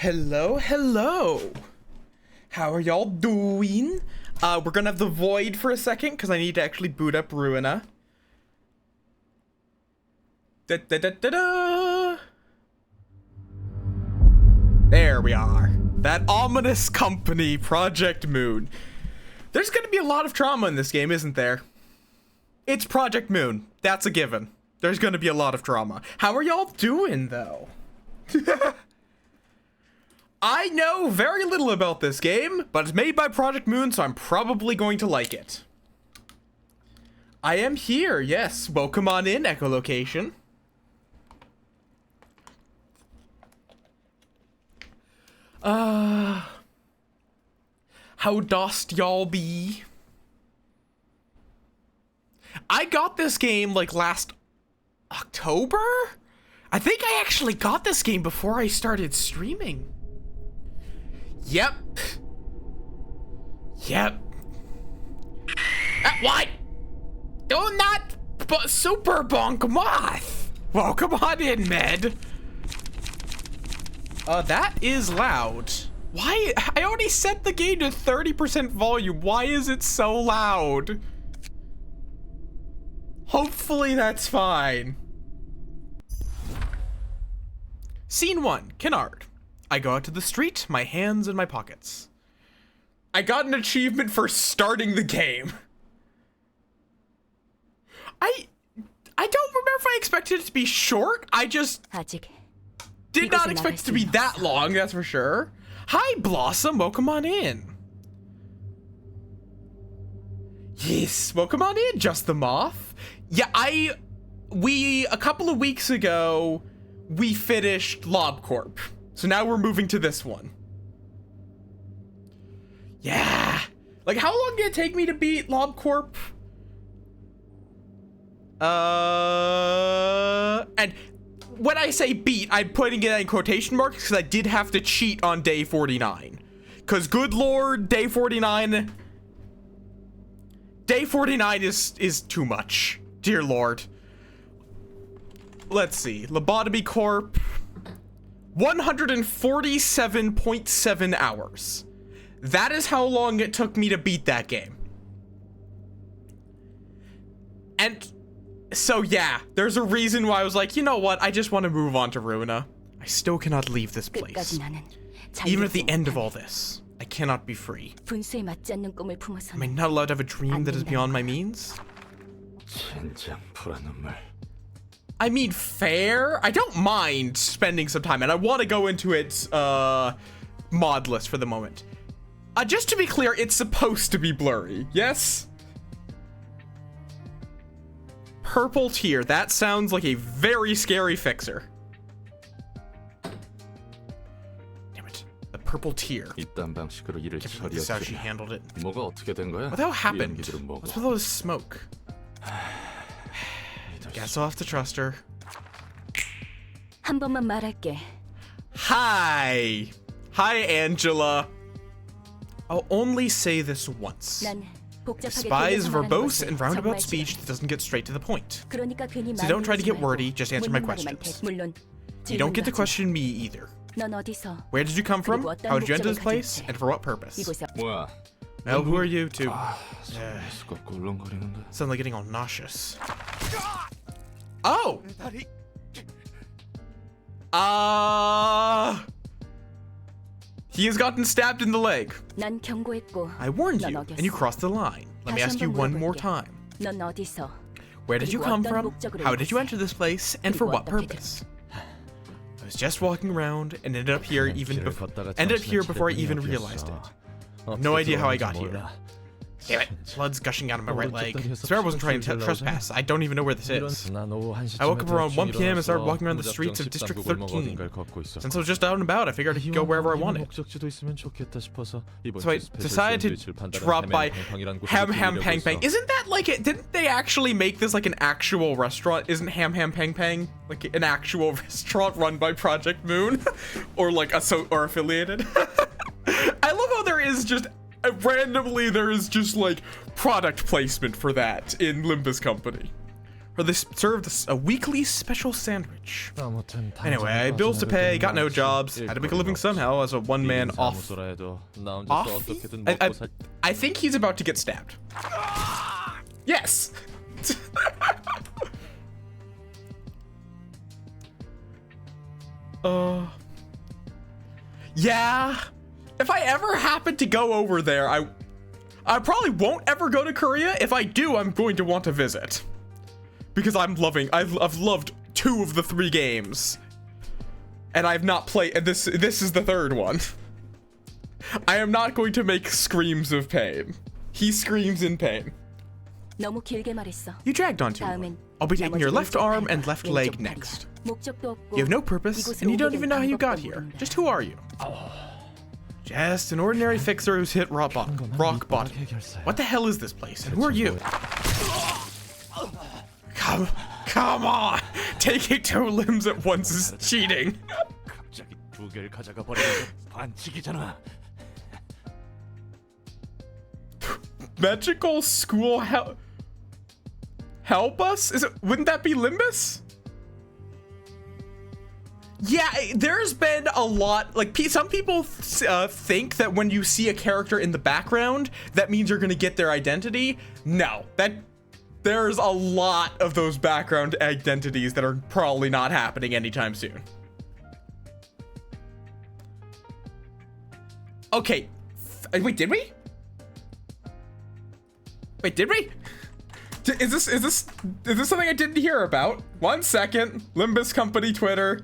Hello, hello. How are y'all doing? We're gonna have the void for a second because I need to actually boot up Ruina. Da, da, da, da, da. There we are. That ominous company, Project Moon. There's gonna be a lot of trauma in this game, isn't there? It's Project Moon. That's a given. There's gonna be a lot of trauma. How are y'all doing, though? I know very little about this game, but it's made by Project Moon, so I'm probably going to like it. I am here, yes. Welcome on in, echolocation. How dost y'all be? I got this game like last October? I think I actually got this game before I started streaming. Yep. What? Do not super bonk Moth. Welcome on in, Med. That is loud. Why? I already set the game to 30% volume. Why is it so loud? Hopefully that's fine. Scene 1, Kennard. I go out to the street, my hands in my pockets. I got an achievement for starting the game. I don't remember if I expected it to be short. I just did not expect it to be that long, that's for sure. Hi, Blossom, welcome on in. Yes, welcome on in, Just the Moth. Yeah, a couple of weeks ago, we finished LobCorp. So now we're moving to this one. Yeah. Like, how long did it take me to beat LobCorp? And when I say beat, I'm putting it in quotation marks because I did have to cheat on day 49. Because good lord, day 49 is too much. Dear lord. Let's see. Lobotomy Corp. 147.7 hours. That is how long it took me to beat that game. And so yeah, there's a reason why I was like, you know what? I just want to move on to Ruina. I still cannot leave this place. Even at the end of all this, I cannot be free. Am I not allowed to have a dream that is beyond my means? I mean, fair. I don't mind spending some time, and I want to go into its mod list for the moment. Just to be clear, it's supposed to be blurry, yes? Purple tier. That sounds like a very scary fixer. Damn it. The purple tier. This is how she handled it. What the hell happened? What's with all this smoke? Guess I'll have to trust her. Hi. Hi, Angela. I'll only say this once. Despise verbose and roundabout speech that doesn't get straight to the point. So don't try to get wordy, just answer my questions. You don't get to question me either. Where did you come from? How did you enter this place? And for what purpose? Well, who are you two? Suddenly getting all nauseous. Oh! He has gotten stabbed in the leg. I warned you, and you crossed the line. Let me ask you one more time. Where did you come from? How did you enter this place? And for what purpose? I was just walking around and ended up here before I even realized it. No idea how I got here. Damn it, blood's gushing out of my right leg. I swear I wasn't trying to trespass. I don't even know where this is. I woke up around 1 p.m. and started walking around the streets of District 13. Since I was just out and about, I figured I could go wherever I wanted. So I decided to drop by Ham Ham Pang Pang. Isn't that like it? Didn't they actually make this like an actual restaurant? Isn't Ham Ham Pang Pang like an actual restaurant run by Project Moon? Or like or affiliated? I love how there is just randomly there is just like product placement for that in Limbus Company. Or they served a weekly special sandwich. Anyway, I had bills to pay, got no jobs, had to make a living somehow as a one-man off. I think he's about to get stabbed. Yes! Yeah. If I ever happen to go over there, I probably won't ever go to Korea. If I do, I'm going to want to visit. Because I've loved 2 of the 3 games. And I've not played, and this is the 3rd one. I am not going to make screams of pain. He screams in pain. You dragged on too long. I'll be taking your left arm and left leg next. You have no purpose, and you don't even know how you got here. Just who are you? Just an ordinary fixer who's hit rock bottom. What the hell is this place, and who are you? Come on! Taking 2 limbs at once is cheating. Magical school help us? Wouldn't that be Limbus? Yeah, there's been a lot, like, some people think that when you see a character in the background, that means you're gonna get their identity. No, there's a lot of those background identities that are probably not happening anytime soon. Okay, wait, did we? Wait, did we? Is this something I didn't hear about? 1 second, Limbus Company Twitter.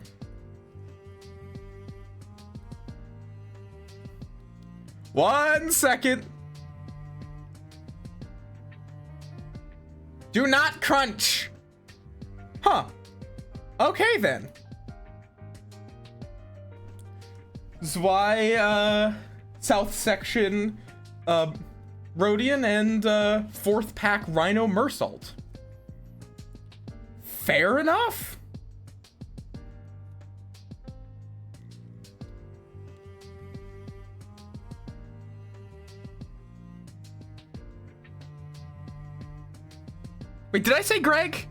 One second. Do not crunch. Huh. Okay then. Zwei, South Section, Rhodian and 4th pack Rhino Mersault. Fair enough. Wait, did I say Greg?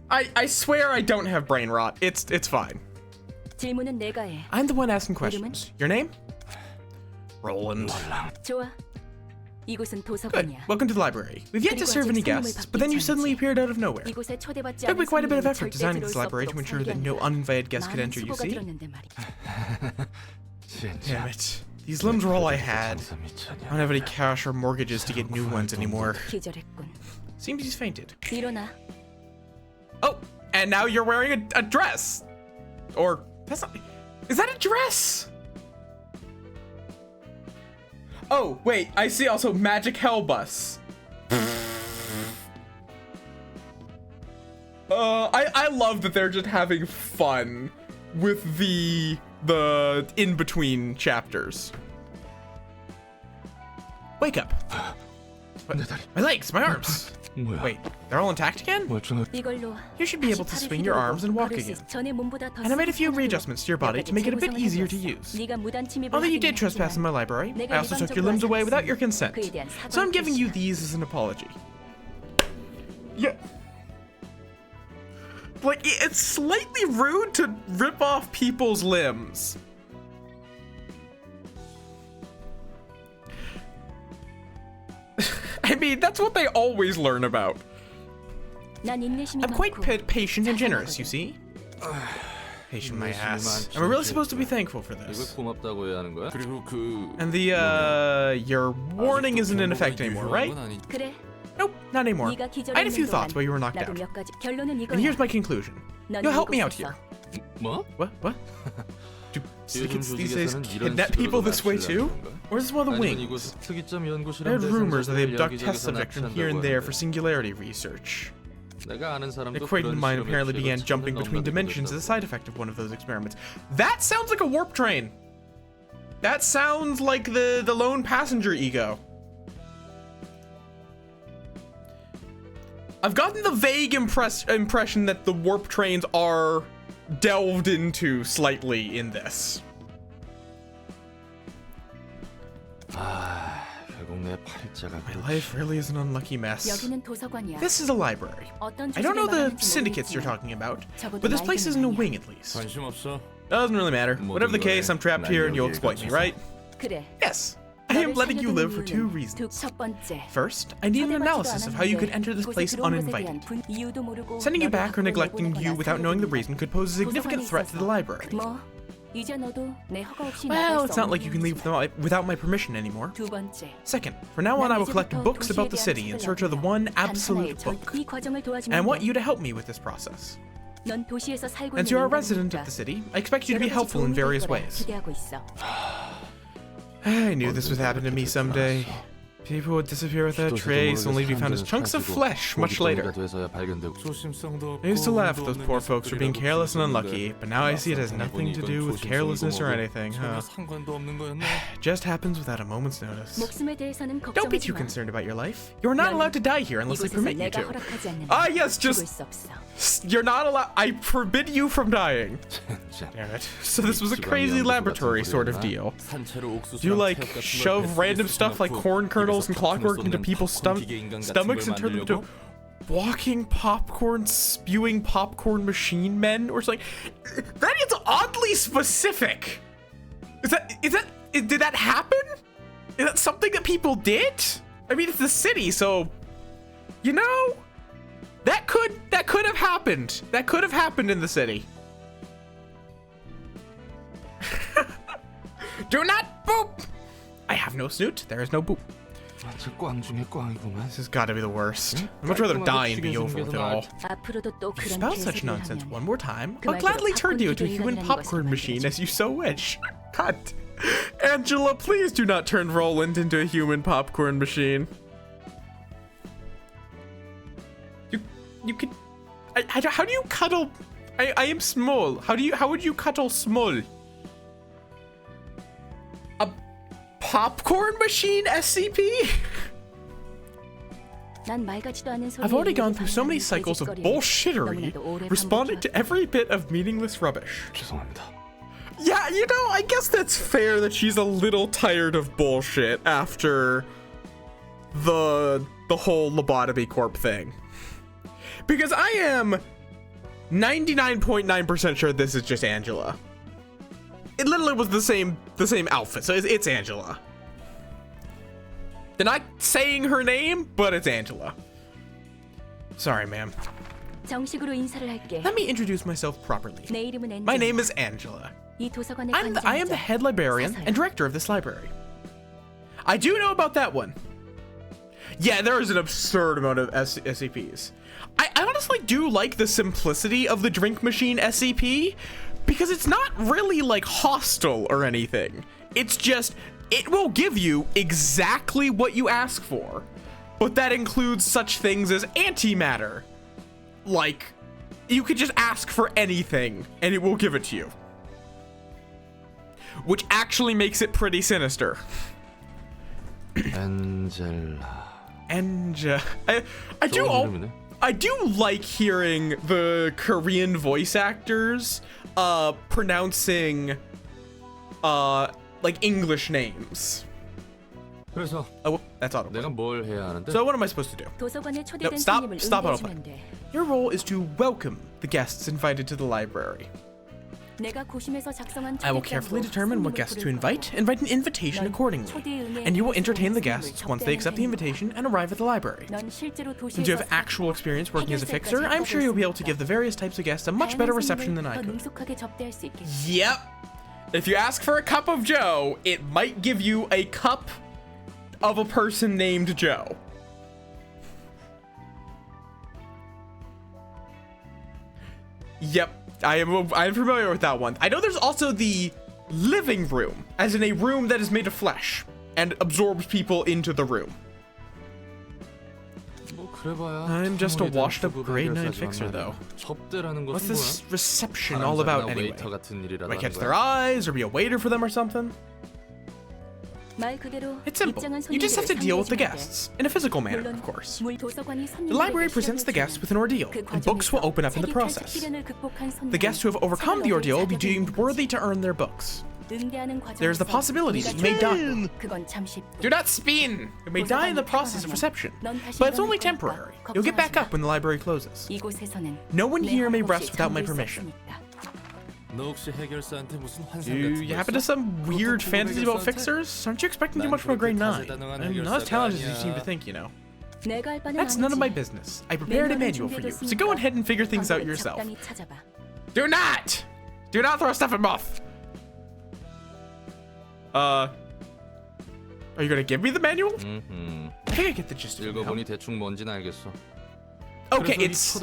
I swear I don't have brain rot. It's fine. I'm the one asking questions. Your name? Roland. Good. Welcome to the library. We've yet to serve any guests, but then you suddenly appeared out of nowhere. It took me quite a bit of effort designing this library to ensure that no uninvited guests could enter, you see? Damn it. These limbs were all I had. I don't have any cash or mortgages to get new ones anymore. Seems he's fainted. Oh, and now you're wearing a dress. Or, that's not, is that a dress? Oh, wait, I see also Magic Hell Bus. I love that they're just having fun with the in-between chapters. Wake up. What? My legs, my arms. Wait, they're all intact again? You should be able to swing your arms and walk again. And I made a few readjustments to your body to make it a bit easier to use. Although you did trespass in my library, I also took your limbs away without your consent. So I'm giving you these as an apology. Yeah. Like, it's slightly rude to rip off people's limbs. I mean, that's what they always learn about. I'm quite patient and generous, you see? Patient my ass. And we're really supposed to be thankful for this. And your warning isn't in effect anymore, right? Nope, not anymore. I had a few thoughts while you were knocked out. And here's my conclusion. You'll help me out here. What? Do kids these days kidnap people this way too? Or is this one of the wings? I heard rumors that they abduct test subjects from here and there for singularity research. An acquaintance of mine apparently began jumping between dimensions as a side effect of one of those experiments. That sounds like a warp train. That sounds like the lone passenger ego. I've gotten the vague impression that the warp trains are delved into slightly in this. My life really is an unlucky mess. This is a library. I don't know the syndicates you're talking about, but this place isn't a wing at least. Doesn't really matter. Whatever the case, I'm trapped here and you'll exploit me, right? Yes. I am letting you live for two reasons. First, I need an analysis of how you could enter this place uninvited. Sending you back or neglecting you without knowing the reason could pose a significant threat to the library. Well, it's not like you can leave without my permission anymore. Second, from now on I will collect books about the city in search of the one absolute book. And I want you to help me with this process. Since you are a resident of the city, I expect you to be helpful in various ways. I knew this would happen to me someday. People would disappear without a trace, only to be found as chunks of flesh much later. I used to laugh at those poor folks for being careless and unlucky, but now I see it has nothing to do with carelessness or anything, huh? Just happens without a moment's notice. Don't be too concerned about your life. You're not allowed to die here unless I permit you to. Ah, yes, just... You're not allowed... I forbid you from dying. Damn it. So this was a crazy laboratory sort of deal. Do you, like, shove random stuff like corn kernels and clockwork into people's stomachs and turn them into walking popcorn, spewing popcorn machine men or something? That is oddly specific. Did that happen? Is that something that people did? I mean, it's the city, so, you know, that could have happened. That could have happened in the city. Do not boop. I have no snoot. There is no boop. This has got to be the worst. I'd much rather die and be over with it all. If you spout such nonsense one more time, I'll gladly turn you into a human popcorn machine as you so wish. Cut. Angela, please do not turn Roland into a human popcorn machine. You could... how do you cuddle... I am small. How would you cuddle small? A popcorn machine SCP? I've already gone through so many cycles of bullshittery, responding to every bit of meaningless rubbish. Yeah, you know, I guess that's fair that she's a little tired of bullshit after the whole lobotomy corp thing. Because I am 99.9% sure this is just Angela. It literally was the same outfit, so it's Angela. They're not saying her name, but it's Angela. Sorry, ma'am. Let me introduce myself properly. My name is Angela. I am the head librarian and director of this library. I do know about that one. Yeah, there is an absurd amount of SCPs. I honestly do like the simplicity of the drink machine SCP, because it's not really like hostile or anything. It's just, it will give you exactly what you ask for, but that includes such things as antimatter. Like, you could just ask for anything and it will give it to you, which actually makes it pretty sinister. I do like hearing the Korean voice actors pronouncing like English names. Oh, that's audible. So what am I supposed to do? No, stop autoplay. Your role is to welcome the guests invited to the library. I will carefully determine what guests to invite and write an invitation accordingly, and you will entertain the guests once they accept the invitation and arrive at the library. Since you have actual experience working as a fixer, I'm sure you'll be able to give the various types of guests a much better reception than I could. Yep. If you ask for a cup of Joe, it might give you a cup of a person named Joe. Yep. I'm familiar with that one. I know there's also the living room, as in a room that is made of flesh and absorbs people into the room. I'm just a washed up grade 9 fixer though. What's this reception all about anyway? Do I catch their eyes or be a waiter for them or something? It's simple. You just have to deal with the guests, in a physical manner, of course. The library presents the guests with an ordeal, and books will open up in the process. The guests who have overcome the ordeal will be deemed worthy to earn their books. There's the possibility that you may die. Do not spin! You may die in the process of reception, but it's only temporary. You'll get back up when the library closes. No one here may rest without my permission. Do you happen to some weird fantasies about fixers? Aren't you expecting too much from a grade 9? I'm not as talented as you seem to think, you know. That's none of my business. I prepared a manual for you, so go ahead and figure things out yourself. Do not! Do not throw stuff at Möth! Are you gonna give me the manual? I think I get the gist of it now. Okay, it's...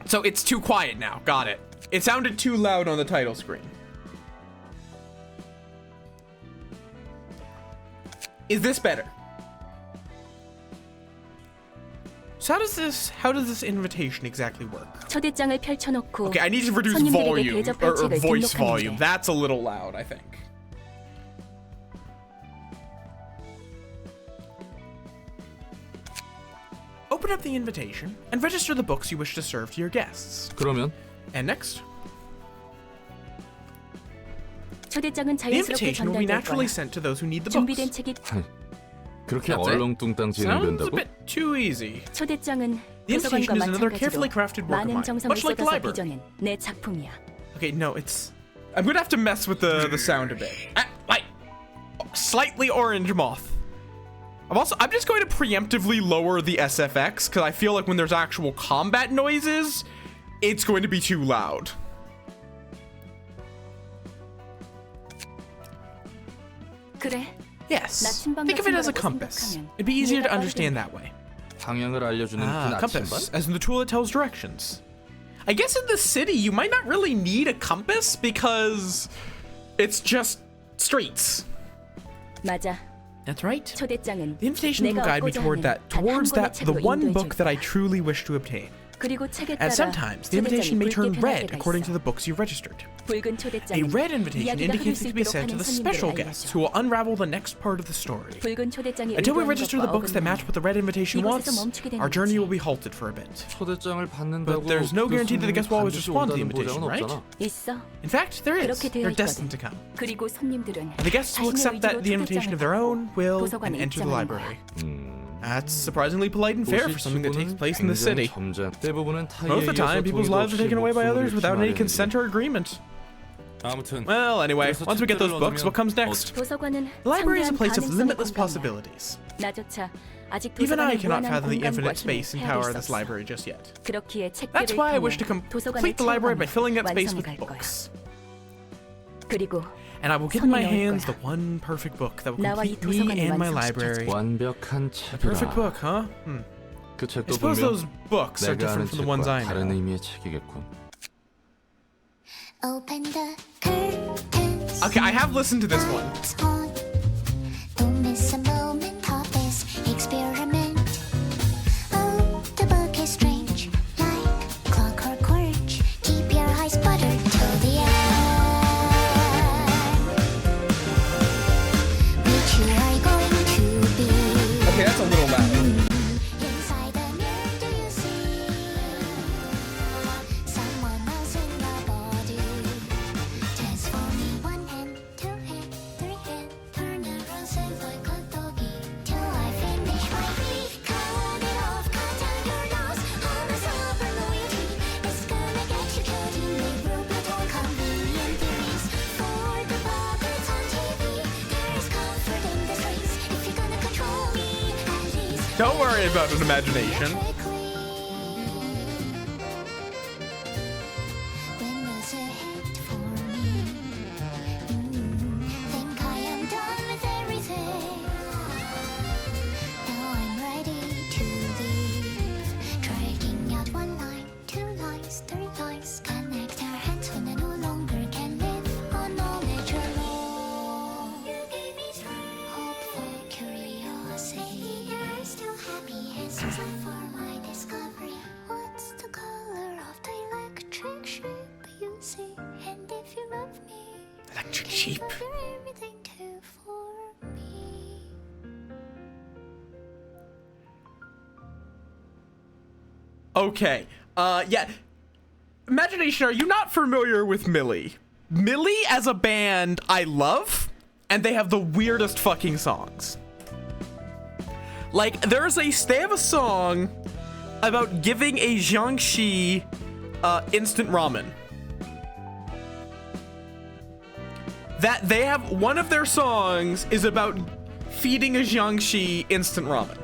So it's too quiet now. Got it. It sounded too loud on the title screen. Is this better? So how does this invitation exactly work? Okay, I need to reduce volume, or voice volume. That's a little loud, I think. Open up the invitation and register the books you wish to serve to your guests. 그러면? And next? The invitation will be naturally sent to those who need the books. 그렇게 얼렁뚱땅 Sounds a 진행된다고? bit too easy. The invitation is another carefully crafted work of mine, much like the library. Okay, no, it's... I'm gonna have to mess with the sound a bit. Like, slightly orange Möth. I'm just going to preemptively lower the SFX, because I feel like when there's actual combat noises, it's going to be too loud. Yes, think of it as a compass. It'd be easier to understand that way. 방향을 알려주는 그 Compass, as in the tool that tells directions. I guess in the city, you might not really need a compass because it's just streets. That's right. The invitation will guide me towards the one book that I truly wish to obtain. And sometimes the invitation may turn red according to the books you've registered. A red invitation indicates it to be sent to the special guests who will unravel the next part of the story. Until we register the books that match what the red invitation wants, our journey will be halted for a bit. But there's no guarantee that the guests will always respond to the invitation, right? In fact, there is. They're destined to come. And the guests will accept the invitation of their own will and enter the library. That's surprisingly polite and fair for something that takes place in the city. Most of the time, people's lives are taken away by others without any consent or agreement. Well, anyway, once we get those books, what comes next? The library is a place of limitless possibilities. Even I cannot fathom the infinite space and power of this library just yet. That's why I wish to complete the library by filling that space with books. And I will get in my hands the one perfect book that will complete me and my library. A perfect book, huh? I suppose those books are different from the ones I know. Okay, I have listened to this one. Don't miss a moment of this experiment. Oh, the book is strange, like clockwork orange. Keep your eyes buttered till the end. Which you are going to be. Okay, that's a little loud. Inside the mirror, do you see someone else in the body? Transform me 1 hand, 2 hand, 3 hand, turn around, say like a doggy till I finish my beat. Cut it off, cut down your nose. All the silver loyalty is gonna get you killed. You may rule, but don't convenient theories. For the puppets on TV, there is comfort in the streets. If you're gonna control me, at least Don't worry about an imagination. when there's a hit for me. Think I am done with everything. Now I'm ready to leave. Dragging out 1 line, 2 lines, 3 lines. Connect our hands when I no longer can live on knowledge alone. You gave me strength, hopeful curiosity. You're still happy answers for my discovery. What's the color of the electric sheep you see? And if you love me, Electric sheep. you're everything too for me. Okay. Yeah. Imagination, are you not familiar with Millie? Millie as a band, I love, and they have the weirdest fucking songs. Like, they have a song about giving a Jiangxi instant ramen. That they have, one of their songs is about feeding a Jiangxi instant ramen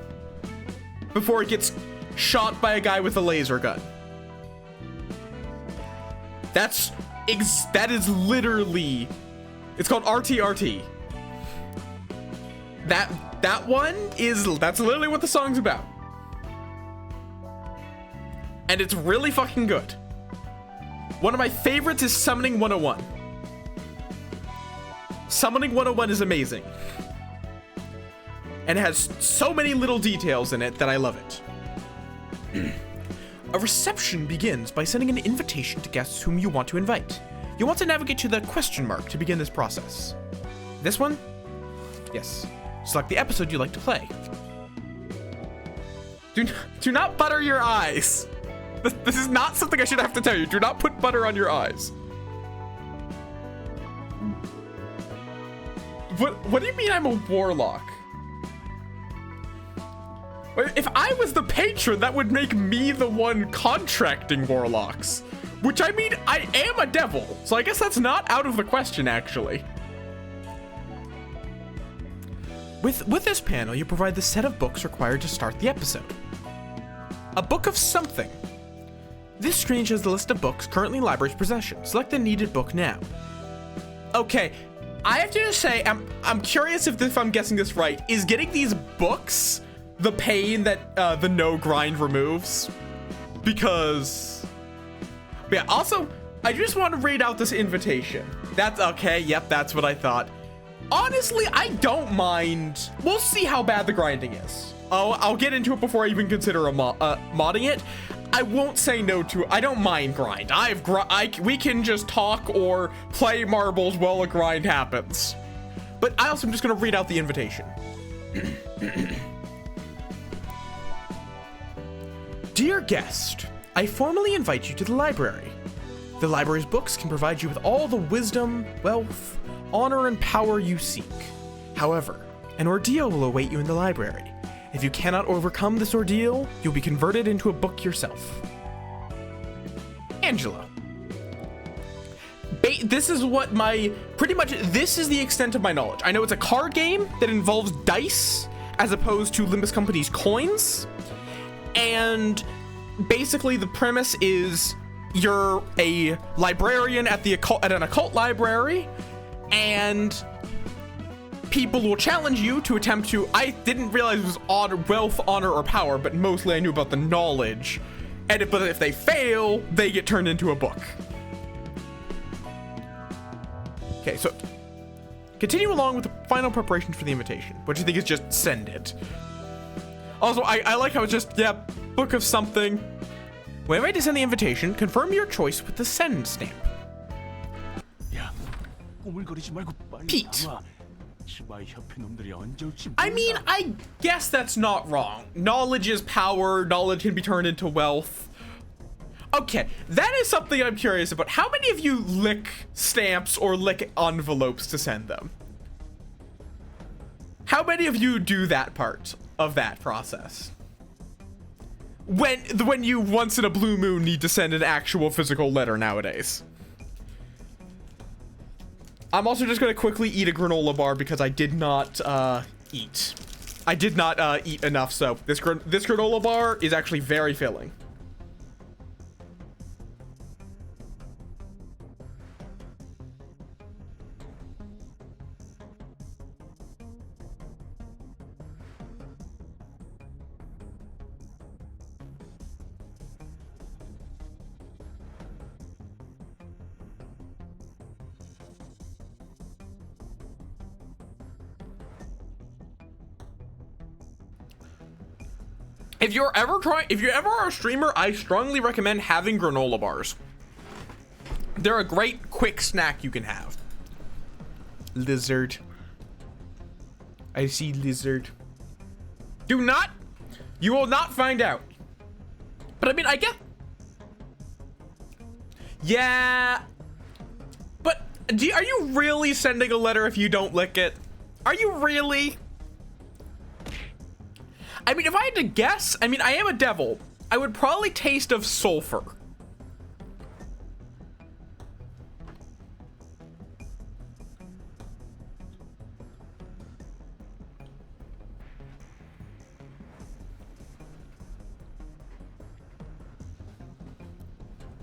before it gets shot by a guy with a laser gun. That is literally, it's called RTRT. That's literally what the song's about. And it's really fucking good. One of my favorites is Summoning 101. Summoning 101 is amazing. And it has so many little details in it that I love it. A reception begins by sending an invitation to guests whom you want to invite. You want to navigate to the question mark to begin this process. This one? Yes. Select the episode you'd like to play. Do not butter your eyes. This is not something I should have to tell you. Do not put butter on your eyes. What do you mean I'm a warlock? If I was the patron, that would make me the one contracting warlocks. Which, I mean, I am a devil, so I guess that's not out of the question, actually. With this panel, you provide the set of books required to start the episode. A book of something. This screen shows the list of books currently in library's possession. Select the needed book now. Okay, I have to just say, I'm curious if I'm guessing this right. Is getting these books the pain that the no grind removes? Because, yeah, also, I just want to read out this invitation. That's okay, yep, that's what I thought. Honestly, I don't mind. We'll see how bad the grinding is. I'll get into it before I even consider modding it. I won't say no to it. I don't mind grind. We can just talk or play marbles while a grind happens. But I also am just gonna read out the invitation. Dear guest, I formally invite you to the library. The library's books can provide you with all the wisdom, wealth, honor, and power you seek. However, an ordeal will await you in the library. If you cannot overcome this ordeal, you'll be converted into a book yourself. Angela. This is what this is the extent of my knowledge. I know it's a card game that involves dice as opposed to Limbus Company's coins. And basically the premise is you're a librarian at an occult library, and people will challenge you to attempt to, I didn't realize it was wealth, honor, or power, but mostly I knew about the knowledge. But if they fail, they get turned into a book. Okay, so continue along with the final preparations for the invitation, which I think is just send it. Also, I like how it's just, yeah, book of something. When ready to send the invitation, confirm your choice with the send stamp. Pete. I mean, I guess that's not wrong. Knowledge is power. Knowledge can be turned into wealth. Okay, that is something I'm curious about. How many of you lick stamps or lick envelopes to send them? How many of you do that part of that process? When you once in a blue moon need to send an actual physical letter nowadays. I'm also just going to quickly eat a granola bar because I did not eat. I did not eat enough, so this granola bar is actually very filling. If you're ever a streamer, I strongly recommend having granola bars. They're a great quick snack you can have. Lizard. I see lizard. You will not find out. But I mean, I get. Yeah. But Are you really sending a letter if you don't lick it? Are you really? I mean, if I had to guess, I mean, I am a devil. I would probably taste of sulfur.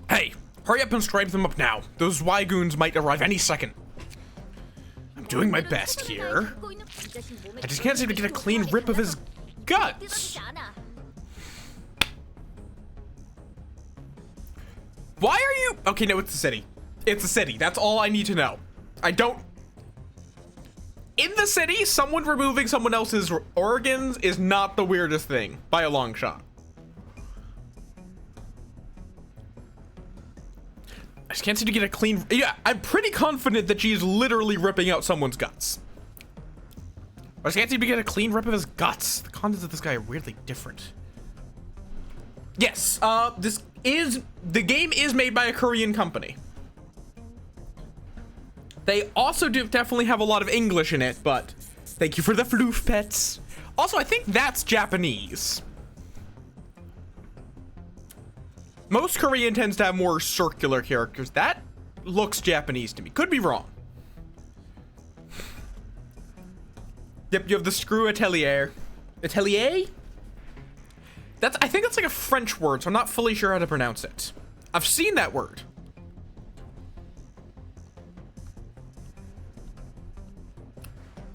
Hey, hurry up and stripe them up now. Those Wygoons might arrive any second. I'm doing my best here. I just can't seem to get a clean rip of his guts. Why are you? Okay, no, it's a city. It's a city. That's all I need to know. I don't. In the city, someone removing someone else's organs is not the weirdest thing by a long shot. I just can't seem to get a clean. Yeah, I'm pretty confident that she's literally ripping out someone's guts. I just can't seem to get a clean rip of his guts. The contents of this guy are weirdly different. Yes, the game is made by a Korean company. They also do definitely have a lot of English in it, but thank you for the floof pets. Also, I think that's Japanese. Most Korean tends to have more circular characters. That looks Japanese to me. Could be wrong. Yep, you have the screw atelier. Atelier? I think that's like a French word, so I'm not fully sure how to pronounce it. I've seen that word.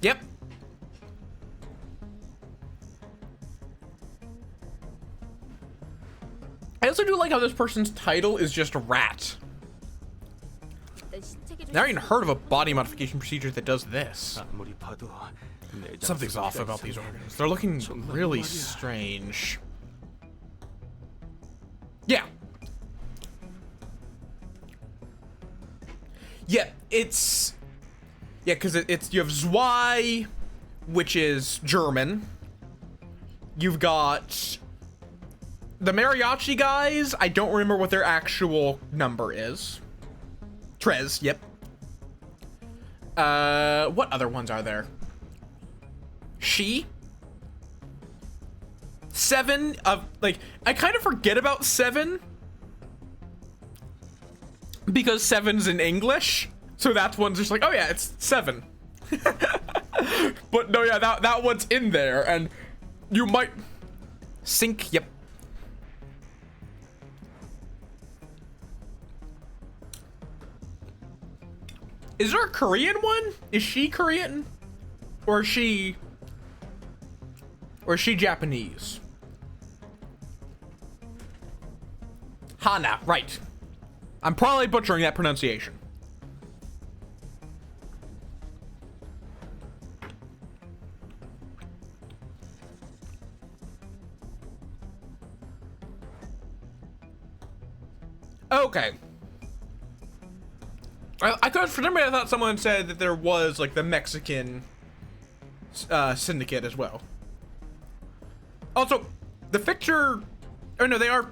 Yep. I also do like how this person's title is just rat. Never even heard of a body modification procedure that does this. Something's off about these organs. They're looking really strange. Yeah. Yeah, it's... Yeah, because it's... You have Zwei, which is German. You've got... The mariachi guys, I don't remember what their actual number is. Trez, yep. What other ones are there? She? Seven of, like, I kind of forget about seven. Because seven's in English. So that one's just like, oh yeah, it's seven. But no, yeah, that one's in there. And you might... Sync, yep. Is there a Korean one? Is she Korean? Or is she Japanese? Hana, right. I'm probably butchering that pronunciation. Okay. I thought for some reason I thought someone said that there was like the Mexican syndicate as well. Also, the picture. Oh no, they are.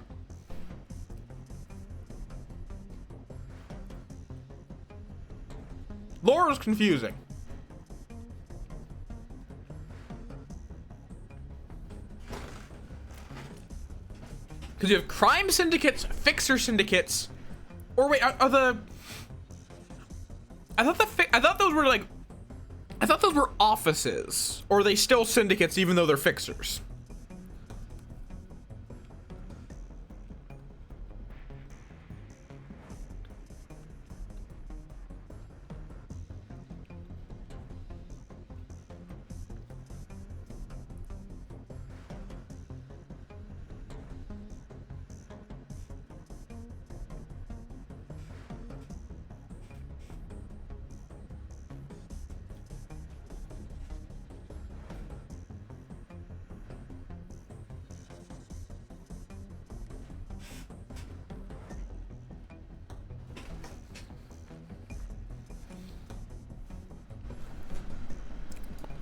Laura's confusing. Because you have crime syndicates, fixer syndicates, or wait, are the? I thought those were like, I thought those were offices, or are they still syndicates even though they're fixers?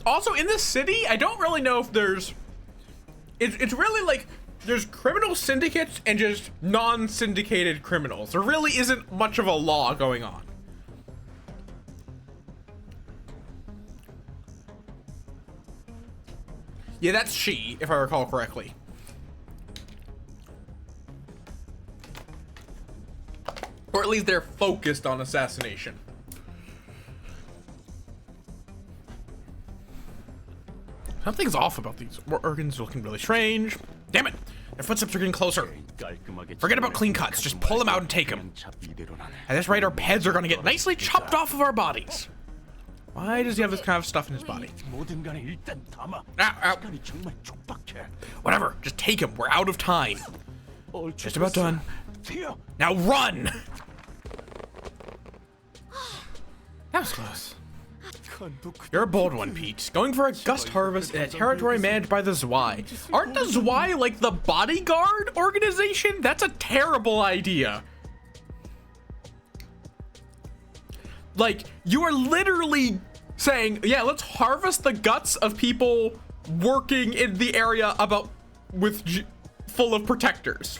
Also, in this city, I don't really know if there's... It's really like, there's criminal syndicates and just non-syndicated criminals. There really isn't much of a law going on. Yeah, that's she, if I recall correctly. Or at least they're focused on assassination. Something's off about these organs, looking really strange. Damn it! Their footsteps are getting closer. Forget about clean cuts, just pull them out and take them. At this rate, our heads are gonna get nicely chopped off of our bodies. Why does he have this kind of stuff in his body? Ow. Whatever, just take him, we're out of time. Just about done. Now run! That was close. You're a bold one, Pete. Going for a gust harvest in a territory managed by the Zwei. Aren't the Zwei like the bodyguard organization? That's a terrible idea. Like, you are literally saying, yeah, let's harvest the guts of people working in the area full of protectors.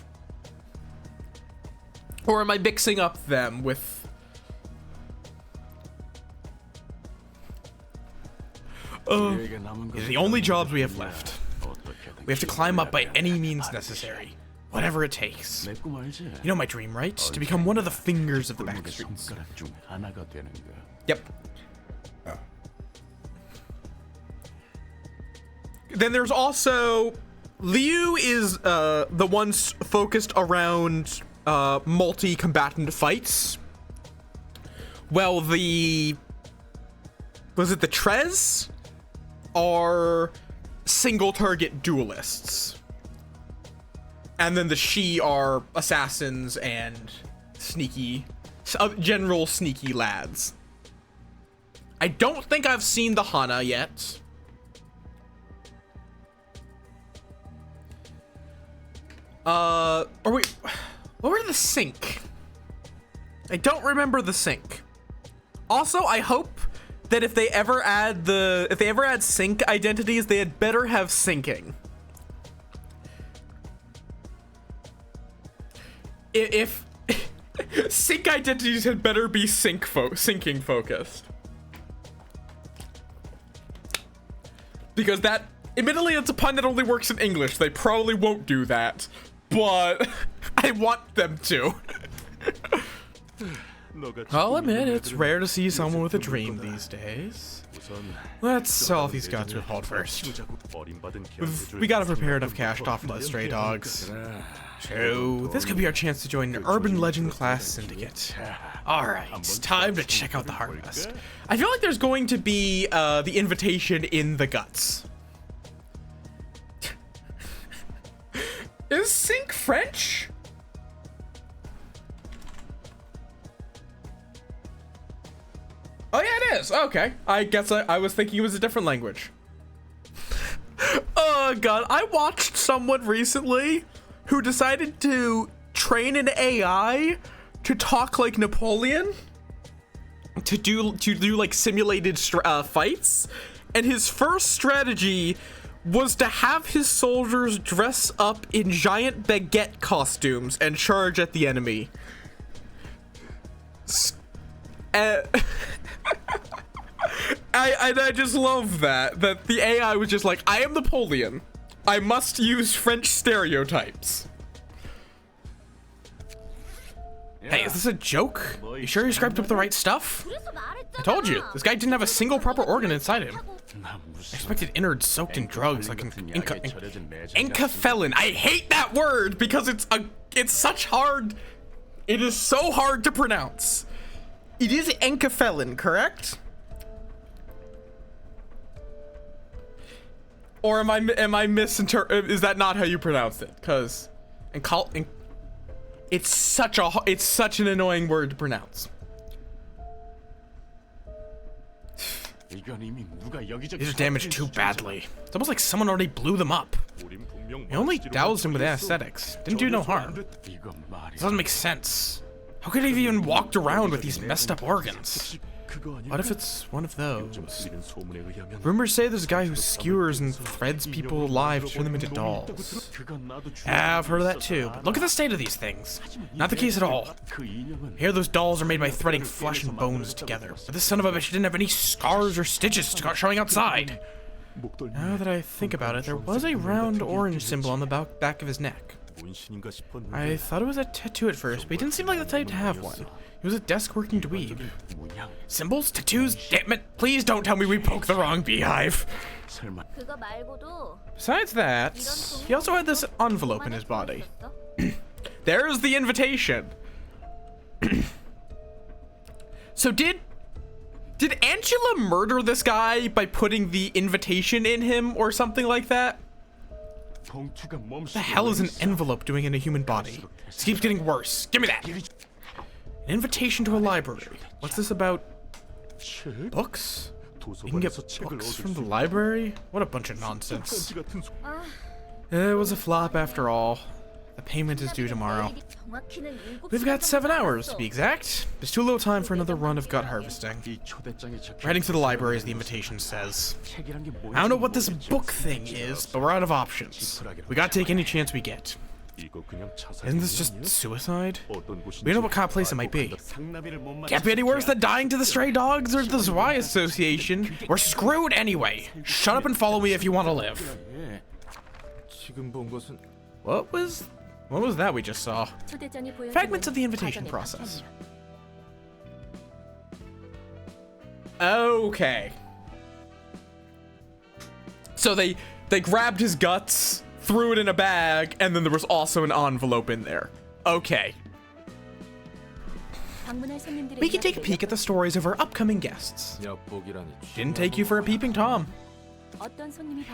Or am I mixing up them with... These are the only jobs we have left. We have to climb up by any means necessary. Whatever it takes. You know my dream, right? To become one of the fingers of the back streets. Yep. Then there's also... Liu is the one focused around multi-combatant fights. Well, was it the Trez? Are single target duelists. And then the Shi are assassins and general sneaky lads. I don't think I've seen the Hana yet. Or wait, what were the sync? I don't remember the sync. Also, I hope that if they ever add sync identities, they had better have syncing. If sync identities had better be syncing focused. Because that, admittedly, it's a pun that only works in English. They probably won't do that, but I want them to. I'll admit, it's rare to see someone with a dream these days. Let's sell these guts we've hauled first. We gotta prepare enough cash to offer to the stray dogs. So, this could be our chance to join an urban legend class syndicate. Alright, it's time to check out the harvest. I feel like there's going to be the invitation in the guts. Is sync French? Oh yeah, it is. Okay. I guess I was thinking it was a different language. Oh god, I watched someone recently who decided to train an AI to talk like Napoleon, to do like simulated fights, and his first strategy was to have his soldiers dress up in giant baguette costumes and charge at the enemy. I just love that the AI was just like, I am Napoleon. I must use French stereotypes. Hey, is this a joke? You sure you scraped up the right stuff? I told you, this guy didn't have a single proper organ inside him. I expected innards soaked in drugs like an encafelin. I hate that word because it is so hard to pronounce. It is encafelin, correct? Or am I is that not how you pronounce it? Cause it's such an annoying word to pronounce. These are damaged too badly. It's almost like someone already blew them up. They only doused him with anesthetics. Didn't do no harm. This doesn't make sense. How could he have even walked around with these messed up organs? What if it's one of those? Rumors say there's a guy who skewers and threads people alive to turn them into dolls. Yeah, I've heard of that too, but look at the state of these things. Not the case at all. Here those dolls are made by threading flesh and bones together, but this son of a bitch didn't have any scars or stitches showing outside. Now that I think about it, there was a round orange symbol on the back of his neck. I thought it was a tattoo at first, but he didn't seem like the type to have one. He was a desk-working dweeb. Symbols? Tattoos? Damn it! Please don't tell me we poked the wrong beehive! Besides that, he also had this envelope in his body. There's the invitation! So did Angela murder this guy by putting the invitation in him or something like that? What the hell is an envelope doing in a human body? This keeps getting worse. Give me that! An invitation to a library. What's this about? Books? You can get books from the library? What a bunch of nonsense. It was a flop after all. The payment is due tomorrow. We've got 7 hours to be exact. There's too little time for another run of gut harvesting. We're heading to the library as the invitation says. I don't know what this book thing is, but we're out of options. We gotta take any chance we get. Isn't this just suicide? We don't know what kind of place it might be. Can't be any worse than dying to the stray dogs or the Y Association. We're screwed anyway. Shut up and follow me if you want to live. What was that we just saw? Fragments of the invitation process. Okay. So they grabbed his guts, threw it in a bag, and then there was also an envelope in there. Okay. We can take a peek at the stories of our upcoming guests. Didn't take you for a peeping Tom.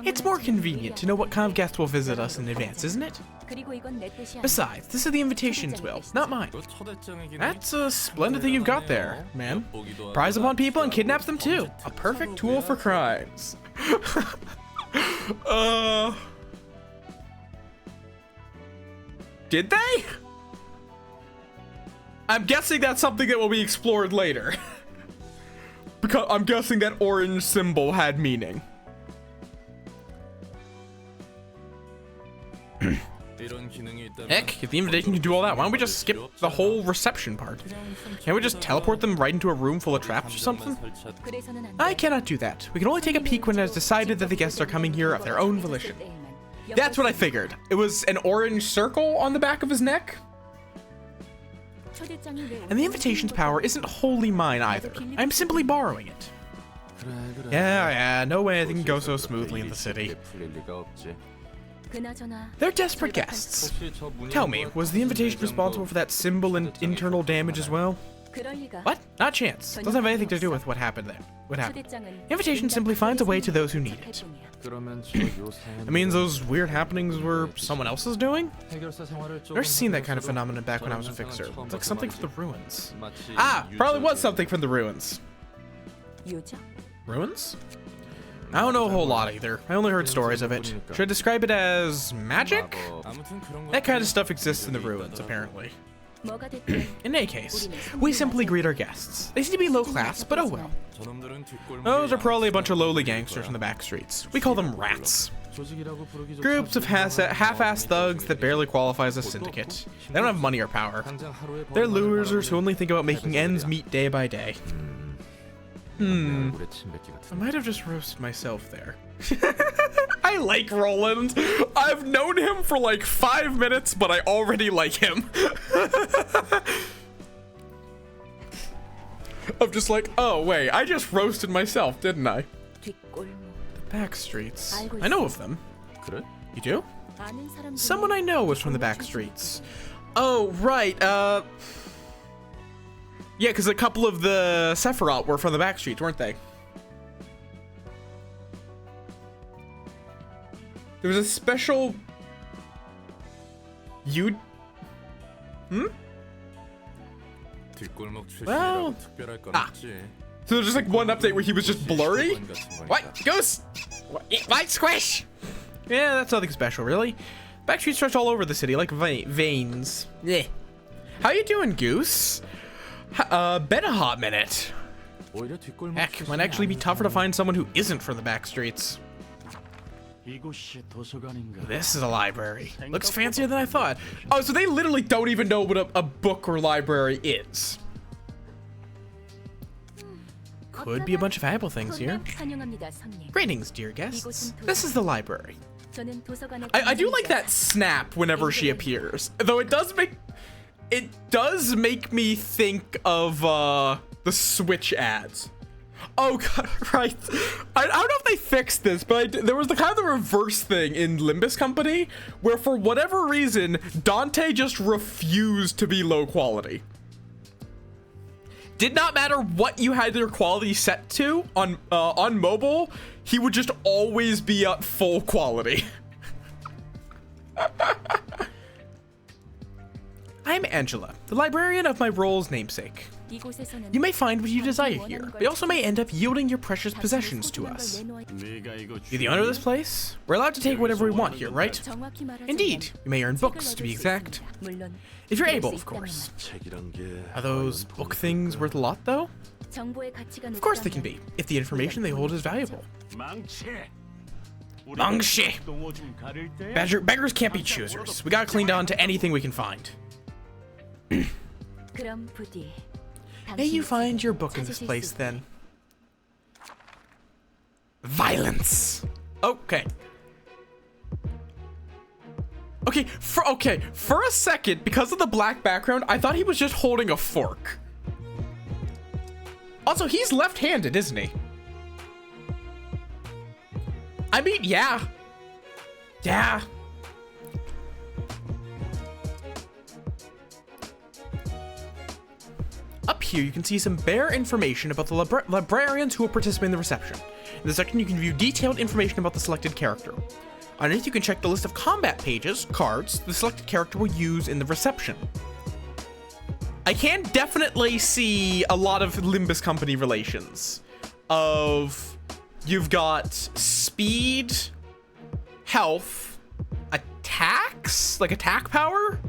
It's more convenient to know what kind of guests will visit us in advance, isn't it? Besides, this is the invitation's will, not mine. That's a splendid thing you've got there, man. Prize upon people and kidnaps them too. A perfect tool for crimes. Did they? I'm guessing that's something that will be explored later. Because I'm guessing that orange symbol had meaning. Heck, if the invitation can do all that, why don't we just skip the whole reception part? Can't we just teleport them right into a room full of traps or something? I cannot do that. We can only take a peek when it has decided that the guests are coming here of their own volition. That's what I figured. It was an orange circle on the back of his neck. And the invitation's power isn't wholly mine either. I'm simply borrowing it. Yeah, no way anything can go so smoothly in the city. They're desperate guests. Tell me, was the invitation responsible for that symbol and internal damage as well? What? Not a chance. Doesn't have anything to do with what happened there. What happened? Invitation simply finds a way to those who need it. That means those weird happenings were someone else's doing? I've never seen that kind of phenomenon back when I was a fixer. It's like something from the ruins. Ah, probably was something from the ruins. Ruins? I don't know a whole lot either. I only heard stories of it. Should I describe it as magic? That kind of stuff exists in the ruins, apparently. In any case, we simply greet our guests. They seem to be low class, but oh well. Those are probably a bunch of lowly gangsters in the back streets. We call them rats. Groups of half-assed thugs that barely qualify as a syndicate. They don't have money or power. They're losers who only think about making ends meet day by day. I might have just roasted myself there. I like Roland. I've known him for like 5 minutes, but I already like him. I'm just like, oh wait, I just roasted myself, didn't I? The back streets. I know of them. You do? Someone I know was from the back streets. Oh, right, yeah, because a couple of the Sephiroth were from the back streets, weren't they? There was a special... Well... Ah. So there's just like one update where he was just blurry? What? Goose? What? Squish? Yeah, that's nothing special, really. Back streets stretch all over the city, like veins. Yeah. How you doing, Goose? Been a hot minute. Heck, might actually be tougher to find someone who isn't from the back streets. This is a library. Looks fancier than I thought. Oh, so they literally don't even know what a book or library is. Could be a bunch of valuable things here. Greetings, dear guests. This is the library. I do like that snap whenever she appears, though it does make me think of the Switch ads. Oh god, right. I don't know if they fixed this, but there was the kind of the reverse thing in Limbus Company where for whatever reason Dante just refused to be low quality. Did not matter what you had your quality set to on mobile, he would just always be at full quality. I'm Angela, the librarian of my role's namesake. You may find what you desire here, but you also may end up yielding your precious possessions to us. You're the owner of this place? We're allowed to take whatever we want here, right? Indeed, you may earn books, to be exact. If you're able, of course. Are those book things worth a lot, though? Of course they can be, if the information they hold is valuable. Mangshi! Beggars can't be choosers. We gotta cling down to anything we can find. May you find your book in this place, then. Violence! Okay. Okay, for a second, because of the black background, I thought he was just holding a fork. Also, he's left-handed, isn't he? I mean, yeah. Yeah. Up here, you can see some bare information about the librarians who will participate in the reception. In this section, you can view detailed information about the selected character. Underneath, you can check the list of combat pages, cards, the selected character will use in the reception. I can definitely see a lot of Limbus Company relations. You've got speed, health, attacks, like attack power,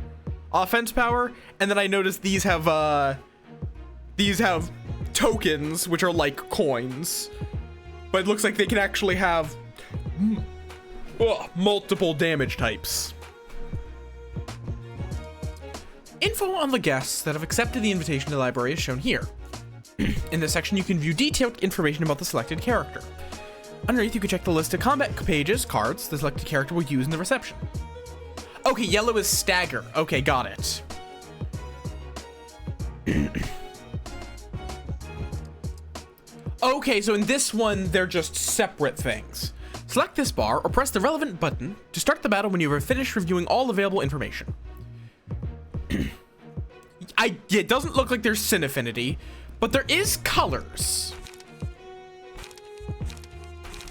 offense power, and then I noticed these have tokens, which are like coins, but it looks like they can actually have multiple damage types. Info on the guests that have accepted the invitation to the library is shown here. In this section, you can view detailed information about the selected character. Underneath, you can check the list of combat pages, cards, the selected character will use in the reception. Okay, yellow is stagger. Okay, got it. Okay, so in this one, they're just separate things. Select this bar or press the relevant button to start the battle when you have finished reviewing all available information. It doesn't look like there's Sin Affinity, but there is colors.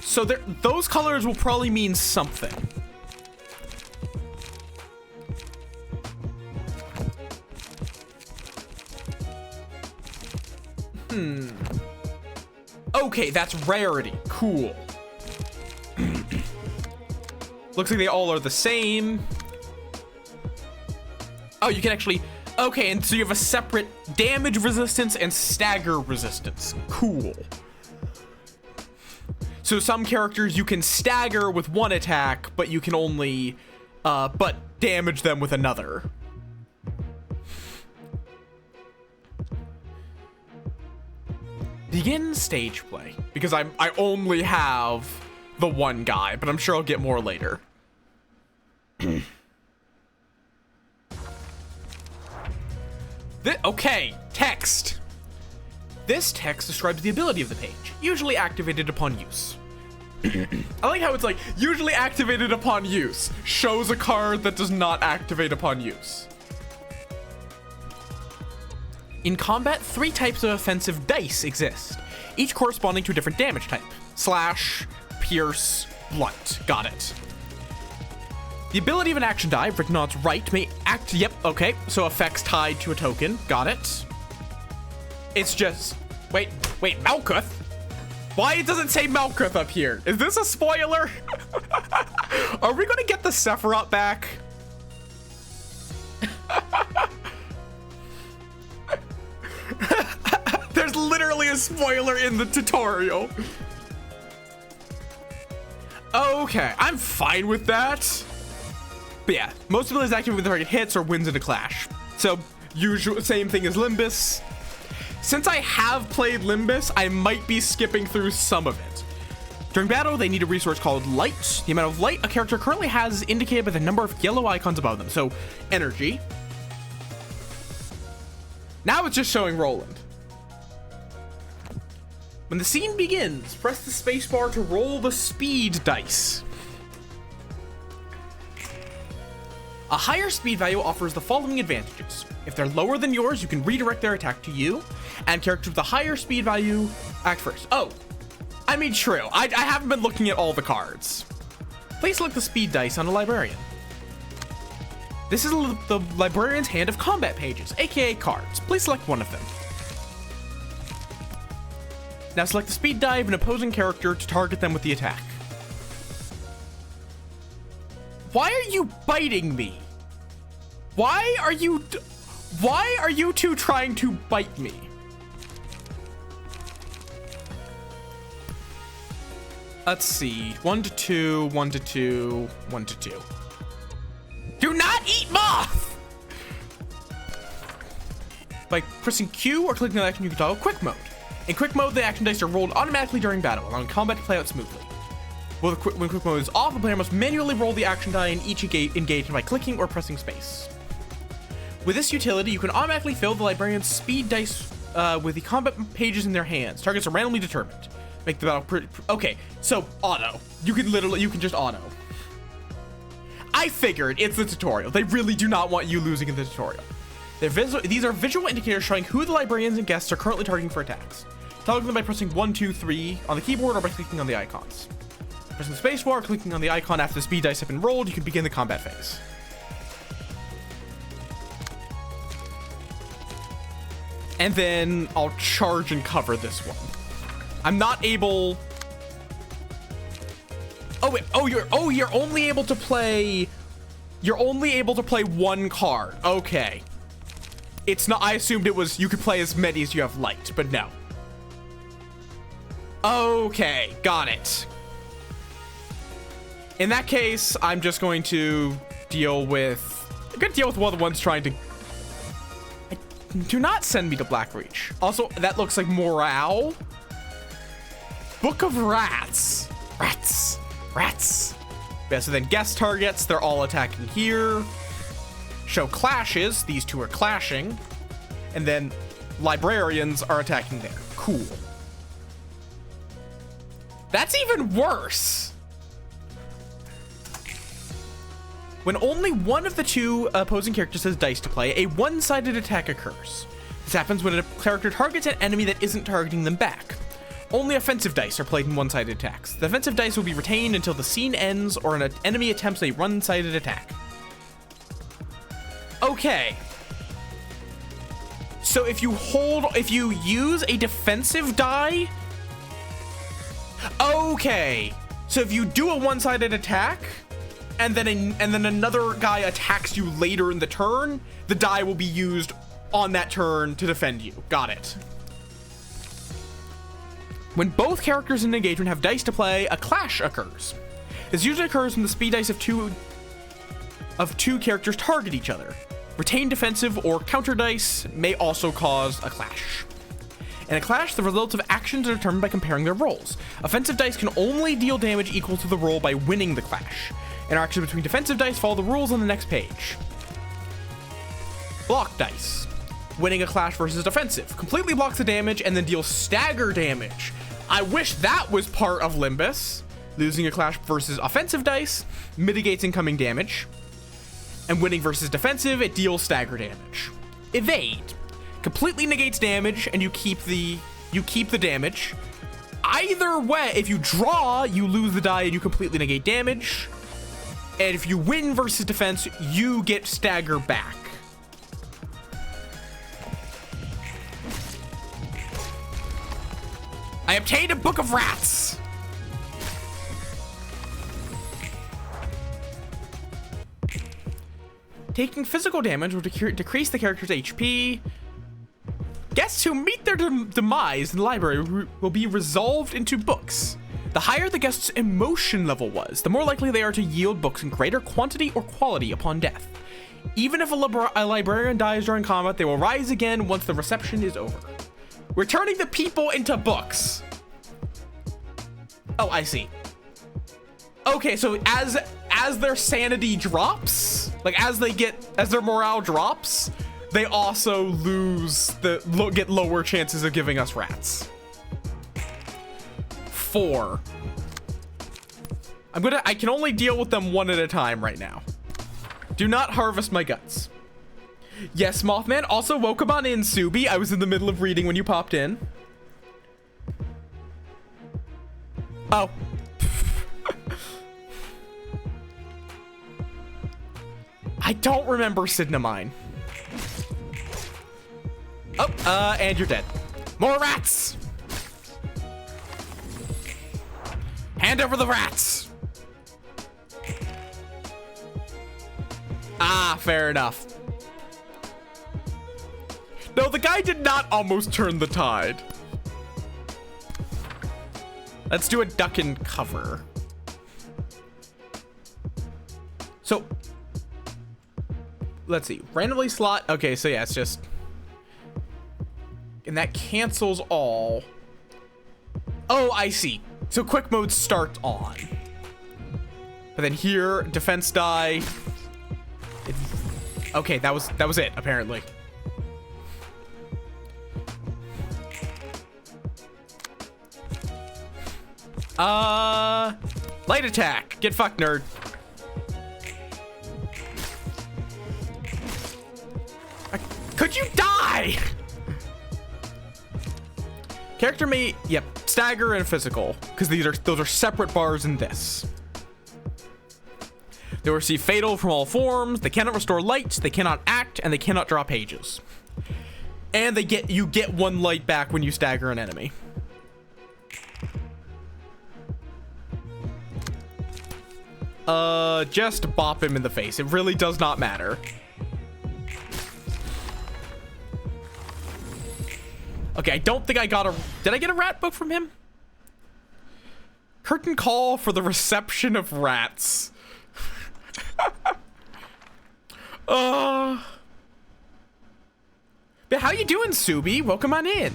So those colors will probably mean something. Okay, that's rarity. Cool. Looks like they all are the same. Oh, you can actually... Okay, and so you have a separate damage resistance and stagger resistance. Cool. So some characters you can stagger with one attack, but you can only, but damage them with another. Begin stage play, because I only have the one guy, but I'm sure I'll get more later. Okay, text. This text describes the ability of the page, usually activated upon use. I like how it's like, usually activated upon use, shows a card that does not activate upon use. In combat, 3 types of offensive dice exist, each corresponding to a different damage type. Slash, pierce, blunt. Got it. The ability of an action die, written on its right, may act... Yep, okay. So effects tied to a token. Got it. It's just... Wait, Malkuth? Why it doesn't say Malkuth up here? Is this a spoiler? Are we gonna get the Sephiroth back? There's literally a spoiler in the tutorial. Okay, I'm fine with that. But yeah, most abilities activate when the target hits or wins in a clash. So, usual same thing as Limbus. Since I have played Limbus, I might be skipping through some of it. During battle, they need a resource called light. The amount of light a character currently has is indicated by the number of yellow icons above them. So, energy. Now it's just showing Roland. When the scene begins, press the spacebar to roll the speed dice. A higher speed value offers the following advantages. If they're lower than yours, you can redirect their attack to you, and characters with a higher speed value act first. Oh, I mean, true. I haven't been looking at all the cards. Please select the speed dice on a librarian. This is the librarian's hand of combat pages, aka cards. Please select one of them. Now select the speed die of an opposing character to target them with the attack. Why are you biting me? Why are you two trying to bite me? Let's see. 1 to 2, 1 to 2, 1 to 2. Do not eat Möth! By pressing Q or clicking on the action, you can toggle quick mode. In quick mode, the action dice are rolled automatically during battle, allowing combat to play out smoothly. When quick mode is off, the player must manually roll the action die in each engagement by clicking or pressing space. With this utility, you can automatically fill the librarian's speed dice with the combat pages in their hands. Targets are randomly determined. Make the battle pretty... Okay, so auto. You can just auto. I figured it's the tutorial. They really do not want you losing in the tutorial. These are visual indicators showing who the librarians and guests are currently targeting for attacks. Target them by pressing 1, 2, 3 on the keyboard or by clicking on the icons. Pressing the spacebar or clicking on the icon after the speed dice have been rolled, you can begin the combat phase. And then I'll charge and cover this one. I'm not able... Oh wait, you're only able to play... You're only able to play one card. Okay. It's not... I assumed it was you could play as many as you have light, but no. Okay, got it. In that case, I'm just going to deal with... I'm gonna deal with one of the ones trying to... Do not send me to Blackreach. Also, that looks like morale. Book of Rats. Rats. Yeah, so then guest targets, they're all attacking here. Show clashes, these two are clashing. And then librarians are attacking there. Cool. That's even worse. When only one of the two opposing characters has dice to play, a one-sided attack occurs. This happens when a character targets an enemy that isn't targeting them back. Only offensive dice are played in one-sided attacks. The offensive dice will be retained until the scene ends or an enemy attempts a one-sided attack. Okay. So if you use a defensive die... Okay. So if you do a one-sided attack... And then another guy attacks you later in the turn, the die will be used on that turn to defend you. Got it. When both characters in an engagement have dice to play, a clash occurs. This usually occurs when the speed dice of two characters target each other. Retained defensive or counter dice may also cause a clash. In a clash, the results of actions are determined by comparing their rolls. Offensive dice can only deal damage equal to the roll by winning the clash. Interactions between defensive dice follow the rules on the next page. Block dice. Winning a clash versus defensive. Completely blocks the damage and then deals stagger damage. I wish that was part of Limbus. Losing a clash versus offensive dice mitigates incoming damage. And winning versus defensive, it deals stagger damage. Evade. Completely negates damage and you keep the damage. Either way, if you draw, you lose the die and you completely negate damage. And if you win versus defense, you get stagger back. I obtained a Book of Rats. Taking physical damage will decrease the character's HP. Guests who meet their demise in the library will be resolved into books. The higher the guest's emotion level was, the more likely they are to yield books in greater quantity or quality upon death. Even if a librarian dies during combat, they will rise again once the reception is over. We're turning the people into books. Oh, I see. Okay, so as their sanity drops, like as their morale drops, they also get lower chances of giving us rats. 4. I can only deal with them one at a time right now. Do not harvest my guts. Yes, Mothman. Also, welcome on in, Subi. I was in the middle of reading when you popped in. Oh. I don't remember Sidnamine. Oh, and you're dead. More rats! Hand over the rats! Ah, fair enough. No, the guy did not almost turn the tide. Let's do a duck and cover. So, let's see. Randomly slot. Okay, so yeah, it's just... And that cancels all. Oh, I see. So quick mode starts on. But then here, defense die. Okay, that was it, apparently. Light attack. Get fucked, nerd. Could you die? Character may, yep, stagger and physical, because those are separate bars in this. They receive fatal from all forms. They cannot restore light. They cannot act, and they cannot draw pages. And you get 1 light back when you stagger an enemy. Just bop him in the face. It really does not matter. Okay, I don't think I got did I get a rat book from him? Curtain call for the reception of rats. But how you doing, Subi? Welcome on in.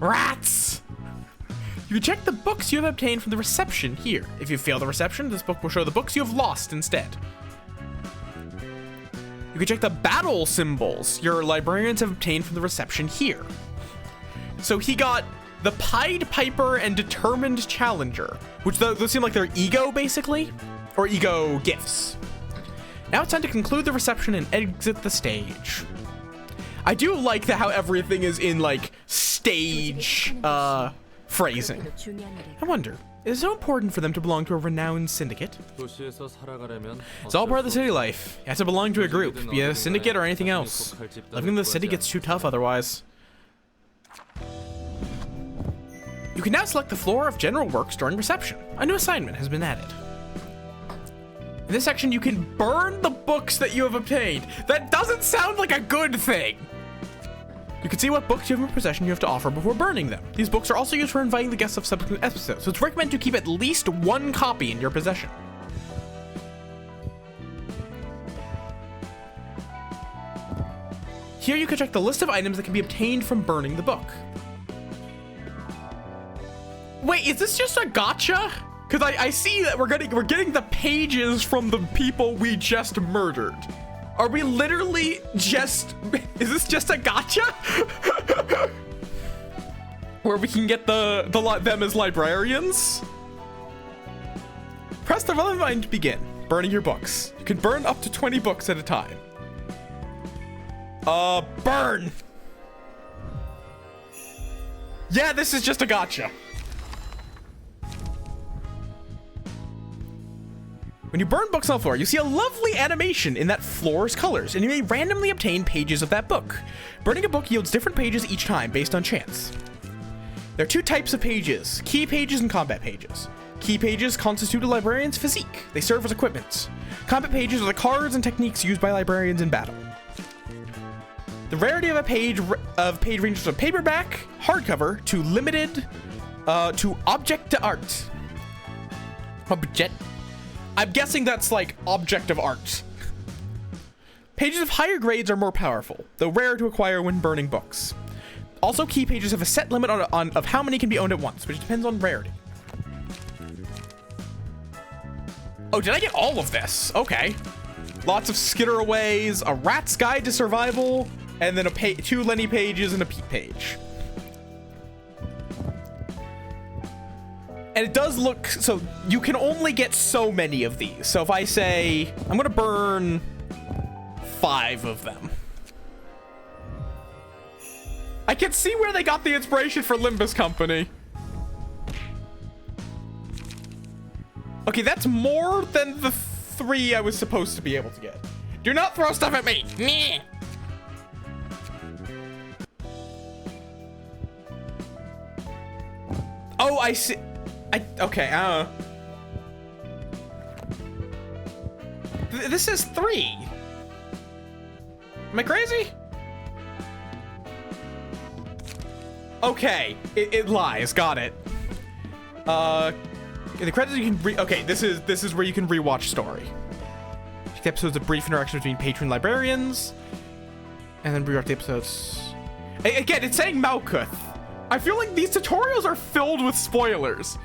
Rats! You can check the books you have obtained from the reception here. If you fail the reception, this book will show the books you have lost instead. You can check the battle symbols your librarians have obtained from the reception here. So he got the Pied Piper and Determined Challenger, which those seem like their ego, basically, or ego gifts. Now it's time to conclude the reception and exit the stage. I do like how everything is in, like, stage, phrasing. I wonder, is it so important for them to belong to a renowned syndicate? It's all part of the city life. You have to belong to a group, be it a syndicate or anything else. Living in the city gets too tough otherwise. You can now select the floor of general works during reception. A new assignment has been added. In this section, you can burn the books that you have obtained. That doesn't sound like a good thing. You can see what books you have in possession you have to offer before burning them. These books are also used for inviting the guests of subsequent episodes, so it's recommended to keep at least 1 copy in your possession. Here you can check the list of items that can be obtained from burning the book. Wait, is this just a gotcha? Because I see that we're getting the pages from the people we just murdered. Are we literally just... Is this just a gotcha? Where we can get them as librarians? Press the relevant button to begin burning your books. You can burn up to 20 books at a time. Burn! Yeah, this is just a gotcha. When you burn books on the floor, you see a lovely animation in that floor's colors, and you may randomly obtain pages of that book. Burning a book yields different pages each time based on chance. There are 2 types of pages, key pages and combat pages. Key pages constitute a librarian's physique. They serve as equipment. Combat pages are the cards and techniques used by librarians in battle. The rarity of a page ranges from paperback, hardcover, to limited, to object to art. Object. I'm guessing that's like object of art. Pages of higher grades are more powerful, though rare to acquire when burning books. Also, key pages have a set limit of how many can be owned at once, which depends on rarity. Oh, did I get all of this? Okay. Lots of skitteraways, a rat's guide to survival, and then 2 Lenny pages and a Pete page. And it does look, so you can only get so many of these. So if I say, I'm gonna burn 5 of them. I can see where they got the inspiration for Limbus Company. Okay, that's more than the 3 I was supposed to be able to get. Do not throw stuff at me. Meh. Oh, I see. Okay, this is 3. Am I crazy? Okay, it lies. Got it. In the credits, you can okay, this is where you can rewatch story. The episodes of brief interaction between patron librarians, and then rewatch the episodes. Again, it's saying Malkuth. I feel like these tutorials are filled with spoilers.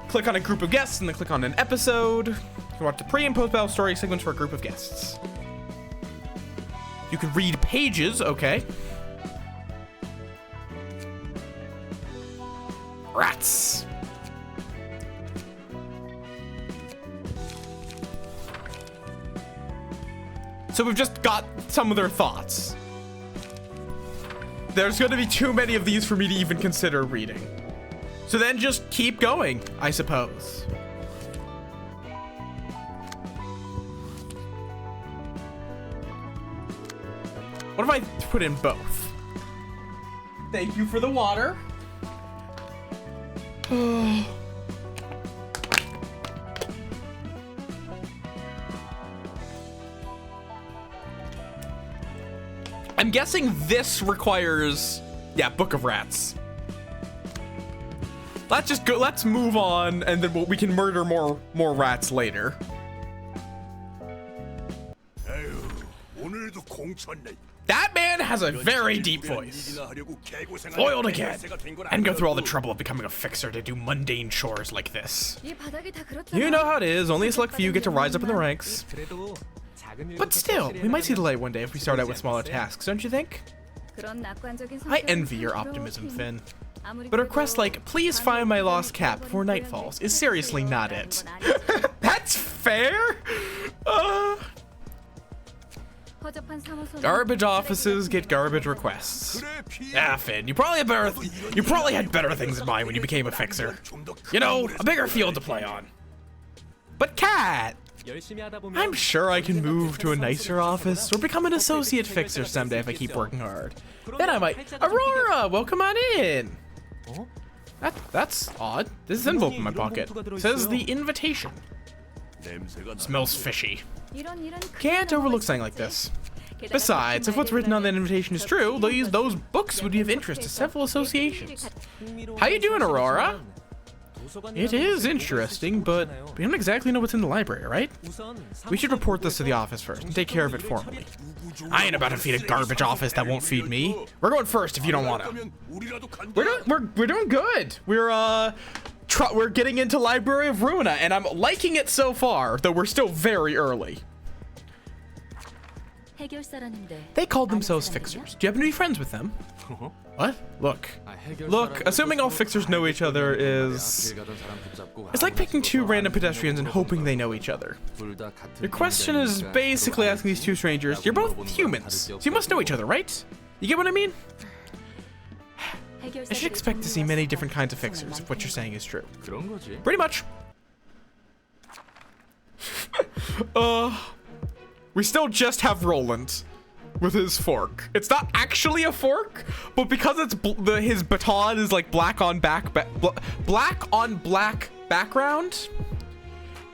Click on a group of guests and then click on an episode. You can watch the pre- and post-battle story sequence for a group of guests. You can read pages, okay. Rats. So we've just got some of their thoughts. There's going to be too many of these for me to even consider reading. So then just keep going, I suppose. What if I put in both? Thank you for the water. I'm guessing this requires, yeah, Book of Rats. Let's just go. Let's move on, and then we can murder more rats later. That man has a very deep voice. Foiled again, and go through all the trouble of becoming a fixer to do mundane chores like this. You know how it is. Only a select few get to rise up in the ranks. But still, we might see the light one day if we start out with smaller tasks, don't you think? I envy your optimism, Finn. But a request like, please find my lost cap before night falls, is seriously not it. That's fair? Garbage offices get garbage requests. Ah, Finn, you probably had better things in mind when you became a fixer. You know, a bigger field to play on. But Kat, I'm sure I can move to a nicer office or become an associate fixer someday if I keep working hard. Then I might. Aurora, welcome on in. That's odd. This is an envelope in my pocket. It says the invitation. Smells fishy. Can't overlook something like this. Besides, if what's written on that invitation is true, those books would be of interest to several associations. How you doing, Aurora? It is interesting, but we don't exactly know what's in the library, right? We should report this to the office first and take care of it formally. I ain't about to feed a garbage office that won't feed me. We're going first if you don't want to. We're doing good. We're getting into Library of Ruina, and I'm liking it so far, though we're still very early. They called themselves fixers. Do you happen to be friends with them? What? Look, assuming all fixers know each other is... It's like picking 2 random pedestrians and hoping they know each other. Your question is basically asking these 2 strangers, you're both humans, so you must know each other, right? You get what I mean? I should expect to see many different kinds of fixers if what you're saying is true. Pretty much. We still just have Roland with his fork. It's not actually a fork, but because it's his baton is like black on black background,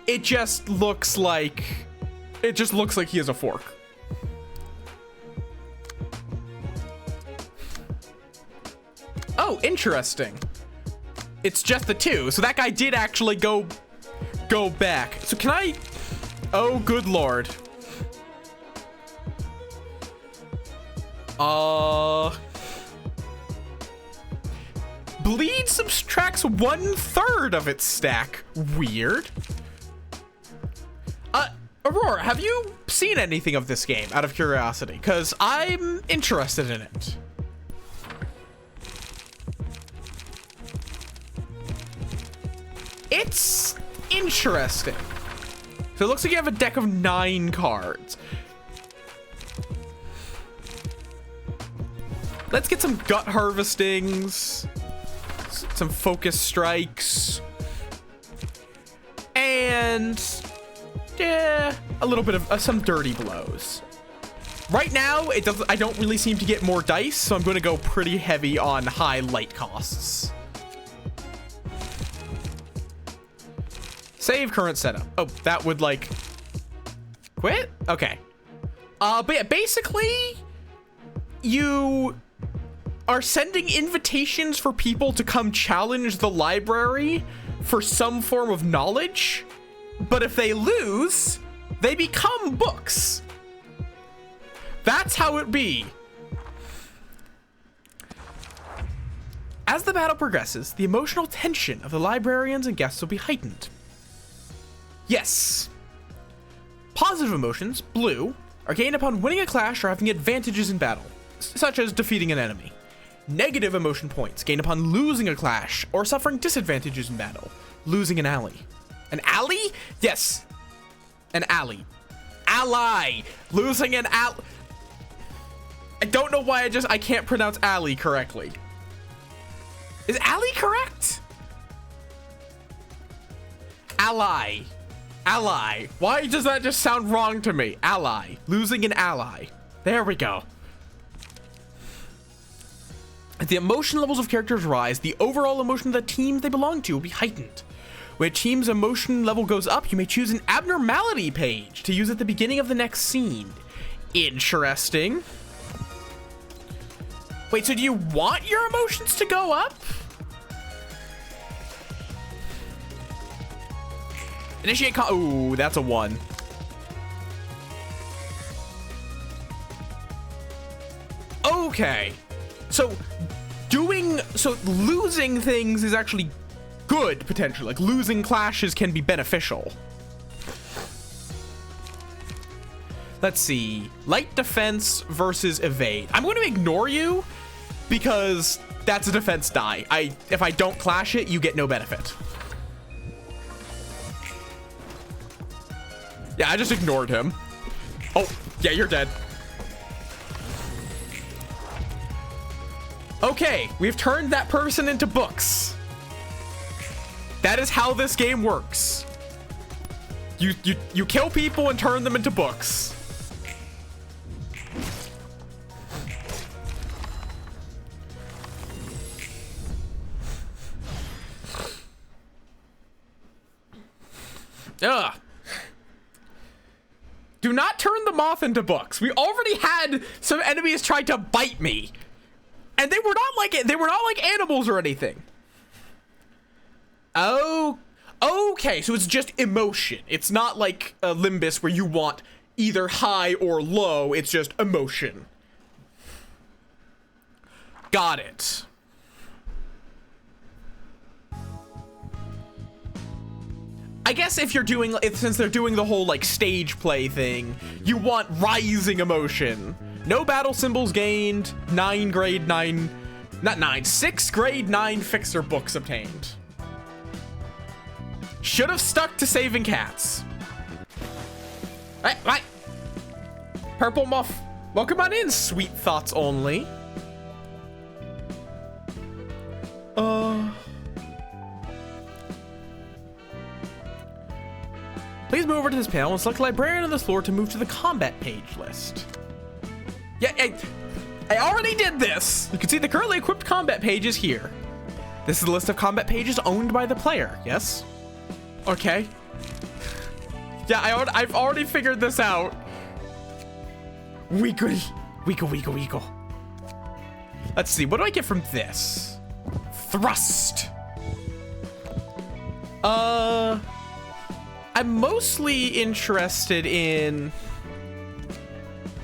it just looks like he has a fork. Oh, interesting. It's just the 2, so that guy did actually go back. So can I? Oh, good lord. Bleed subtracts 1/3 of its stack. Weird. Aurora, have you seen anything of this game out of curiosity? Because I'm interested in it. It's interesting. So it looks like you have a deck of 9 cards. Let's get some gut harvestings, some focus strikes, and yeah, a little bit of some dirty blows. Right now, I don't really seem to get more dice, so I'm going to go pretty heavy on high light costs. Save current setup. Oh, that would like quit? Okay. But yeah, basically you are sending invitations for people to come challenge the library for some form of knowledge, but if they lose, they become books. That's how it be. As the battle progresses, the emotional tension of the librarians and guests will be heightened. Yes. Positive emotions, blue, are gained upon winning a clash or having advantages in battle, such as defeating an enemy. Negative emotion points gained upon losing a clash or suffering disadvantages in battle, losing an ally. An ally? Yes. An ally. Ally. Losing an ally. I don't know why I can't pronounce ally correctly. Is ally correct? Ally. Ally. Why does that just sound wrong to me? Ally. Losing an ally. There we go. As the emotion levels of characters rise, the overall emotion of the team they belong to will be heightened. When a team's emotion level goes up, you may choose an abnormality page to use at the beginning of the next scene. Interesting. Wait, so do you want your emotions to go up? Initiate ooh, that's a 1. Okay. So losing things is actually good, potentially. Like, losing clashes can be beneficial. Let's see. Light defense versus evade. I'm going to ignore you because that's a defense die. If I don't clash it, you get no benefit. Yeah, I just ignored him. Oh, yeah, you're dead. Okay, we've turned that person into books. That is how this game works. You kill people and turn them into books. Ugh. Do not turn the moth into books. We already had some enemies try to bite me. And they were not like animals or anything. Oh, okay. So it's just emotion. It's not like a Limbus where you want either high or low. It's just emotion. Got it. I guess if you're doing, since they're doing the whole like stage play thing, you want rising emotion. No battle symbols gained. 6 grade 9 fixer books obtained. Should have stuck to saving cats. Hey. Purple Muff, welcome on in, sweet thoughts only. Please move over to this panel and select Librarian on this floor to move to the combat page list. Yeah, I already did this. You can see the currently equipped combat page is here. This is the list of combat pages owned by the player. Yes? Okay. Yeah, I've already figured this out. Weeko. Let's see, what do I get from this? Thrust. I'm mostly interested in...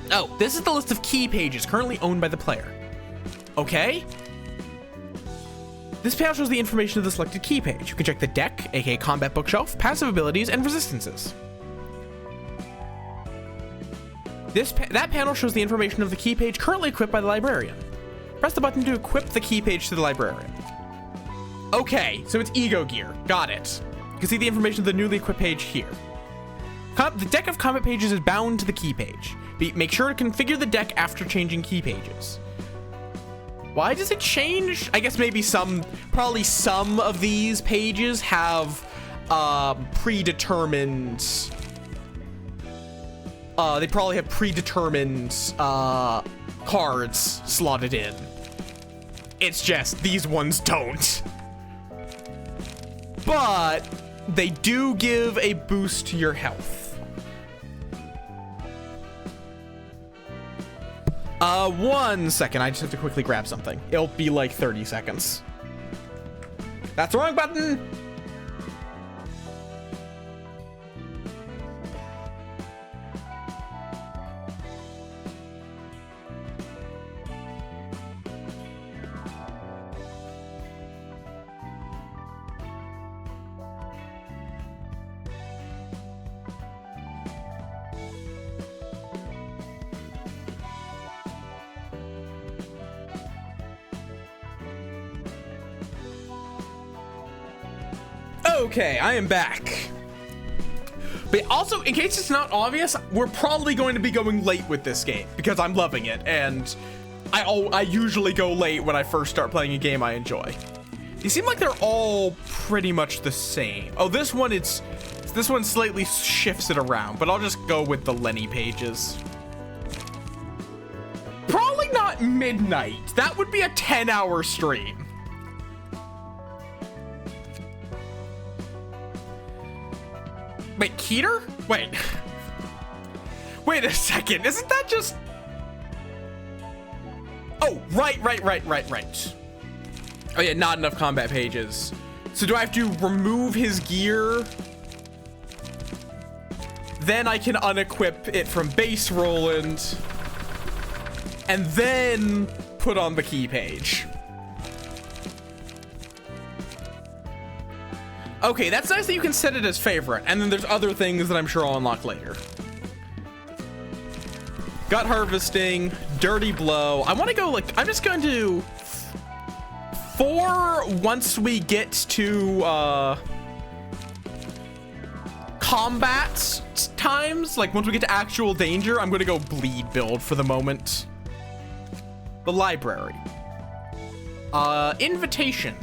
Oh, this is the list of key pages currently owned by the player. Okay. This panel shows the information of the selected key page. You can check the deck, aka combat bookshelf, passive abilities, and resistances. That panel shows the information of the key page currently equipped by the librarian. Press the button to equip the key page to the librarian. Okay, so it's Ego Gear. Got it. You can see the information of the newly equipped page here. The deck of combat pages is bound to the key page. Make sure to configure the deck after changing key pages. Why does it change? I guess maybe probably some of these pages have predetermined. They probably have predetermined cards slotted in. It's just these ones don't. But they do give a boost to your health. 1 second. I just have to quickly grab something. It'll be like 30 seconds. That's the wrong button. Okay, I am back. But also, in case it's not obvious, we're probably going to be going late with this game because I'm loving it, and I usually go late when I first start playing a game I enjoy. They seem like they're all pretty much the same. Oh, this one slightly shifts it around, but I'll just go with the Lenny pages. Probably not midnight. That would be a 10-hour stream. Wait, Keter? Wait. Wait a second. Isn't that just... Oh, right. Oh yeah, not enough combat pages. So do I have to remove his gear? Then I can unequip it from base Roland. And then put on the key page. Okay, that's nice that you can set it as favorite, and then there's other things that I'm sure I'll unlock later. Gut harvesting, dirty blow. I want to go I'm just going to 4 once we get to combat times. Like once we get to actual danger, I'm going to go bleed build for the moment. The library. Invitation.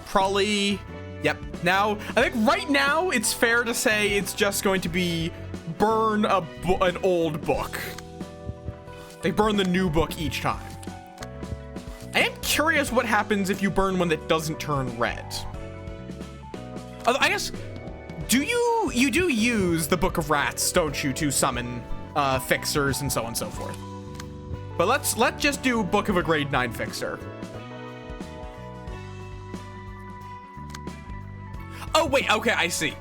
Probably, yep. Now, I think right now it's fair to say it's just going to be burn an old book. They burn the new book each time. I am curious what happens if you burn one that doesn't turn red. Although, I guess, you do use the Book of Rats, don't you, to summon fixers and so on and so forth. But let's just do Book of a Grade 9 fixer. Oh, wait, okay, I see.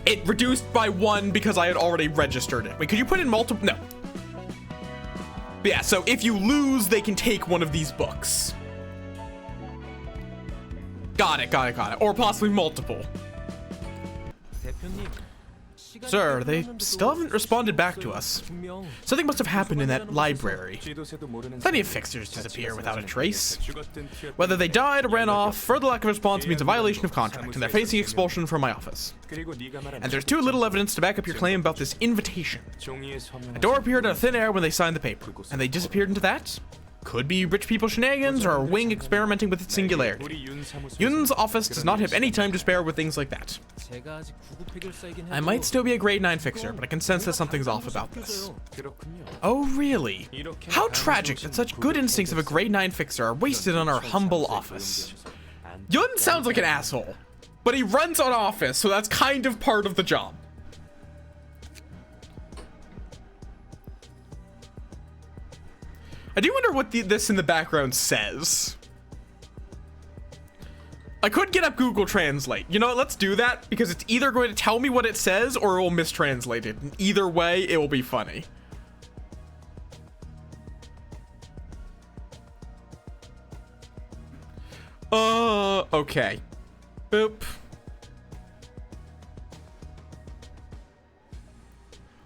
It reduced by 1 because I had already registered it. Wait, could you put in multiple? No. But yeah, so if you lose, they can take one of these books. Got it. Or possibly multiple. Sir, they still haven't responded back to us. Something must have happened in that library. Plenty of fixers disappear without a trace. Whether they died or ran off, further lack of response means a violation of contract, and they're facing expulsion from my office. And there's too little evidence to back up your claim about this invitation. A door appeared out of thin air when they signed the paper, and they disappeared into that? Could be rich people shenanigans or a wing experimenting with its singularity. Yun's office does not have any time to spare with things like that. I might still be a grade 9 fixer, but I can sense that something's off about this. Oh, really? How tragic that such good instincts of a grade 9 fixer are wasted on our humble office. Yun sounds like an asshole, but he runs an office, so that's kind of part of the job. I do wonder what this in the background says. I could get up Google Translate. You know what, let's do that, because it's either going to tell me what it says or it will mistranslate it. And either way, it will be funny. Okay. Boop.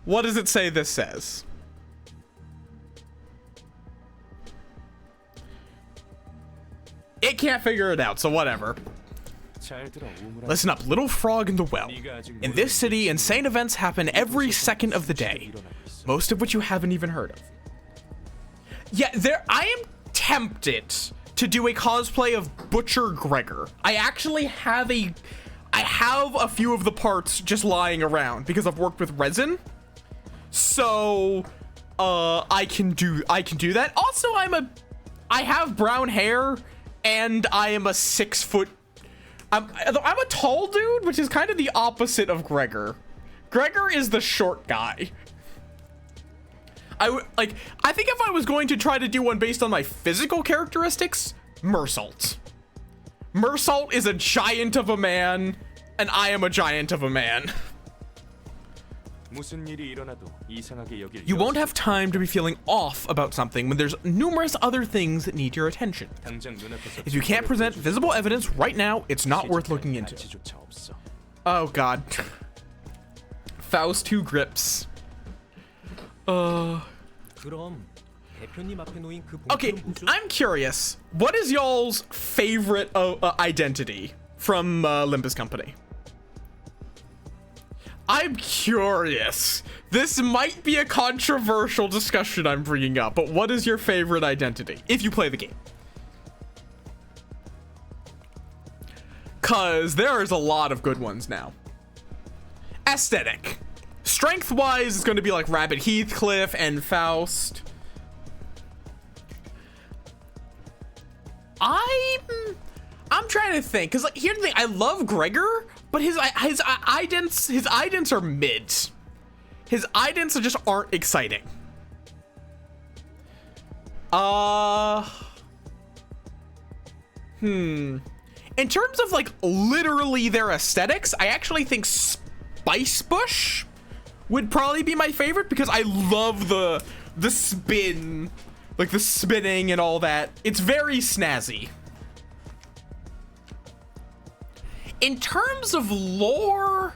What does it say this says? It can't figure it out, so whatever. Listen up, little frog in the well. In this city, insane events happen every second of the day, most of which you haven't even heard of. Yeah, I am tempted to do a cosplay of Butcher Gregor. I actually have a few of the parts just lying around because I've worked with resin. So I can do that. Also, I have brown hair and I am a 6 foot. I'm a tall dude, which is kind of the opposite of Gregor. Gregor is the short guy. I think if I was going to try to do one based on my physical characteristics, Mersault. Mersault is a giant of a man, and I am a giant of a man. You won't have time to be feeling off about something when there's numerous other things that need your attention. If you can't present visible evidence right now, it's not worth looking into. Oh god. Faust 2 grips. Okay, I'm curious. What is y'all's favorite identity from Limbus Company? I'm curious. This might be a controversial discussion I'm bringing up, but what is your favorite identity if you play the game? Cause there's a lot of good ones now. Aesthetic. Strength-wise, it's going to be like Rabbit Heathcliff and Faust. I'm trying to think, cause like here's the thing, I love Gregor, but his idents are mid. His idents just aren't exciting. In terms of like literally their aesthetics, I actually think Spice Bush would probably be my favorite because I love the spin, like the spinning and all that. It's very snazzy. In terms of lore,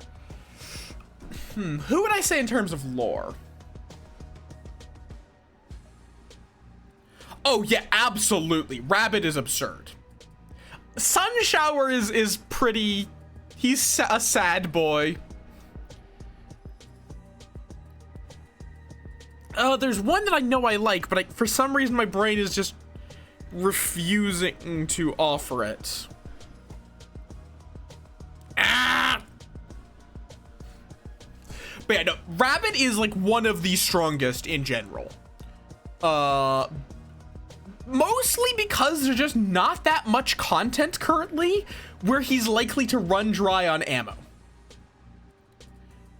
who would I say in terms of lore? Oh yeah, absolutely. Rabbit is absurd. Sunshower is pretty, he's a sad boy. There's one that I know I like, but for some reason my brain is just refusing to offer it. But yeah, no, Rabbit is like one of the strongest in general. Mostly because there's just not that much content currently where he's likely to run dry on ammo.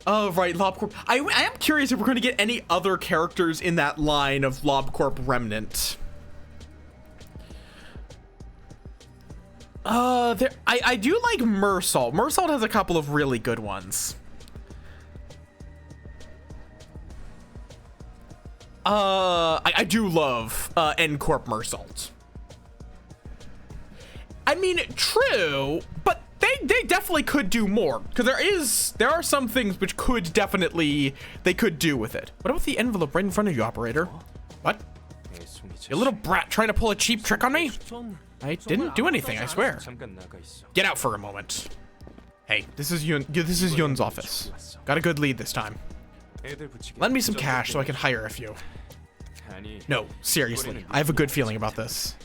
Oh, right, LobCorp. I am curious if we're going to get any other characters in that line of LobCorp Remnant. I do like Mersault. Mersault has a couple of really good ones. I do love N-Corp Mersault. I mean, true, but they definitely could do more because there are some things which they could do with it. What about the envelope right in front of you, operator? What? You little brat trying to pull a cheap trick on me? I didn't do anything, I swear. Get out for a moment. Hey, this is Yun's office. Got a good lead this time. Lend me some cash so I can hire a few. No, seriously, I have a good feeling about this.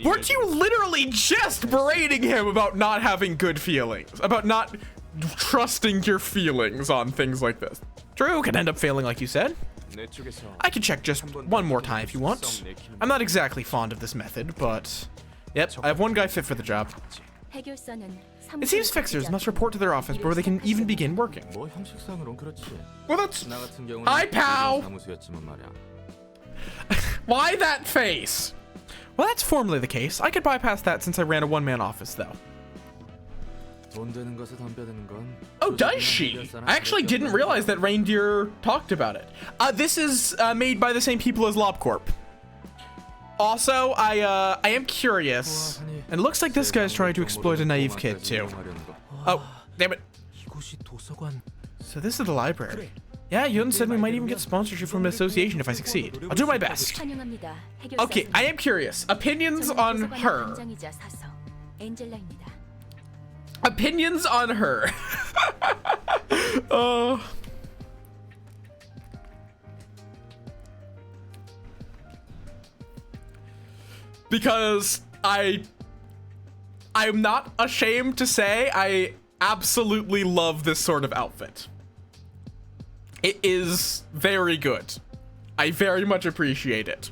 Weren't you literally just berating him about not having good feelings? About not trusting your feelings on things like this? True, can end up failing like you said. I can check just one more time if you want. I'm not exactly fond of this method, but... Yep, I have one guy fit for the job. It seems fixers must report to their office before they can even begin working. Well, that's... Hi, pal! Why that face? Well, that's formally the case. I could bypass that since I ran a one-man office, though. Oh, does she? I actually didn't realize that Reindeer talked about it. This is made by the same people as LobCorp. Also, I am curious. And it looks like this guy's trying to exploit a naive kid too. Oh, damn it. So this is the library. Yeah, Yun said we might even get sponsorship from an association if I succeed. I'll do my best. Okay, I am curious. Opinions on her. Opinions on her. Because I'm not ashamed to say I absolutely love this sort of outfit. It is very good. I very much appreciate it.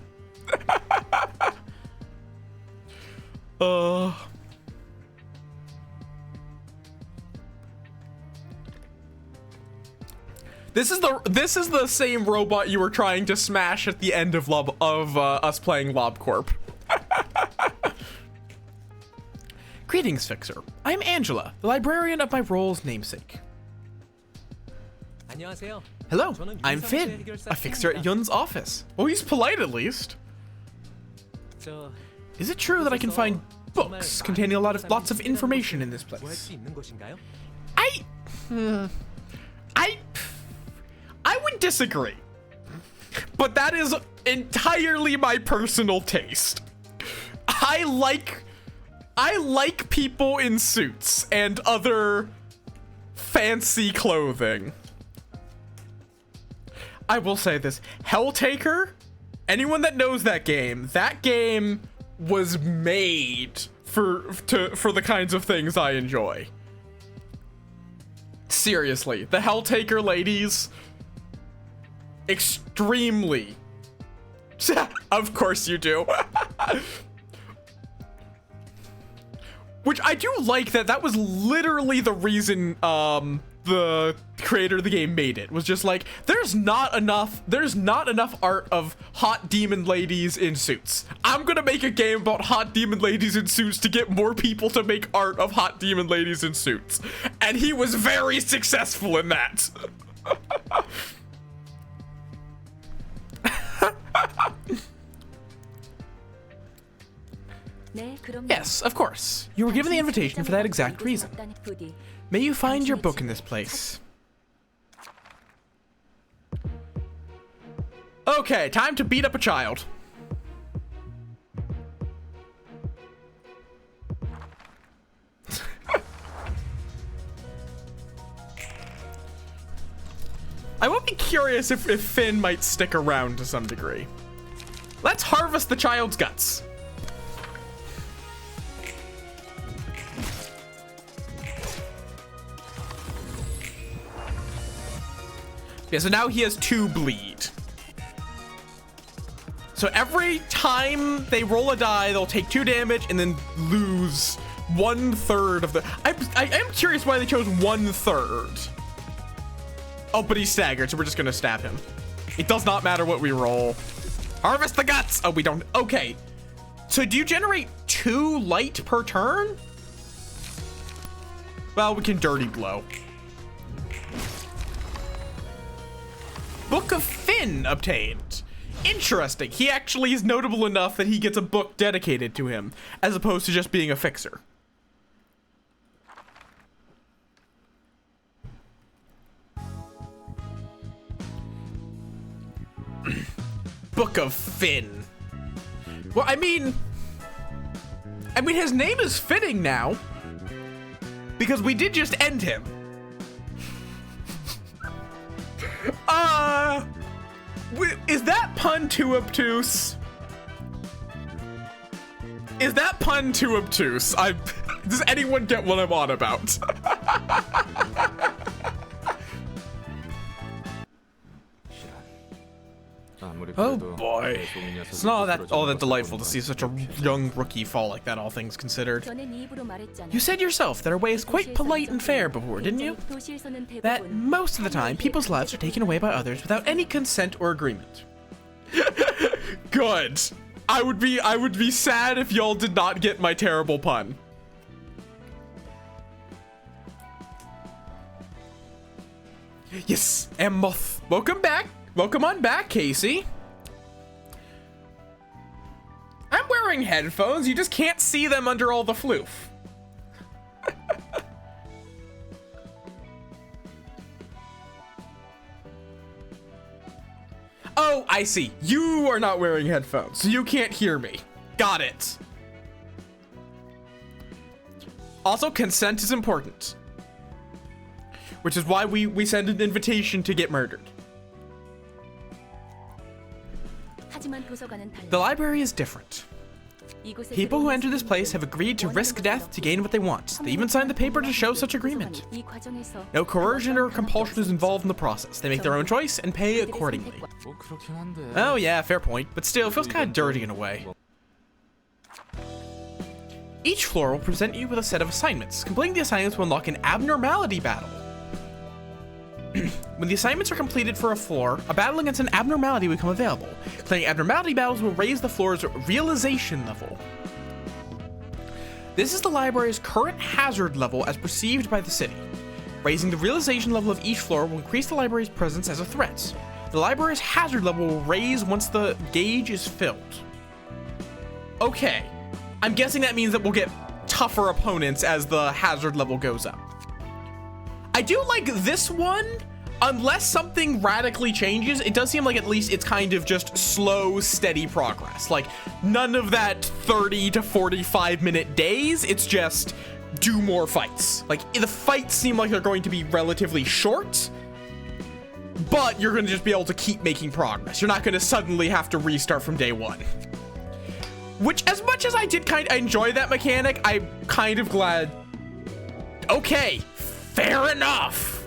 This is the same robot you were trying to smash at the end of us playing LobCorp. Greetings, Fixer. I'm Angela, the librarian of my role's namesake. Hello, I'm Finn, a fixer at Yun's office. Oh, he's polite at least. Is it true that I can find books containing lots of information in this place? I would disagree, but that is entirely my personal taste. I like people in suits and other fancy clothing. I will say this, Helltaker, anyone that knows that game was made for the kinds of things I enjoy. Seriously, the Helltaker ladies, extremely. Of course you do. Which I do like that was literally the reason the creator of the game made it. Was just like, there's not enough art of hot demon ladies in suits. I'm gonna make a game about hot demon ladies in suits to get more people to make art of hot demon ladies in suits. And he was very successful in that. Yes, of course. You were given the invitation for that exact reason. May you find your book in this place. Okay, time to beat up a child. I will be curious if Finn might stick around to some degree. Let's harvest the child's guts. Yeah, so now he has 2 bleed. So every time they roll a die, they'll take 2 damage and then lose 1/3 of the... I am curious why they chose 1/3. Oh, but he's staggered, so we're just gonna stab him. It does not matter what we roll. Harvest the guts! Oh, we don't... Okay. So do you generate 2 light per turn? Well, we can dirty blow. Book of Finn obtained. Interesting. He actually is notable enough that he gets a book dedicated to him, as opposed to just being a fixer. Book of Finn. Well, I mean, his name is fitting now, because we did just end him. Is that pun too obtuse? Is that pun too obtuse? Does anyone get what I'm on about? Oh boy. It's not all that delightful to see such a young rookie fall like that, all things considered. You said yourself that our way is quite polite and fair before, didn't you? That most of the time, people's lives are taken away by others without any consent or agreement. Good. I would be sad if y'all did not get my terrible pun. Yes, and Möth. Welcome back. Welcome on back, Casey. wearing headphones. You just can't see them under all the floof. Oh, I see. You are not wearing headphones, so you can't hear me. Got it. Also, consent is important. Which is why we send an invitation to get murdered. The library is different. People who enter this place have agreed to risk death to gain what they want. They even signed the paper to show such agreement. No coercion or compulsion is involved in the process. They make their own choice and pay accordingly. Oh yeah, fair point, but still, it feels kind of dirty in a way. Each floor will present you with a set of assignments. Completing the assignments will unlock an abnormality battle. When the assignments are completed for a floor, a battle against an abnormality will become available. Playing abnormality battles will raise the floor's realization level. This is the library's current hazard level as perceived by the city. Raising the realization level of each floor will increase the library's presence as a threat. The library's hazard level will raise once the gauge is filled. Okay, I'm guessing that means that we'll get tougher opponents as the hazard level goes up. I do like this one, unless something radically changes. It does seem like at least it's kind of just slow, steady progress. Like none of that 30 to 45 minute days. It's just do more fights. Like the fights seem like they're going to be relatively short, but you're going to just be able to keep making progress. You're not going to suddenly have to restart from day one. Which, as much as I did kind of enjoy that mechanic, I'm kind of glad. Okay. Fair enough.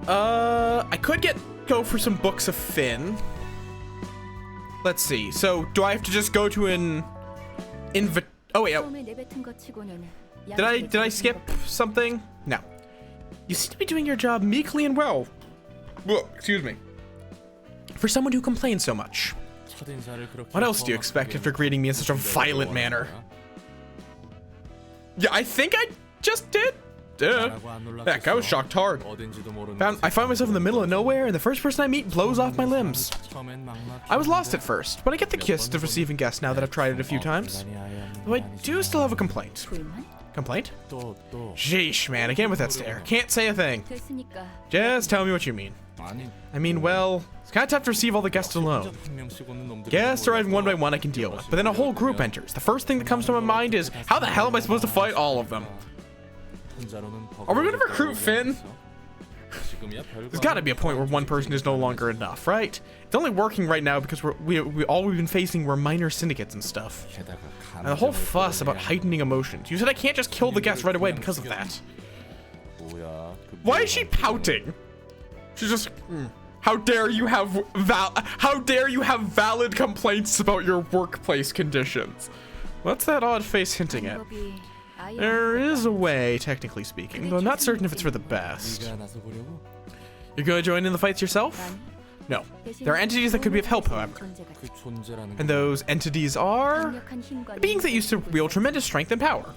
I could go for some books of Finn. Let's see. So, do I have to just go to an oh wait. Oh. Did I skip something? No. You seem to be doing your job meekly and well. Whoa, excuse me. For someone who complains so much. What else do you expect after greeting me in such a violent manner? Yeah, I think I just did. Heck, I was shocked hard. I find myself in the middle of nowhere, and the first person I meet blows off my limbs. I was lost at first, but I get the gist of receiving guests now that I've tried it a few times. Though I do still have a complaint. Complaint? Sheesh, man, again with that stare. Can't say a thing. Just tell me what you mean. I mean, well, it's kind of tough to receive all the guests alone. Guests arriving one by one I can deal with, but then a whole group enters. The first thing that comes to my mind is, how the hell am I supposed to fight all of them? Are we going to recruit Finn? There's got to be a point where one person is no longer enough, right? It's only working right now because all we've been facing were minor syndicates and stuff. And the whole fuss about heightening emotions. You said I can't just kill the guests right away because of that. Why is she pouting? She's just, how dare you have valid complaints about your workplace conditions? What's that odd face hinting at? There is a way, technically speaking, though I'm not certain if it's for the best. You're going to join in the fights yourself? No. There are entities that could be of help, however. And those entities are beings that used to wield tremendous strength and power,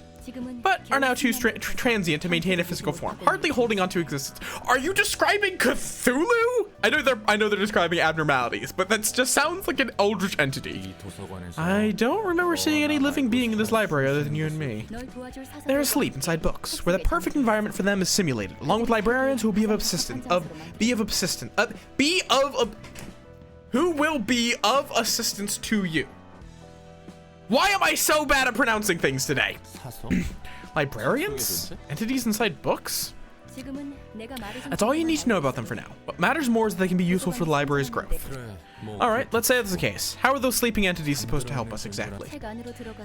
but are now too transient to maintain a physical form, hardly holding on to existence. Are you describing Cthulhu? I know they're describing abnormalities, but that just sounds like an eldritch entity. I don't remember seeing any living being in this library other than you and me. They're asleep inside books, where the perfect environment for them is simulated, along with librarians who will be of assistance to you. Why am I so bad at pronouncing things today? Librarians? Entities inside books? That's all you need to know about them for now. What matters more is that they can be useful for the library's growth. Alright, let's say that's the case. How are those sleeping entities supposed to help us exactly? You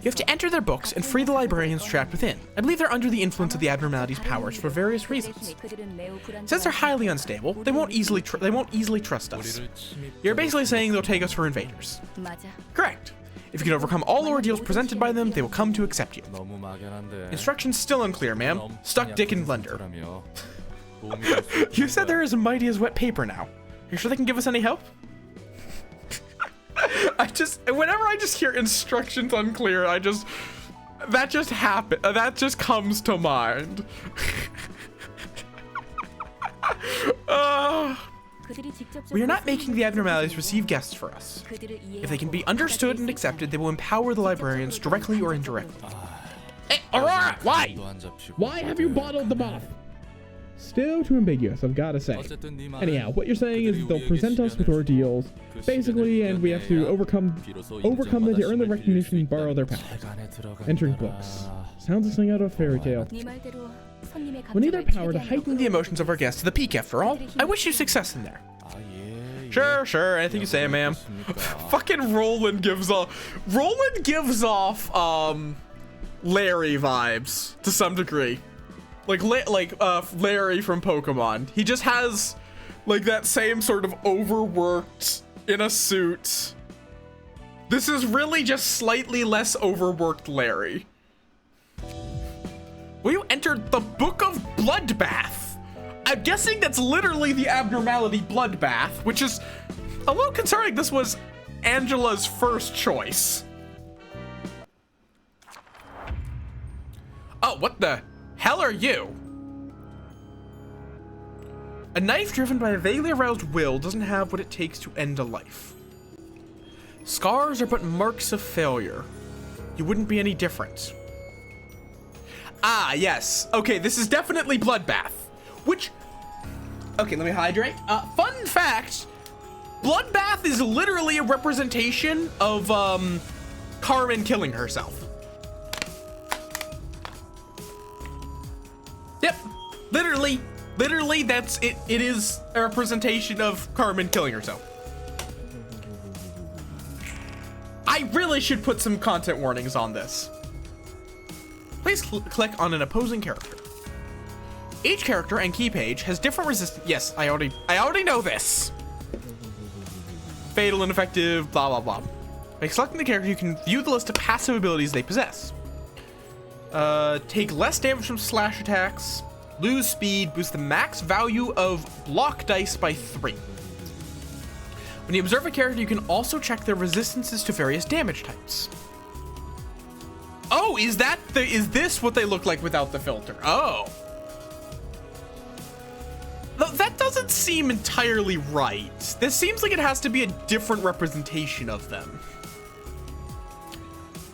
have to enter their books and free the librarians trapped within. I believe they're under the influence of the abnormality's powers for various reasons. Since they're highly unstable, they won't easily trust us. You're basically saying they'll take us for invaders. Correct. If you can overcome all ordeals presented by them, they will come to accept you. Instructions still unclear, ma'am. Stuck dick in blender. You said they're as mighty as wet paper now. You sure they can give us any help? Whenever I just hear instructions unclear, that just comes to mind. We are not making the abnormalities receive guests for us. If they can be understood and accepted, they will empower the librarians directly or indirectly. Hey, Aurora, why? Why have you bottled them off? Still too ambiguous, I've gotta say. Anyhow, what you're saying is they'll present us with ordeals, basically, and we have to overcome them to earn the recognition and borrow their powers. Entering books. Sounds like something out of a fairy tale. We need their power to heighten the emotions of our guests to the peak, after all. I wish you success in there. Sure, anything you say, ma'am. Fucking Roland gives off Larry vibes to some degree. Like Larry from Pokemon. He just has like that same sort of overworked in a suit. This is really just slightly less overworked Larry. Will you enter the Book of Bloodbath? I'm guessing that's literally the abnormality Bloodbath, which is a little concerning. This was Angela's first choice. Oh, what the hell are you? A knife driven by a vaguely aroused will doesn't have what it takes to end a life. Scars are but marks of failure. You wouldn't be any different. Ah, yes. Okay, this is definitely Bloodbath. Which... Okay, let me hydrate. Fun fact, Bloodbath is literally a representation of, Carmen killing herself. Yep. Literally, that's it. It is a representation of Carmen killing herself. I really should put some content warnings on this. Please click on an opposing character. Each character and key page has different resistance. Yes, I already know this. Fatal and effective, blah, blah, blah. By selecting the character, you can view the list of passive abilities they possess. Take less damage from slash attacks, lose speed, boost the max value of block dice by 3. When you observe a character, you can also check their resistances to various damage types. Oh, is this what they look like without the filter? Oh. That doesn't seem entirely right. This seems like it has to be a different representation of them.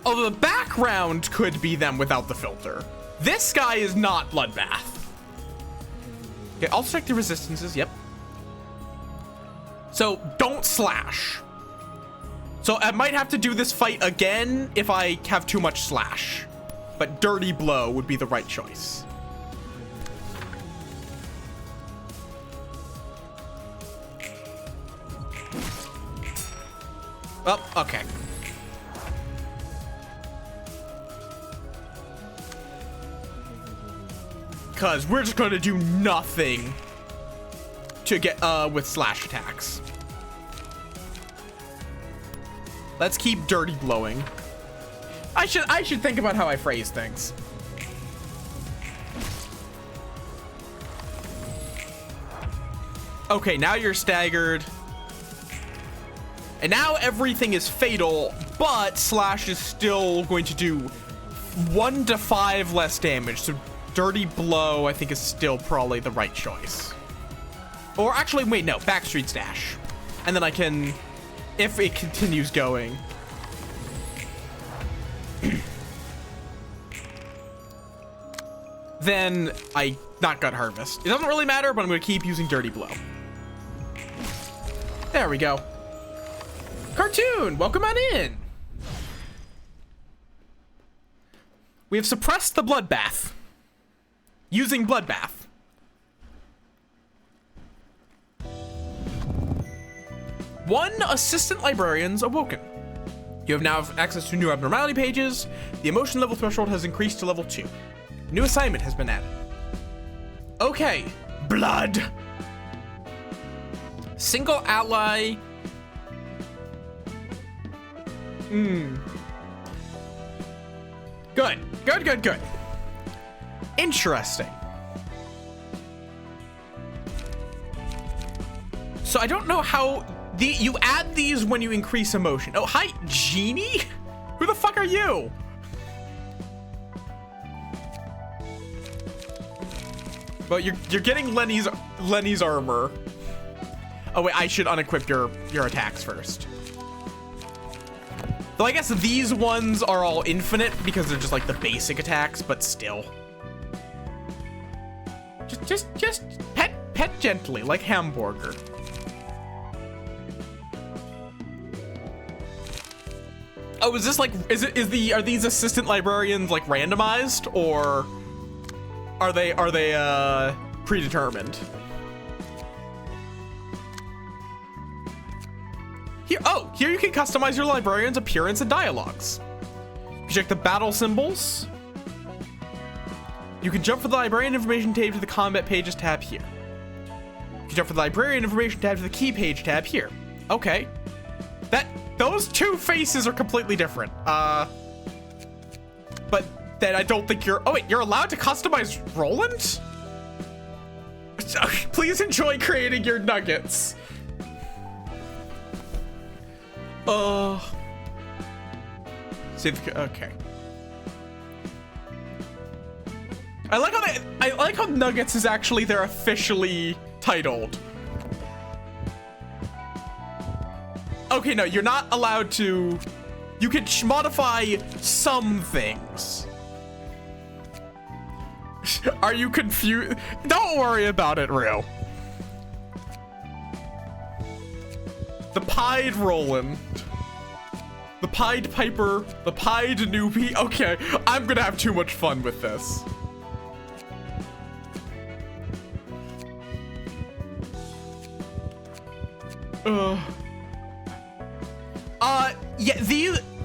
Although the background could be them without the filter. This guy is not Bloodbath. Okay, also check the resistances, yep. So, don't slash. So I might have to do this fight again if I have too much slash. But Dirty Blow would be the right choice. Oh, okay. Cause we're just gonna do nothing to get with slash attacks. Let's keep Dirty Blowing. I should think about how I phrase things. Okay, now you're staggered. And now everything is fatal, but slash is still going to do 1 to 5 less damage. So Dirty Blow, I think, is still probably the right choice. Or actually, wait, no, Backstreet Dash. And then I can, if it continues going. Then I not Gut Harvest. It doesn't really matter, but I'm going to keep using Dirty Blow. There we go. Cartoon, welcome on in. We have suppressed the Bloodbath. Using Bloodbath. One assistant librarian's awoken. You have now access to new abnormality pages. The emotion level threshold has increased to level 2. New assignment has been added. Okay, blood. Single ally. Good. Interesting. So I don't know how you add these when you increase emotion. Oh, hi, Genie? Who the fuck are you? Well, you're getting Lenny's armor. Oh wait, I should unequip your attacks first. Though I guess these ones are all infinite because they're just like the basic attacks, but still. Just pet gently, like hamburger. Oh, is this like, are these assistant librarians like randomized, or are they predetermined? Here you can customize your librarian's appearance and dialogues. You check the battle symbols. You can jump from the librarian information tab to the combat pages tab here. You can jump from the librarian information tab to the key page tab here. Okay. Those two faces are completely different. But then I don't think you're allowed to customize Roland? Please enjoy creating your nuggets. Okay. I like how Nuggets is actually they're officially titled. Okay, no, you're not allowed to. You can modify some things. Are you confused? Don't worry about it, Real. The Pied Roland. The Pied Piper. The Pied Newbie. Okay, I'm gonna have too much fun with this. Yeah,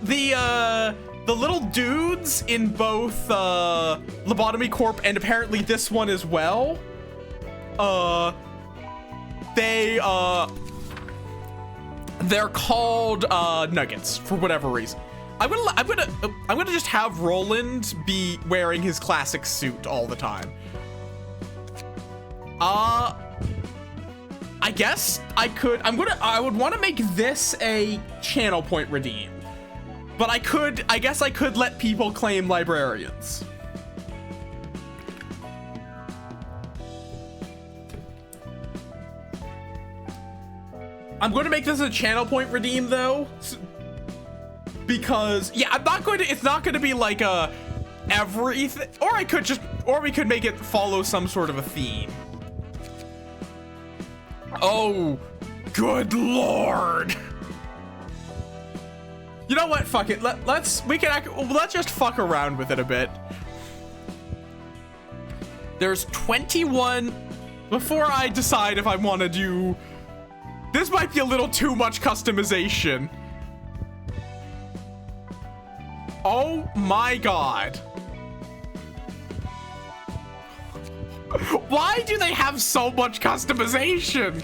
the little dudes in both Lobotomy Corp and apparently this one as well. They're called Nuggets for whatever reason. I'm gonna just have Roland be wearing his classic suit all the time. I guess I could. I would want to make this a channel point redeem, but I guess I could let people claim librarians. I'm going to make this a channel point redeem though, because yeah, it's not going to be like a everything, or we could make it follow some sort of a theme. Oh, good lord. You know what? Fuck it. Let's just fuck around with it a bit. There's 21 before I decide if I want to do. This might be a little too much customization. Oh my god. Why do they have so much customization?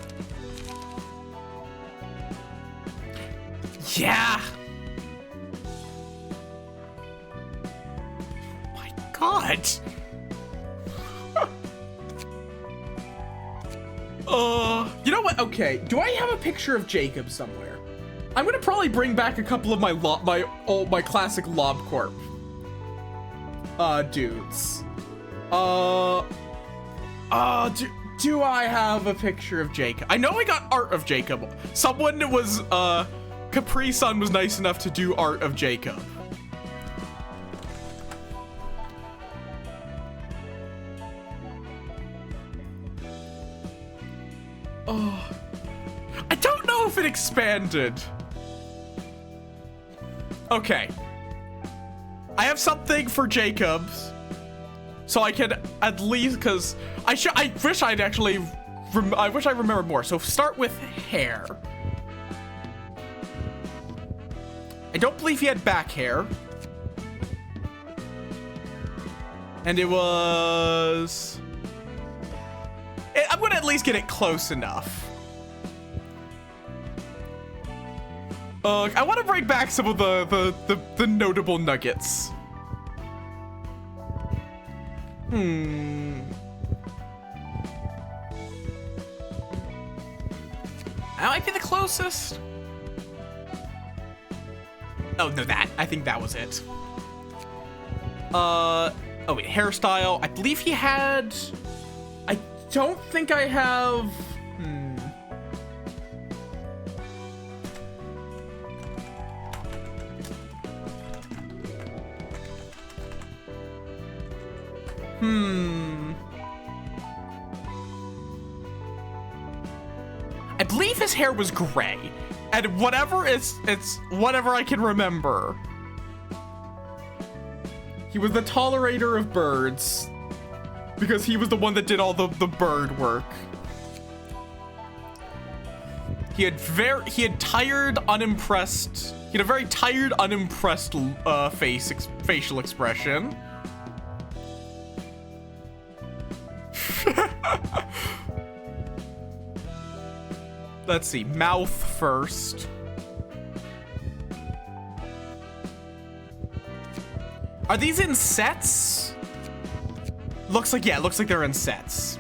Yeah. My god. You know what? Okay. Do I have a picture of Jacob somewhere? I'm gonna probably bring back a couple of my classic LobCorp dudes. Do I have a picture of Jacob? I know I got art of Jacob. Someone was, Capri-san was nice enough to do art of Jacob. Oh, I don't know if it expanded. Okay. I have something for Jacob's. So I can at least, because I wish I remembered more. So start with hair. I don't believe he had back hair. And it was... I'm gonna at least get it close enough. I want to bring back some of the notable nuggets. That might be the closest. Oh, no, I think that was it. Oh wait, hairstyle. I believe he had... I don't think I have... I believe his hair was gray. And whatever it's whatever I can remember. He was the tolerator of birds. Because he was the one that did all the bird work. He had tired, unimpressed. He had a very tired, unimpressed facial expression. Let's see, mouth first. Are these in sets? Looks like they're in sets.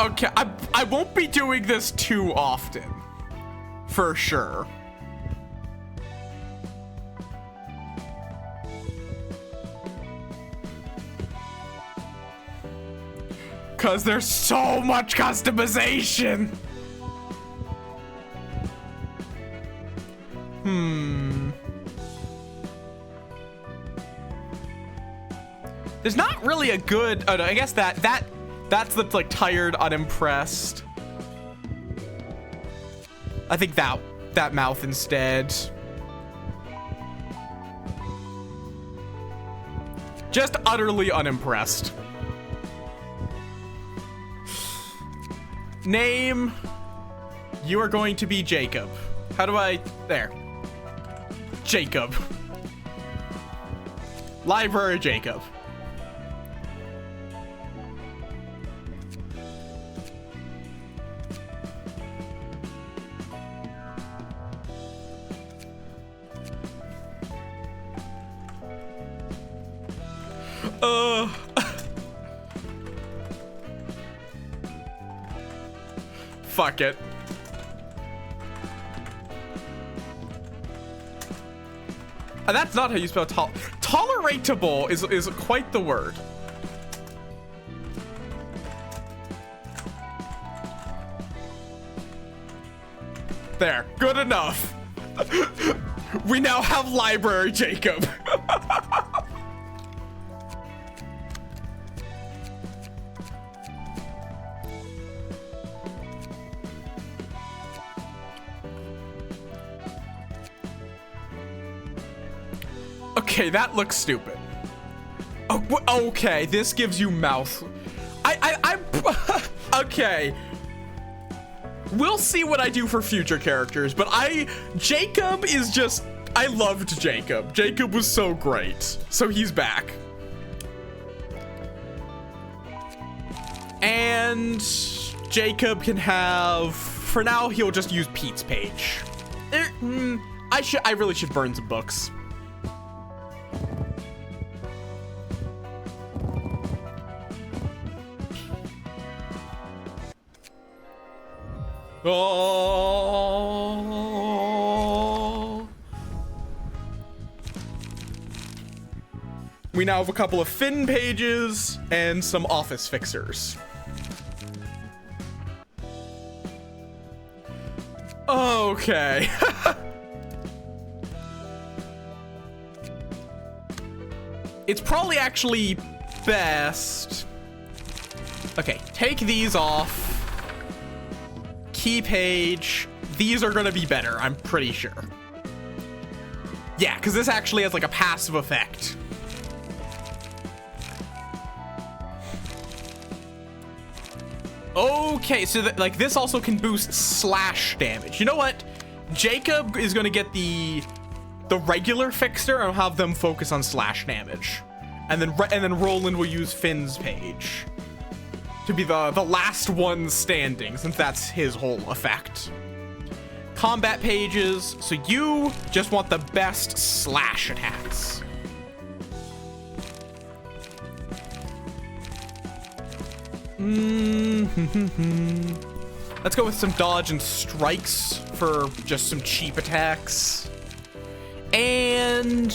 Okay, I won't be doing this too often. For sure. Cause there's so much customization. There's not really a good, oh no, I guess that's the like tired, unimpressed. I think that mouth instead. Just utterly unimpressed. Name. You are going to be Jacob. How do I, there. Jacob. Library Jacob. Fuck it. That's not how you spell toleratable is quite the word. There, good enough. We now have Library Jacob. Okay, that looks stupid. Oh, okay, this gives you mouth. Okay. We'll see what I do for future characters, but Jacob is just, I loved Jacob. Jacob was so great. So he's back. And Jacob can have, for now, he'll just use Pete's page. I really should burn some books. Oh. We now have a couple of Finn pages and some office fixers. Okay. It's probably actually best. Okay, take these off. Key page. These are gonna be better, I'm pretty sure. Yeah, because this actually has like a passive effect. Okay, so like this also can boost slash damage. You know what? Jacob is gonna get the regular fixer and have them focus on slash damage, and then Roland will use Finn's page to be the last one standing, since that's his whole effect. Combat pages, so you just want the best slash attacks. Let's go with some dodge and strikes for just some cheap attacks. And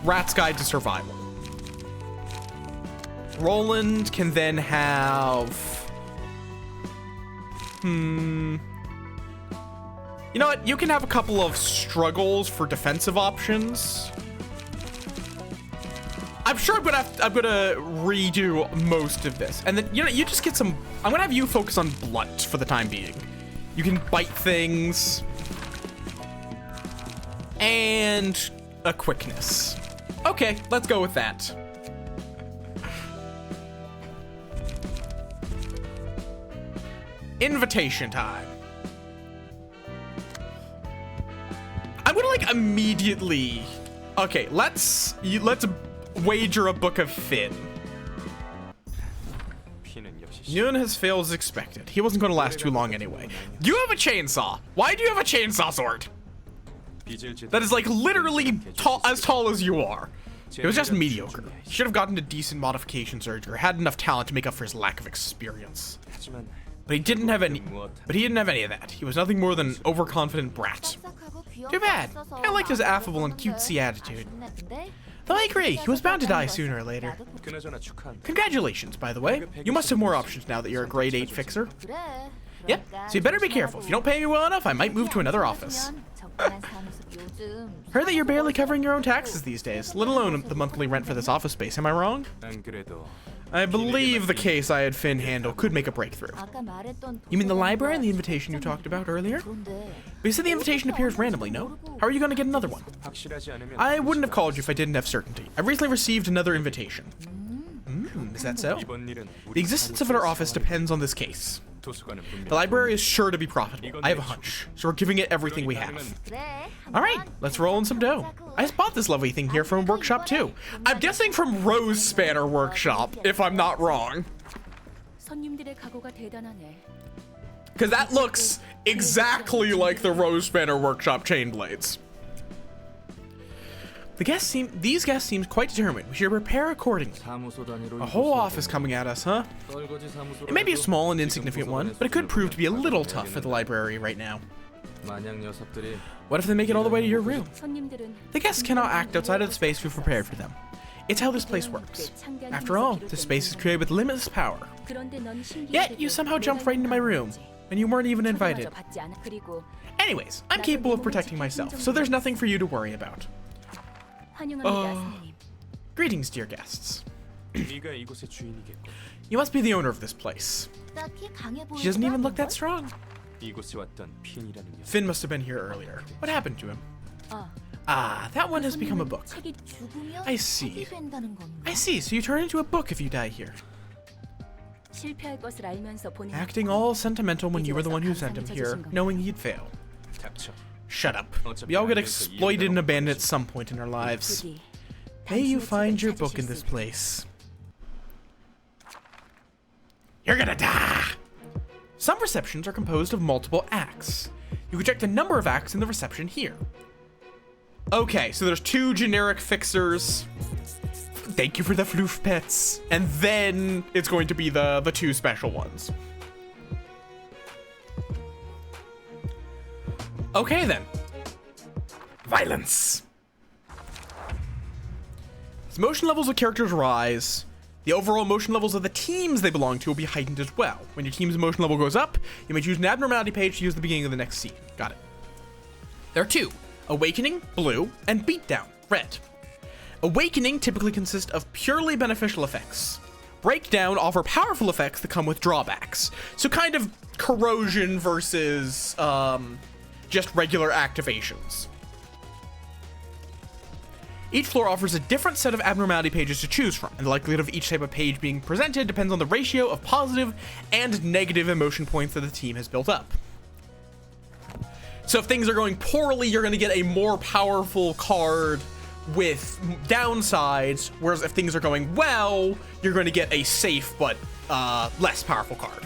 Rat's Guide to Survival. Roland can then have... You know what? You can have a couple of struggles for defensive options. I'm sure I'm gonna redo most of this. And then, you know, you just get some... I'm gonna have you focus on blunt for the time being. You can bite things. And a quickness. Okay, let's go with that. Invitation time. I'm gonna like immediately. Okay, let's wager a book of Finn. Noon has failed as expected. He wasn't gonna last too long anyway. You have a chainsaw. Why do you have a chainsaw sword? That is like literally as tall as you are. It was just mediocre. He should have gotten a decent modification surgery or had enough talent to make up for his lack of experience. But he didn't have any of that. He was nothing more than an overconfident brat. Too bad. I liked his affable and cutesy attitude. Though I agree, he was bound to die sooner or later. Congratulations, by the way. You must have more options now that you're a grade 8 fixer. Yep, so you better be careful. If you don't pay me well enough, I might move to another office. Heard that you're barely covering your own taxes these days, let alone the monthly rent for this office space. Am I wrong? I believe the case I had Finn handle could make a breakthrough. You mean the library and the invitation you talked about earlier? But you said the invitation appears randomly, no? How are you going to get another one? I wouldn't have called you if I didn't have certainty. I've recently received another invitation. Is that so? The existence of our office depends on this case. The library is sure to be profitable. I have a hunch, so we're giving it everything we have. Alright, let's roll in some dough. I just bought this lovely thing here from a workshop too. I'm guessing from Rose Spanner Workshop, if I'm not wrong. Because that looks exactly like the Rose Spanner Workshop chain blades. These guests seem quite determined. We should prepare accordingly. A whole office coming at us, huh? It may be a small and insignificant one, but it could prove to be a little tough for the library right now. What if they make it all the way to your room? The guests cannot act outside of the space we've prepared for them. It's how this place works. After all, this space is created with limitless power. Yet, you somehow jumped right into my room, and you weren't even invited. Anyways, I'm capable of protecting myself, so there's nothing for you to worry about. Greetings, dear guests. You must be the owner of this place. She doesn't even look that strong. Finn must have been here earlier. What happened to him? Ah, that one has become a book. I see. So you turn into a book if you die here. Acting all sentimental when you were the one who sent him here, knowing he'd fail. Shut up. We all get exploited and abandoned at some point in our lives. May you find your book in this place. You're gonna die! Some receptions are composed of multiple acts. You can check the number of acts in the reception here. Okay, so there's 2 generic fixers. Thank you for the floof pets. And then it's going to be the 2 special ones. Okay then. Violence. As motion levels of characters rise, the overall motion levels of the teams they belong to will be heightened as well. When your team's emotion level goes up, you may choose an abnormality page to use at the beginning of the next scene. Got it. There are 2. Awakening, blue, and Beatdown, red. Awakening typically consists of purely beneficial effects. Breakdown offer powerful effects that come with drawbacks. So kind of corrosion versus just regular activations. Each floor offers a different set of abnormality pages to choose from, and the likelihood of each type of page being presented depends on the ratio of positive and negative emotion points that the team has built up. So if things are going poorly, you're going to get a more powerful card with downsides, whereas if things are going well, you're going to get a safe but less powerful card.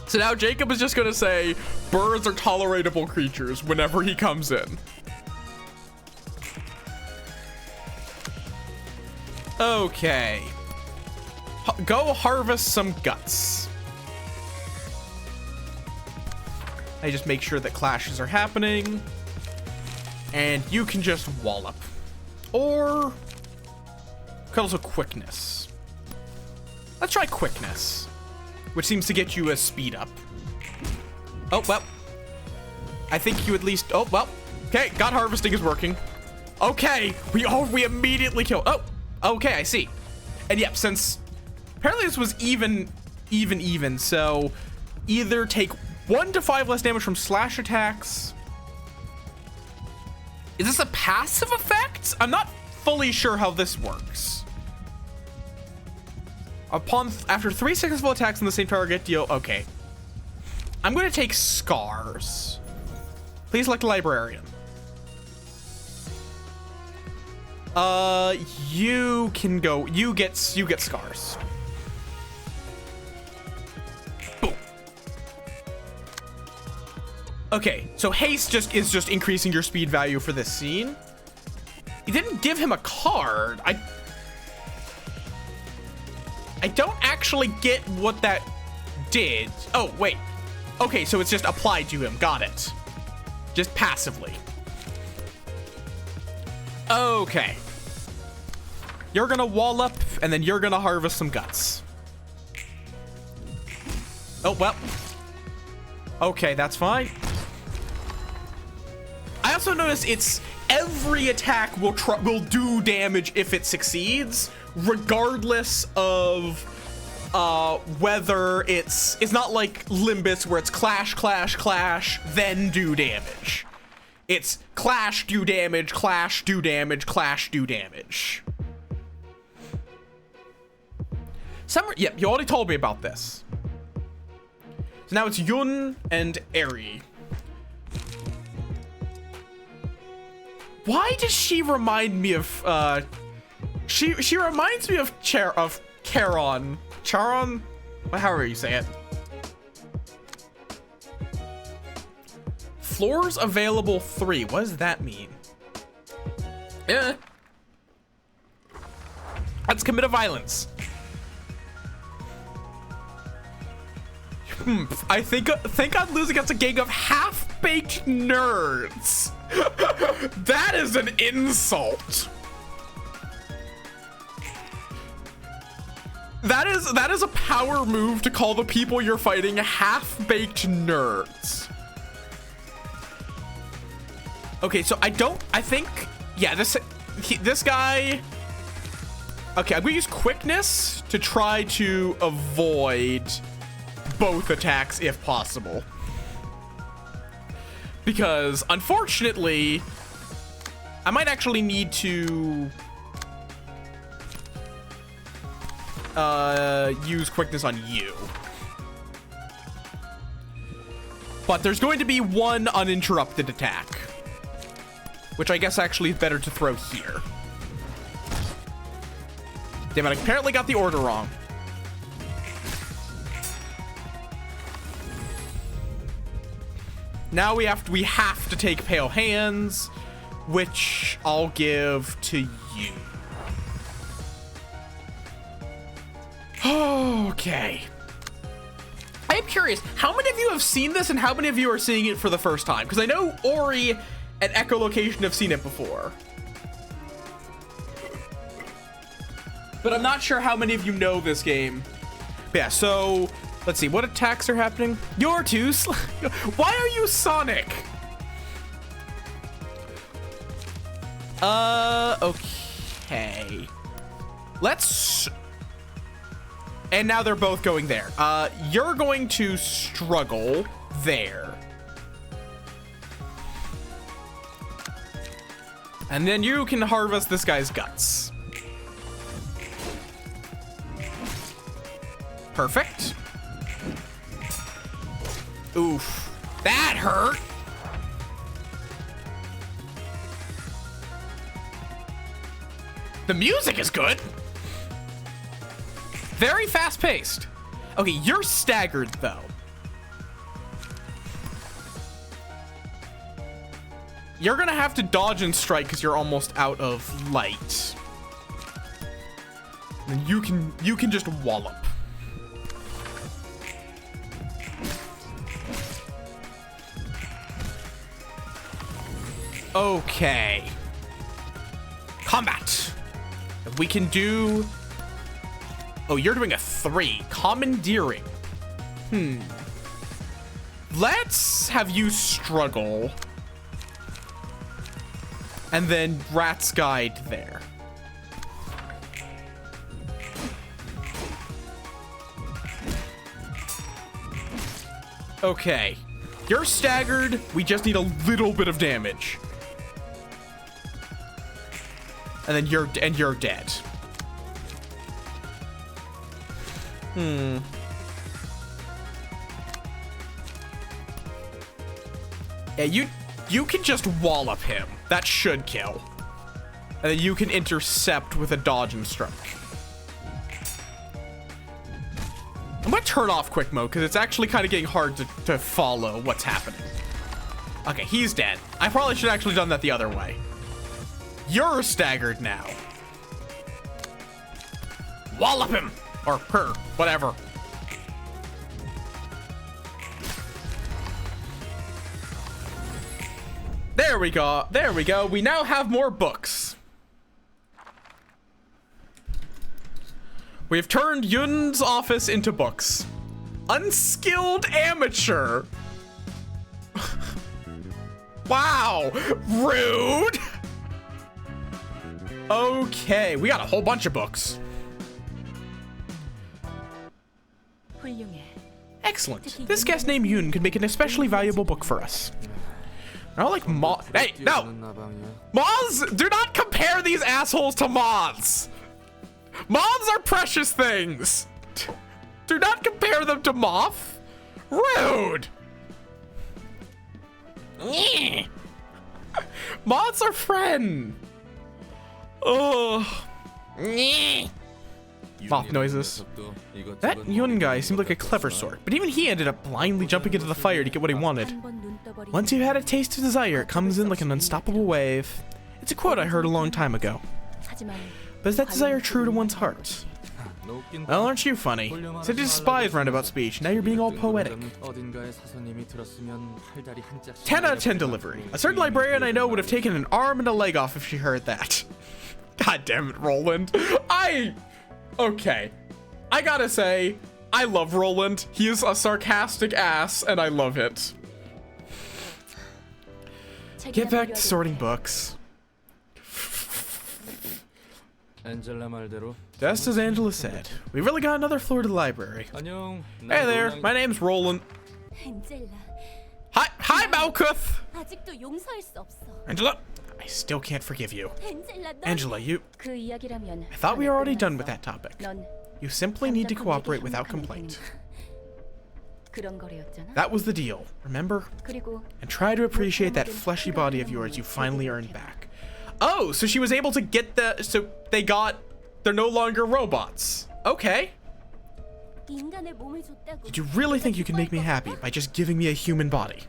So now Jacob is just going to say birds are tolerable creatures whenever he comes in. Okay. Go harvest some guts. I just make sure that clashes are happening. And you can just wallop. Or Could also quickness. Let's try quickness, which seems to get you a speed up. Oh, well. I think you at least, oh, well. Okay, God harvesting is working. Okay, we immediately kill. Oh, okay, I see. And yep, since apparently this was even, so either take 1 to 5 less damage from slash attacks. Is this a passive effect? I'm not fully sure how this works. After 3 successful attacks on the same target, deal. Okay. I'm going to take scars. Please select a librarian. You can go. You get scars. Boom. Okay, so haste is just increasing your speed value for this scene. You didn't give him a card. I don't actually get what that did. Oh, wait. Okay, so it's just applied to him. Got it. Just passively. Okay. You're gonna wall up, and then you're gonna harvest some guts. Oh, well. Okay, that's fine. I also noticed it's every attack will do damage if it succeeds, regardless of whether it's not like Limbus where it's clash, clash, clash, then do damage. It's clash, do damage, clash, do damage, clash, do damage. Yep, you already told me about this. So now it's Yun and Eri. Why does she remind me of she reminds me of Charon. Charon? However you say it. Floors available 3. What does that mean? Let's commit a violence. I think I'd lose against a gang of half-baked nerds. That is an insult. That is a power move to call the people you're fighting half-baked nerds. Okay, so I think, yeah, this guy. Okay, I'm gonna use quickness to try to avoid both attacks if possible. Because unfortunately, I might actually need to use quickness on you. But there's going to be one uninterrupted attack, which I guess actually is better to throw here. Damn it, I apparently got the order wrong. Now we have to take Pale Hands, which I'll give to you. Okay. I am curious, how many of you have seen this and how many of you are seeing it for the first time? Because I know Ori and Echolocation have seen it before. But I'm not sure how many of you know this game. But yeah, so let's see, what attacks are happening? You're too Why are you Sonic? Okay. Let's... And now they're both going there. You're going to struggle there. And then you can harvest this guy's guts. Perfect. Oof. That hurt. The music is good. Very fast-paced. Okay, you're staggered, though. You're gonna have to dodge and strike because you're almost out of light. And you can just wallop. Okay. Combat. We can do... Oh, you're doing a 3. Commandeering. Let's have you struggle. And then Rat's Guide there. Okay. You're staggered. We just need a little bit of damage. And then you're dead. Yeah, you can just wallop him. That should kill. And then you can intercept with a dodge and strike. I'm gonna turn off quick mode because it's actually kind of getting hard to follow what's happening. Okay, he's dead. I probably should have actually done that the other way. You're staggered now. Wallop him! Or her, whatever. There we go. There we go. We now have more books. We've turned Yun's office into books. Unskilled amateur. Wow. Rude. Okay, we got a whole bunch of books. Excellent. This guest named Yun could make an especially valuable book for us. I don't like moths. Hey, no! Moths! Do not compare these assholes to moths! Moths are precious things! Do not compare them to moth! Rude! Moths are friend! Ugh. Moth noises. That Yun guy seemed like a clever sort, but even he ended up blindly jumping into the fire to get what he wanted. Once you've had a taste of desire, it comes in like an unstoppable wave. It's a quote I heard a long time ago. But is that desire true to one's heart? Well, aren't you funny? Said to despise roundabout speech, now you're being all poetic. 10 out of 10 delivery. A certain librarian I know would have taken an arm and a leg off if she heard that. God damn it, Roland. Okay. I gotta say, I love Roland. He is a sarcastic ass, and I love it. Get back to sorting books. Just as Angela said, we really got another floor to the library. Hey there, my name's Roland. Hi, Möth. Angela, I still can't forgive you. Angela, I thought we were already done with that topic. You simply need to cooperate without complaint. That was the deal, remember? And try to appreciate that fleshy body of yours you finally earned back. Oh, so she was able to get so they're no longer robots. Okay. Did you really think you could make me happy by just giving me a human body?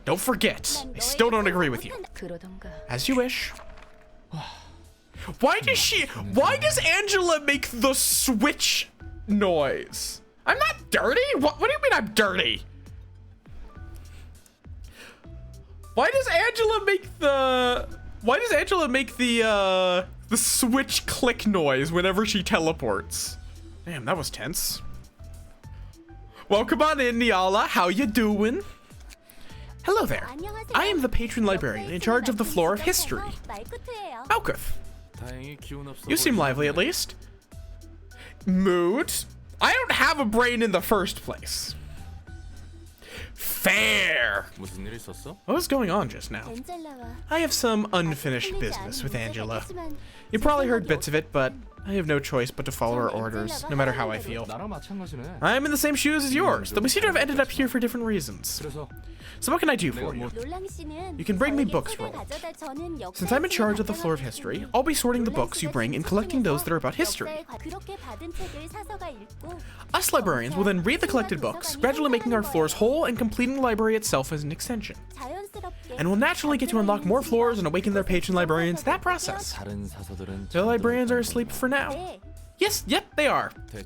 Don't forget, I still don't agree with you. As you wish. Why does Angela make the switch noise? I'm not dirty? What do you mean I'm dirty? Why does Angela make the switch click noise whenever she teleports? Damn, that was tense. Welcome on in, Niala. How you doing? Hello there. I am the patron librarian in charge of the floor of history. Möth. You seem lively, at least. Mood? I don't have a brain in the first place. Fair. What was going on just now? I have some unfinished business with Angela. You probably heard bits of it, but I have no choice but to follow her orders, no matter how I feel. I am in the same shoes as yours, though we seem to have ended up here for different reasons. So what can I do for you? You can bring me books, Roland. Since I'm in charge of the floor of history, I'll be sorting the books you bring and collecting those that are about history. Us librarians will then read the collected books, gradually making our floors whole and completing the library itself as an extension. And we'll naturally get to unlock more floors and awaken their patron librarians in that process. The librarians are asleep for now. Yes, yep, they are. You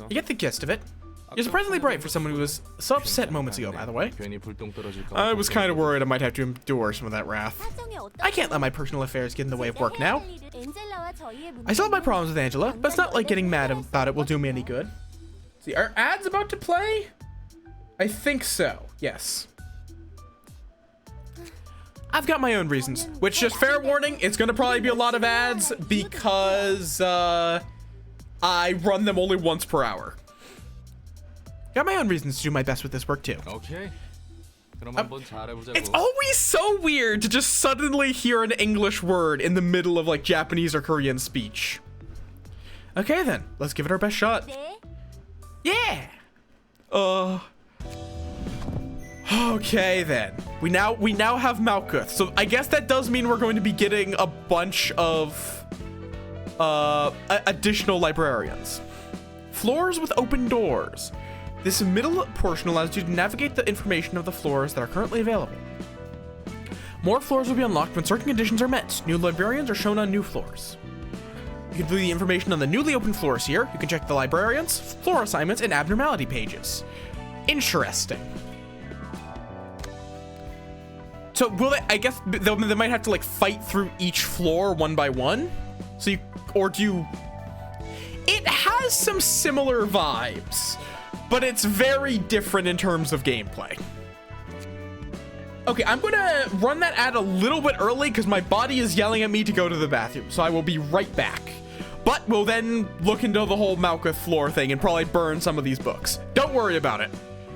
get the gist of it. You're surprisingly bright for someone who was so upset moments ago, by the way. I was kind of worried I might have to endure some of that wrath. I can't let my personal affairs get in the way of work now. I still have my problems with Angela, but it's not like getting mad about it will do me any good. See, are ads about to play? I think so, yes. I've got my own reasons, which, just fair warning, it's gonna probably be a lot of ads because I run them only once per hour. Got my own reasons to do my best with this work too. Okay. It's always so weird to just suddenly hear an English word in the middle of like Japanese or Korean speech. Okay then, let's give it our best shot. Yeah. Okay then. We now have Möth. So I guess that does mean we're going to be getting a bunch of additional librarians. Floors with open doors. This middle portion allows you to navigate the information of the floors that are currently available. More floors will be unlocked when certain conditions are met. New librarians are shown on new floors. You can view the information on the newly opened floors here. You can check the librarians, floor assignments, and abnormality pages. Interesting. So will they, I guess they might have to like fight through each floor one by one? So you, or do you, it has some similar vibes, but it's very different in terms of gameplay. Okay, I'm gonna run that ad a little bit early because my body is yelling at me to go to the bathroom, so I will be right back. But we'll then look into the whole Möth floor thing and probably burn some of these books. Don't worry about it.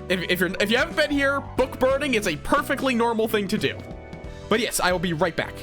If you haven't been here, book burning is a perfectly normal thing to do. But yes, I will be right back.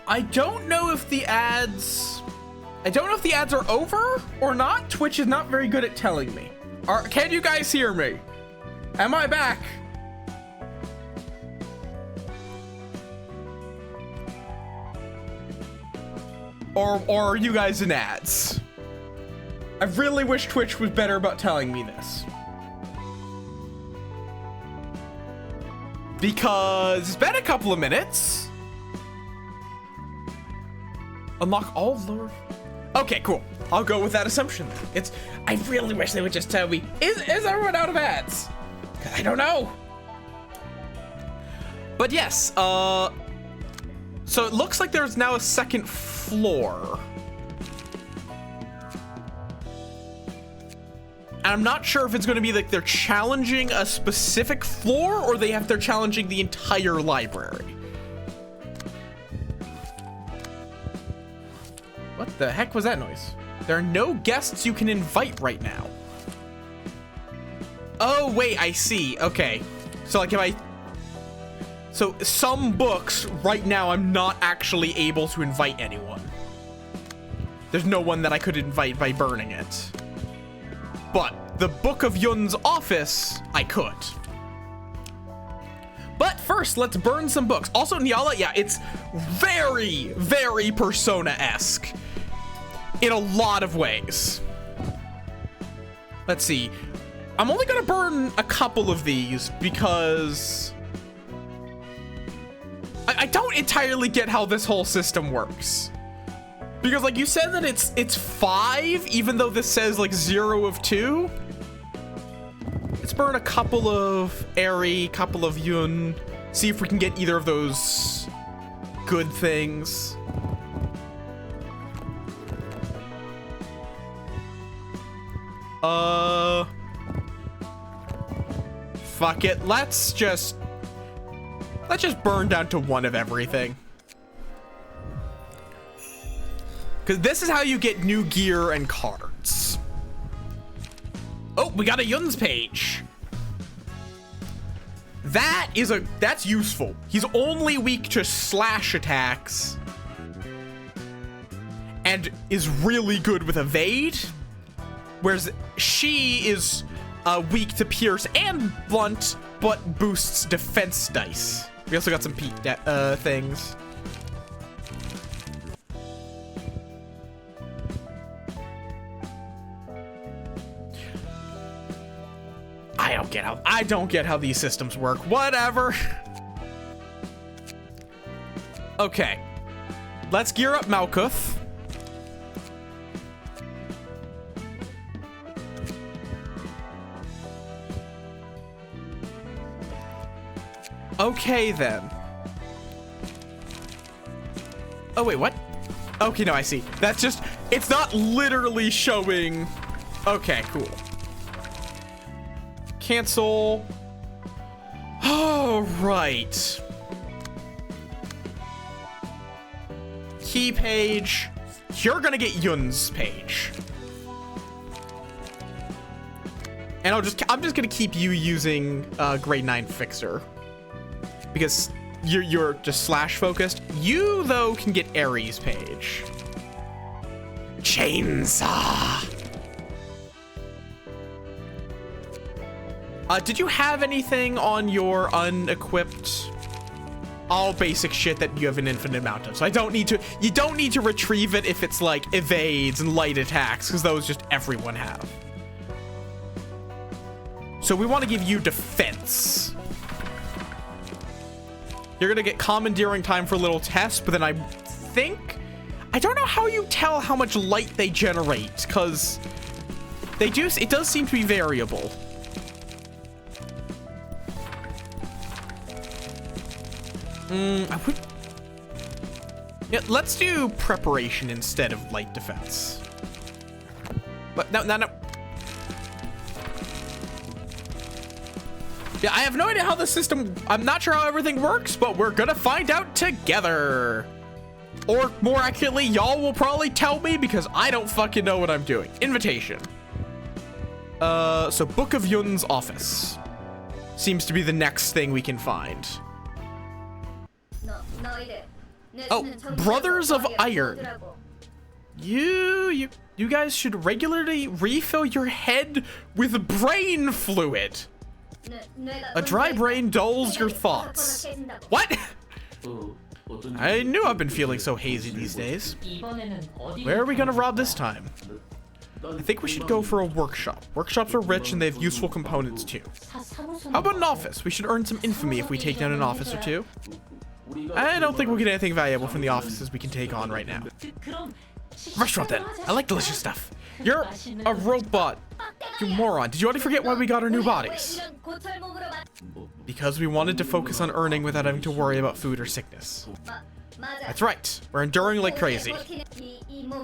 I don't know if the ads are over or not. Twitch is not very good at telling me. Can you guys hear me? Am I back? Or are you guys in ads? I really wish Twitch was better about telling me this. Because it's been a couple of minutes. Unlock all lower. Okay, cool. I'll go with that assumption then. I really wish they would just tell me, is everyone out of ads? I don't know. But yes, so it looks like there's now a second floor. And I'm not sure if it's going to be like they're challenging a specific floor or they're challenging the entire library. What the heck was that noise? There are no guests you can invite right now. Oh, wait, I see. Okay. So like so some books right now I'm not actually able to invite anyone. There's no one that I could invite by burning it. But the Book of Yun's office, I could. But first, let's burn some books. Also, Nyala, yeah, it's very, very Persona-esque in a lot of ways. Let's see. I'm only gonna burn a couple of these because I don't entirely get how this whole system works. Because like you said that it's 5, even though this says like 0 of 2. Let's burn a couple of Eri, couple of Yun. See if we can get either of those good things. Fuck it. Let's just burn down to 1 of everything. Because this is how you get new gear and cards. Oh, we got a Yun's page. That's useful. He's only weak to slash attacks. And is really good with evade. Whereas she is weak to pierce and blunt, but boosts defense dice. We also got some things. I don't get how these systems work. Whatever. Okay. Let's gear up Malkuth. Okay, then. Oh, wait, what? Okay, no, I see. That's just, it's not literally showing. Okay, cool. Cancel. Oh, right. Key page. You're gonna get Yun's page. And I'm just gonna keep you using grade 9 fixer. Because you're just slash focused. You though can get Eri's page. Chainsaw. Did you have anything on your unequipped? All basic shit that you have an infinite amount of. So you don't need to retrieve it if it's like evades and light attacks, because those just everyone have. So we want to give you defense. You're gonna get commandeering time for a little test, but then I don't know how you tell how much light they generate, because it does seem to be variable. Yeah, let's do preparation instead of light defense. But no. Yeah, I have no idea how the system, I'm not sure how everything works, but we're gonna find out together. Or more accurately, y'all will probably tell me because I don't fucking know what I'm doing. Invitation. So Book of Yun's office seems to be the next thing we can find. Oh, Brothers of Iron. You guys should regularly refill your head with brain fluid. A dry brain dulls your thoughts. What? I knew I've been feeling so hazy these days. Where are we gonna rob this time? I think we should go for a workshop. Workshops are rich and they have useful components too. How about an office? We should earn some infamy if we take down an office or two. I don't think we'll get anything valuable from the offices we can take on right now. Restaurant then. I like delicious stuff. You're a robot. You moron. Did you already forget why we got our new bodies? Because we wanted to focus on earning without having to worry about food or sickness. That's right. We're enduring like crazy.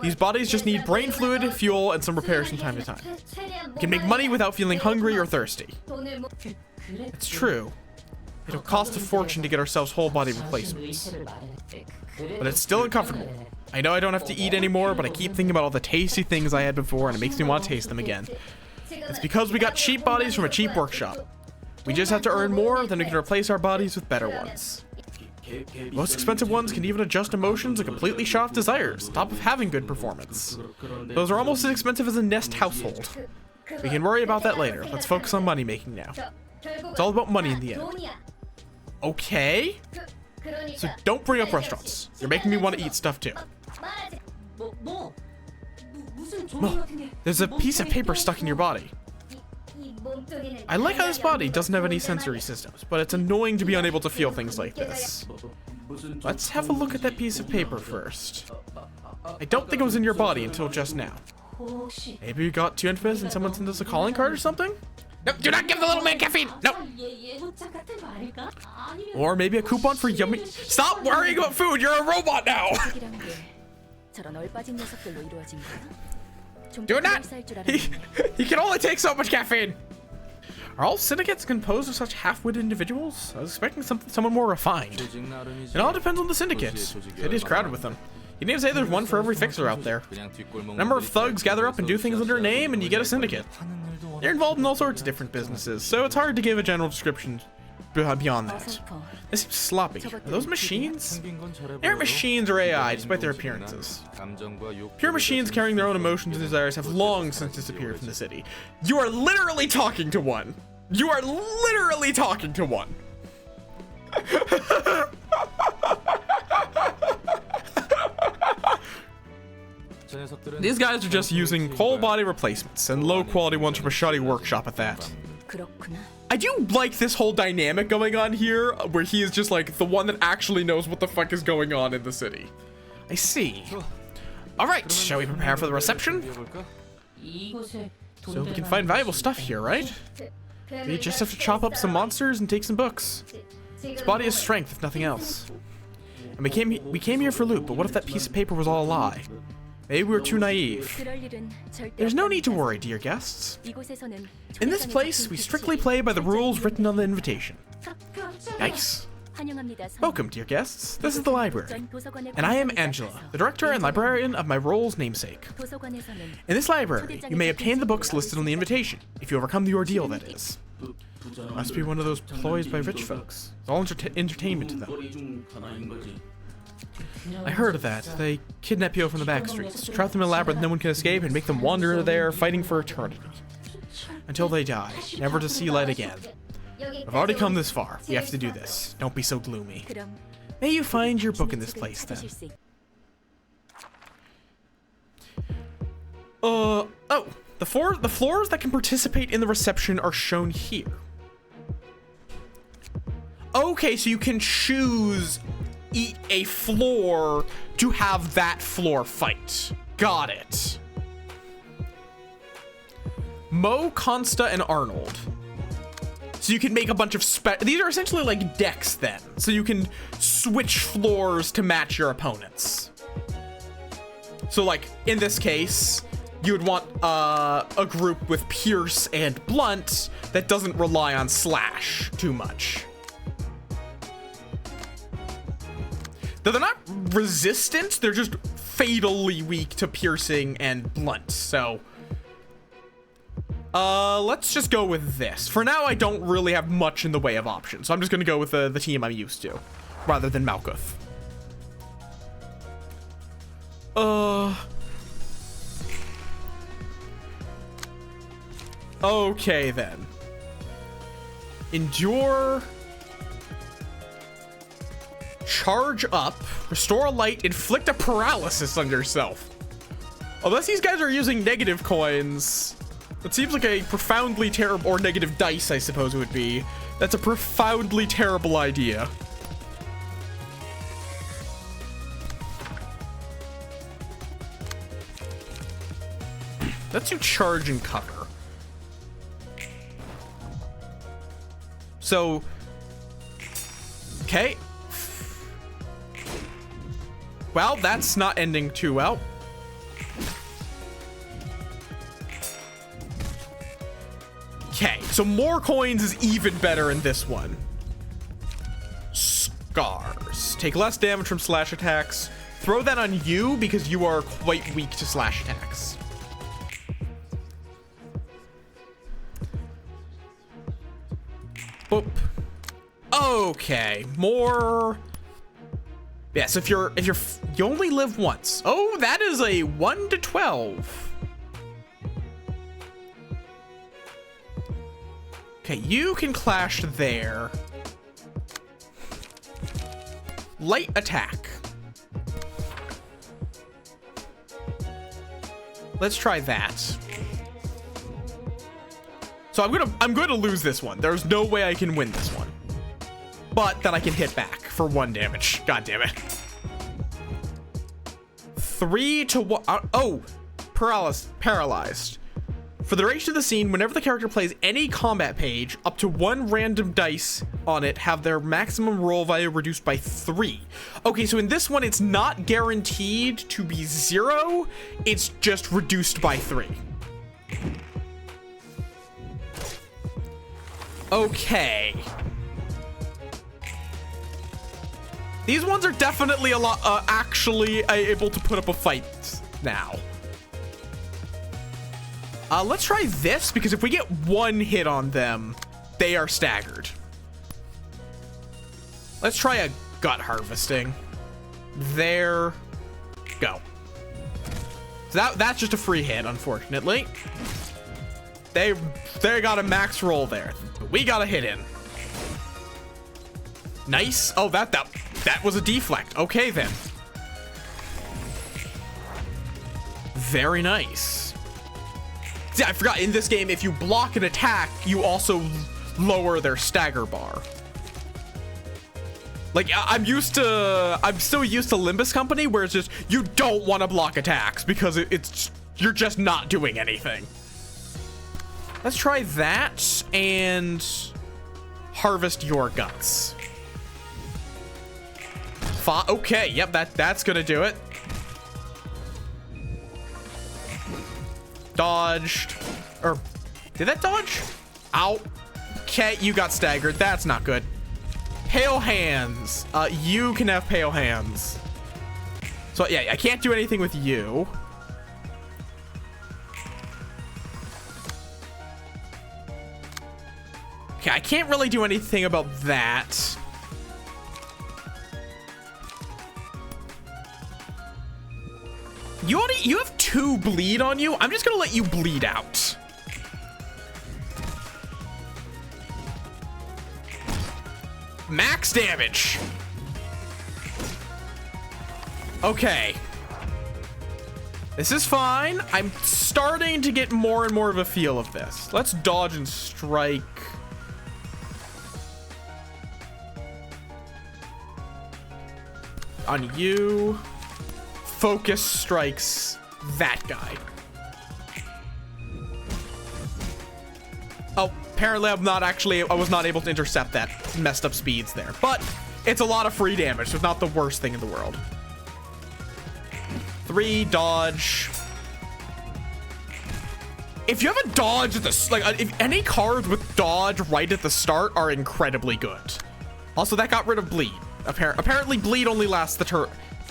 These bodies just need brain fluid, fuel, and some repairs from time to time. We can make money without feeling hungry or thirsty. It's true. It'll cost a fortune to get ourselves whole body replacements. But it's still uncomfortable. I know I don't have to eat anymore, but I keep thinking about all the tasty things I had before and it makes me want to taste them again. It's because we got cheap bodies from a cheap workshop. We just have to earn more, then we can replace our bodies with better ones. Most expensive ones can even adjust emotions and completely shut off desires, on top of having good performance. Those are almost as expensive as a Nest household. We can worry about that later. Let's focus on money making now. It's all about money in the end. Okay? So don't bring up restaurants. You're making me want to eat stuff too. Mo, there's a piece of paper stuck in your body. I like how this body doesn't have any sensory systems, but it's annoying to be unable to feel things like this. Let's have a look at that piece of paper first. I don't think it was in your body until just now. Maybe you got too infamous and someone sent us a calling card or something? No, do not give the little man caffeine! No! Or maybe a coupon for yummy— Stop worrying about food! You're a robot now! Do not! He can only take so much caffeine! Are all syndicates composed of such half-witted individuals? I was expecting someone more refined. It all depends on the syndicate. It is crowded with them. You need to say there's one for every fixer out there. A number of thugs gather up and do things under a name, and you get a syndicate. They're involved in all sorts of different businesses, so it's hard to give a general description beyond that. They seem sloppy. Are those machines? They aren't machines or AI, despite their appearances. Pure machines carrying their own emotions and desires have long since disappeared from the city. You are literally talking to one. You are literally talking to one. These guys are just using whole body replacements and low quality ones from a shoddy workshop at that. I do like this whole dynamic going on here where he is just like the one that actually knows what the fuck is going on in the city. I see. All right, shall we prepare for the reception? So we can find valuable stuff here, right? We just have to chop up some monsters and take some books. This body has strength, if nothing else. And we came here for loot, but what if that piece of paper was all a lie? Maybe we were too naive. There's no need to worry, dear guests. In this place, we strictly play by the rules written on the invitation. Nice. Welcome, dear guests. This is the library. And I am Angela, the director and librarian of my role's namesake. In this library, you may obtain the books listed on the invitation, if you overcome the ordeal, that is. Must be one of those ploys by rich folks. It's all entertainment to them. I heard of that. They kidnap people from the back streets, trap them in a labyrinth no one can escape, and make them wander there, fighting for eternity. Until they die, never to see light again. I've already come this far. We have to do this. Don't be so gloomy. May you find your book in this place, then. Oh, the floors that can participate in the reception are shown here. Okay, so you can choose a floor to have that floor fight. Got it. Mo, Consta, and Arnold. So you can make a bunch of these are essentially like decks then. So you can switch floors to match your opponents. So like in this case, you would want a group with Pierce and Blunt that doesn't rely on Slash too much. Though they're not resistant, they're just fatally weak to piercing and blunt, so. Let's just go with this. For now, I don't really have much in the way of options, so I'm just gonna go with the team I'm used to, rather than Malkuth. Okay then. charge up, restore a light, inflict a paralysis on yourself. Unless these guys are using negative coins, it seems like a profoundly terrible, or negative dice, I suppose it would be. That's a profoundly terrible idea. Let's do charge and cover. So, okay. Well, that's not ending too well. Okay, so more coins is even better in this one. Scars. Take less damage from slash attacks. Throw that on you because you are quite weak to slash attacks. Boop. Okay, more. Yes, if you only live once. Oh, that is a 1 to 12. Okay, you can clash there. Light attack. Let's try that. So I'm gonna lose this one. There's no way I can win this one. But then I can hit back for 1 damage. God damn it. 3 to 1. Oh, paralyzed. For the duration of the scene, whenever the character plays any combat page, up to 1 random dice on it have their maximum roll value reduced by 3. Okay, so in this one, it's not guaranteed to be 0. It's just reduced by 3. Okay. These ones are definitely a lot, actually able to put up a fight now. Let's try this, because if we get 1 hit on them, they are staggered. Let's try a gut harvesting. There. Go. So that's just a free hit, unfortunately. They got a max roll there. But we got a hit in. Nice. Oh, that was a deflect. Okay, then. Very nice. See, I forgot, in this game, if you block an attack, you also lower their stagger bar. Like, I'm still used to Limbus Company, where it's just, you don't want to block attacks, because you're just not doing anything. Let's try that, and harvest your guts. Okay, yep, that's gonna do it. Dodged. Or, did that dodge? Ow. Okay, you got staggered. That's not good. Pale hands. You can have pale hands. So, yeah, I can't do anything with you. Okay, I can't really do anything about that. You have 2 bleed on you. I'm just gonna let you bleed out. Max damage. Okay. This is fine. I'm starting to get more and more of a feel of this. Let's dodge and strike. On you. Focus strikes that guy. Oh, apparently I was not able to intercept that. Messed up speeds there. But it's a lot of free damage, so it's not the worst thing in the world. 3, dodge. If you have a dodge at the, like, if any cards with dodge right at the start are incredibly good. Also, that got rid of bleed. Apparently bleed only lasts the turn.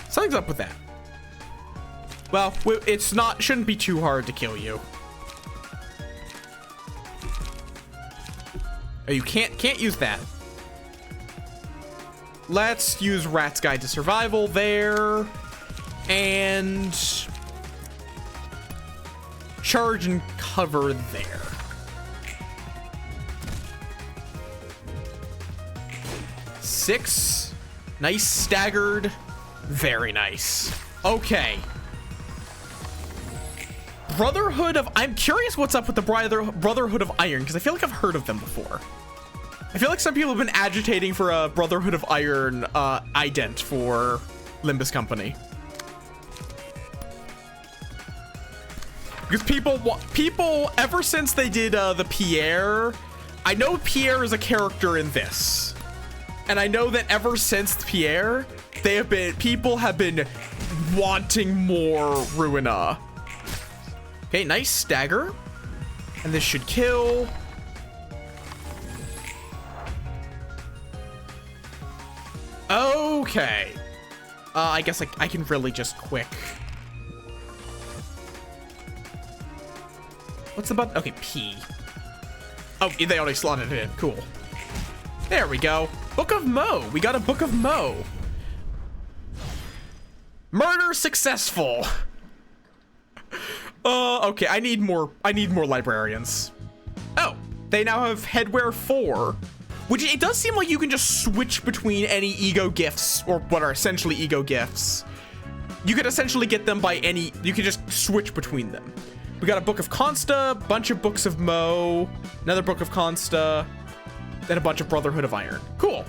Something's up with that. Well, shouldn't be too hard to kill you. Oh, you can't use that. Let's use Rat's Guide to Survival there. And charge and cover there. Six. Nice staggered. Very nice. Okay. Brotherhood of... I'm curious what's up with the Brotherhood of Iron, because I feel like I've heard of them before. I feel like some people have been agitating for a Brotherhood of Iron ident for Limbus Company. Because people, ever since they did the Pierre, I know Pierre is a character in this. And I know that ever since Pierre, people have been wanting more Ruina. Okay, nice stagger. And this should kill. Okay. I guess I can really just quick. What's the button? Okay, P. Oh, they already slotted it in. Cool. There we go. Book of Mo. We got a Book of Mo. Murder successful. Okay, I need more librarians. Oh, they now have Headwear 4. Which it does seem like you can just switch between any ego gifts, or what are essentially ego gifts. You could essentially get them by any, you can just switch between them. We got a Book of Consta, bunch of Books of Mo, another Book of Consta, then a bunch of Brotherhood of Iron. Cool.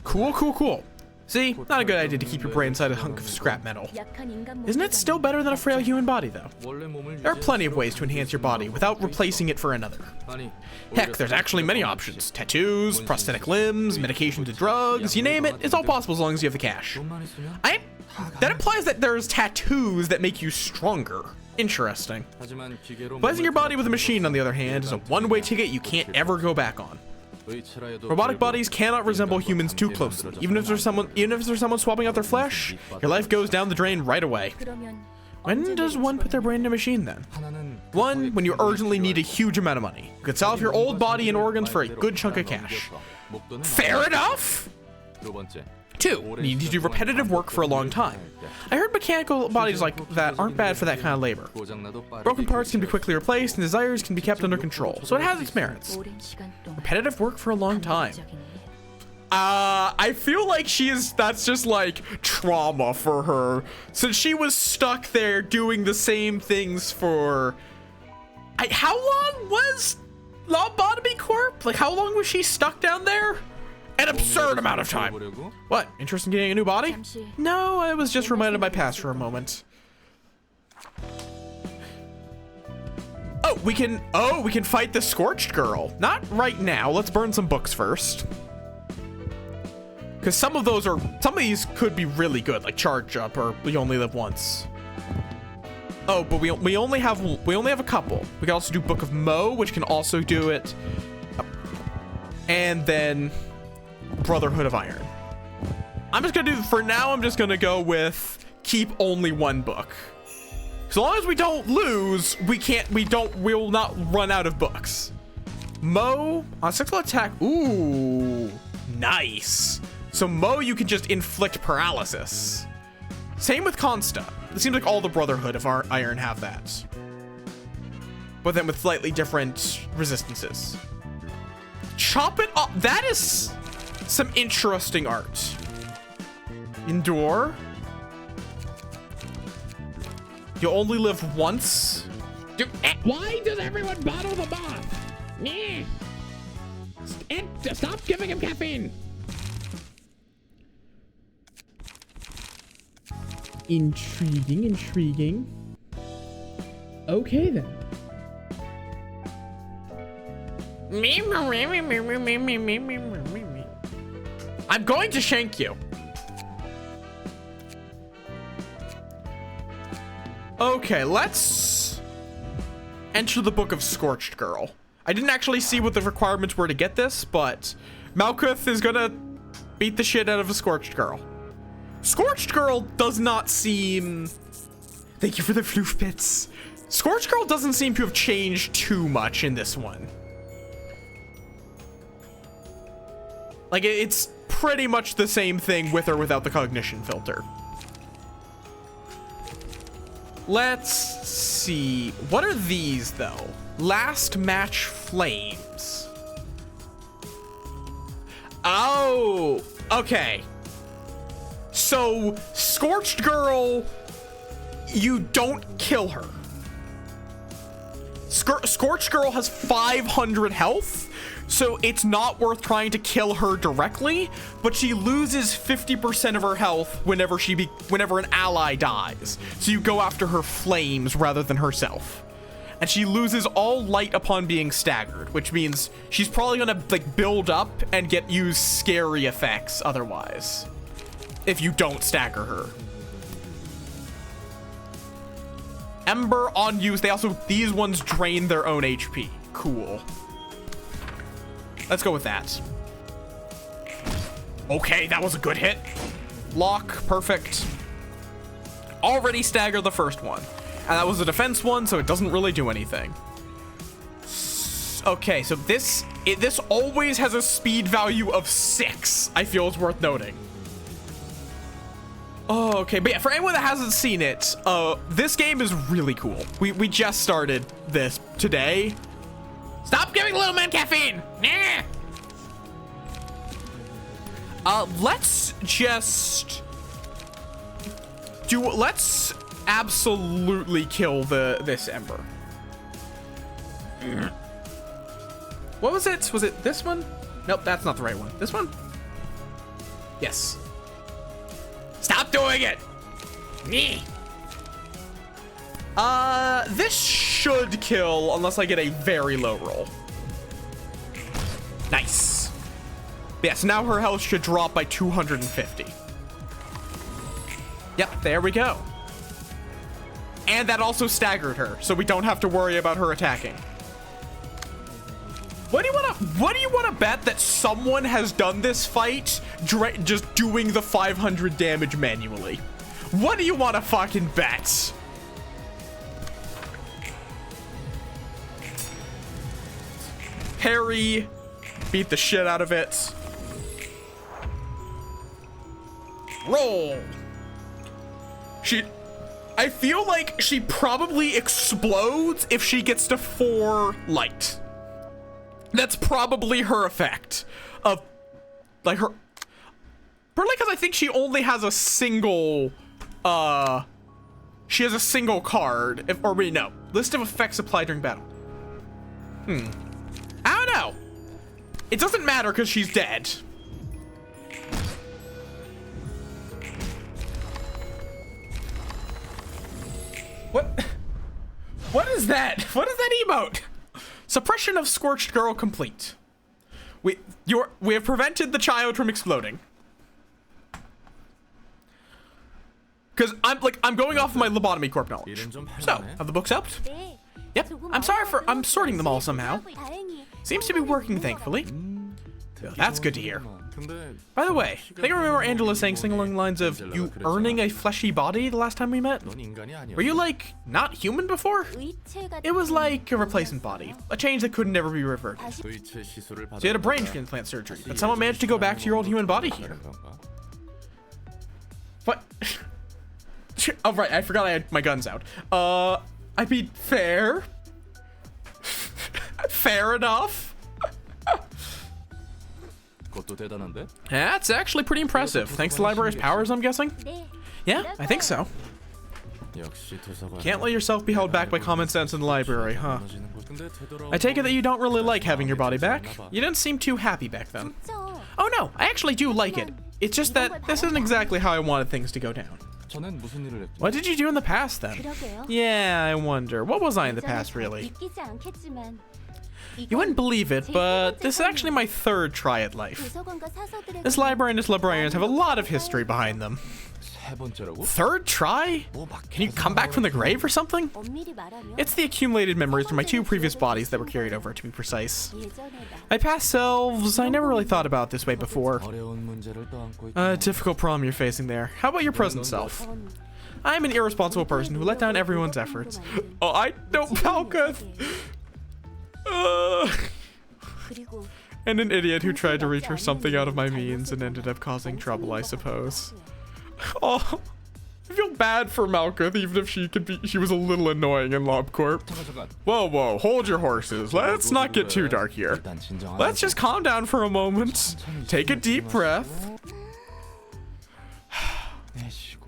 Cool. See, not a good idea to keep your brain inside a hunk of scrap metal. Isn't it still better than a frail human body, though? There are plenty of ways to enhance your body without replacing it for another. Heck, there's actually many options. Tattoos, prosthetic limbs, medication to drugs, you name it, it's all possible as long as you have the cash. That implies that there's tattoos that make you stronger. Interesting. Replacing your body with a machine, on the other hand, is a one-way ticket you can't ever go back on. Robotic bodies cannot resemble humans too closely. Even if there's someone swapping out their flesh, your life goes down the drain right away. When does one put their brain in a machine then? One, when you urgently need a huge amount of money. You could sell off your old body and organs for a good chunk of cash. Fair enough! Two, you need to do repetitive work for a long time. I heard mechanical bodies like that aren't bad for that kind of labor. Broken parts can be quickly replaced and desires can be kept under control, so it has its merits. Repetitive work for a long time. I feel like that's just like trauma for her. Since she was stuck there doing the same things for... how long was Lobotomy Corp? Like, how long was she stuck down there? An absurd amount of time. What? Interest in getting a new body? No, I was just reminded of my past for a moment. We can fight the Scorched Girl. Not right now. Let's burn some books first. Because some of these could be really good, like Charge Up or We Only Live Once. Oh, but we only have a couple. We can also do Book of Mo, which can also do it. And then Brotherhood of Iron. For now, I'm just gonna go with keep only one book. So long as we don't lose, we'll not run out of books. Mo on sexual attack. Ooh, nice. So Mo, you can just inflict paralysis. Same with Consta. It seems like all the Brotherhood of Iron have that. But then with slightly different resistances. Chop it up. That is some interesting art. Endure. You only live once. Why does everyone bottle the moth? Yeah. Stop giving him caffeine. Intriguing. Okay then. I'm going to shank you. Okay, let's enter the Book of Scorched Girl. I didn't actually see what the requirements were to get this, but Malkuth is gonna beat the shit out of a Scorched Girl. Scorched Girl does not seem... Thank you for the floof bits. Scorched Girl doesn't seem to have changed too much in this one. Like, it's pretty much the same thing with or without the cognition filter. Let's see. What are these, though? Last Match Flames. Oh, okay. So, Scorched Girl, you don't kill her. Scorched Girl has 500 health, so it's not worth trying to kill her directly, but she loses 50% of her health whenever an ally dies. So you go after her flames rather than herself. And she loses all light upon being staggered, which means she's probably gonna like build up and use scary effects otherwise, if you don't stagger her. Ember on use. These ones drain their own HP. Cool. Let's go with that. Okay, that was a good hit. Lock, perfect. Already staggered the first one. And that was a defense one, so it doesn't really do anything. Okay, so this always has a speed value of 6, I feel is worth noting. Oh, okay, but yeah, for anyone that hasn't seen it, this game is really cool. We just started this today. Stop giving little man caffeine! Nah! Let's absolutely kill this Ember. What was it? Was it this one? Nope, that's not the right one. This one? Yes. Stop doing it! Me. This should kill unless I get a very low roll. Nice. Yes, now her health should drop by 250. Yep, there we go. And that also staggered her, so we don't have to worry about her attacking. What do you want to bet that someone has done this fight just doing the 500 damage manually? What do you want to fucking bet? Harry beat the shit out of it. Roll. I feel like she probably explodes if she gets to 4 light. That's probably her effect of like her. Partly because I think she only has a single, she has a single card. Or wait, no. List of effects applied during battle. I don't know. It doesn't matter because she's dead. What is that? What is that emote? Suppression of Scorched Girl complete. We have prevented the child from exploding. Because I'm going off of my lobotomy corp knowledge. So, have the books helped? Yep. I'm sorting them all somehow. Seems to be working, thankfully. So that's good to hear. By the way, I think I remember Angela saying something along the lines of you earning a fleshy body the last time we met. Were you like not human before? It was like a replacement body, a change that could never be reverted. So you had a brain transplant surgery, but someone managed to go back to your old human body here. What? Oh right, I forgot I had my guns out. I mean, fair. Fair enough. That's actually pretty impressive. Thanks to the library's powers, I'm guessing? Yeah, I think so. Can't let yourself be held back by common sense in the library, huh? I take it that you don't really like having your body back? You didn't seem too happy back then. Oh no, I actually do like it. It's just that this isn't exactly how I wanted things to go down. What did you do in the past then? Yeah, I wonder. What was I in the past, really? You wouldn't believe it, but this is actually my 3rd try at life. This library and its librarians have a lot of history behind them. 3rd try? Can you come back from the grave or something? It's the accumulated memories from my 2 previous bodies that were carried over, to be precise. My past selves, I never really thought about it this way before. Difficult problem you're facing there. How about your present self? I'm an irresponsible person who let down everyone's efforts. Oh, I don't, Palka. And an idiot who tried to reach for something out of my means and ended up causing trouble, I suppose. Oh, I feel bad for Malkuth, even if she was a little annoying in LobCorp. Whoa, hold your horses. Let's not get too dark here. Let's just calm down for a moment. Take a deep breath.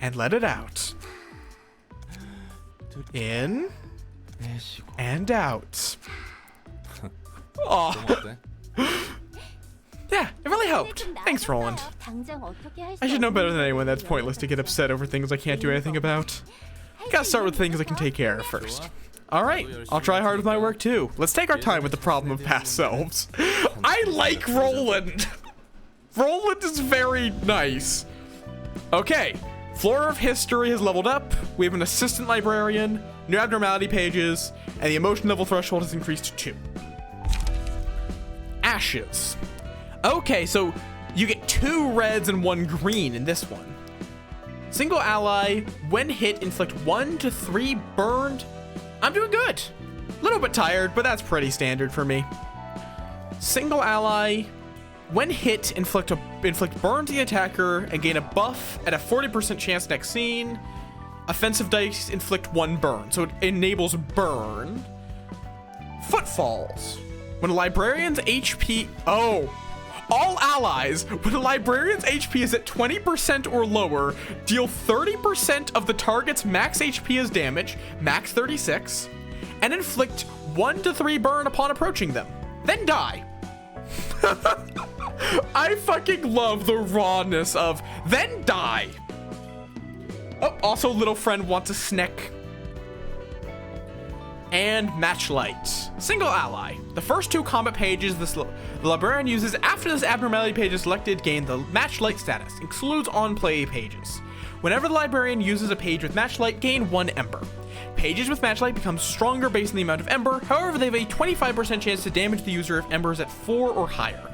And let it out. In. And out. Aw. Yeah, it really helped. Thanks, Roland. I should know better than anyone that's pointless to get upset over things I can't do anything about. Gotta start with things I can take care of first. Alright, I'll try hard with my work too. Let's take our time with the problem of past selves. I like Roland. Roland is very nice. Okay, Flora of History has leveled up. We have an assistant librarian, new abnormality pages, and the emotion level threshold has increased to 2. Ashes. Okay, so you get 2 reds and 1 green in this one. Single ally, when hit, inflict 1 to 3 burned. I'm doing good. A little bit tired, but that's pretty standard for me. Single ally, when hit, inflict burn to the attacker and gain a buff at a 40% chance next scene. Offensive dice inflict 1 burn, so it enables burn. Footfalls. When a librarian's HP... Oh. All allies, when a librarian's HP is at 20% or lower, deal 30% of the target's max HP as damage, max 36, and inflict 1 to 3 burn upon approaching them. Then die. I fucking love the rawness of then die. Oh, also little friend wants a snack. And Matchlight. Single ally. The first 2 combat pages the librarian uses after this abnormality page is selected gain the Matchlight status. Excludes on-play pages. Whenever the librarian uses a page with Matchlight, gain 1 Ember. Pages with Matchlight become stronger based on the amount of Ember. However, they have a 25% chance to damage the user if Ember is at 4 or higher.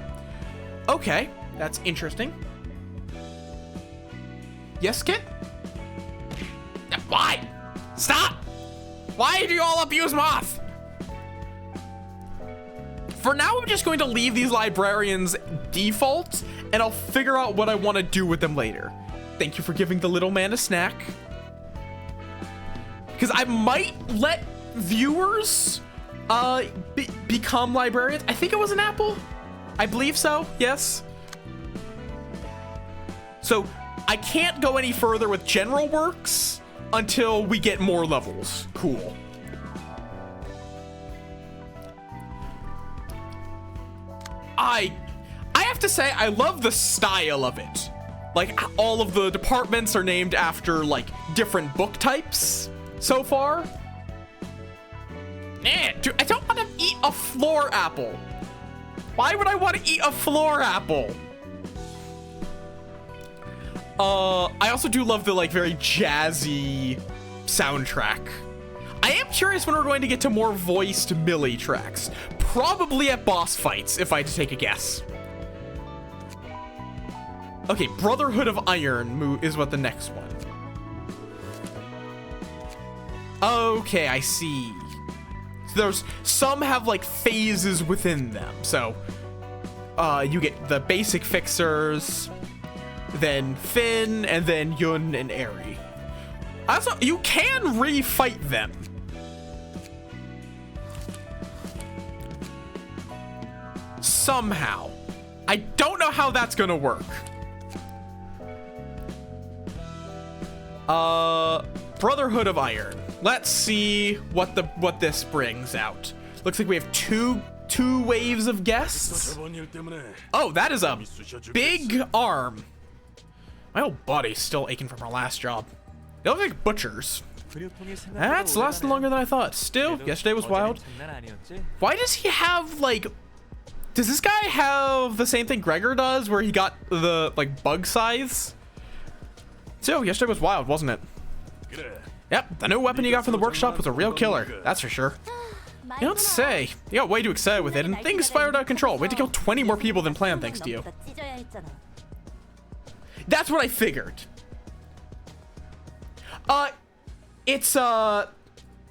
Okay, that's interesting. Yes, Kit? Why? Stop! Why do you all abuse Möth? For now, I'm just going to leave these librarians default, and I'll figure out what I want to do with them later. Thank you for giving the little man a snack. Because I might let viewers become librarians. I think it was an apple. I believe so, yes. So I can't go any further with general works until we get more levels. Cool. I have to say, I love the style of it. Like, all of the departments are named after, like, different book types so far. Man, dude, I don't want to eat a floor apple. Why would I want to eat a floor apple? I also do love the, like, very jazzy soundtrack. I am curious when we're going to get to more voiced melee tracks. Probably at boss fights, if I had to take a guess. Okay, Brotherhood of Iron is what the next one. Okay, I see. So some have, like, phases within them. So, you get the basic fixers, then Finn, and then Yun and Eri. Also, you can refight them. Somehow. I don't know how that's gonna work. Brotherhood of Iron. Let's see what this brings out. Looks like we have two waves of guests. Oh, that is a big arm. My whole body's still aching from our last job. They look like butchers. That's lasted longer than I thought. Still, yesterday was wild. Why does he have, like... Does this guy have the same thing Gregor does, where he got the, like, bug scythes? So, yesterday was wild, wasn't it? Yep, the new weapon you got from the workshop was a real killer. That's for sure. You don't say. You got way too excited with it, and things spiraled out of control. We had to kill 20 more people than planned, thanks to you. That's what I figured.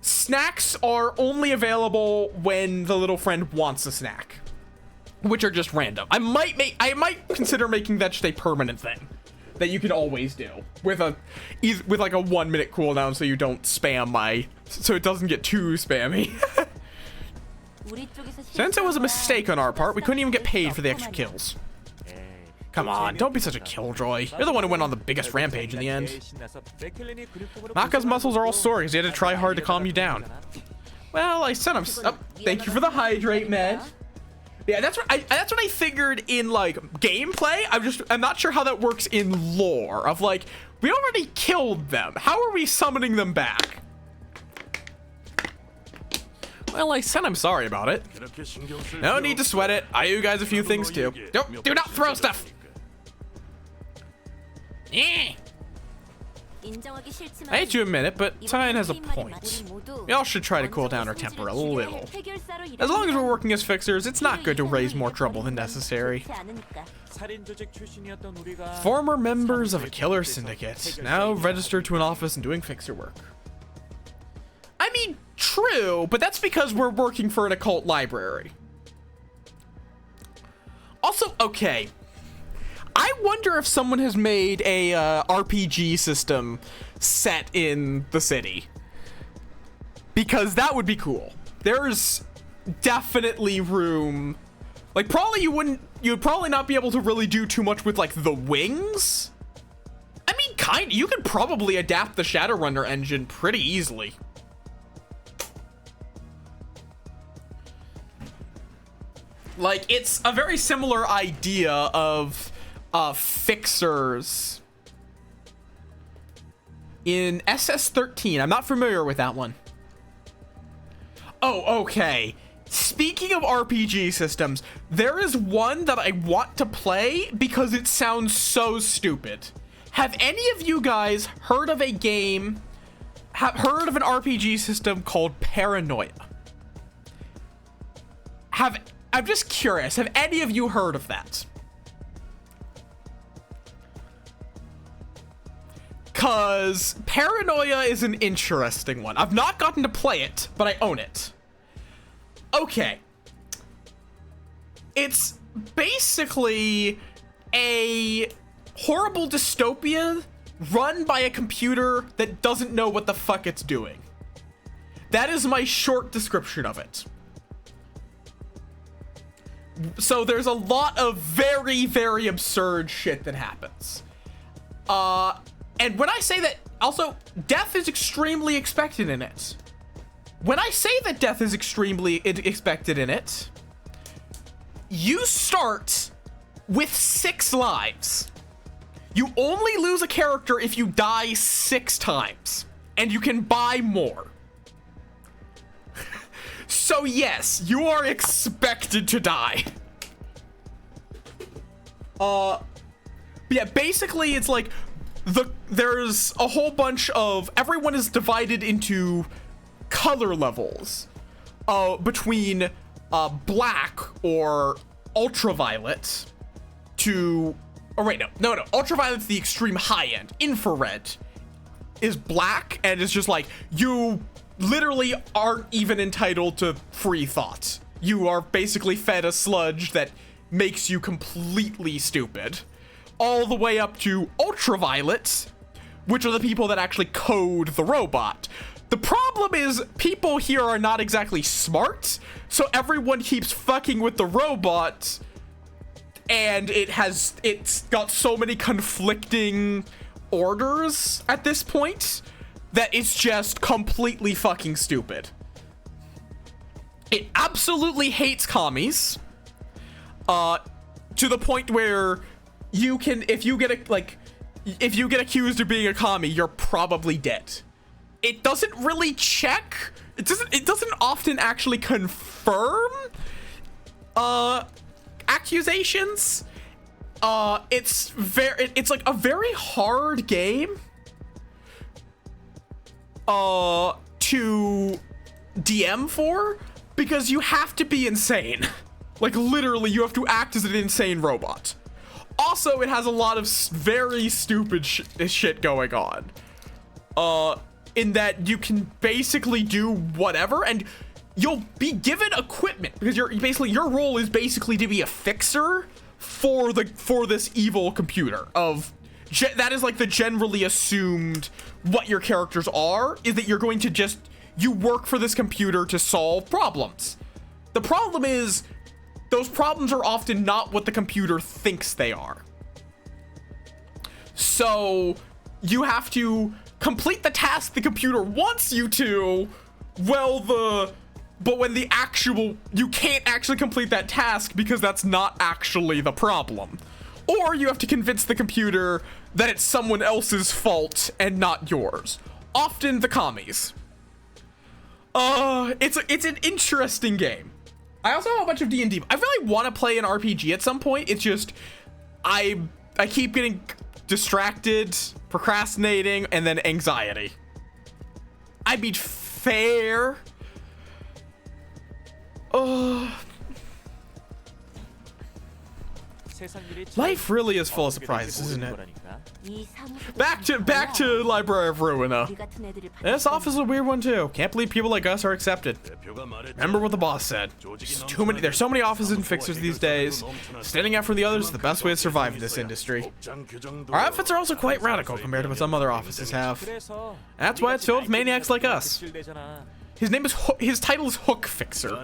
Snacks are only available when the little friend wants a snack, which are just random. I might consider making that just a permanent thing. that you can always do with like a 1 minute cooldown, so you don't spam so it doesn't get too spammy. Since it was a mistake on our part, we couldn't even get paid for the extra kills. Come on, don't be such a killjoy. You're the one who went on the biggest rampage in the end. Maka's muscles are all sore because he had to try hard to calm you down. Well, I sent him. Oh, thank you for the hydrate, man. Yeah, that's what I figured in like gameplay. I'm not sure how that works in lore of like, we already killed them. How are we summoning them back? Well, I said I'm sorry about it. No need to sweat it. I owe you guys a few things too. Do not throw stuff. I hate to admit it, but Tyan has a point. We all should try to cool down our temper a little. As long as we're working as fixers, it's not good to raise more trouble than necessary. Former members of a killer syndicate, now registered to an office and doing fixer work. I mean, true, but that's because we're working for an occult library. Also, okay. I wonder if someone has made a RPG system set in the city. Because that would be cool. There's definitely room. Like, probably you'd probably not be able to really do too much with like the wings. I mean, you could probably adapt the Shadowrunner engine pretty easily. Like, it's a very similar idea of fixers in SS13. I'm not familiar with that one. Oh, okay. Speaking of RPG systems, there is one that I want to play because it sounds so stupid. Have any of you guys heard of an RPG system called Paranoia? I'm just curious, have any of you heard of that? Cause Paranoia is an interesting one. I've not gotten to play it, but I own it. Okay. It's basically a horrible dystopia run by a computer that doesn't know what the fuck it's doing. That is my short description of it. So there's a lot of very, very absurd shit that happens. And when I say that, also, death is extremely expected in it. When I say that death is extremely expected in it, you start with 6 lives. You only lose a character if you die 6 times, and you can buy more. So yes, you are expected to die. Yeah, basically it's like there's a whole bunch of, everyone is divided into color levels between black or ultraviolet to, oh wait, no, ultraviolet's the extreme high end. Infrared is black, and it's just like, you literally aren't even entitled to free thought. You are basically fed a sludge that makes you completely stupid. All the way up to ultraviolet, which are the people that actually code the robot. The problem is people here are not exactly smart, so everyone keeps fucking with the robot, and it's got so many conflicting orders at this point that it's just completely fucking stupid. It absolutely hates commies, to the point where you can, if you get accused of being a commie, you're probably dead. It doesn't really check. It doesn't often actually confirm accusations. It's like a very hard game to DM for, because you have to be insane. Like, literally, you have to act as an insane robot. Also, it has a lot of very stupid shit going on. In that you can basically do whatever, and you'll be given equipment, because your role is basically to be a fixer for this evil computer of that is like the generally assumed what your characters are, is that you're going to just, you work for this computer to solve problems. The problem is, those problems are often not what the computer thinks they are. So you have to complete the task the computer wants you to, but when the actual, you can't actually complete that task because that's not actually the problem. Or you have to convince the computer that it's someone else's fault and not yours. Often the commies. It's an interesting game. I also have a bunch of D&D. I really want to play an RPG at some point. It's just, I keep getting distracted, procrastinating, and then anxiety. I beat fair. Life really is full of surprises, isn't it? Back to Library of Ruina. This office is a weird one too. Can't believe people like us are accepted. Remember what the boss said. There's so many offices and fixers these days. Standing out from the others is the best way to survive in this industry. Our outfits are also quite radical compared to what some other offices have. That's why it's filled with maniacs like us. His title is Hook Fixer.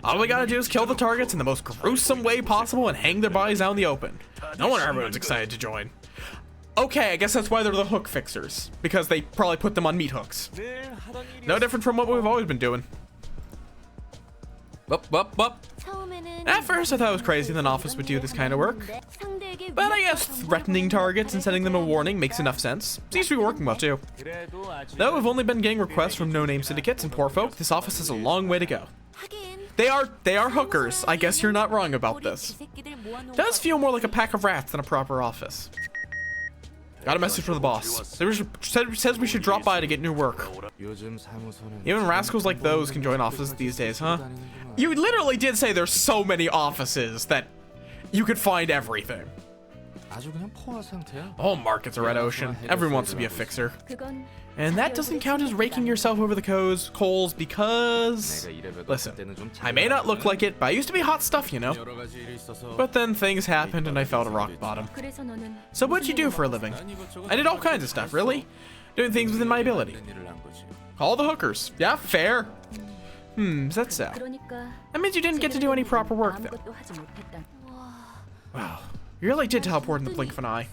All we gotta do is kill the targets in the most gruesome way possible and hang their bodies out in the open. No wonder everyone's excited to join. Okay, I guess that's why they're the Hook Fixers, because they probably put them on meat hooks. No different from what we've always been doing. At first I thought it was crazy that an office would do this kind of work, but I guess threatening targets and sending them a warning makes enough sense. Seems to be working well too. Though we've only been getting requests from no-name syndicates and poor folk, this office has a long way to go. They are hookers. I guess you're not wrong about this. It does feel more like a pack of rats than a proper office. Got a message from the boss. Says we should drop by to get new work. Even rascals like those can join offices these days, huh? You literally did say there's so many offices that you could find everything. The whole market's a red ocean. Everyone wants to be a fixer. And that doesn't count as raking yourself over the coals because... Listen, I may not look like it, but I used to be hot stuff, you know? But then things happened and I fell to rock bottom. So what'd you do for a living? I did all kinds of stuff, really. Doing things within my ability. Call the hookers. Yeah, fair. Is that so? That means you didn't get to do any proper work, though. Wow, you really did teleport in the blink of an eye.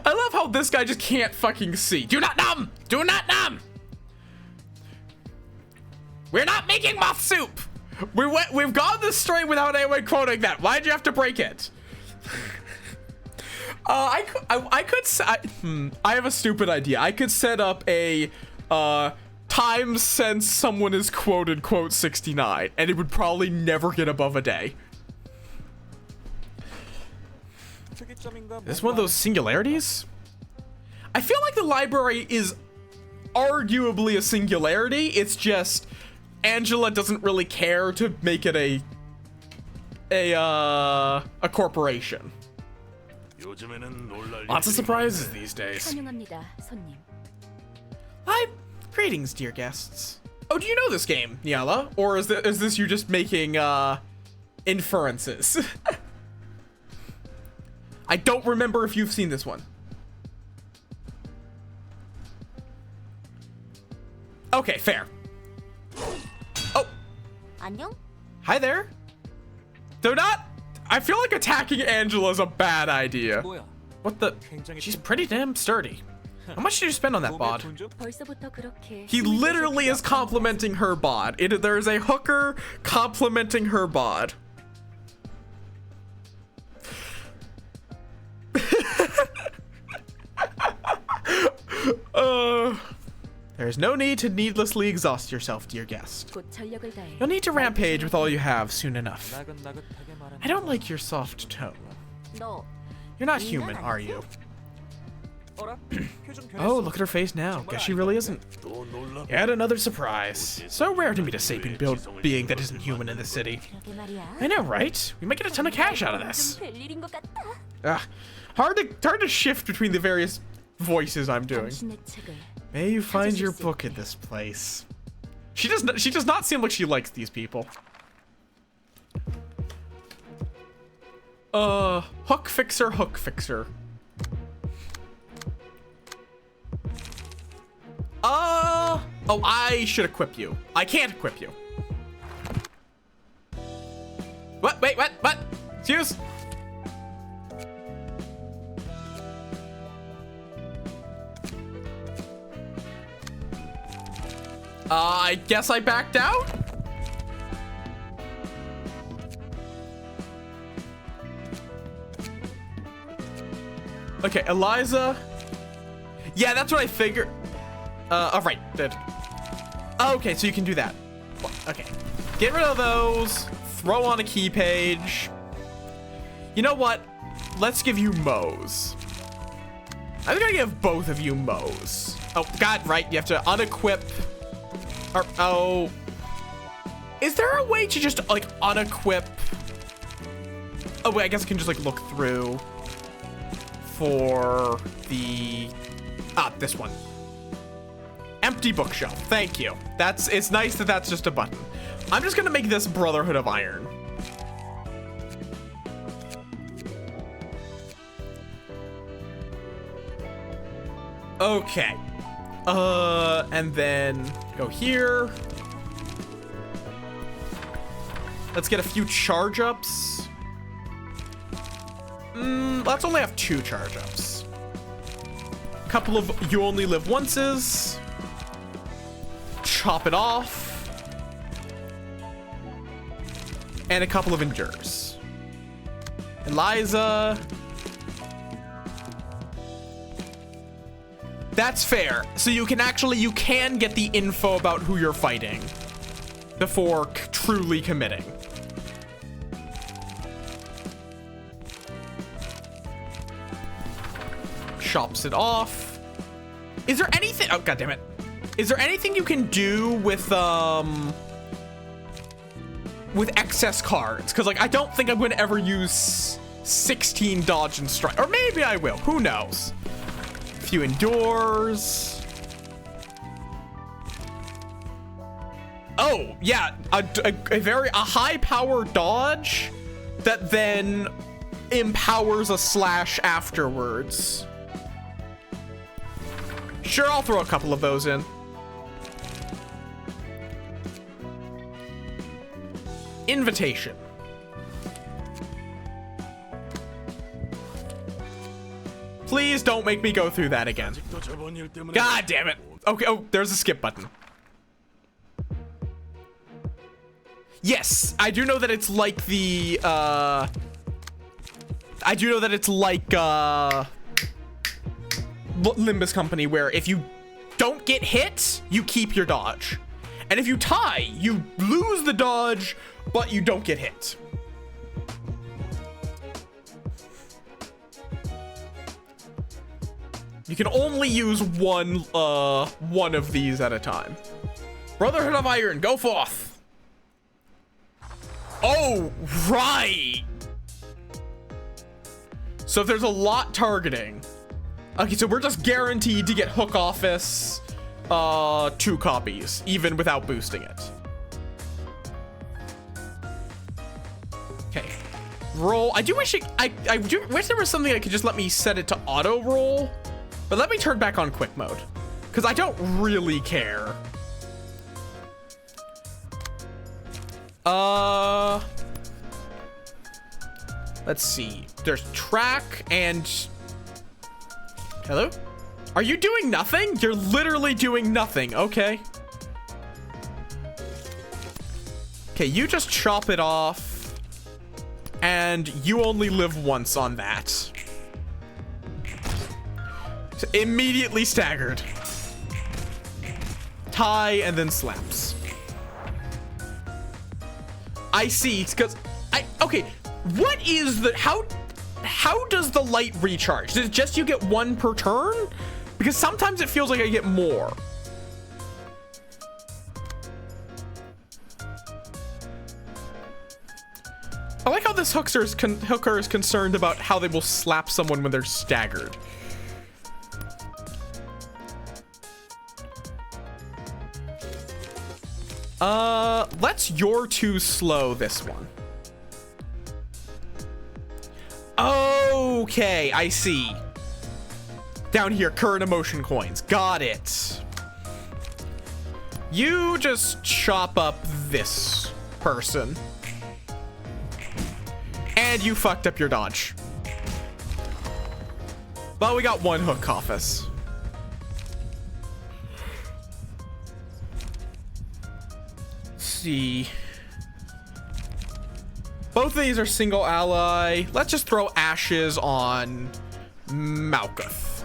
I love how this guy just can't fucking see. Do not numb! Do not numb! We're not making moth soup! We've gone this straight without anyone quoting that. Why'd you have to break it? I have a stupid idea. I could set up a time since someone is quoted quote 69, and it would probably never get above a day. Is this one of those singularities? I feel like the library is arguably a singularity. It's just Angela doesn't really care to make it a corporation. Lots of surprises these days. Hi, greetings, dear guests. Oh, do you know this game, Nyala? Or is this you just making inferences? I don't remember if you've seen this one. Okay, fair. Oh. Hi there. Do not. I feel like attacking Angela is a bad idea. What the? She's pretty damn sturdy. How much did you spend on that bod? He literally is complimenting her bod. There is a hooker complimenting her bod. There's no need to needlessly exhaust yourself, dear guest. You'll need to rampage with all you have soon enough. I don't like your soft tone. You're not human, are you? Oh, look at her face now. Guess she really isn't. Yet another surprise. So rare to meet a sapient being that isn't human in the city. I know, right? We might get a ton of cash out of this. Hard to shift between the various voices I'm doing. May you find your book in this place. She does not seem like she likes these people. Hook fixer, hook fixer. Oh, I should equip you. I can't equip you. What? Wait, what? Excuse? I guess I backed out? Okay, Eliza. Yeah, that's what I figured. All right, good. Okay, so you can do that. Okay, get rid of those. Throw on a key page. You know what? Let's give you Moe's. I'm gonna give both of you Moe's. Oh, God, right. You have to unequip. Or, oh. Is there a way to just, like, unequip? Oh, wait, I guess I can just, like, look through for the... this one. Empty bookshelf. Thank you. It's nice that that's just a button. I'm just gonna make this Brotherhood of Iron. Okay. And then go here. Let's get a few charge ups. Let's only have 2 charge ups. Couple of you only live onces. Chop it off. And a couple of endures. Eliza. That's fair. So you can get the info about who you're fighting before truly committing. Chops it off. Is there anything? Oh, God damn it. Is there anything you can do with excess cards? Because, like, I don't think I'm going to ever use 16 dodge and strike. Or maybe I will. Who knows? A few endures. Oh, yeah. A high power dodge that then empowers a slash afterwards. Sure, I'll throw a couple of those in. Invitation. Please don't make me go through that again. God damn it. Okay, oh, there's a skip button. Yes, I do know that it's like the, I do know that it's like, Limbus Company, where if you don't get hit, you keep your dodge. And if you tie, you lose the dodge, but you don't get hit. You can only use one of these at a time. Brotherhood of Iron, go forth. Oh, right. So if there's a lot targeting. Okay, so we're just guaranteed to get Hook Office 2 copies, even without boosting it. Okay. Roll. I do wish there was something that could just let me set it to auto roll. But let me turn back on quick mode, because I don't really care. Let's see. There's track and... Hello? Are you doing nothing? You're literally doing nothing. Okay. Okay, you just chop it off. And you only live once on that. So immediately staggered. Tie and then slaps. I see, because okay, what is the how does the light recharge? Is it just you get 1 per turn? Because sometimes it feels like I get more. I like how this hooker is concerned about how they will slap someone when they're staggered. Let's you're too slow this one. Okay, I see. Down here, current emotion coins. Got it. You just chop up this person. And you fucked up your dodge. But we got one hook office. Let's see. Both of these are single ally. Let's just throw ashes on Malkuth.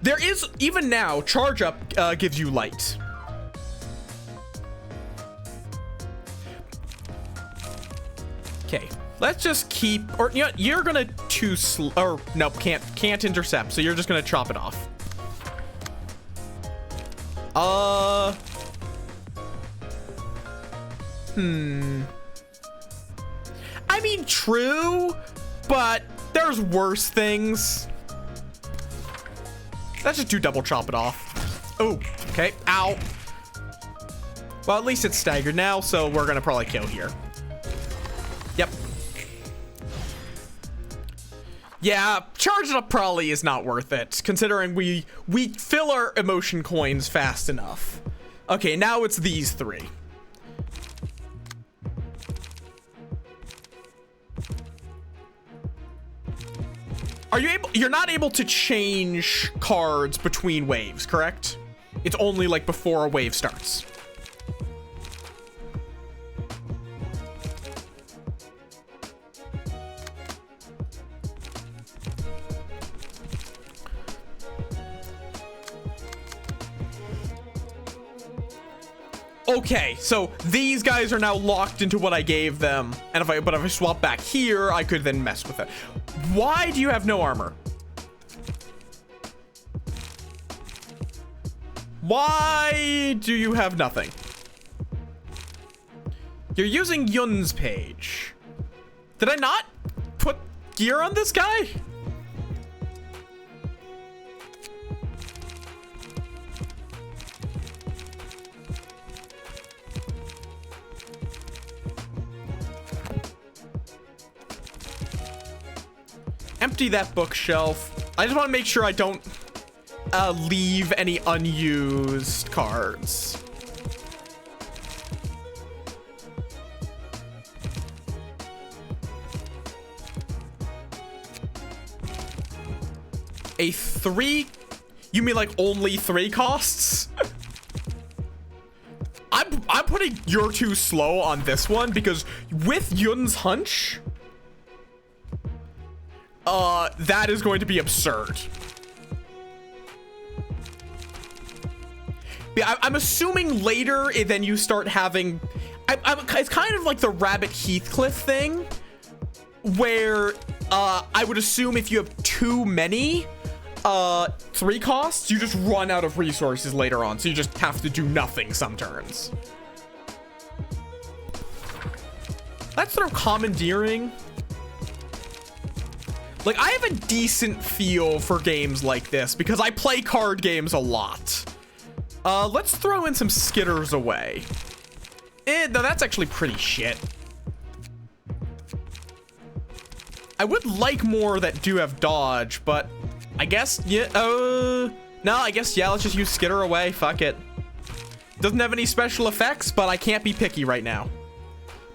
There is, even now, charge up gives you light. Okay, let's just keep, or you know, you're gonna or nope, can't intercept, so you're just gonna chop it off. I mean, true, but there's worse things. Let's just do double chop it off. Oh, okay. Ow. Well, at least it's staggered now, so we're gonna probably kill here. Yep. Yeah, charge it up probably is not worth it, considering we fill our emotion coins fast enough. Okay, now it's these three. Are you able? You're not able to change cards between waves, correct? It's only like before a wave starts. Okay, so these guys are now locked into what I gave them, and if I swap back here, I could then mess with it. Why do you have no armor? Why do you have nothing? You're using Yun's page. Did I not put gear on this guy? Empty that bookshelf. I just want to make sure I don't leave any unused cards. A 3? You mean like only 3 costs? I'm putting you're too slow on this one because with Yun's hunch, that is going to be absurd. Yeah, I'm assuming later then you start having, it's kind of like the Rabbit Heathcliff thing, where I would assume if you have too many 3 costs, you just run out of resources later on, so you just have to do nothing some turns. Let's throw commandeering. Like, I have a decent feel for games like this because I play card games a lot. Let's throw in some skitters away. No, that's actually pretty shit. I would like more that do have dodge, but I guess, yeah, no, I guess, yeah, let's just use skitter away. Fuck it. Doesn't have any special effects, but I can't be picky right now.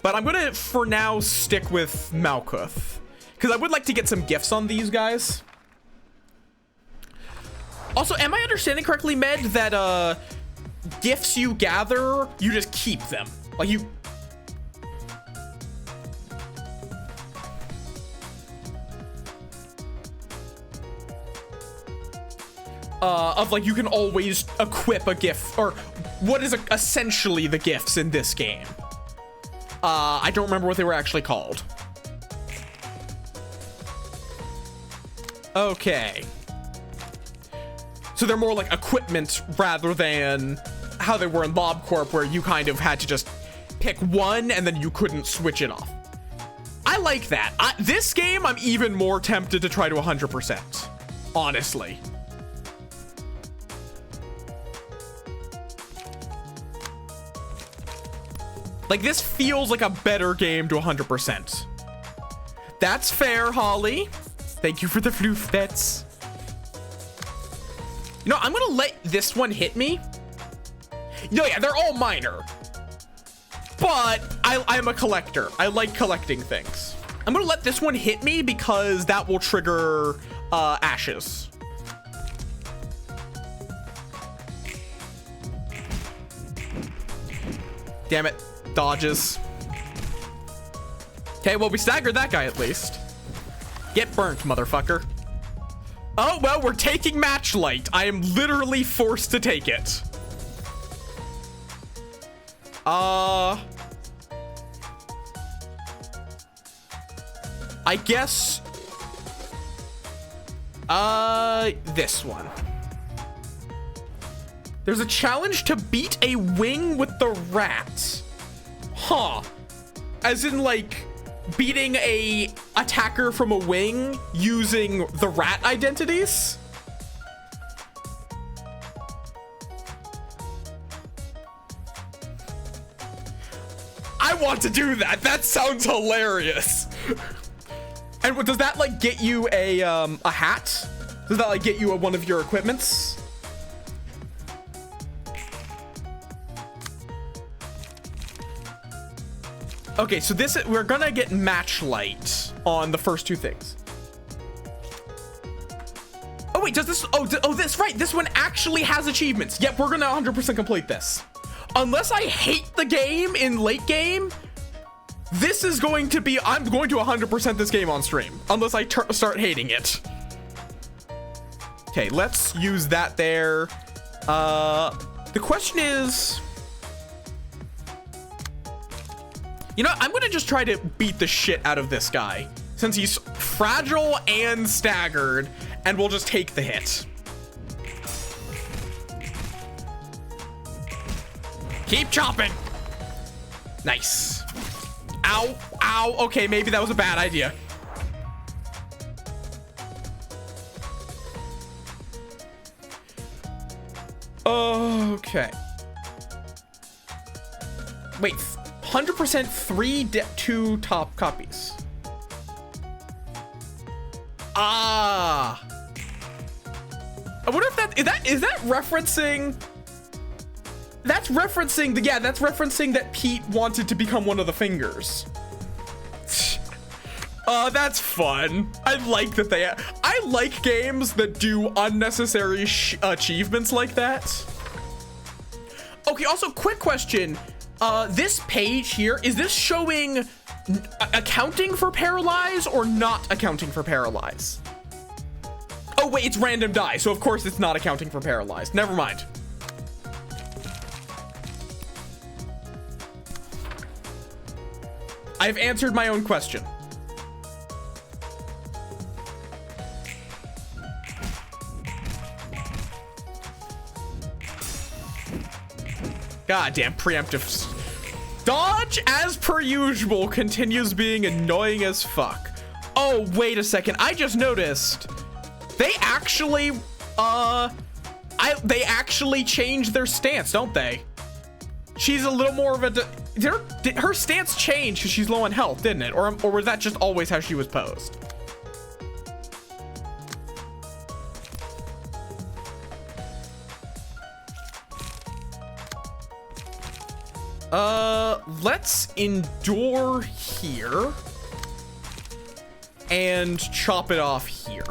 But I'm gonna, for now, stick with Malkuth. Because I would like to get some gifts on these guys. Also, am I understanding correctly, Med, that gifts you gather, you just keep them? Like you... of like you can always equip a gift, or what is essentially the gifts in this game. I don't remember what they were actually called. Okay. So they're more like equipment rather than how they were in LobCorp, where you kind of had to just pick one and then you couldn't switch it off. I like that. This game, I'm even more tempted to try to 100%, honestly. Like, this feels like a better game to 100%. That's fair, Holly. Thank you for the floof bets. You know, I'm gonna let this one hit me. No, yeah, they're all minor. But I'm a collector. I like collecting things. I'm gonna let this one hit me because that will trigger ashes. Damn it. Dodges. Okay, well, we staggered that guy at least. Get burnt, motherfucker. Oh, well, we're taking Matchlight. I am literally forced to take it. I guess this one. There's a challenge to beat a wing with the rat. Huh. As in, like, beating a attacker from a wing using the rat identities? I want to do that. That sounds hilarious. And what, does that like get you a hat? Does that like get you one of your equipments? Okay, so we're gonna get Matchlight on the first two things. Oh wait, does this? Oh, this right. This one actually has achievements. Yep, we're gonna 100% complete this. Unless I hate the game in late game, this is going to be, I'm going to 100% this game on stream. Unless I start hating it. Okay, let's use that there. The question is, you know, I'm gonna just try to beat the shit out of this guy since he's fragile and staggered, and we'll just take the hit. Keep chopping. Nice. Ow, ow. Okay, maybe that was a bad idea. Okay. Wait, 100% 2 top copies. Ah. I wonder if is that referencing? That's referencing that's referencing that Pete wanted to become one of the fingers. That's fun. I like that I like games that do unnecessary achievements like that. Okay, also quick question. This page here, is this showing accounting for paralyze or not accounting for paralyze? Oh wait, it's random die, so of course it's not accounting for paralyze. Never mind. I've answered my own question. Goddamn preemptive. Dodge, as per usual, continues being annoying as fuck. Oh, wait a second. I just noticed they actually, they actually changed their stance, don't they? She's a little more of a, her stance changed because she's low on health, didn't it? Or was that just always how she was posed? Let's endure here and chop it off here.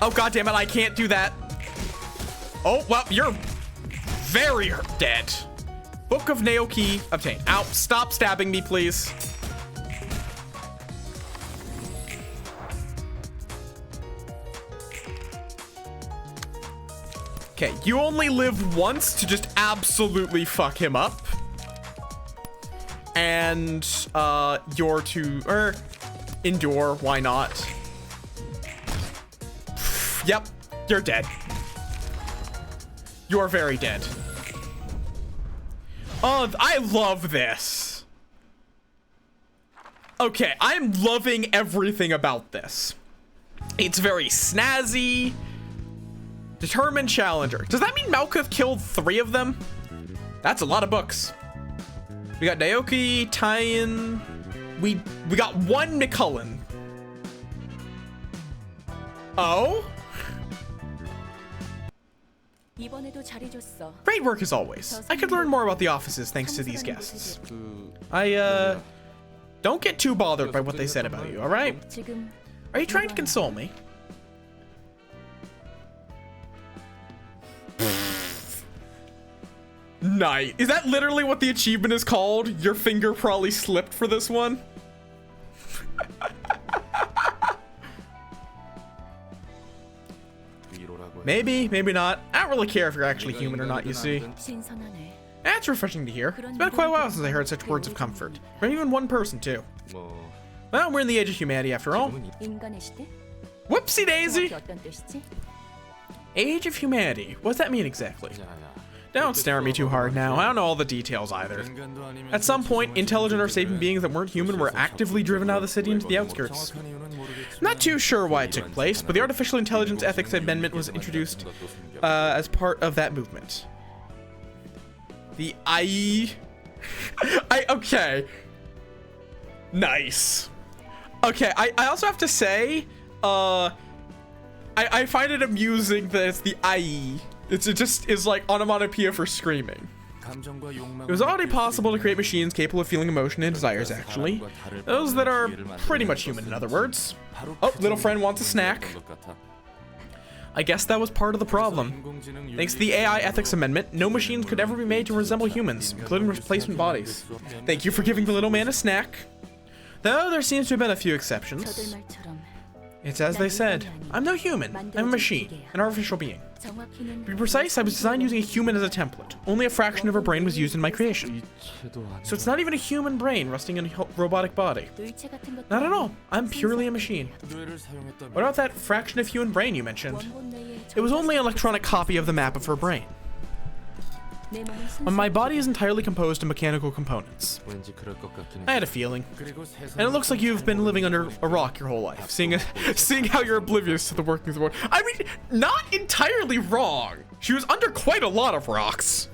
Oh, God damn it. I can't do that. Oh, well, you're very dead. Book of Naoki obtained. Ow, stop stabbing me, please. Okay, you only live once to just absolutely fuck him up. And, you're to, endure, why not? Yep, you're dead. You're very dead. Oh, I love this. Okay, I'm loving everything about this. It's very snazzy. Determined challenger. Does that mean Malkuth killed 3 of them? That's a lot of books. We got Naoki, Tyen. We got one McCullen. Oh? Great work as always. I could learn more about the offices thanks to these guests. Don't get too bothered by what they said about you, alright? Are you trying to console me? Nice. Is that literally what the achievement is called? Your finger probably slipped for this one? Maybe, maybe not. I don't really care if you're actually human or not, you see. That's refreshing to hear. It's been quite a while since I heard such words of comfort. From even one person, too. Well, we're in the age of humanity after all. Whoopsie daisy! Age of humanity. What does that mean exactly? Don't stare at me too hard now. I don't know all the details either. At some point, intelligent or sapient beings that weren't human were actively driven out of the city into the outskirts. I'm not too sure why it took place, but the Artificial Intelligence Ethics Amendment was introduced as part of that movement. The okay. Nice. Okay, I also have to say, I find it amusing that it's the IE. It just is like onomatopoeia for screaming. It was already possible to create machines capable of feeling emotion and desires, actually. Those that are pretty much human, in other words. Oh, little friend wants a snack. I guess that was part of the problem. Thanks to the AI Ethics Amendment, no machines could ever be made to resemble humans, including replacement bodies. Thank you for giving the little man a snack. Though there seems to have been a few exceptions. It's as they said. I'm no human. I'm a machine, an artificial being. To be precise, I was designed using a human as a template. Only a fraction of her brain was used in my creation. So it's not even a human brain resting in a robotic body. Not at all. I'm purely a machine. What about that fraction of human brain you mentioned? It was only an electronic copy of the map of her brain. My body is entirely composed of mechanical components. I had a feeling. And it looks like you've been living under a rock your whole life, seeing how you're oblivious to the workings of the world. I mean, not entirely wrong. She was under quite a lot of rocks.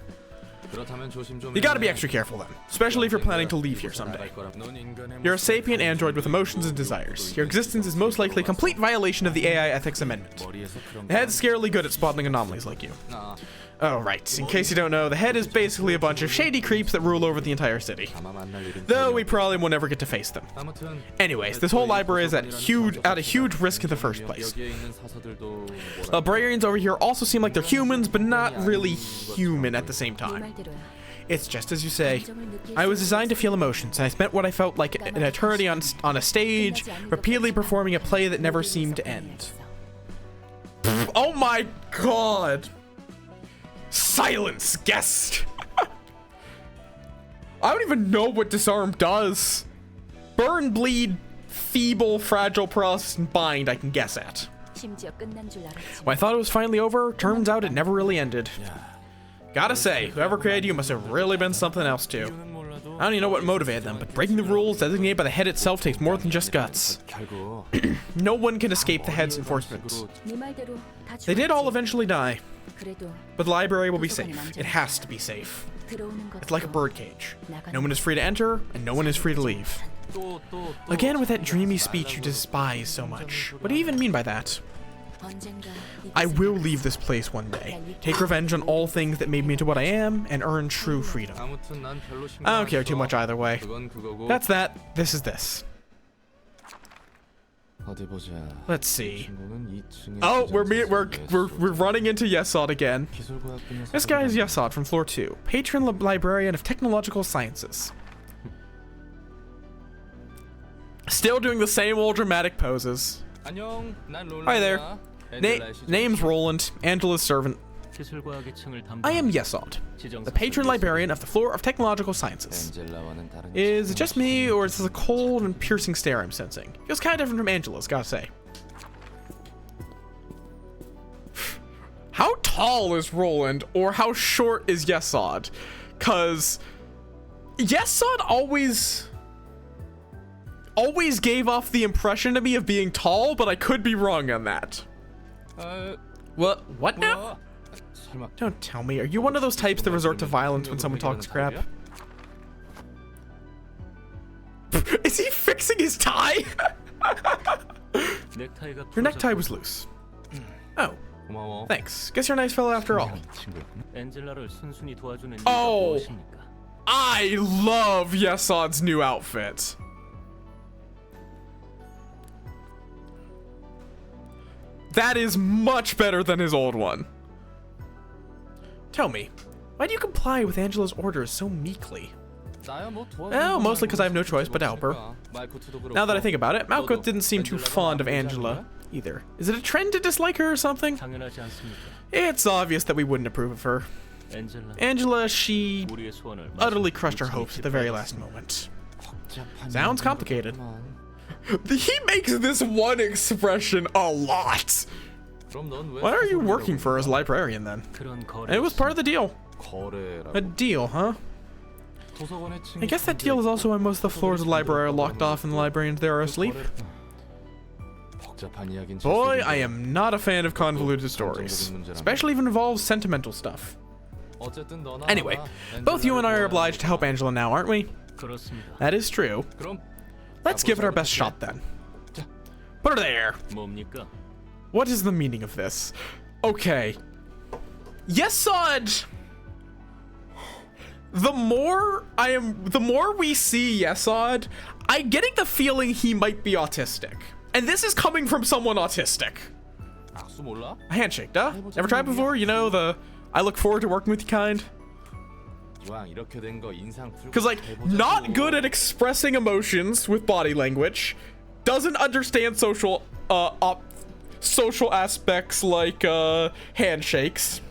You gotta be extra careful then, especially if you're planning to leave here someday. You're a sapient android with emotions and desires. Your existence is most likely a complete violation of the AI Ethics Amendment. The head's scarily good at spotting anomalies like you. Oh, right. In case you don't know, the head is basically a bunch of shady creeps that rule over the entire city. Though we probably will never get to face them. Anyways, this whole library is at a huge risk in the first place. Librarians over here also seem like they're humans, but not really human at the same time. It's just as you say. I was designed to feel emotions, and I spent what I felt like an eternity on a stage, repeatedly performing a play that never seemed to end. Oh my god! Silence, guest! I don't even know what disarm does. Burn, bleed, feeble, fragile, paralysis, and bind I can guess at. When I thought it was finally over, turns out it never really ended. Gotta say, whoever created you must have really been something else too. I don't even know what motivated them, but breaking the rules designated by the head itself takes more than just guts. No one can escape the head's enforcement. They did all eventually die. But the library will be safe. It has to be safe. It's like a birdcage. No one is free to enter, and no one is free to leave. Again with that dreamy speech you despise so much. What do you even mean by that? I will leave this place one day, take revenge on all things that made me into what I am, and earn true freedom. I don't care too much either way. That's that. This is this. Let's see. Oh, we're running into Yesod again. This guy is Yesod from floor 2, patron librarian of technological sciences. Still doing the same old dramatic poses. Hi there. Name's Roland, Angela's servant. I am Yesod, the patron librarian of the floor of technological sciences. Is it just me, or is this a cold and piercing stare I'm sensing? Feels kind of different from Angela's, gotta say. How tall is Roland, or how short is Yesod? Cause Yesod always gave off the impression to me of being tall, but I could be wrong on that. What now? Don't tell me. Are you one of those types that resort to violence when someone talks crap? Is he fixing his tie? Your necktie was loose. Oh, 고마워. thanks. Guess you're a nice fellow after all. Oh, I love Yesod's new outfit. That is much better than his old one. Tell me, why do you comply with Angela's orders so meekly? Oh, mostly because I have no choice but to help her. Now that I think about it, Malkuth didn't seem too fond of Angela either. Is it a trend to dislike her or something? It's obvious that we wouldn't approve of her. Angela, she utterly crushed our hopes at the very last moment. Sounds complicated. He makes this one expression a lot. Why are you working for as librarian then? It was part of the deal. A deal, huh? I guess that deal is also why most of the floors of the library are locked off and the librarians there are asleep. Boy, I am not a fan of convoluted stories, especially if it involves sentimental stuff. Anyway, both you and I are obliged to help Angela now, aren't we? That is true. Let's give it our best shot then. Put her there. What is the meaning of this? Okay. Yesod! The more we see Yesod, I'm getting the feeling he might be autistic. And this is coming from someone autistic. A handshake, duh? Never tried before? You know, the I look forward to working with you kind? Because, like, not good at expressing emotions with body language, doesn't understand social aspects like handshakes,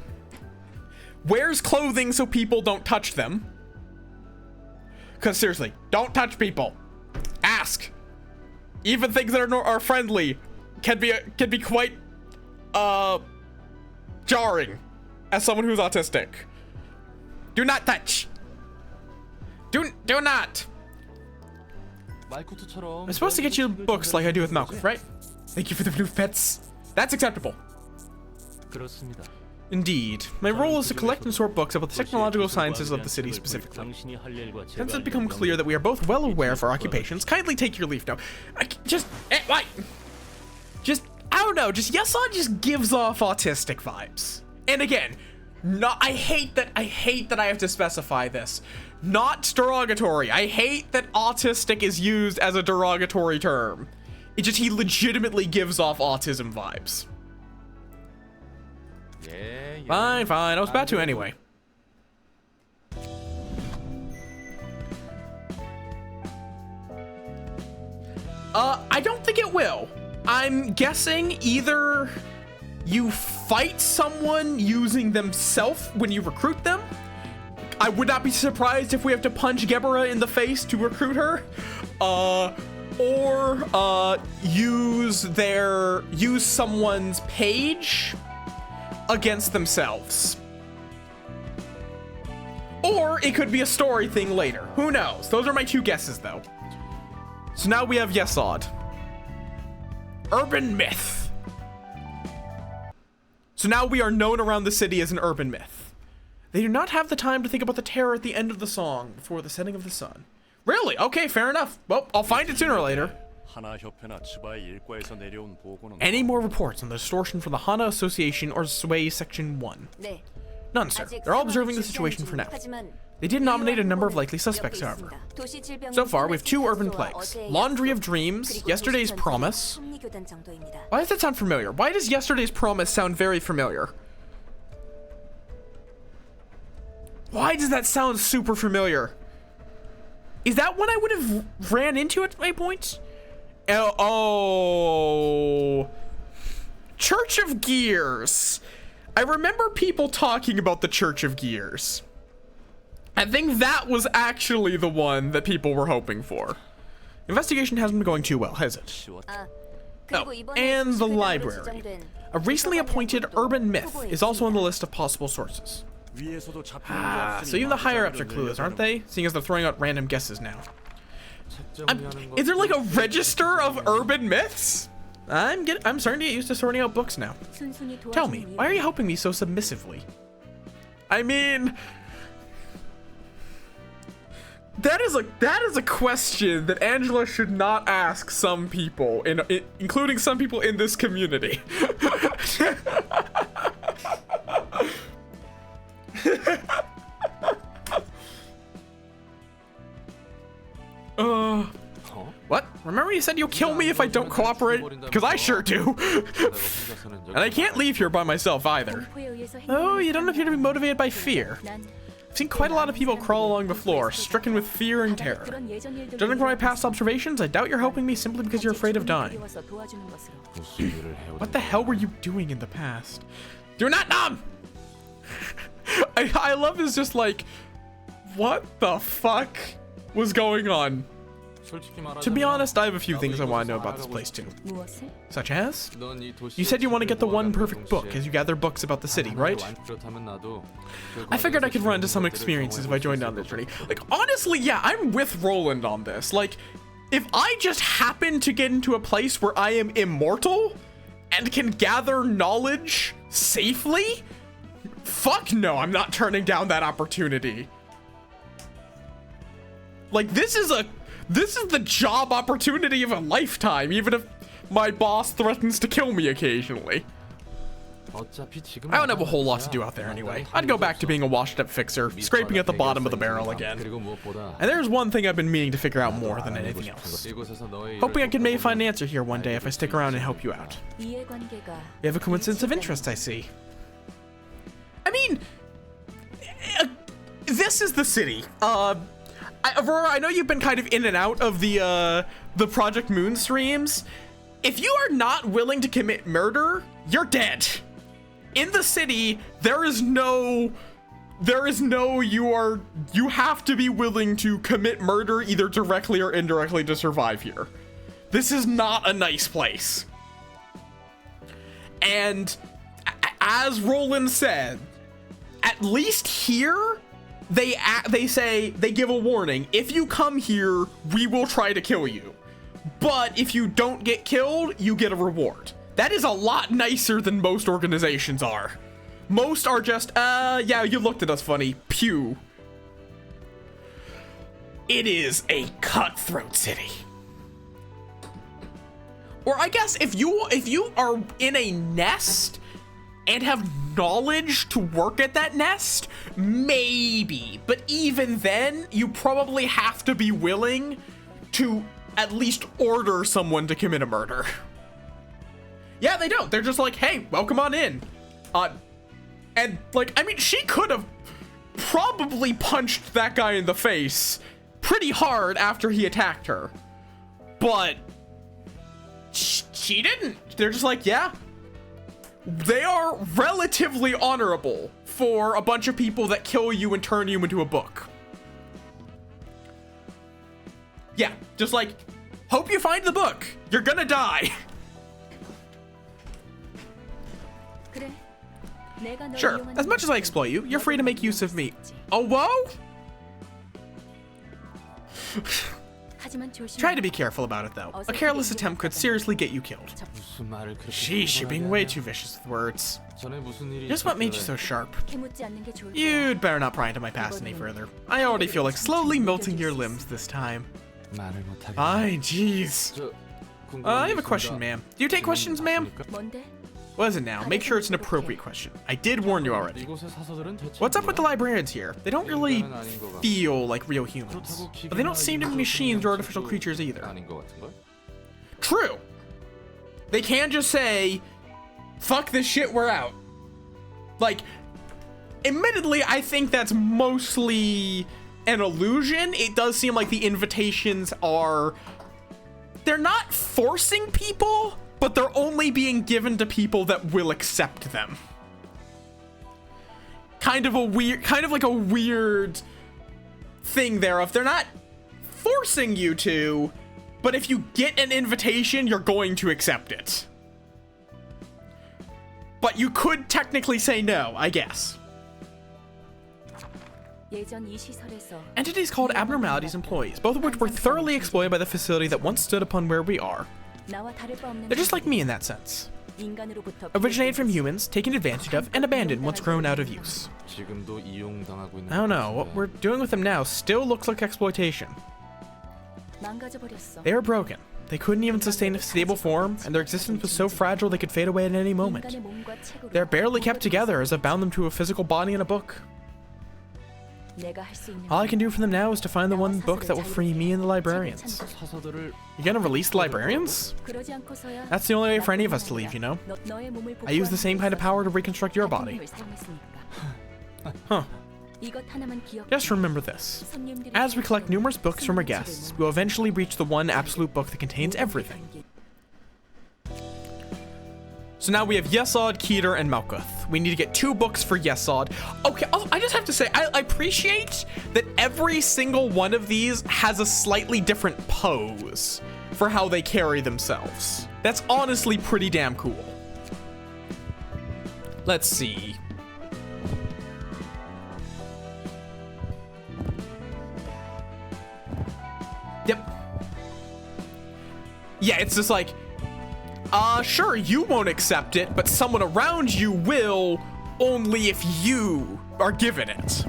wears clothing so people don't touch them. Because seriously, don't touch people. Ask. Even things that are friendly can be quite jarring as someone who's autistic. Do not touch. Do not. I'm supposed to get you books like I do with Malkuth, right? Thank you for the blue pets. That's acceptable. Indeed. My role is to collect and sort books about the technological sciences of the city specifically. Since it's become clear that we are both well aware of our occupations, kindly take your leave now. I don't know, Yesod just gives off autistic vibes. And again, I hate that I have to specify this. Not derogatory. I hate that autistic is used as a derogatory term. He legitimately gives off autism vibes. Fine. I was about to anyway. I don't think it will. I'm guessing either you fight someone using themselves when you recruit them. I would not be surprised if we have to punch Gebera in the face to recruit her. Or use someone's page against themselves. Or it could be a story thing later. Who knows? Those are my two guesses though. So now we have Yesod. Urban myth. So now we are known around the city as an urban myth. They do not have the time to think about the terror at the end of the song before the setting of the sun. Really? Okay, fair enough. Well, I'll find it sooner or later. Any more reports on the distortion from the Hana Association or Sway Section 1? None, sir. They're all observing the situation for now. They did nominate a number of likely suspects, however. So far, we have 2 urban plagues. Laundry of Dreams, Yesterday's Promise. Why does that sound familiar? Why does Yesterday's Promise sound very familiar? Why does that sound super familiar? Is that one I would have ran into at my point? Oh. Church of Gears. I remember people talking about the Church of Gears. I think that was actually the one that people were hoping for. Investigation hasn't been going too well, has it? Oh, and the library. A recently appointed urban myth is also on the list of possible sources. So even the higher-ups are clueless, aren't they? Seeing as they're throwing out random guesses now. Is there like a register of urban myths? I'm starting to get used to sorting out books now. Tell me, why are you helping me so submissively? I mean, That is a question that Angela should not ask some people, including some people in this community. What? Remember you said you'll kill me if I don't cooperate? Because I sure do. And I can't leave here by myself either. Oh, you don't appear to be motivated by fear. I've seen quite a lot of people crawl along the floor, stricken with fear and terror. Judging from my past observations, I doubt you're helping me simply because you're afraid of dying. What the hell were you doing in the past? You're not dumb! I love is just like, what the fuck was going on? To be honest, I have a few things I want to know about this place too. Such as? You said you want to get the one perfect book as you gather books about the city, right? I figured I could run into some experiences if I joined on this journey. Like, honestly, yeah, I'm with Roland on this. Like, if I just happen to get into a place where I am immortal and can gather knowledge safely, fuck no, I'm not turning down that opportunity. Like, this is the job opportunity of a lifetime, even if my boss threatens to kill me occasionally. I don't have a whole lot to do out there anyway. I'd go back to being a washed-up fixer, scraping at the bottom of the barrel again. And there's one thing I've been meaning to figure out more than anything else. Hoping I can maybe find an answer here one day if I stick around and help you out. You have a coincidence of interest, I see. I mean, this is the city. Aurora, I know you've been kind of in and out of the Project Moon streams. If you are not willing to commit murder, you're dead. In the city, you have to be willing to commit murder either directly or indirectly to survive here. This is not a nice place. And as Roland said, at least here, they give a warning. If you come here, we will try to kill you. But if you don't get killed, you get a reward. That is a lot nicer than most organizations are. Most are just, yeah, you looked at us funny. Pew. It is a cutthroat city. Or I guess if you are in a nest and have knowledge to work at that nest, maybe. But even then, you probably have to be willing to at least order someone to commit a murder. Yeah, they don't. They're just like, hey, welcome on in. And like, I mean, she could have probably punched that guy in the face pretty hard after he attacked her. But she didn't. They're just like, yeah. They are relatively honorable for a bunch of people that kill you and turn you into a book. Yeah, just like, hope you find the book. You're gonna die. Sure, as much as I exploit you, you're free to make use of me. Oh, whoa? Try to be careful about it, though. A careless attempt could seriously get you killed. Sheesh, you're being way too vicious with words. Just what made you so sharp? You'd better not pry into my past any further. I already feel like slowly melting your limbs this time. Ay, jeez. I have a question, ma'am. Do you take questions, ma'am? What is it now? Make sure it's an appropriate question. I did warn you already. What's up with the librarians here? They don't really feel like real humans. But they don't seem to be machines or artificial creatures either. True. They can just say, fuck this shit, we're out. Like, admittedly, I think that's mostly an illusion. It does seem like the invitations are... They're not forcing people, but they're only being given to people that will accept them. Kind of like a weird thing there of they're not forcing you to, but if you get an invitation, you're going to accept it. But you could technically say no, I guess. Entities called Abnormalities employees, both of which were thoroughly exploited by the facility that once stood upon where we are. They're just like me in that sense. Originated from humans, taken advantage of, and abandoned once grown out of use. 지금도 이용당하고 있는 I don't know, what we're doing with them now still looks like exploitation. They were broken. They couldn't even sustain a stable form, and their existence was so fragile they could fade away at any moment. They're barely kept together as I bound them to a physical body and a book. All I can do for them now is to find the one book that will free me and the librarians. 사서들을 You're gonna release the librarians? That's the only way for any of us to leave, you know? I use the same kind of power to reconstruct your body. Huh. Just remember this. As we collect numerous books from our guests, we will eventually reach the one absolute book that contains everything. So now we have Yesod, Keter, and Malkuth. We need to get 2 books for Yesod. Okay, I just have to say, I appreciate that every single one of these has a slightly different pose for how they carry themselves. That's honestly pretty damn cool. Let's see. Yep. Yeah, it's just like, sure, you won't accept it, but someone around you will, only if you are given it.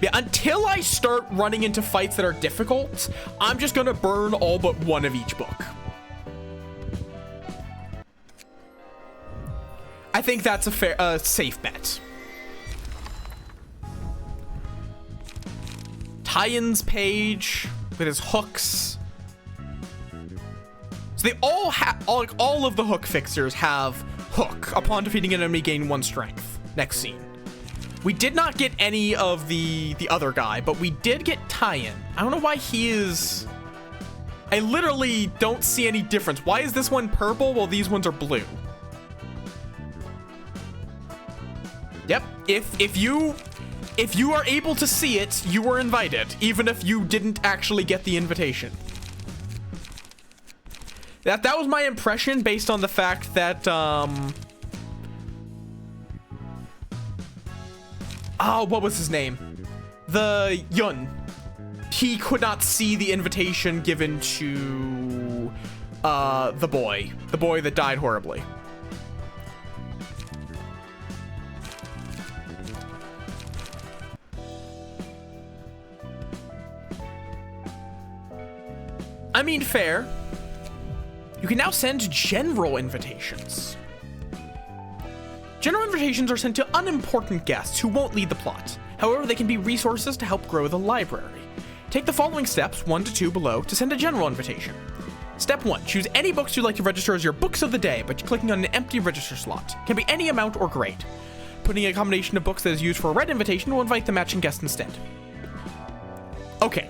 Yeah, until I start running into fights that are difficult, I'm just gonna burn all but one of each book. I think that's a safe bet. Tyen's page with his hooks. So they all have, all of the hook fixers have hook. Upon defeating an enemy, gain 1 strength. Next scene. We did not get any of the other guy, but we did get Tyen. I don't know why he is... I literally don't see any difference. Why is this one purple while these ones are blue? Yep, if you are able to see it, you were invited, even if you didn't actually get the invitation. That was my impression based on the fact that, what was his name? The Yun. He could not see the invitation given to, the boy that died horribly. I mean, fair. You can now send general invitations. General invitations are sent to unimportant guests who won't lead the plot. However, they can be resources to help grow the library. Take the following steps, 1 to 2 below, to send a general invitation. Step 1. Choose any books you'd like to register as your books of the day by clicking on an empty register slot. Can be any amount or grade. Putting a combination of books that is used for a red invitation will invite the matching guest instead. Okay.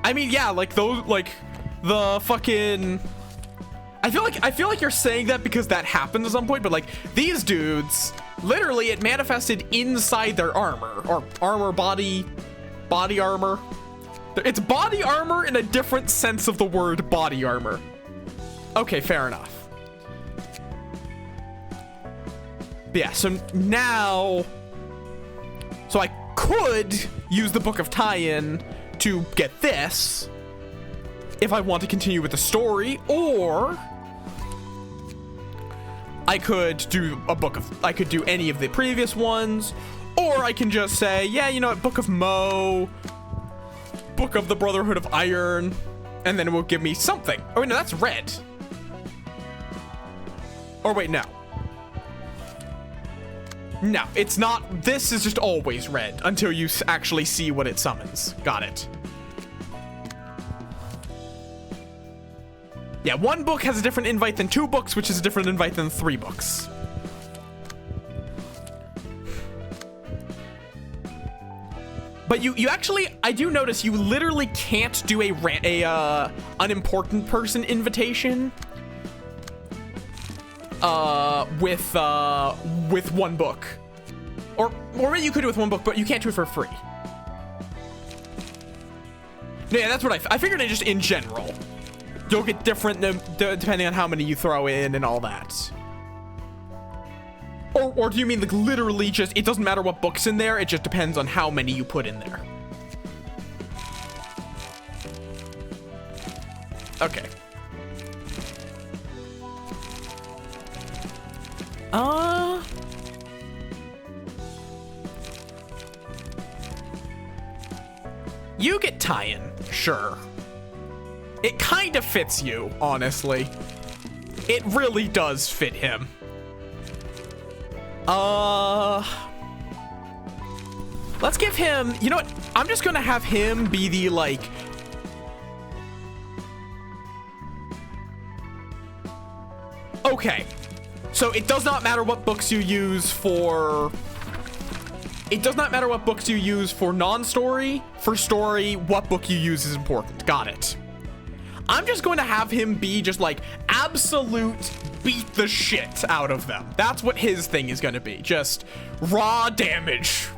I mean, yeah, like those, like the fucking, I feel like you're saying that because that happened at some point, but like these dudes, literally it manifested inside their armor, or armor, body armor. It's body armor in a different sense of the word body armor. Okay, fair enough. But yeah, so now, so I could use the Book of Tyen to get this if I want to continue with the story, or I could do I could do any of the previous ones, or I can just say, yeah, you know what, Book of Mo, Book of the Brotherhood of Iron, and then it will give me something. Oh wait, no, that's red. Or wait, no. No, it's not. This is just always red until you actually see what it summons. Got it. Yeah, 1 book has a different invite than 2 books, which is a different invite than 3 books. But you actually, I do notice you literally can't do a unimportant person invitation with 1 book, or maybe you could do with 1 book, but you can't do it for free. Yeah, that's what I figured. It just in general, you'll get different depending on how many you throw in and all that. Or do you mean like literally just, it doesn't matter what book's in there, it just depends on how many you put in there? Okay. You get tie-in, sure. It kind of fits you, honestly. It really does fit him. Let's give him, you know what? I'm just gonna have him be the, like, okay. So it does not matter what books you use for, it does not matter what books you use for non-story. For story, what book you use is important. Got it. I'm just going to have him be just like absolute beat the shit out of them. That's what his thing is going to be. Just raw damage.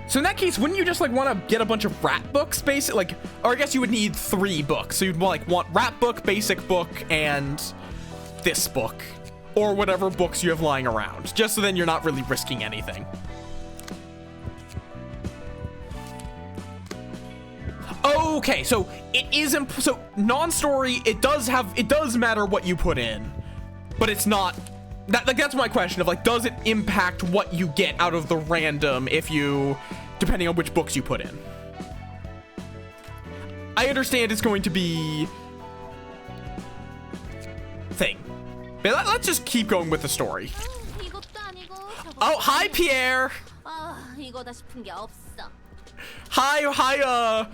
So in that case, wouldn't you just like want to get a bunch of rap books, basically? Like, or I guess you would need 3 books. So you'd like want rap book, basic book, and this book, or whatever books you have lying around, just so then you're not really risking anything. Okay, so it is so non-story. It does matter what you put in, but it's not. That's my question of like, does it impact what you get out of the random if you, depending on which books you put in? I understand it's going to be thing, but let's just keep going with the story. Oh, hi Pierre. Hi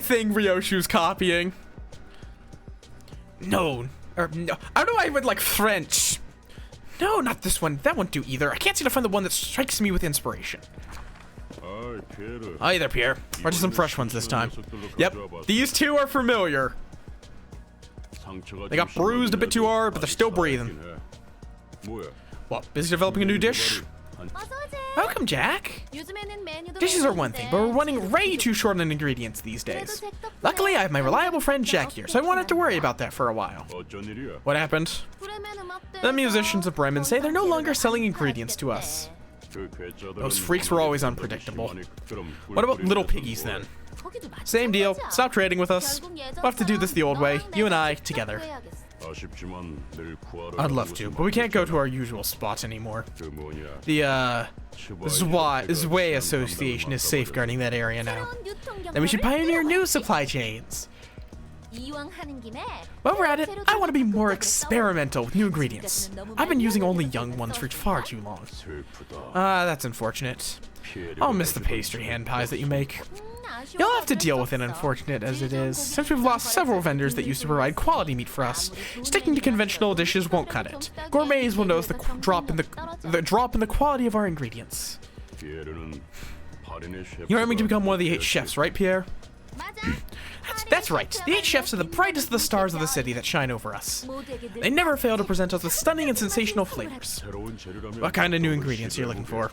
thing Ryoshu's copying. No, I don't know why I would like French. No, not this one. That won't do either. I can't seem to find the one that strikes me with inspiration. Hi there, Pierre. Or just some fresh ones this time. Yep, these two are familiar. They got bruised a bit too hard, but they're still breathing. What, busy developing a new dish? Welcome, Jack. Dishes are one thing, but we're running way too short on ingredients these days. Luckily, I have my reliable friend Jack here, so I won't have to worry about that for a while. What happened? The musicians of Bremen say they're no longer selling ingredients to us. Those freaks were always unpredictable. What about little piggies then? Same deal. Stop trading with us. We'll have to do this the old way, you and I, together. I'd love to, but we can't go to our usual spots anymore. The Zwei Association is safeguarding that area now. Then we should pioneer new supply chains. While we're at it, I want to be more experimental with new ingredients. I've been using only young ones for far too long. That's unfortunate. I'll miss the pastry hand pies that you make. You'll have to deal with it, unfortunate as it is, since we've lost several vendors that used to provide quality meat for us. Sticking to conventional dishes won't cut it. Gourmets will notice the drop in the quality of our ingredients. You want me to become one of the 8 chefs, right, Pierre? That's right. The 8 chefs are the brightest of the stars of the city that shine over us. They never fail to present us with stunning and sensational flavors. What kind of new ingredients are you looking for?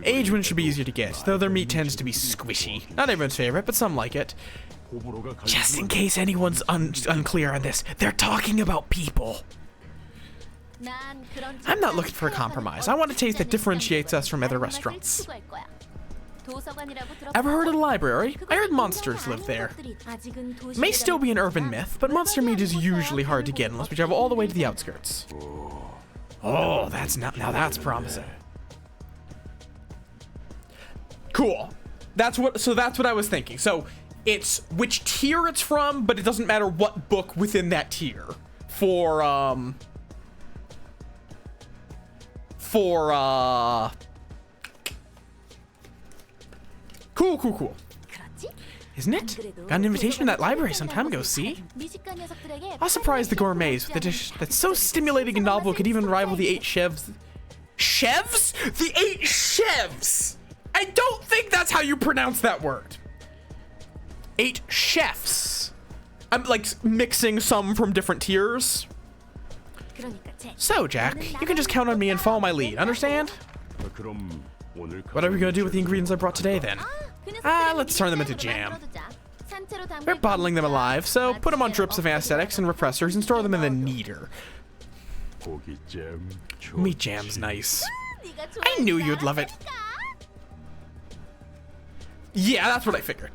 Aged ones should be easier to get, though their meat tends to be squishy. Not everyone's favorite, but some like it. Just in case anyone's unclear on this, they're talking about people. I'm not looking for a compromise. I want a taste that differentiates us from other restaurants. Ever heard of the library? I heard monsters live there. It may still be an urban myth, but monster meat is usually hard to get unless we travel all the way to the outskirts. Oh, that's promising. Cool. That's what I was thinking. So it's which tier it's from, but it doesn't matter what book within that tier. Cool. Isn't it? Got an invitation to that library some time ago, see? I'll surprise the gourmets with a dish that's so stimulating and novel it could even rival the 8 chefs. Chefs? The 8 chefs! I don't think that's how you pronounce that word. 8 chefs. I'm like mixing some from different tiers. So, Jack, you can just count on me and follow my lead, understand? What are we gonna do with the ingredients I brought today, then? Let's turn them into jam. We're bottling them alive, so put them on drips of anesthetics and repressors and store them in the kneader. Meat jam's nice. I knew you'd love it. Yeah, that's what I figured.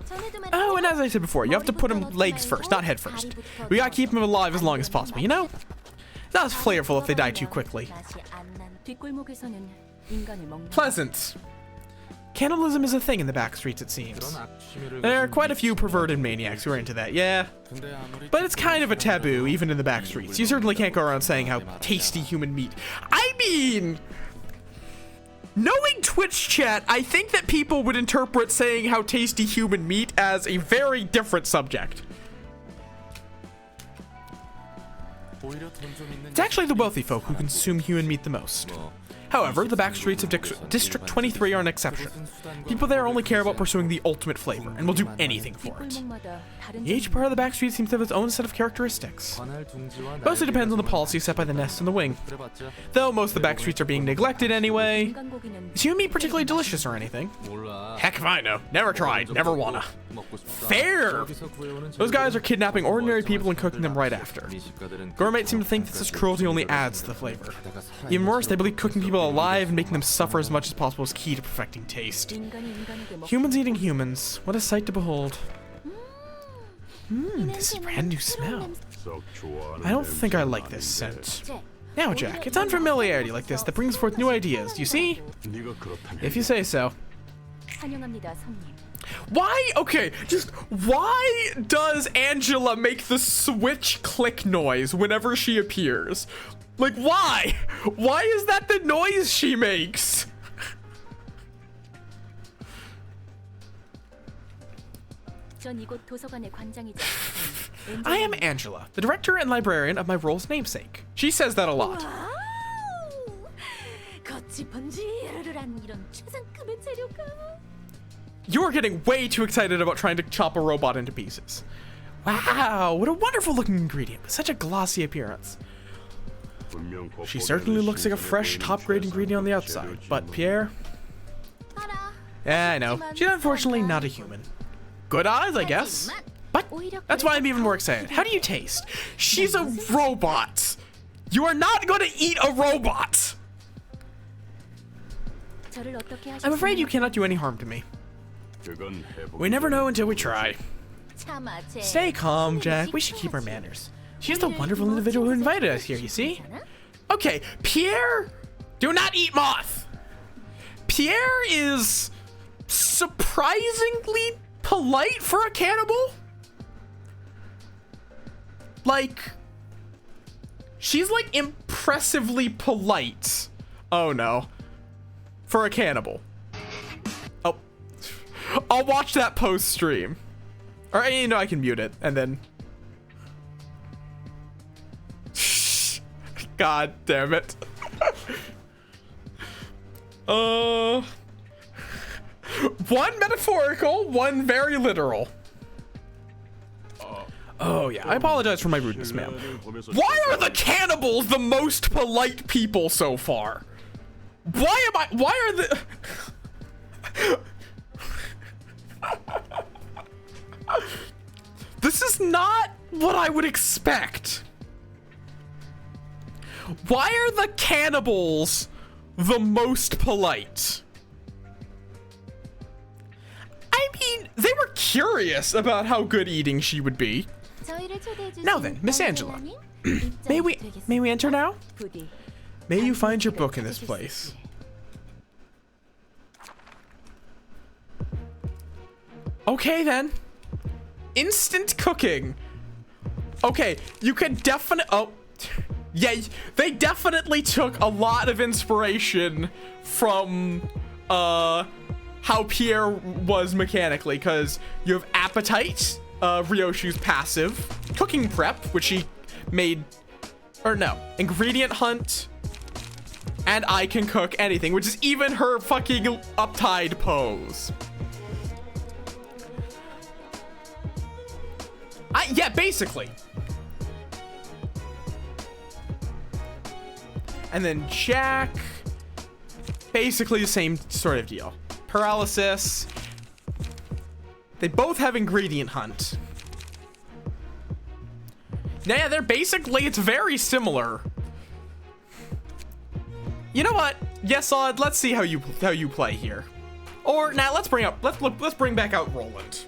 Oh, and as I said before, you have to put him legs first, not head first. We gotta keep him alive as long as possible, you know? Not as flavorful if they die too quickly. Pleasant. Cannibalism is a thing in the backstreets, it seems. There are quite a few perverted maniacs who are into that, yeah. But it's kind of a taboo, even in the backstreets. You certainly can't go around saying how tasty human meat. I mean, knowing Twitch chat, I think that people would interpret saying how tasty human meat as a very different subject. It's actually the wealthy folk who consume human meat the most. However, the backstreets of District 23 are an exception. People there only care about pursuing the ultimate flavor, and will do anything for it. Each part of the backstreet seems to have its own set of characteristics. Mostly depends on the policy set by the nest and the wing. Though most of the backstreets are being neglected anyway. Is human meat particularly delicious or anything? Heck if I know. Never tried, never wanna. Fair! Those guys are kidnapping ordinary people and cooking them right after. Gourmets seem to think that this cruelty only adds to the flavor. Even worse, they believe cooking people alive and making them suffer as much as possible is key to perfecting taste. Humans eating humans. What a sight to behold. This is a brand new smell. I don't think I like this scent. Now, Jack, it's unfamiliarity like this that brings forth new ideas, you see? If you say so. Why? Okay, just why does Angela make the switch click noise whenever she appears? Like, why? Why is that the noise she makes? I am Angela, the director and librarian of my role's namesake. She says that a lot. You're getting way too excited about trying to chop a robot into pieces. Wow, what a wonderful looking ingredient with such a glossy appearance. She certainly looks like a fresh, top-grade ingredient on the outside, but Pierre? Yeah, I know. She's unfortunately not a human. Good eyes, I guess. But that's why I'm even more excited. How do you taste? She's a robot. You are not going to eat a robot. I'm afraid you cannot do any harm to me. We never know until we try. Stay calm, Jack. We should keep our manners. She's the wonderful individual who invited us here, you see? Okay, Pierre, do not eat Möth. Pierre is surprisingly polite for a cannibal. Like, she's like impressively polite. Oh no. For a cannibal. Oh. I'll watch that post stream. Or, you know, I can mute it and then. God damn it. One metaphorical, one very literal. Oh yeah, I apologize for my rudeness, ma'am. Why are the cannibals the most polite people so far? Why are the... This is not what I would expect. Why are the cannibals the most polite? I mean, they were curious about how good eating she would be. Now then, Miss Angela, may we enter now? May you find your book in this place. Okay then. Instant cooking. Okay, you can oh. Yeah, they definitely took a lot of inspiration from how Pierre was mechanically, because you have appetite, Ryoshu's passive, cooking prep, which she made, or no, ingredient hunt, and I can cook anything, which is even her fucking uptied pose. Yeah, basically. And then Jack, basically the same sort of deal. Paralysis. They both have ingredient hunt. Yeah, they're basically, it's very similar. You know what? Yes, Odd, let's see how you play here. Or now let's bring back out Roland.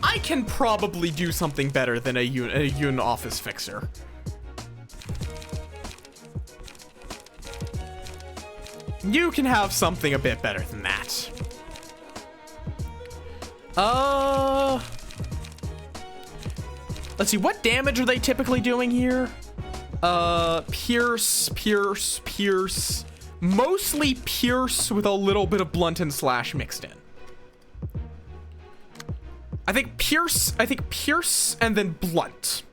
I can probably do something better than a Yun office fixer. You can have something a bit better than that. Let's see, what damage are they typically doing here? Pierce. Mostly pierce with a little bit of blunt and slash mixed in. I think pierce and then blunt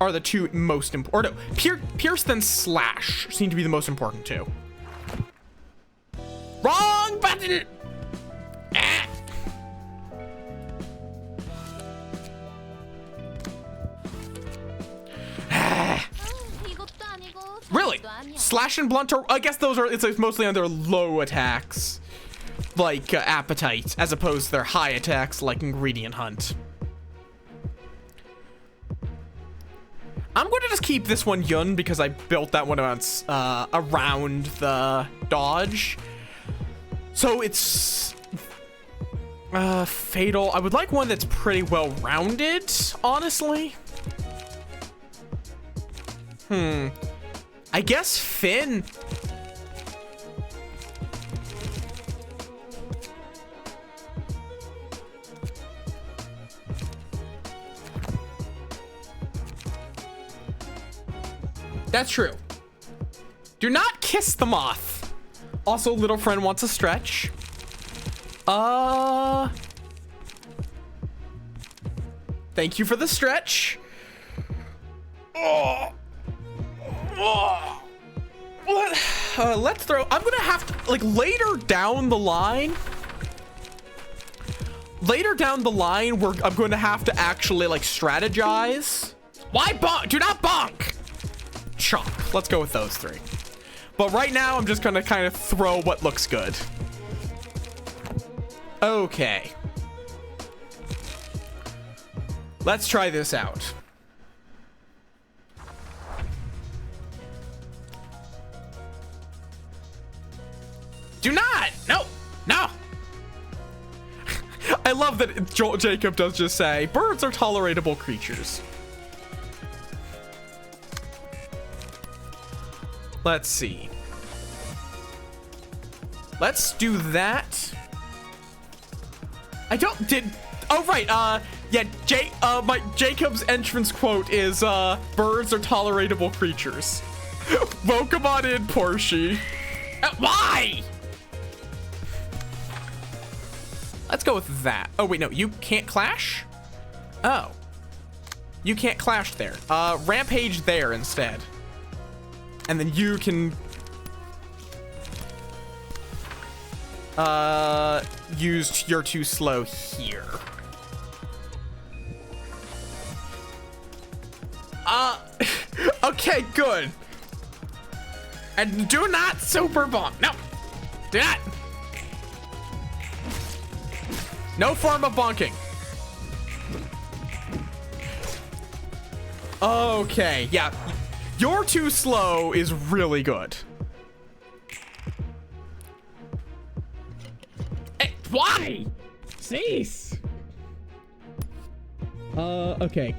are the two most important. Or no, pierce then slash seem to be the most important too. Wrong button! Ah. Really? Slash and blunt are, I guess those are, it's like mostly on their low attacks. Like appetite, as opposed to their high attacks like ingredient hunt. I'm going to just keep this one Yun because I built that one around the dodge. So it's fatal. I would like one that's pretty well rounded, honestly. I guess Finn. That's true. Do not kiss the moth. Also, little friend wants a stretch. Thank you for the stretch. Let's throw. I'm gonna have to, like, later down the line. I'm going to have to actually like strategize. Why bonk? Do not bonk. Chomp. Let's go with those three. But right now, I'm just gonna kind of throw what looks good. Okay. Let's try this out. Do not! No! No! I love that Jacob does just say, birds are tolerable creatures. Let's see. Let's do that. Oh, right. Yeah, Jacob's entrance quote is, birds are tolerable creatures. Welcome on in, Portia. Why? Let's go with that. Oh, wait, no, you can't clash? Oh. You can't clash there. Rampage there instead. And then you can use your too slow here. Okay, good. And do not super bonk. No, do not. No form of bonking. Okay, yeah. You're too slow is really good. Hey, why? Cease. Okay.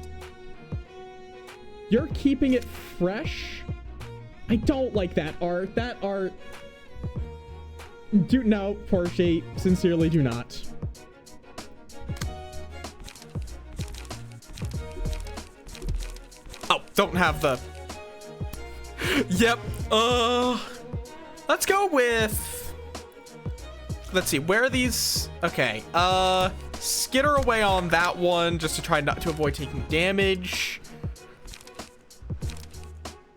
You're keeping it fresh? I don't like that art. That art... No, Portia, sincerely do not. Oh, don't have the... Yep. Let's go with... Let's see, where are these? Okay, skitter away on that one just to try not to avoid taking damage.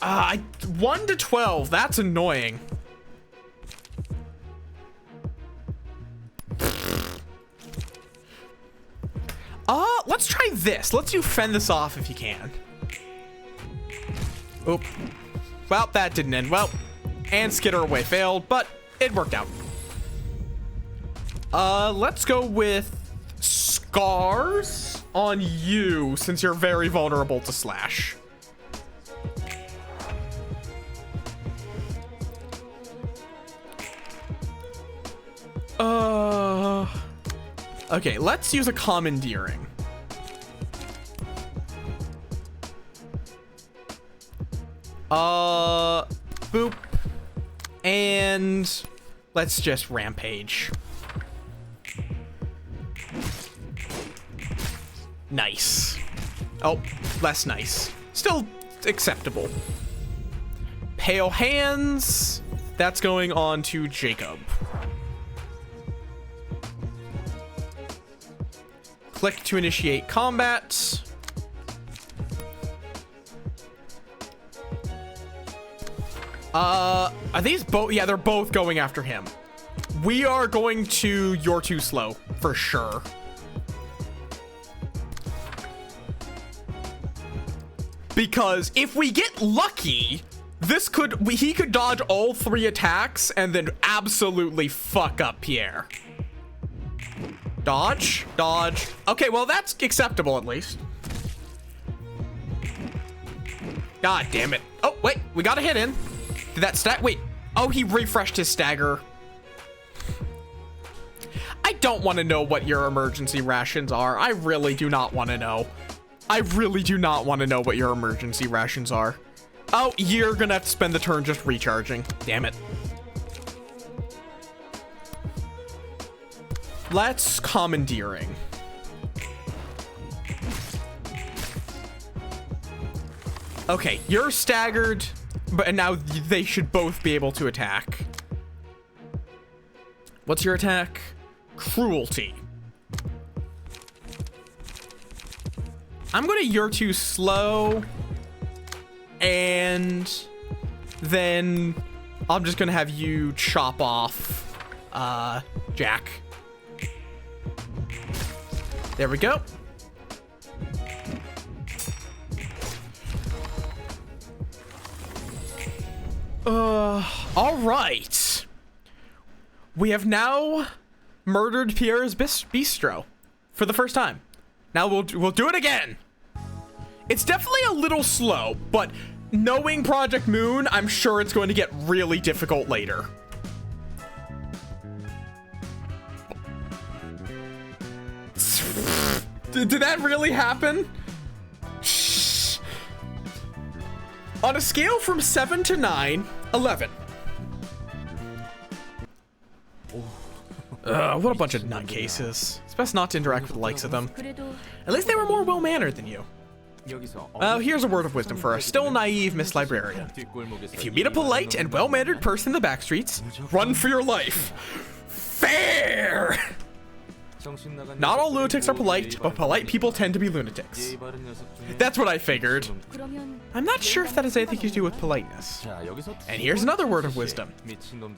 1 to 12, that's annoying. Let's try this. Let's do fend this off if you can. Oop. Well, that didn't end well. And skitter away failed, but it worked out. Let's go with scars on you since you're very vulnerable to slash. Okay, let's use a commandeering. Boop. And let's just rampage. Nice. Oh, less nice. Still acceptable. Pale hands. That's going on to Jacob. Click to initiate combat. Are these both? Yeah, they're both going after him. We are going to You're Too Slow for sure. Because if we get lucky, he could dodge all 3 attacks and then absolutely fuck up Pierre. Dodge, dodge. Okay, well that's acceptable at least. God damn it. Oh, wait, we got a hit in. Did that stack? Wait. Oh, he refreshed his stagger. I don't want to know what your emergency rations are. I really do not want to know. I really do not want to know what your emergency rations are. Oh, you're gonna have to spend the turn just recharging. Damn it. Let's commandeering. Okay, you're staggered, but now they should both be able to attack. What's your attack? Cruelty. I'm gonna You're Too Slow, and then I'm just gonna have you chop off Jack. There we go. All right. We have now murdered Pierre's Bistro for the first time. Now we'll do it again. It's definitely a little slow, but knowing Project Moon, I'm sure it's going to get really difficult later. Did that really happen? Shh. On a scale from 7 to 9, 11. What a bunch of nutcases. It's best not to interact with the likes of them. At least they were more well-mannered than you. Here's a word of wisdom for a still naive Miss Librarian. If you meet a polite and well-mannered person in the back streets, run for your life. Fair! Not all lunatics are polite, but polite people tend to be lunatics. That's what I figured. I'm not sure if that has anything to do with politeness. And here's another word of wisdom.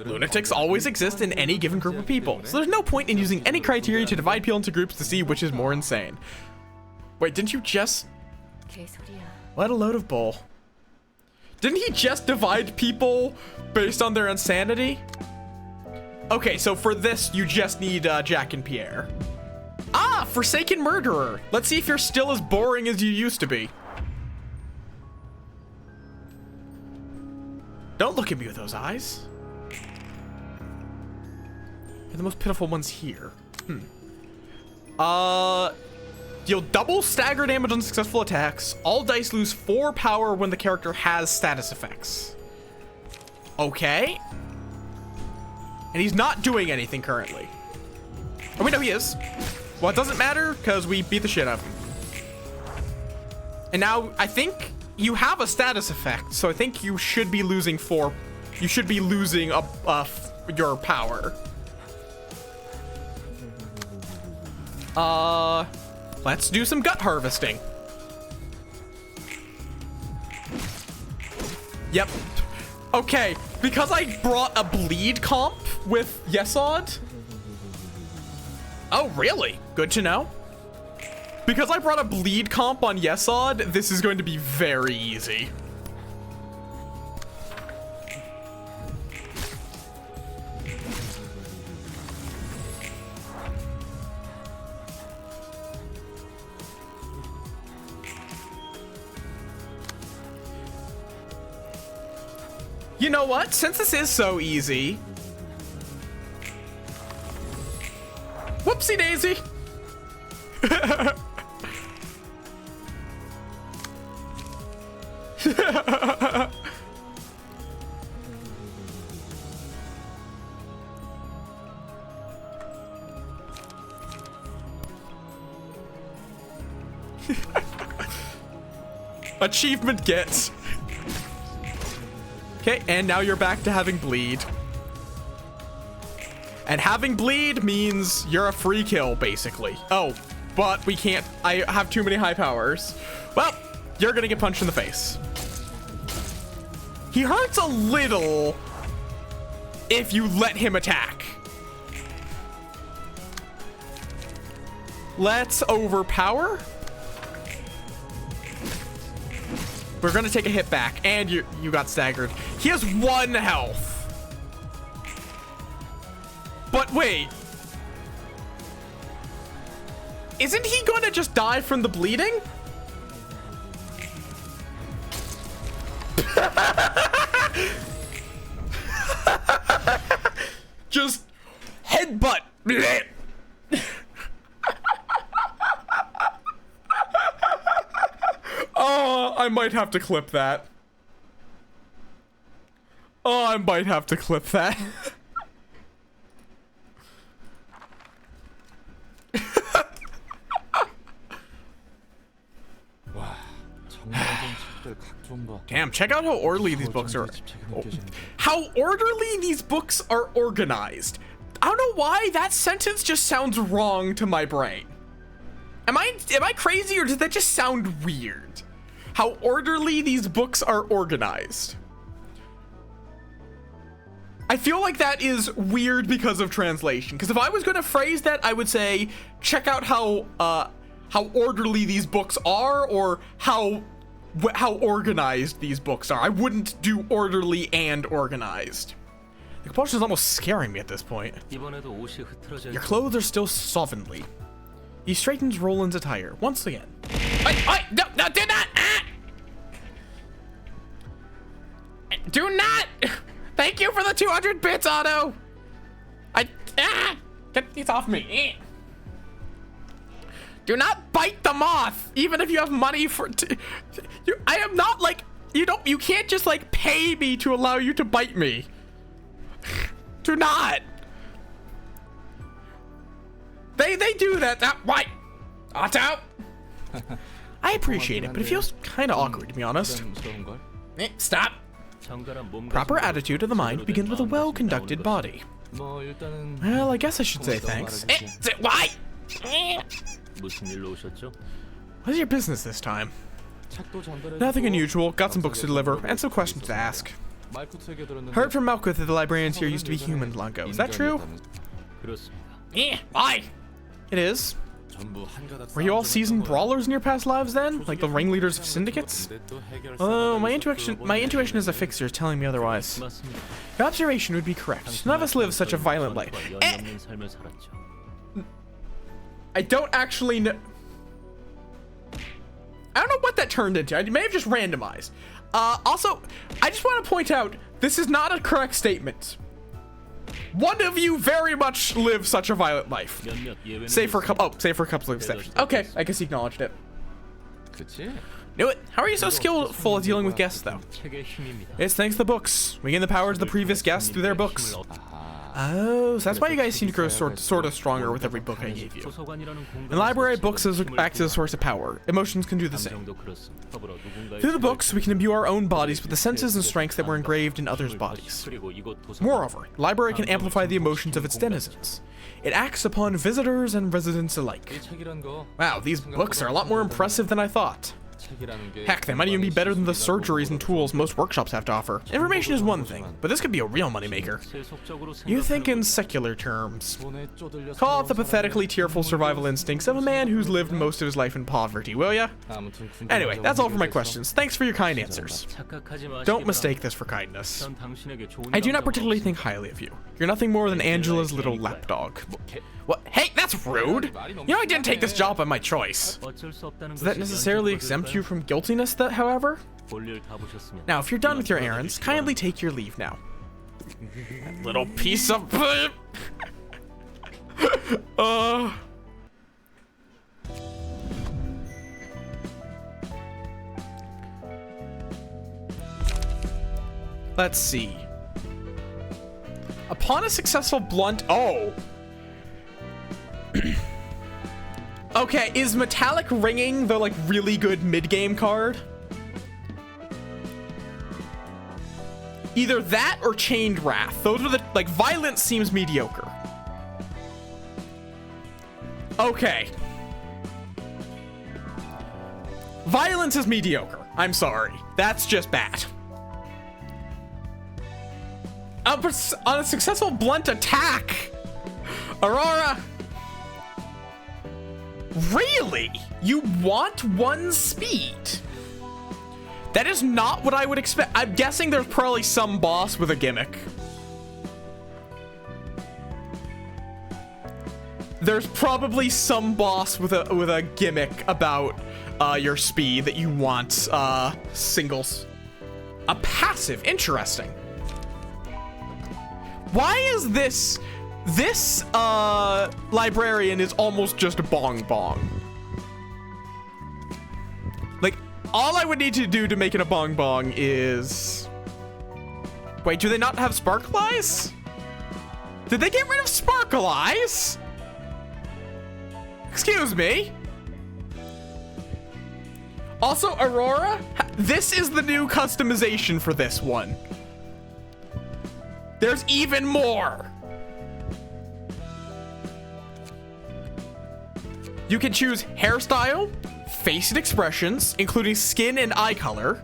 Lunatics always exist in any given group of people, so there's no point in using any criteria to divide people into groups to see which is more insane. Wait, didn't you just... What a load of bull. Didn't he just divide people based on their insanity? Okay, so for this, you just need Jack and Pierre. Ah, Forsaken Murderer. Let's see if you're still as boring as you used to be. Don't look at me with those eyes. You're the most pitiful ones here. Deal double stagger damage on successful attacks. All dice lose 4 power when the character has status effects. Okay. And he's not doing anything currently. Oh, wait, no, he is. Well, it doesn't matter because we beat the shit out of him. And now I think you have a status effect, so I think you should be losing 4. You should be losing your power. Let's do some gut harvesting. Yep. Okay, because I brought a bleed comp with Yesod. Oh, really? Good to know. Because I brought a bleed comp on Yesod, this is going to be very easy. You know what? Since this is so easy... Whoopsie daisy! Achievement get. Okay, and now you're back to having bleed. And having bleed means you're a free kill, basically. Oh, but we can't. I have too many high powers. Well, you're gonna get punched in the face. He hurts a little if you let him attack. Let's overpower. We're gonna take a hit back, and you got staggered. He has 1 health. But wait. Isn't he gonna just die from the bleeding? Just headbutt. Oh, I might have to clip that. Oh, I might have to clip that. Damn, check out how orderly these books are. How orderly these books are organized. I don't know why that sentence just sounds wrong to my brain. Am I crazy, or does that just sound weird? How orderly these books are organized. I feel like that is weird because of translation. Because if I was going to phrase that, I would say, check out how orderly these books are, or how organized these books are. I wouldn't do orderly and organized. The compulsion is almost scaring me at this point. Your clothes are still slovenly. He straightens Roland's attire once again. No, do not! Do not! Thank you for the 200 bits, Otto! Get these off me. Do not bite the moth, even if you have money for. I am not like you can't just like pay me to allow you to bite me. Do not. They do that. Why? Otto. I appreciate it, but it feels kind of awkward, to be honest. Stop. Proper attitude of the mind begins with a well-conducted body. Well, I guess I should say thanks. Why? What's your business this time? Nothing unusual. Got some books to deliver and some questions to ask. Heard from Möth that the librarians here used to be human long ago. Is that true? Why? It is. Were you all seasoned brawlers in your past lives then? Like the ringleaders of syndicates? Oh, my intuition as a fixer is telling me otherwise. Your observation would be correct. None of us live such a violent life. I don't actually know. I don't know what that turned into. I may have just randomized. Also, I just want to point out, this is not a correct statement. One of you very much live such a violent life. Save for a couple of exceptions. Okay, I guess he acknowledged it. Knew it. How are you so skillful at dealing with guests, though? It's thanks to the books. We gain the powers of the previous guests through their books. Oh, so that's why you guys seem to grow sort of stronger with every book I gave you. In the library, books act as a source of power. Emotions can do the same. Through the books, we can imbue our own bodies with the senses and strengths that were engraved in others' bodies. Moreover, the library can amplify the emotions of its denizens. It acts upon visitors and residents alike. Wow, these books are a lot more impressive than I thought. Heck, they might even be better than the surgeries and tools most workshops have to offer. Information is one thing, but this could be a real moneymaker. You think in secular terms. Call it the pathetically tearful survival instincts of a man who's lived most of his life in poverty, will ya? Anyway, that's all for my questions. Thanks for your kind answers. Don't mistake this for kindness. I do not particularly think highly of you. You're nothing more than Angela's little lapdog. What? Hey, that's rude! You know I didn't take this job by my choice. Does that necessarily exempt you from guiltiness, however? Now, if you're done with your errands, kindly take your leave now. That little piece of... Let's see. Upon a successful blunt... Oh. Okay, is Metallic Ringing the, like, really good mid-game card? Either that or Chained Wrath. Those are the... Like, Violence seems mediocre. Okay. Violence is mediocre. I'm sorry. That's just bad. On a successful blunt attack, Aurora. Really? You want 1 speed? That is not what I would expect. I'm guessing there's probably some boss with a gimmick. There's probably some boss with a gimmick about your speed that you want singles. A passive, interesting. Why is this librarian is almost just a bong bong? Like, all I would need to do to make it a bong bong is... Wait, do they not have sparkle eyes? Did they get rid of sparkle eyes? Excuse me. Also, Aurora, this is the new customization for this one. There's even more. You can choose hairstyle, face and expressions, including skin and eye color.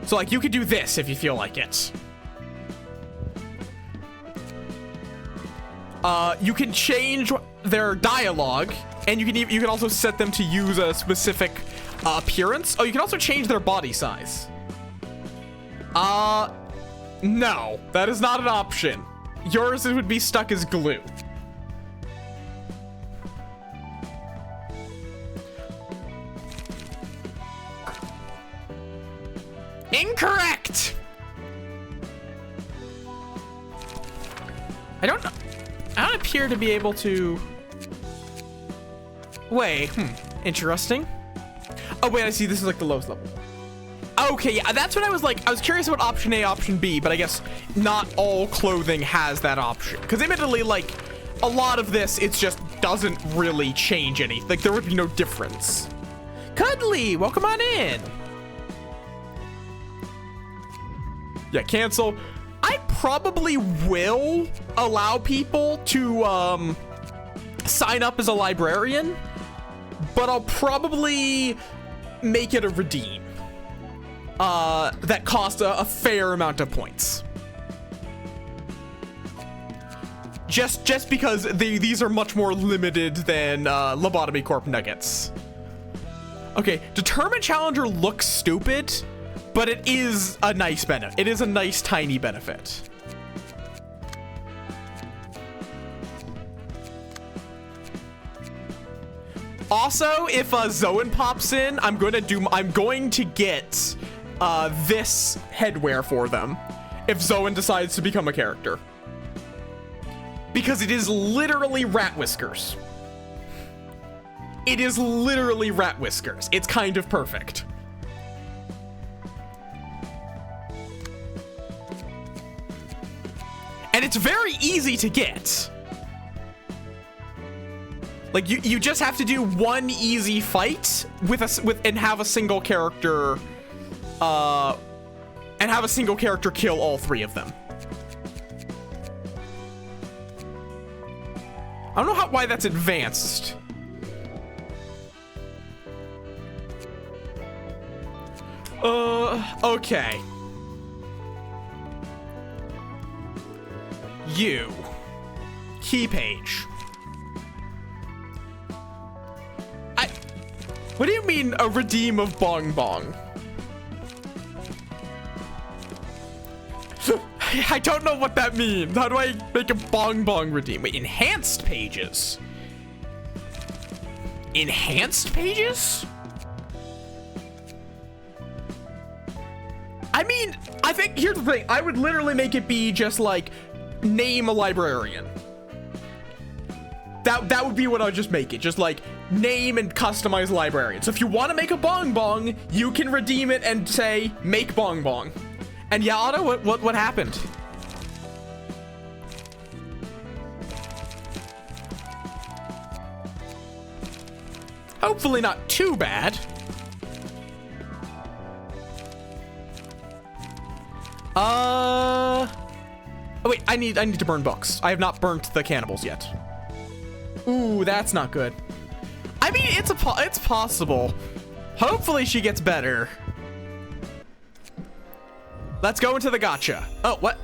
So, like, you could do this if you feel like it. You can change their dialogue, and you can also set them to use a specific appearance. Oh, you can also change their body size. No, that is not an option. Yours would be stuck as glue. Incorrect! I don't appear to be able to... Wait, interesting. Oh, wait, I see this is like the lowest level. Okay, yeah, that's what I was like. I was curious about option A, option B, but I guess not all clothing has that option. Because admittedly, like, a lot of this, it just doesn't really change anything. Like, there would be no difference. Cuddly, welcome on in. Yeah, cancel. I probably will allow people to sign up as a librarian, but I'll probably make it a redeem. That cost a fair amount of points. Just because these are much more limited than Lobotomy Corp nuggets. Okay, Determined Challenger looks stupid, but it is a nice benefit. It is a nice tiny benefit. Also, if Zoan pops in, I'm going to get this headwear for them if Zoan decides to become a character. Because it is literally rat whiskers. It is literally rat whiskers. It's kind of perfect. And it's very easy to get. Like, you just have to do one easy fight and have a single character kill all 3 of them. I don't know why that's advanced. Okay. You. Key page. What do you mean a redeem of Bong Bong? I don't know what that means. How do I make a Bong Bong redeem? Wait, enhanced pages? Enhanced pages? I mean, I think, here's the thing. I would literally make it be just like, name a librarian. That would be what I would just make it. Just like, name and customize librarian. So if you want to make a Bong Bong, you can redeem it and say, make Bong Bong. And yeah, Otto, what happened? Hopefully not too bad. Oh wait, I need to burn books. I have not burnt the cannibals yet. Ooh, that's not good. I mean, it's possible. Hopefully she gets better. Let's go into the gotcha. Oh, what?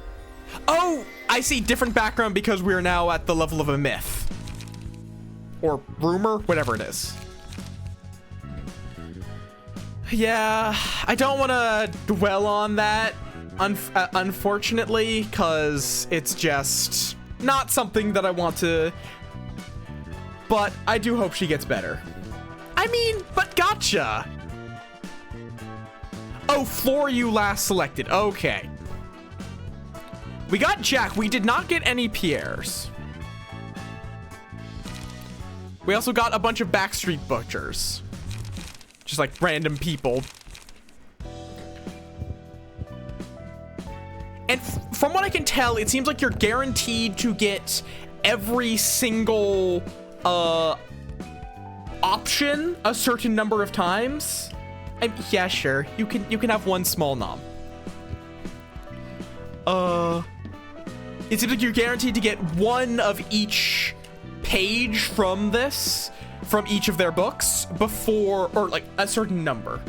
Oh, I see different background because we're now at the level of a myth. Or rumor, whatever it is. Yeah, I don't want to dwell on that, unfortunately, because it's just not something that I want to... But I do hope she gets better. I mean, but gotcha! Oh, floor you last selected. Okay. We got Jack. We did not get any Pierres. We also got a bunch of backstreet butchers. Just like random people. And from what I can tell, it seems like you're guaranteed to get every single option a certain number of times. And yeah, sure. You can have one small nom. It seems like you're guaranteed to get one of each page from this, from each of their books before, or like a certain number,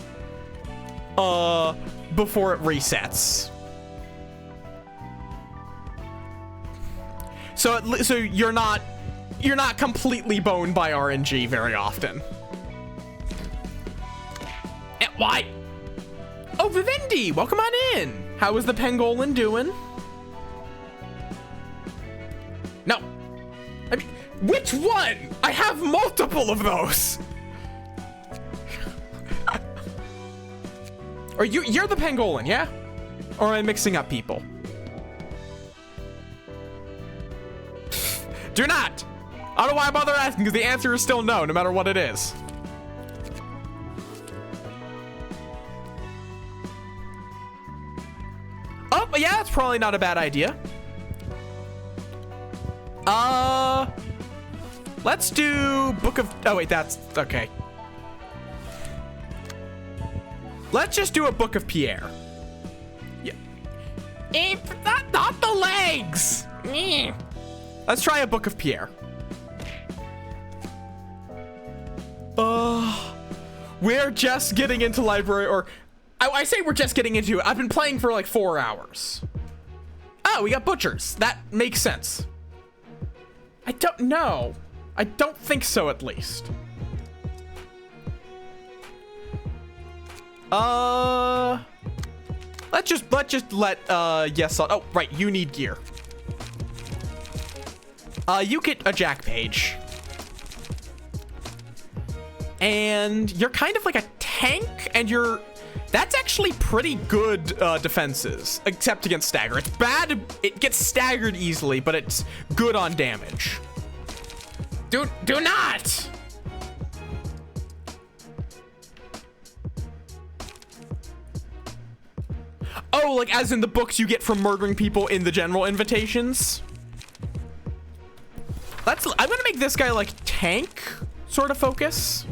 before it resets. So you're not completely boned by RNG very often. Why? Oh, Vivendi, welcome on in. How is the pangolin doing? No. I mean, which one? I have multiple of those. Or you're the pangolin, yeah? Or am I mixing up people? Do not. I don't know why I bother asking, because the answer is still no matter what it is. Oh, yeah, that's probably not a bad idea. Let's do Book of... Oh, wait, that's... Okay. Let's just do a Book of Pierre. Yeah. Not the legs! Let's try a Book of Pierre. We're just getting into library, or... I say we're just getting into it. I've been playing for like 4 hours. Oh, we got butchers. That makes sense. I don't know. I don't think so, at least. Let's just let yes. Oh, right. You need gear. You get a Jack page. And you're kind of like a tank, and that's actually pretty good defenses, except against stagger. It's bad, it gets staggered easily, but it's good on damage. Do not! Oh, like as in the books you get from murdering people in the general invitations? I'm gonna make this guy like tank sort of focus.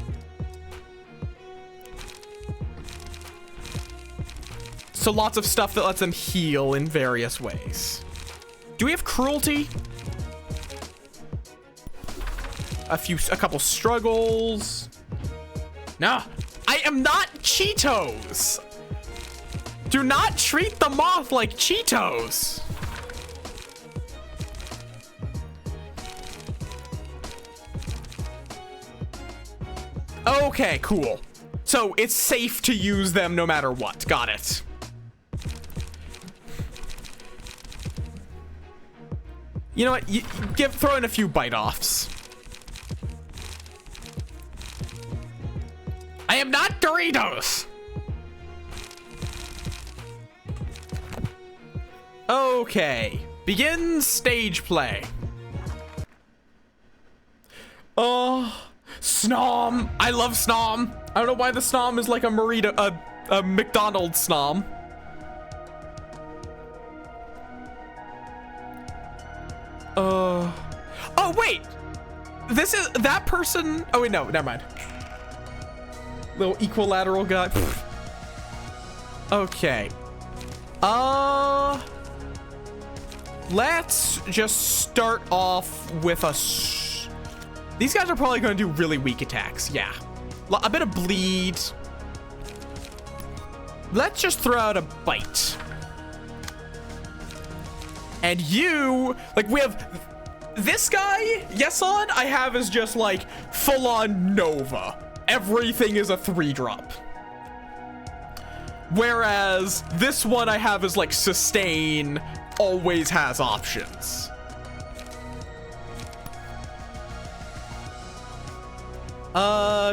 So lots of stuff that lets them heal in various ways. Do we have cruelty? A couple struggles. No, I am not Cheetos. Do not treat the moth like Cheetos. Okay, cool. So it's safe to use them no matter what. Got it. You know what? Throw in a few bite-offs. I am not Doritos! Okay. Begin stage play. Oh, Snom. I love Snom. I don't know why the Snom is like a McDonald's Snom. Oh, wait. This is that person. Oh, wait, no, never mind. Little equilateral guy. Okay. Let's just start off with these guys are probably going to do really weak attacks. Yeah. A bit of bleed. Let's just throw out a bite. And you, like, we have this guy, Yeson, I have is just like full on Nova. Everything is a 3-drop. Whereas this one I have is like sustain, always has options.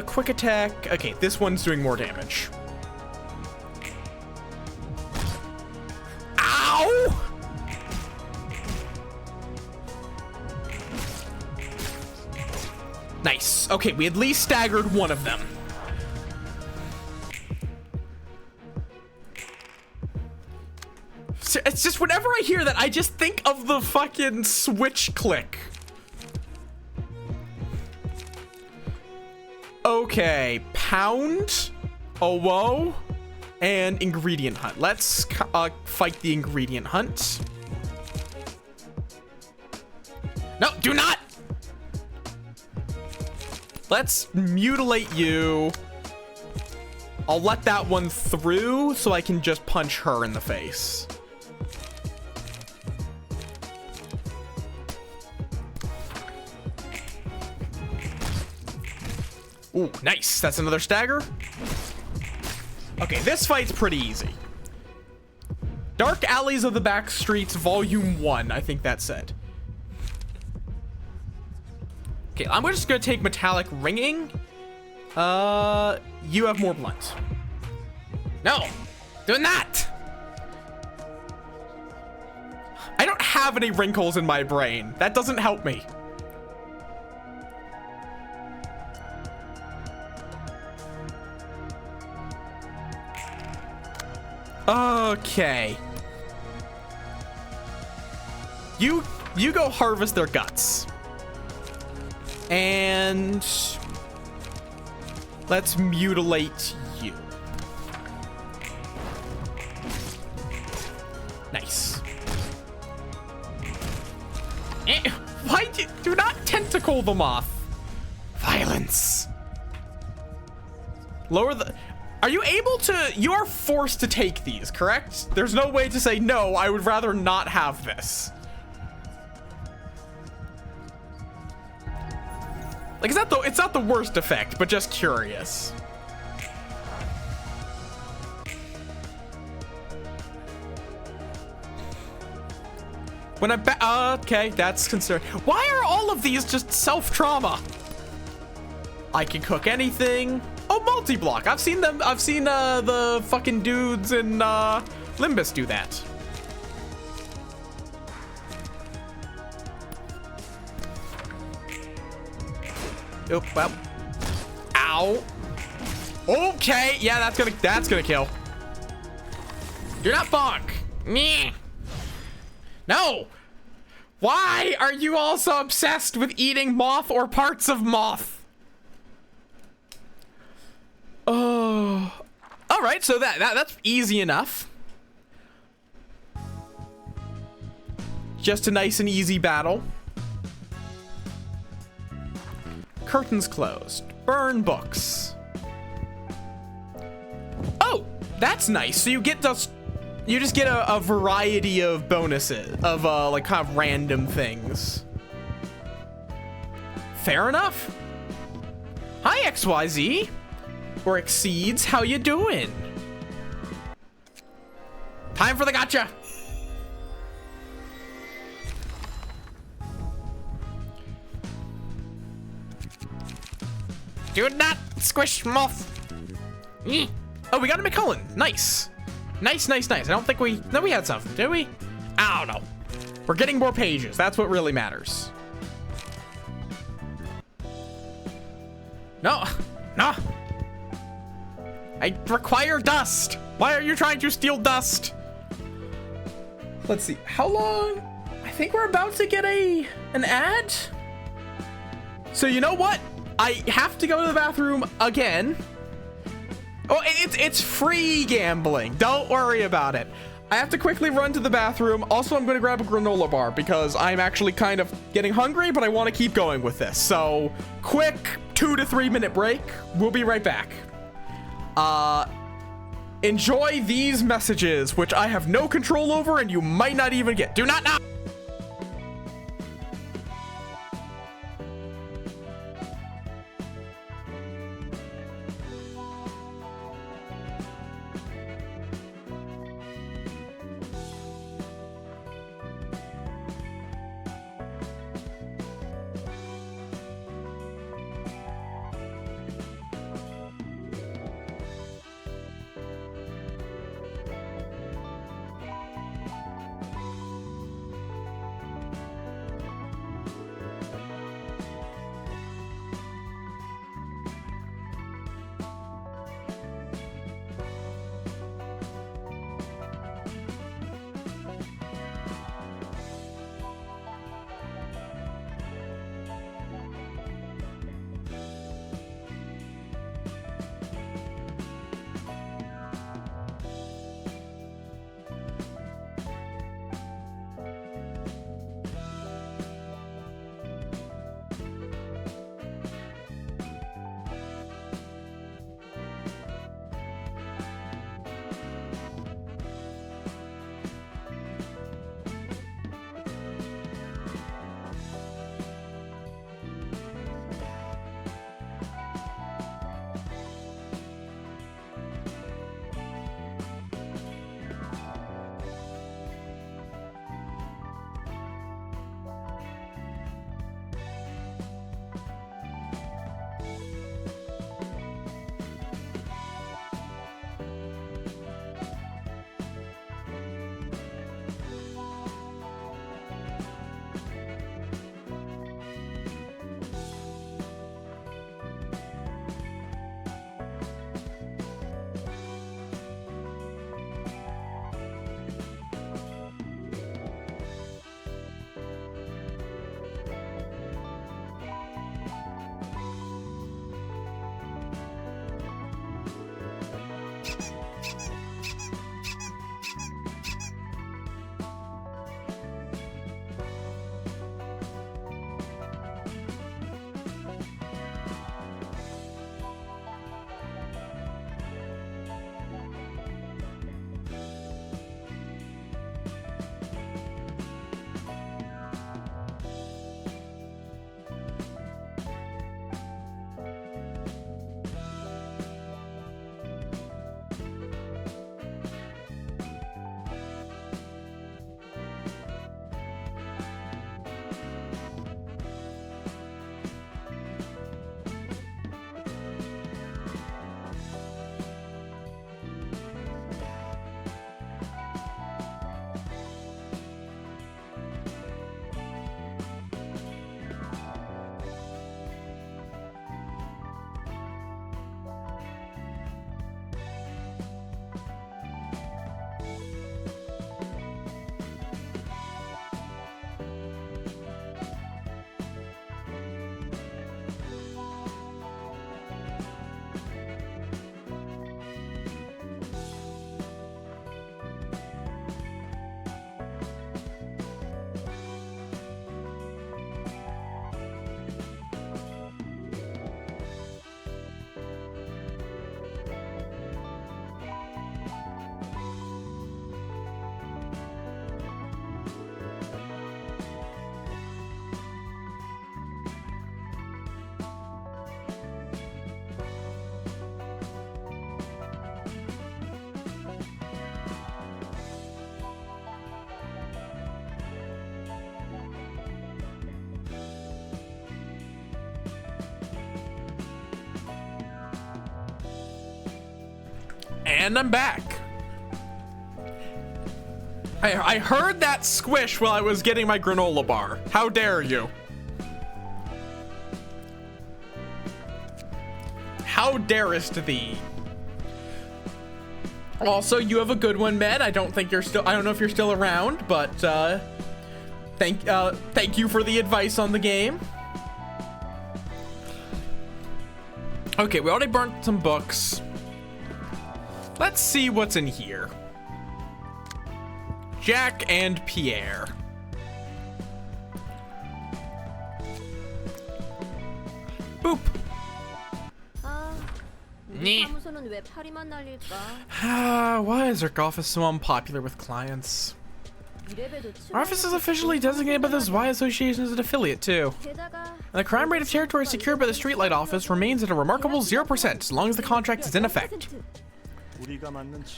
Quick attack. Okay, this one's doing more damage. Ow! Nice. Okay, we at least staggered one of them. It's just whenever I hear that, I just think of the fucking switch click. Okay, pound, whoa, and ingredient hunt. Let's fight the ingredient hunt. No, do not. Let's mutilate you. I'll let that one through so I can just punch her in the face. Ooh, nice. That's another stagger. Okay, this fight's pretty easy. Dark Alleys of the Back Streets, Volume 1. I think that said. Okay, I'm just gonna take Metallic Ringing. You have more blunt. No, doing that. I don't have any wrinkles in my brain. That doesn't help me. Okay. You go harvest their guts. And let's mutilate you. Nice. Why do not tentacle them off? Violence. Lower the... Are you able to... You are forced to take these, correct? There's no way to say, no, I would rather not have this. Like, it's not the worst effect, but just curious. When okay, that's concerned. Why are all of these just self-trauma? I can cook anything. Oh, multi-block. I've seen them. I've seen the fucking dudes in Limbus do that. Oh, well. Ow. Okay, yeah, that's gonna kill. You're not bonk. Meh. No. Why are you all so obsessed with eating moth or parts of moth? Oh. All right, so that's easy enough. Just a nice and easy battle. Curtains closed. Burn books. Oh, that's nice. So you just get a variety of bonuses of like kind of random things. Fair enough. Hi, XYZ. Or Exceeds, how you doing? Time for the gotcha. Do not squish moth. Oh, we got a McCullen. Nice. Nice. I don't think we had something, did we? I don't know. We're getting more pages. That's what really matters. No. I require dust. Why are you trying to steal dust? Let's see. How long? I think we're about to get an ad. So you know what? I have to go to the bathroom again. Oh, it's free gambling. Don't worry about it. I have to quickly run to the bathroom. Also, I'm going to grab a granola bar because I'm actually kind of getting hungry, but I want to keep going with this. So, quick 2 to 3 minute break. We'll be right back. Enjoy these messages, which I have no control over and you might not even get. Do not know. And I'm back. I heard that squish while I was getting my granola bar. How dare you? How darest thee? Also, you have a good one, Med. I don't know if you're still around, but thank you for the advice on the game. Okay, we already burnt some books. Let's see what's in here. Jack and Pierre. Boop. Why is our office so unpopular with clients? Our office is officially designated by the Zwei Association as an affiliate, too. And the crime rate of territory secured by the Streetlight Office remains at a remarkable 0% as long as the contract is in effect.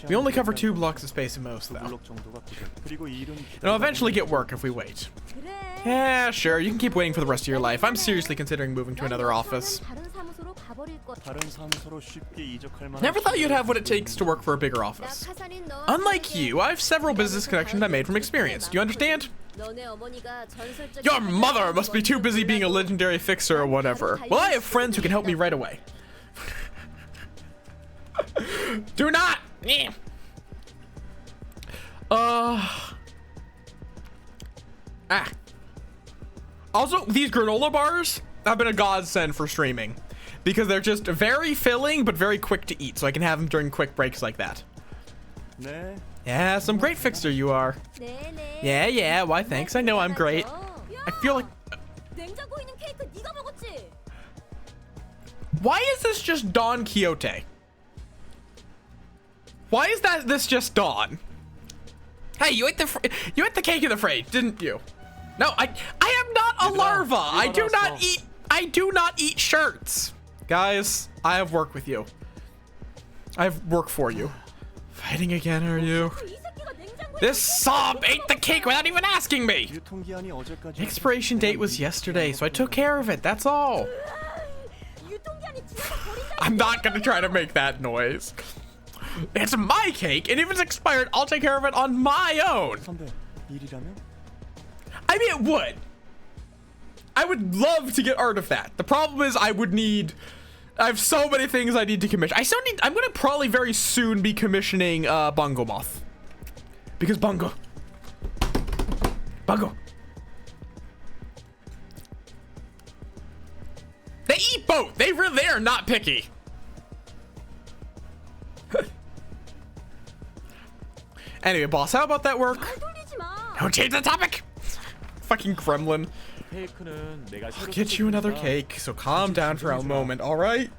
We only cover 2 blocks of space at most, though. It'll eventually get work if we wait. Yeah, sure, you can keep waiting for the rest of your life. I'm seriously considering moving to another office. Never thought you'd have what it takes to work for a bigger office. Unlike you, I have several business connections I made from experience. Do you understand? Your mother must be too busy being a legendary fixer or whatever. Well, I have friends who can help me right away. Do not! Also, these granola bars have been a godsend for streaming. Because they're just very filling, but very quick to eat. So I can have them during quick breaks like that. Yeah, some great fixer you are. Yeah, why thanks, I know I'm great. I feel like... Why is this just Don Quixote? Why is this just Don? Hey, you ate the cake in the fridge, didn't you? No, I am not a larva. I do not eat shirts. Guys, I have work with you. I have work for you. Fighting again, are you? This sob ate the cake without even asking me. The expiration date was yesterday, so I took care of it. That's all. I'm not gonna try to make that noise. It's my cake, and if it's expired, I'll take care of it on my own. I mean, it would. I would love to get art of that. The problem is I have so many things I need to commission. I'm gonna probably very soon be commissioning Bungo Moth. Because Bungo. They eat both. They are not picky. Anyway, boss, how about that work? Don't change the topic. Fucking gremlin. I'll get you another cake, so calm down for a moment, alright?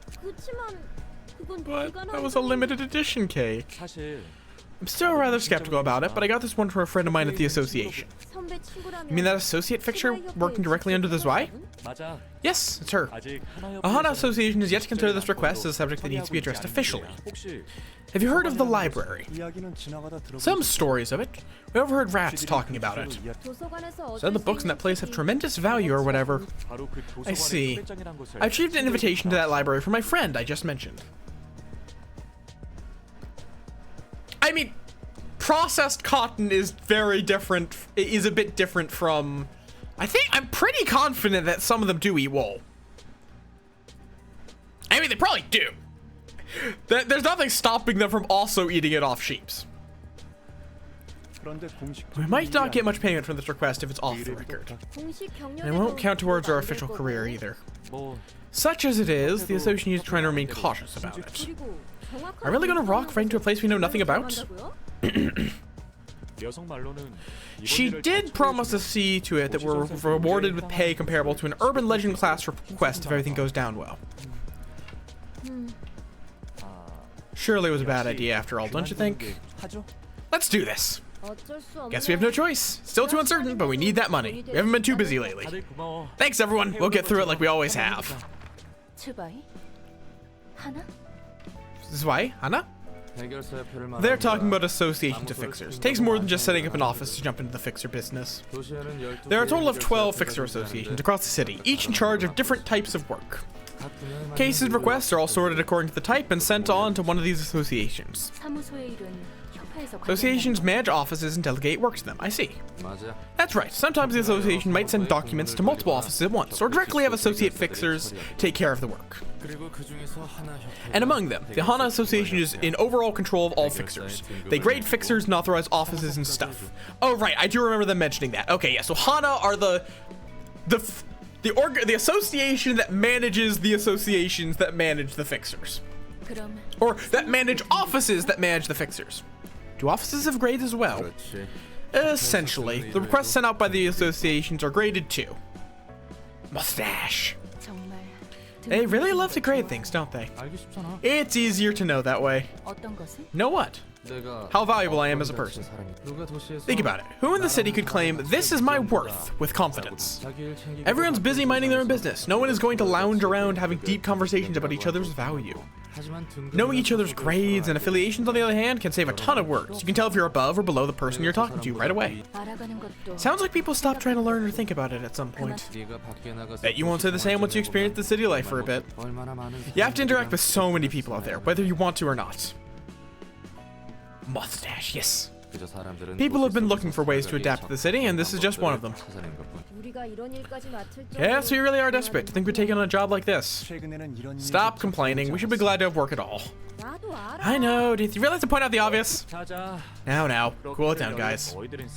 But that was a limited edition cake. I'm still rather skeptical about it, but I got this one from a friend of mine at the association. You mean that associate fixture working directly under the Zwei? Yes, it's her. The HANA Association has yet to consider this request as a subject that needs to be addressed officially. Have you heard of the library? Some stories of it. We overheard rats talking about it. Said the books in that place have tremendous value or whatever. I see. I achieved an invitation to that library from my friend I just mentioned. I mean, processed cotton is very different, is a bit different from... I'm pretty confident that some of them do eat wool. I mean, they probably do. There's nothing stopping them from also eating it off sheeps. We might not get much payment from this request if it's off the record. And it won't count towards our official career either. Such as it is, the association is trying to remain cautious about it. Are we really gonna rock right into a place we know nothing about? She did promise to see to it that we're rewarded with pay comparable to an urban legend class request if everything goes down well. Surely it was a bad idea after all, don't you think? Let's do this. Guess we have no choice. Still too uncertain, but we need that money. We haven't been too busy lately. Thanks everyone, we'll get through it like we always have. Zwei? Hana? They're talking about association to fixers. Takes more than just setting up an office to jump into the fixer business. There are a total of 12 fixer associations across the city, each in charge of different types of work. Cases and requests are all sorted according to the type and sent on to one of these associations. Associations manage offices and delegate work to them. I see. That's right. Sometimes the association might send documents to multiple offices at once, or directly have associate fixers take care of the work. And among them, the HANA Association is in overall control of all fixers. They grade fixers and authorize offices and stuff. Oh right, I do remember them mentioning that. Okay, yeah, so HANA are The association that manages the associations that manage the fixers. Or that manage offices that manage the fixers. Do offices have grades as well? Essentially, the requests sent out by the associations are graded too. Mustache. They really love to grade things, don't they? It's easier to know that way. Know what? How valuable I am as a person. Think about it. Who in the city could claim, this is my worth, with confidence? Everyone's busy minding their own business. No one is going to lounge around having deep conversations about each other's value. Knowing each other's grades and affiliations, on the other hand, can save a ton of words. You can tell if you're above or below the person you're talking to right away. Sounds like people stop trying to learn or think about it at some point. Bet you won't say the same once you experience the city life for a bit. You have to interact with so many people out there, whether you want to or not. Mustache, yes. People have been looking for ways to adapt to the city, and this is just one of them. Yes, we really are desperate to think we're taking on a job like this. Stop complaining. We should be glad to have work at all. I know. Do you really have to point out the obvious? Now. Cool it down, guys.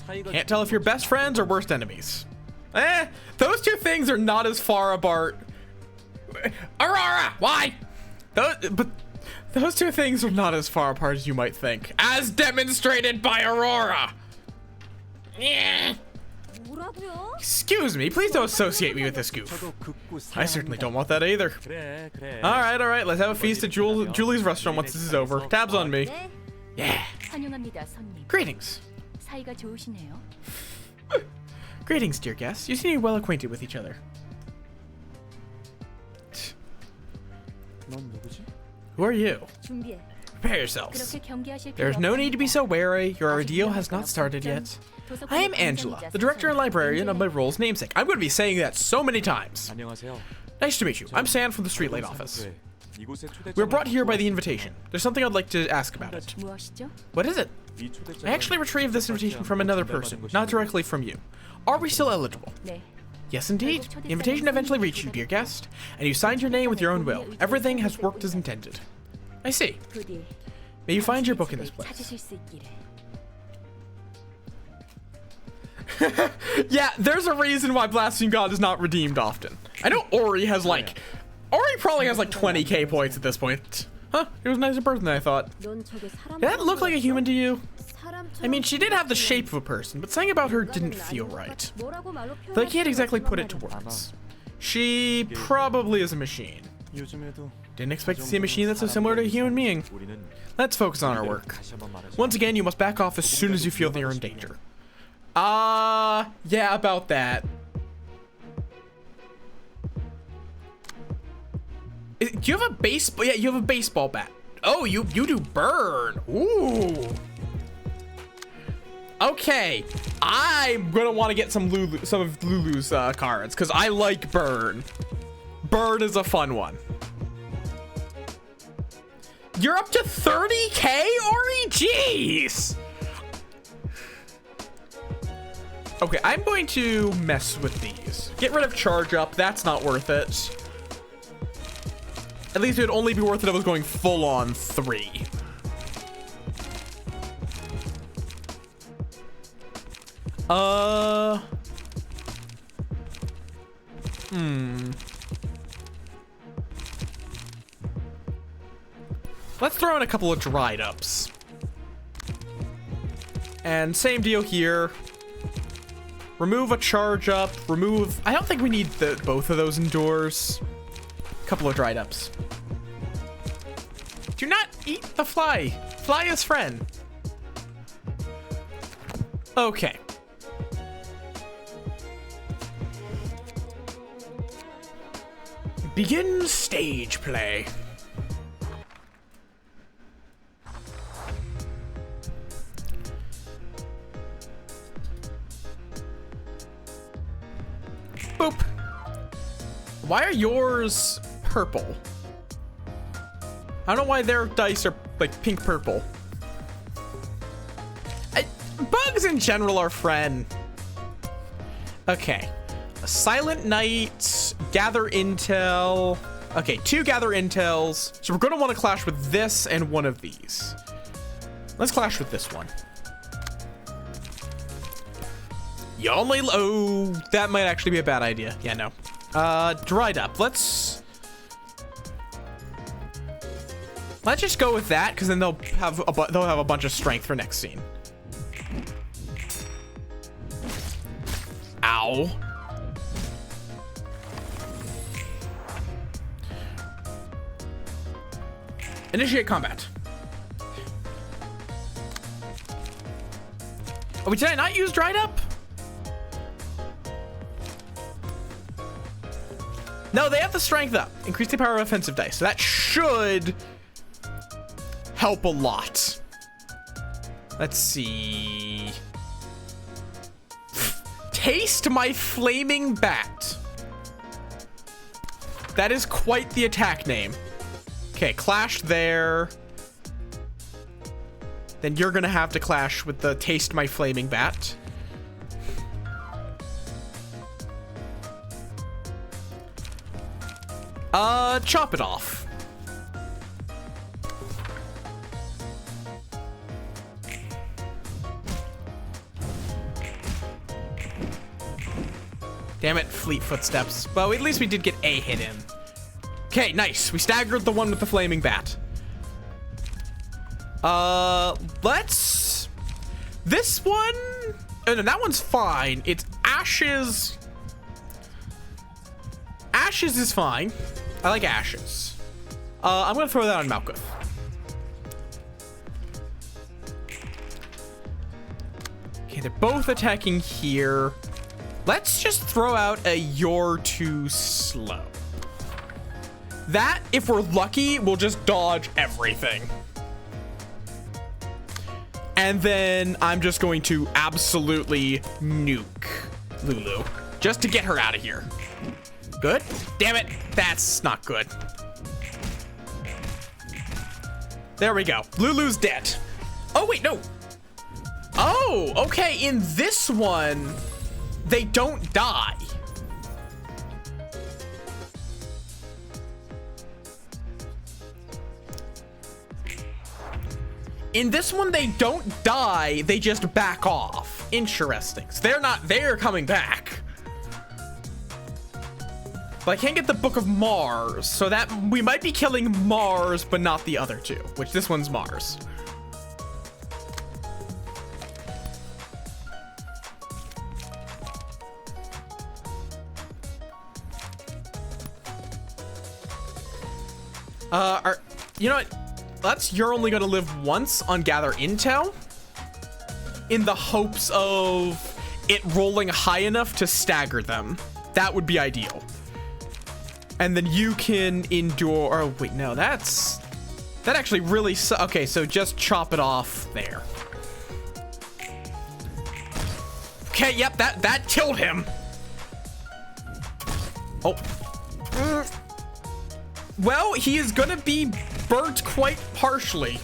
Can't tell if you're best friends or worst enemies. Those two things are not as far apart. Aurora, why? Those two things are not as far apart as you might think, as demonstrated by Aurora. Excuse me, please don't associate me with this goof. I certainly don't want that either. All right, let's have a feast at Julie's restaurant once this is over. Tabs on me. Yeah. Greetings. Greetings, dear guests. You seem to be well acquainted with each other. Who are you? Prepare yourselves. There's no need to be so wary. Your ordeal has not started yet. I am Angela, the director and librarian of my role's namesake. I'm going to be saying that so many times. Nice to meet you. I'm Sam from the Streetlight office. We were brought here by the invitation. There's something I'd like to ask about it. What is it? I actually retrieved this invitation from another person, not directly from you. Are we still eligible? Yes, indeed. The invitation eventually reached you, dear guest, and you signed your name with your own will. Everything has worked as intended. I see. May you find your book in this place. Yeah, there's a reason why Blaspheme God is not redeemed often. I know Ori probably has like 20k points at this point. Huh, it was a nicer person than I thought. Did that look like a human to you? I mean, she did have the shape of a person, but something about her didn't feel right. But I can't exactly put it to words. She probably is a machine. Didn't expect to see a machine that's so similar to a human being. Let's focus on our work. Once again, you must back off as soon as you feel that you're in danger. Yeah, about that. Do you have a baseball? Yeah, you have a baseball bat. Oh, you do burn. Ooh. Okay, I'm gonna want to get some of Lulu's cards because I like burn. Burn is a fun one. You're up to 30k, Ori? Jeez. Okay, I'm going to mess with these. Get rid of charge up. That's not worth it. At least it would only be worth it if I was going full on 3. Let's throw in a couple of dried ups. And same deal here. Remove a charge up. Remove. I don't think we need both of those indoors. Couple of dried ups. Do not eat the fly. Fly is friend. Okay. Begin stage play. Boop. Why are yours purple? I don't know why their dice are like pink purple. Bugs in general are friend. Okay. A silent night, gather intel. Okay, 2 gather intels. So we're gonna want to clash with this and one of these. Let's clash with this one. You only, oh, that might actually be a bad idea. Yeah, no. Dried up. Let's just go with that, because then they'll have a bunch of strength for next scene. Ow. Initiate combat. Oh, did I not use dried up? No, they have the strength up. Increase the power of offensive dice. So that should help a lot. Let's see. Taste my flaming bat. That is quite the attack name. Okay, clash there. Then you're gonna have to clash with the taste my flaming bat. Chop it off. Damn it, fleet footsteps. Well, at least we did get a hit in. Okay, nice. We staggered the one with the flaming bat. Let's... This one... Oh, no, that one's fine. It's Ashes. Ashes is fine. I like Ashes. I'm gonna throw that on Malkuth. Okay, they're both attacking here. Let's just throw out a "you're too slow." That, if we're lucky, will just dodge everything. And then I'm just going to absolutely nuke Lulu just to get her out of here. Good? Damn it. That's not good. There we go. Lulu's dead. Oh, wait, no. Oh, okay. In this one, they don't die. In this one, they don't die. They just back off. Interesting. So they're coming back. But I can't get the Book of Mars, so that we might be killing Mars, but not the other two, which this one's Mars. You know what? You're only gonna live once on Gather Intel, in the hopes of it rolling high enough to stagger them. That would be ideal. And then you can endure, oh wait, no, that actually really, okay, so just chop it off there. Okay, yep, that killed him. Oh. Well, he is gonna be burnt quite partially.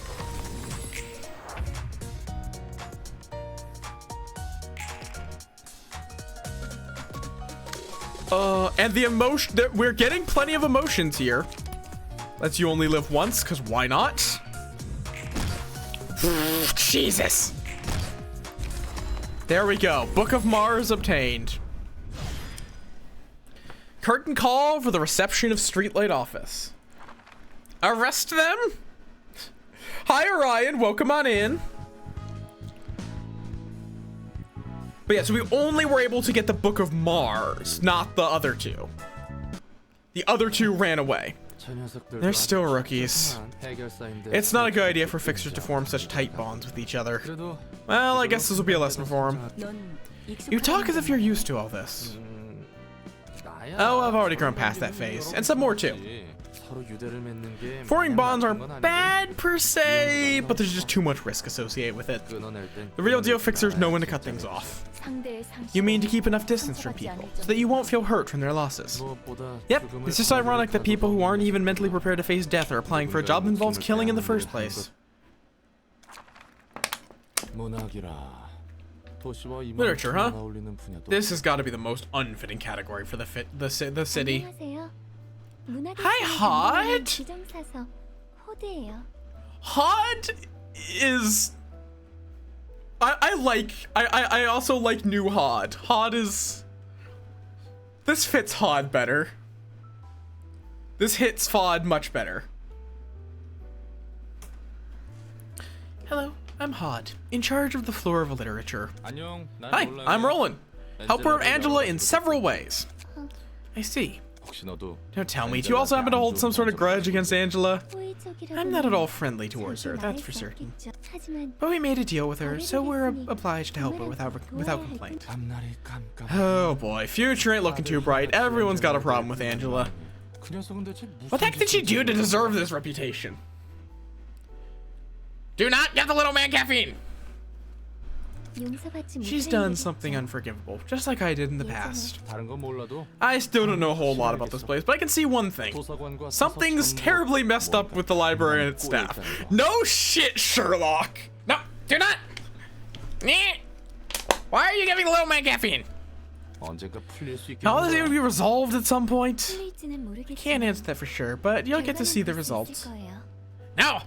And the emotion, we're getting plenty of emotions here. Lets you only live once, because why not? Jesus. There we go. Book of Mars obtained. Curtain call for the reception of Streetlight Office. Arrest them? Hi, Orion. Welcome on in. But yeah, so we only were able to get the Book of Mars, not the other two. The other two ran away. They're still rookies. It's not a good idea for fixers to form such tight bonds with each other. Well, I guess this will be a lesson for them. You talk as if you're used to all this. Oh, I've already grown past that phase, and some more too. Forming bonds aren't bad per se, but there's just too much risk associated with it. The real deal fixers know when to cut things off. You mean to keep enough distance from people, so that you won't feel hurt from their losses. Yep, it's just ironic that people who aren't even mentally prepared to face death are applying for a job that involves killing in the first place. Literature, huh? This has got to be the most unfitting category for the city. Hi, Hod. Hod is... I also like new Hod. Hod is... This fits Hod better. This hits Hod much better. Hello, I'm Hod, in charge of the floor of literature. Hi, I'm Roland, helper of Angela in several ways. I see. Don't tell me, do you also happen to hold some sort of grudge against Angela? I'm not at all friendly towards her, that's for certain. But we made a deal with her, so we're obliged to help her without complaint. Oh boy, future ain't looking too bright. Everyone's got a problem with Angela. What the heck did she do to deserve this reputation? Do not get the little man caffeine! She's done something unforgivable, just like I did in the past. I still don't know a whole lot about this place, but I can see one thing. Something's terribly messed up with the library and its staff. No shit, Sherlock! No, do not! Why are you giving the little man caffeine? All this will be resolved at some point. I can't answer that for sure, but you'll get to see the results. No!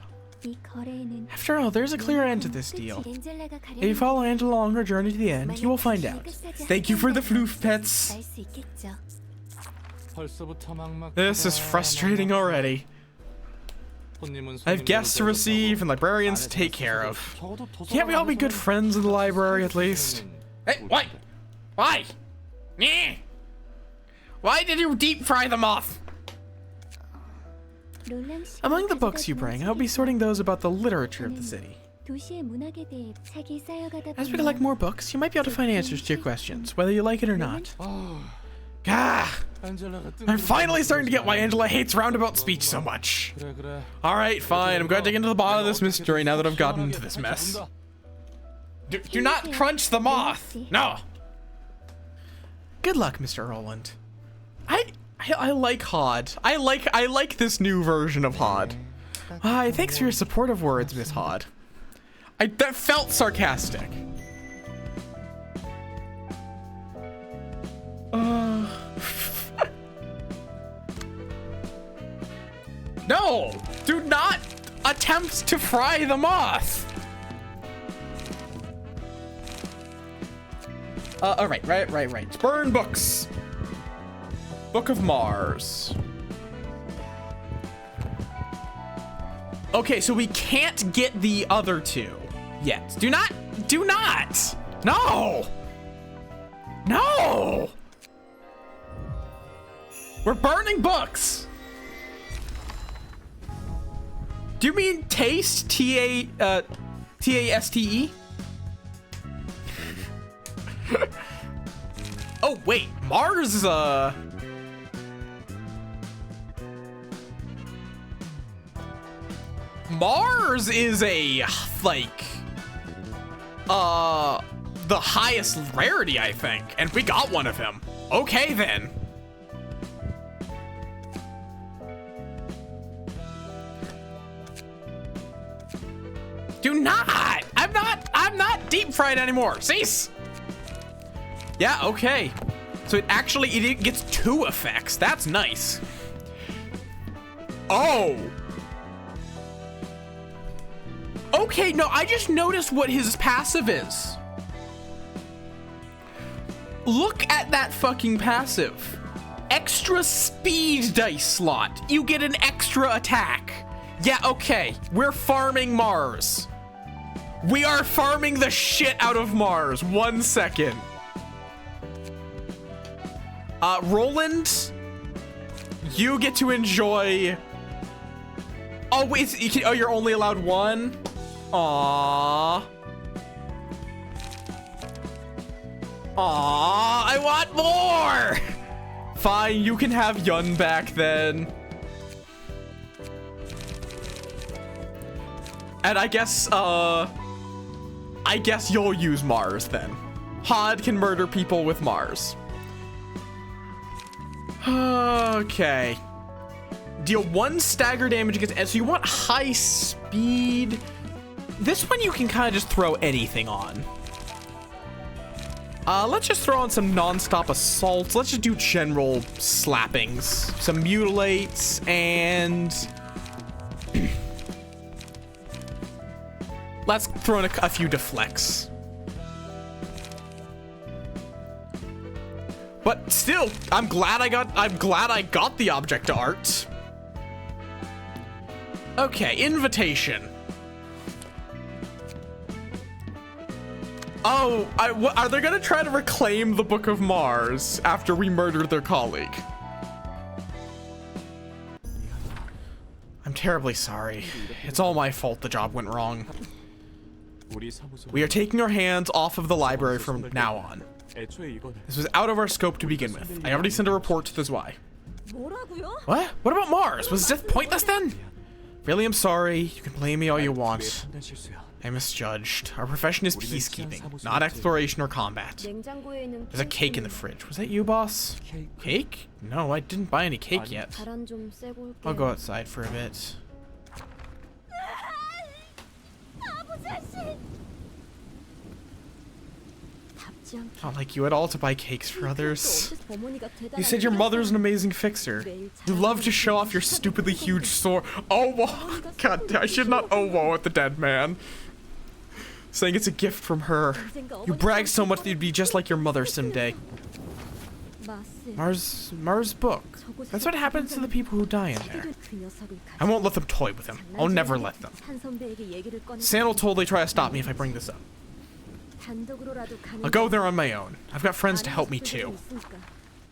After all, there's a clear end to this deal. If you follow Angela along her journey to the end, you will find out. Thank you for the floof pets. This is frustrating already. I have guests to receive and librarians to take care of. Can't we all be good friends in the library at least? Hey, what? Why? Why did you deep fry the moth? Among the books you bring, I'll be sorting those about the literature of the city. As we collect more books, you might be able to find answers to your questions, whether you like it or not. Gah! I'm finally starting to get why Angela hates roundabout speech so much. Alright, fine, I'm going to dig into the bottom of this mystery now that I've gotten into this mess. Do not crunch the moth! No! Good luck, Mr. Roland. I like Hod. I like this new version of Hod. Thanks for your supportive words, Miss Hod. That felt sarcastic. No! Do not attempt to fry the moth! Right. Burn books. Book of Mars. Okay, so we can't get the other two yet. Do not! No! No! We're burning books! Do you mean taste? T-A-S-T-E? Oh, wait. Mars, Mars is a, like, the highest rarity, I think. And we got one of him. Okay, then. Do not! I'm not deep fried anymore. Cease! Yeah, okay. So it gets 2 effects. That's nice. Oh! Okay, no, I just noticed what his passive is. Look at that fucking passive. Extra speed dice slot. You get an extra attack. Yeah, okay. We're farming Mars. We are farming the shit out of Mars. 1 second. Roland, you get to enjoy... Oh, wait, you're only allowed 1? Aww. I want more! Fine, you can have Yun back then. And I guess you'll use Mars then. Hod can murder people with Mars. Okay. Deal 1 stagger damage against... So you want high speed... This one you can kind of just throw anything on. Let's just throw on some non-stop assaults. Let's just do general slappings. Some mutilates and... Let's throw in a few deflects. But still, I'm glad I got the object art. Okay, invitation. Oh, are they gonna try to reclaim the Book of Mars after we murdered their colleague? I'm terribly sorry. It's all my fault the job went wrong. We are taking our hands off of the library from now on. This was out of our scope to begin with. I already sent a report to the Zwei. What? What about Mars? Was death pointless then? Really, I'm sorry. You can blame me all you want. I misjudged. Our profession is peacekeeping, not exploration or combat. There's a cake in the fridge. Was that you, boss? Cake? No, I didn't buy any cake yet. I'll go outside for a bit. Not like you at all to buy cakes for others. You said your mother's an amazing fixer. You love to show off your stupidly huge sword. Oh, whoa. God, I should not oh whoa at the dead man. Saying it's a gift from her. You brag so much that you'd be just like your mother someday. Mars book. That's what happens to the people who die in there. I won't let them toy with him. I'll never let them. Sam will totally try to stop me if I bring this up. I'll go there on my own. I've got friends to help me too.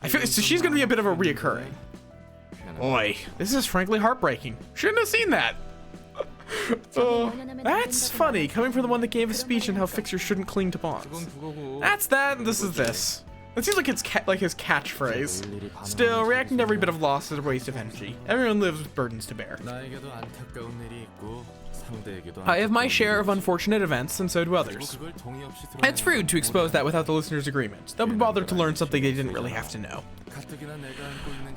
I feel so she's gonna be a bit of a reoccurring. Boy, this is frankly heartbreaking. Shouldn't have seen that. That's funny, coming from the one that gave a speech on how fixers shouldn't cling to bonds. That's that, and this is this. It seems like it's like his catchphrase. Still, reacting to every bit of loss is a waste of energy. Everyone lives with burdens to bear. I have my share of unfortunate events, and so do others. It's rude to expose that without the listener's agreement. They'll be bothered to learn something they didn't really have to know.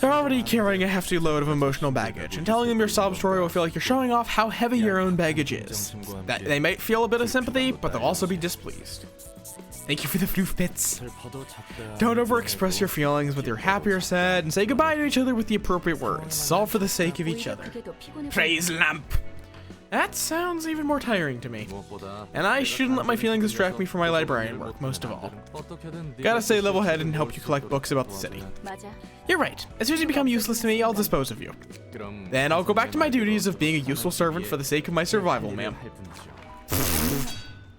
They're already carrying a hefty load of emotional baggage, and telling them your sob story will feel like you're showing off how heavy your own baggage is. That they might feel a bit of sympathy, but they'll also be displeased. Thank you for the floof bits. Don't overexpress your feelings with your happy or sad, and say goodbye to each other with the appropriate words. It's all for the sake of each other. Praise lamp. That sounds even more tiring to me. And I shouldn't let my feelings distract me from my librarian work, most of all. Gotta stay level-headed and help you collect books about the city. You're right. As soon as you become useless to me, I'll dispose of you. Then I'll go back to my duties of being a useful servant for the sake of my survival, ma'am.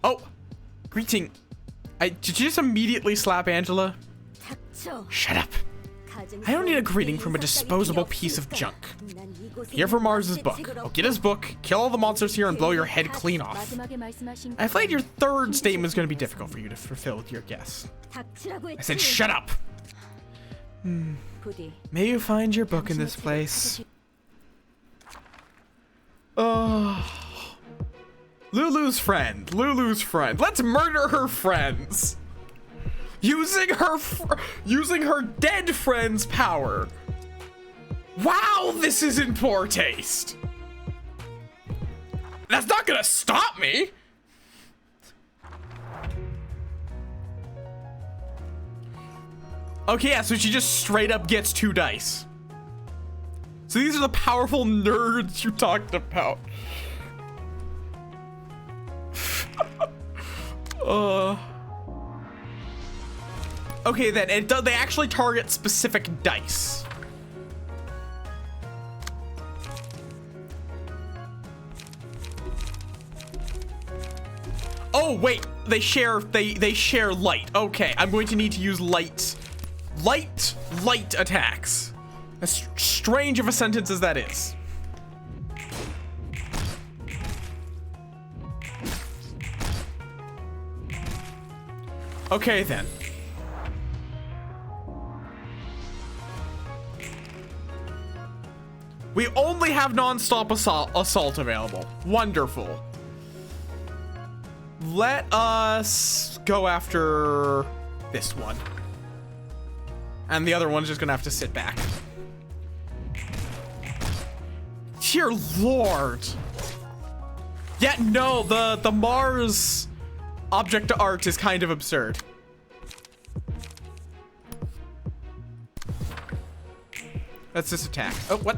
Oh! Greeting. Did you just immediately slap Angela? Shut up. I don't need a greeting from a disposable piece of junk. Here for Mars's book. I'll get his book, kill all the monsters here, and blow your head clean off. I'm afraid your third statement is going to be difficult for you to fulfill with your guess. I said shut up! May you find your book in this place. Lulu's friend. Lulu's friend. Let's murder her friends. Using her dead friend's power. Wow, this is in poor taste. That's not gonna stop me. Okay, yeah, so she just straight up gets 2 dice. So these are the powerful nerds you talked about. Okay, then they actually target specific dice. Oh wait, they share light. Okay, I'm going to need to use light attacks. As strange of a sentence as that is. Okay then. We only have non-stop assault available. Wonderful. Let us go after this one. And the other one's just gonna have to sit back. Dear Lord. Yeah, no, the Mars object art is kind of absurd. Let's just attack. Oh, what?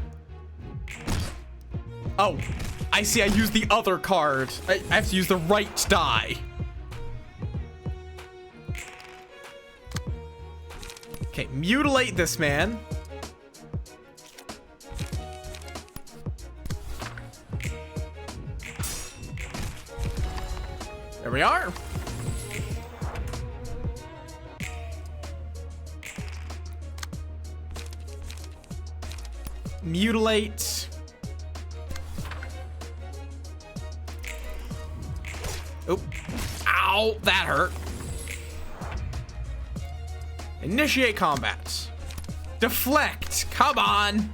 Oh, I see. I used the other card. I have to use the right die. Okay, mutilate this man. There we are. Mutilate. Oh, ow, that hurt. Initiate combat. Deflect, come on.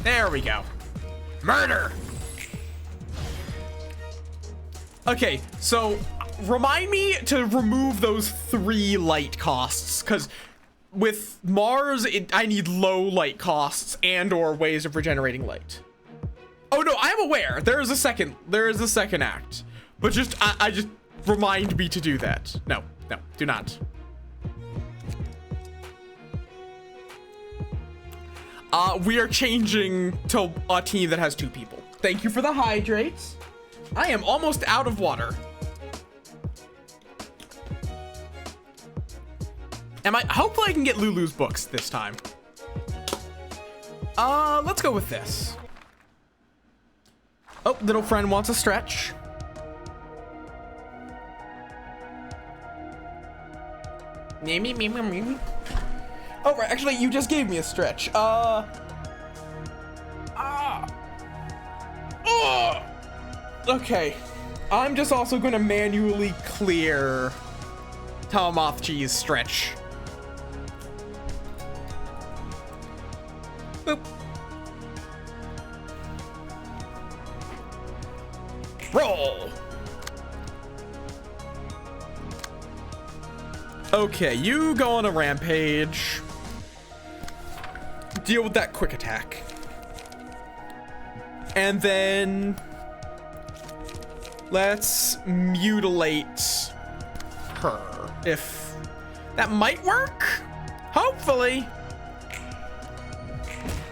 There we go. Murder. Okay, so remind me to remove those 3 light costs, because with Mars, I need low light costs and or ways of regenerating light. Oh no, I am aware. There is a second act, but just I just remind me to do that. No, do not. We are changing to a team that has 2 people. Thank you for the hydrates. I am almost out of water. Hopefully I can get Lulu's books this time. Let's go with this. Oh, little friend wants a stretch. Oh, right, actually, you just gave me a stretch. Okay. I'm just also gonna manually clear Tamamothchi's stretch. Boop. Roll. Okay, you go on a rampage. Deal with that quick attack. And then let's mutilate her. If that might work, hopefully.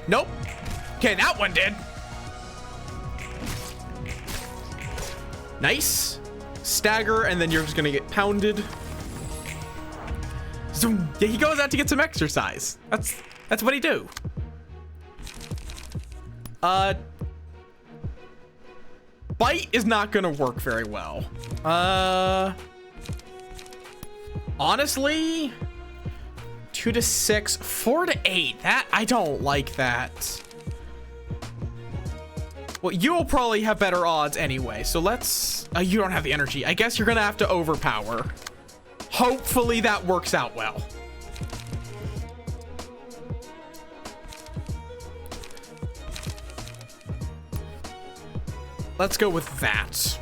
Nope. Okay, that one did. Nice. Stagger, and then you're just gonna get pounded. Zoom. Yeah, he goes out to get some exercise. That's what he do. Bite is not gonna work very well. Honestly, 2 to 6, 4 to 8. That I don't like that. Well, you'll probably have better odds anyway. So let's. You don't have the energy. I guess you're gonna have to overpower. Hopefully that works out well. Let's go with that.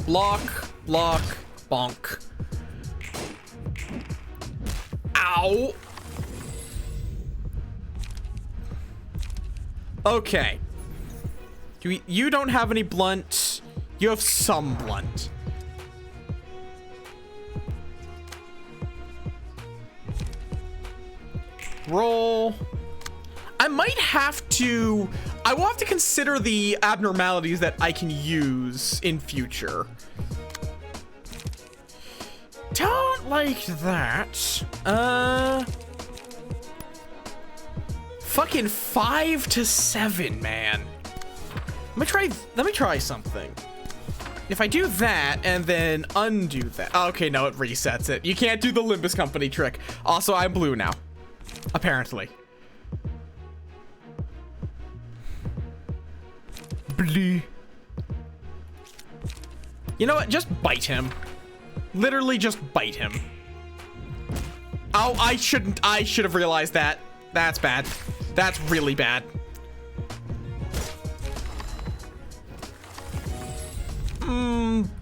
Block, bonk. Ow. Okay. You don't have any blunt. You have some blunt. Roll. I might have to. I will have to consider the abnormalities that I can use in future. Don't like that. Fucking 5 to 7, man. Let me try something. If I do that and then undo that. Okay, no, it resets it. You can't do the Limbus Company trick. Also, I'm blue now. Apparently. Blue. You know what? Just bite him. Literally just bite him. Oh, I should have realized that. That's bad. That's really bad.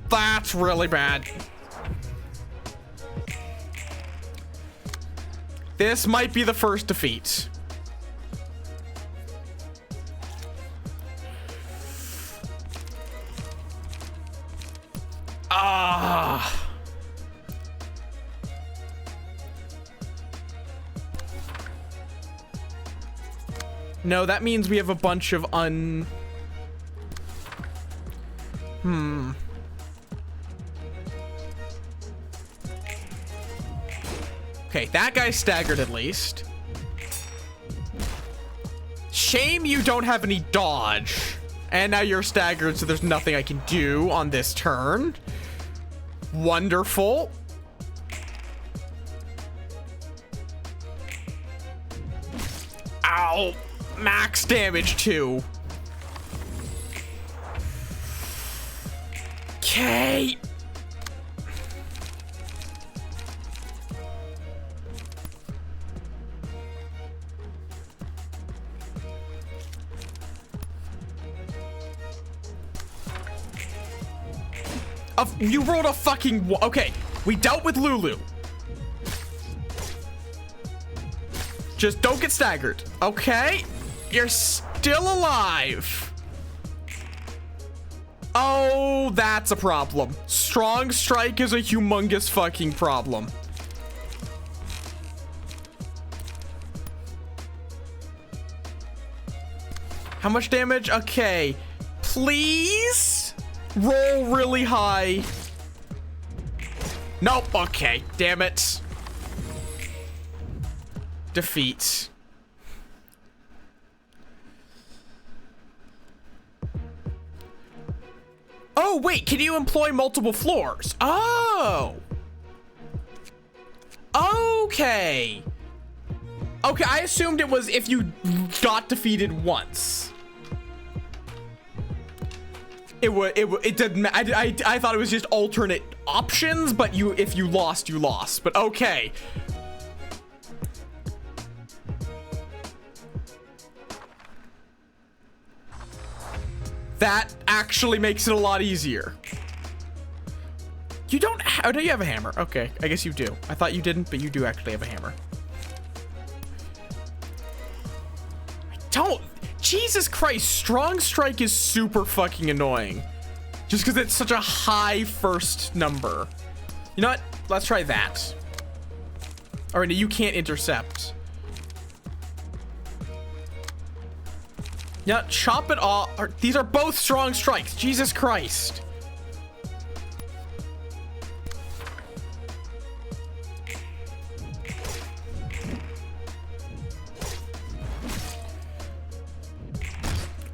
That's really bad. This might be the first defeat. No, that means we have a bunch of Okay, that guy's staggered at least. Shame you don't have any dodge. And now you're staggered, so there's nothing I can do on this turn. Wonderful. Ow. Max damage too. Okay. You rolled a fucking... Okay, we dealt with Lulu. Just don't get staggered. Okay, you're still alive. Oh, that's a problem. Strong strike is a humongous fucking problem. How much damage? Okay, please roll really high. Nope. Okay, damn it. Defeat. Oh, wait, can you employ multiple floors? Oh. Okay. Okay, I assumed it was if you got defeated once. It didn't. I thought it was just alternate options, but if you lost, you lost. But okay. That actually makes it a lot easier. You don't have... Oh, do you have a hammer? Okay, I guess you do. I thought you didn't, but you do actually have a hammer. Don't... Jesus Christ, strong strike is super fucking annoying. Just because it's such a high first number. You know what? Let's try that. All right, you can't intercept. Yeah, chop it off. These are both strong strikes. Jesus Christ.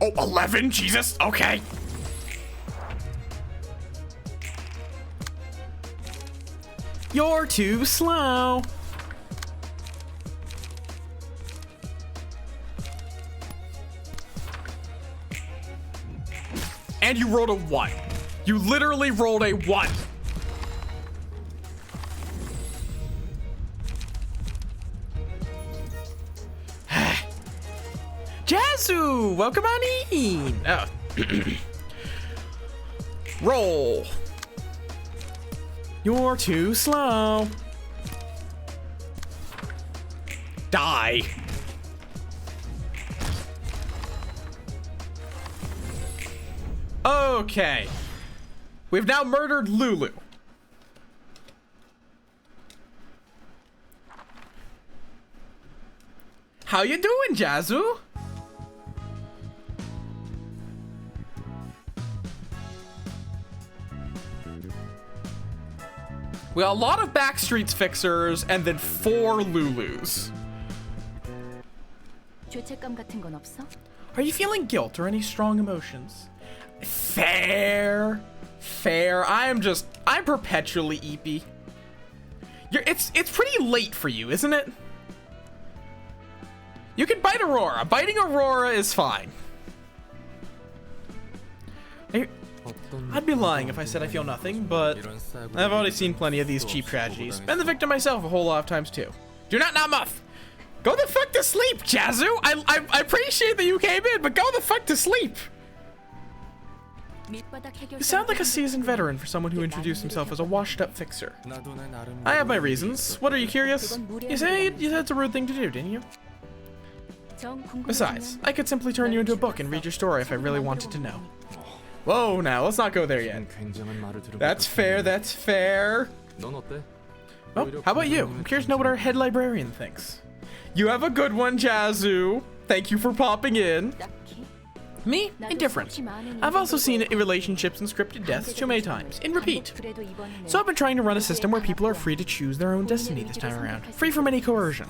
Oh, 11? Jesus. Okay. You're too slow. And you rolled a 1. You literally rolled a 1. Jazzu, welcome on in. Oh. Roll. You're too slow. Die. Okay. We've now murdered Lulu. How you doing, Jazzu? We got a lot of Backstreet's fixers and then 4 Lulus. Are you feeling guilt or any strong emotions? Fair. I'm perpetually eepy. It's pretty late for you, isn't it? You can bite Aurora. Biting Aurora is fine. I'd be lying if I said I feel nothing, but I've already seen plenty of these cheap tragedies. Been the victim myself a whole lot of times too. Do not Muff. Go the fuck to sleep, Jazzu. I appreciate that you came in, but go the fuck to sleep. You sound like a seasoned veteran for someone who introduced himself as a washed-up fixer. I have my reasons. What, are you curious? You said it's a rude thing to do, didn't you? Besides, I could simply turn you into a book and read your story if I really wanted to know. Whoa, now, let's not go there yet. That's fair, that's fair. Oh, how about you? I'm curious to know what our head librarian thinks. You have a good one, Jazzu. Thank you for popping in. Me? Indifferent. I've also seen it in relationships and scripted deaths too many times, in repeat. So I've been trying to run a system where people are free to choose their own destiny this time around, free from any coercion.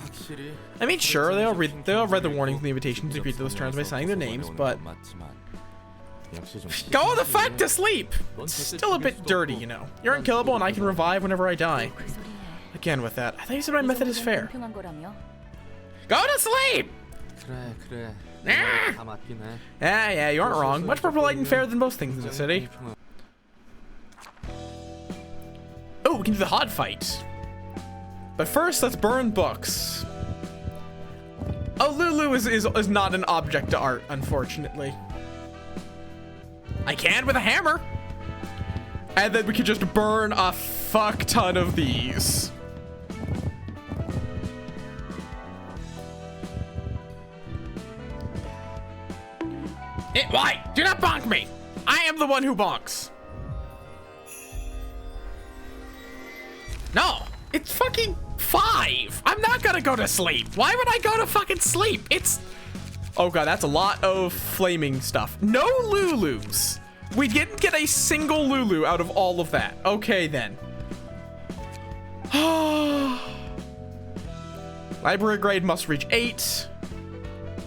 I mean, sure, they all read the warnings and the invitations and agree to those terms by signing their names, but go the fuck to sleep! It's still a bit dirty, you know. You're unkillable and I can revive whenever I die. Again with that, I thought you said my method is fair. Go to sleep! Yeah, you aren't wrong. Much more polite and fair than most things in the city. Oh, we can do the hot fight. But first, let's burn books. Oh, Lulu is not an object to art, unfortunately. I can with a hammer. And then we can just burn a fuck ton of these. Why? Do not bonk me. I am the one who bonks. No, it's fucking 5. I'm not gonna go to sleep. Why would I go to fucking sleep? It's... Oh god, that's a lot of flaming stuff. No Lulus. We didn't get a single Lulu out of all of that. Okay, then. Library grade must reach 8.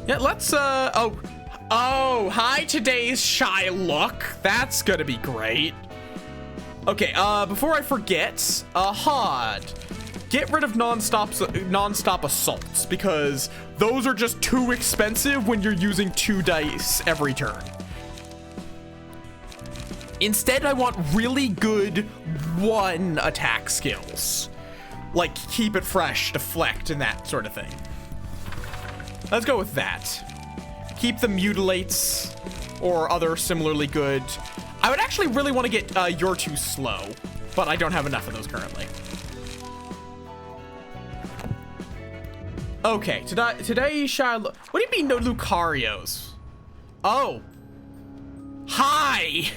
Yeah, let's, Oh, hi, today's shy look. That's gonna be great. Okay, before I forget, HOD. Get rid of non-stop assaults, because those are just too expensive when you're using 2 dice every turn. Instead, I want really good 1 attack skills. Like, keep it fresh, deflect, and that sort of thing. Let's go with that. Keep the mutilates or other similarly good. I would actually really want to get you're too slow, but I don't have enough of those currently. Okay, today what do you mean no Lucarios? Oh. Hi.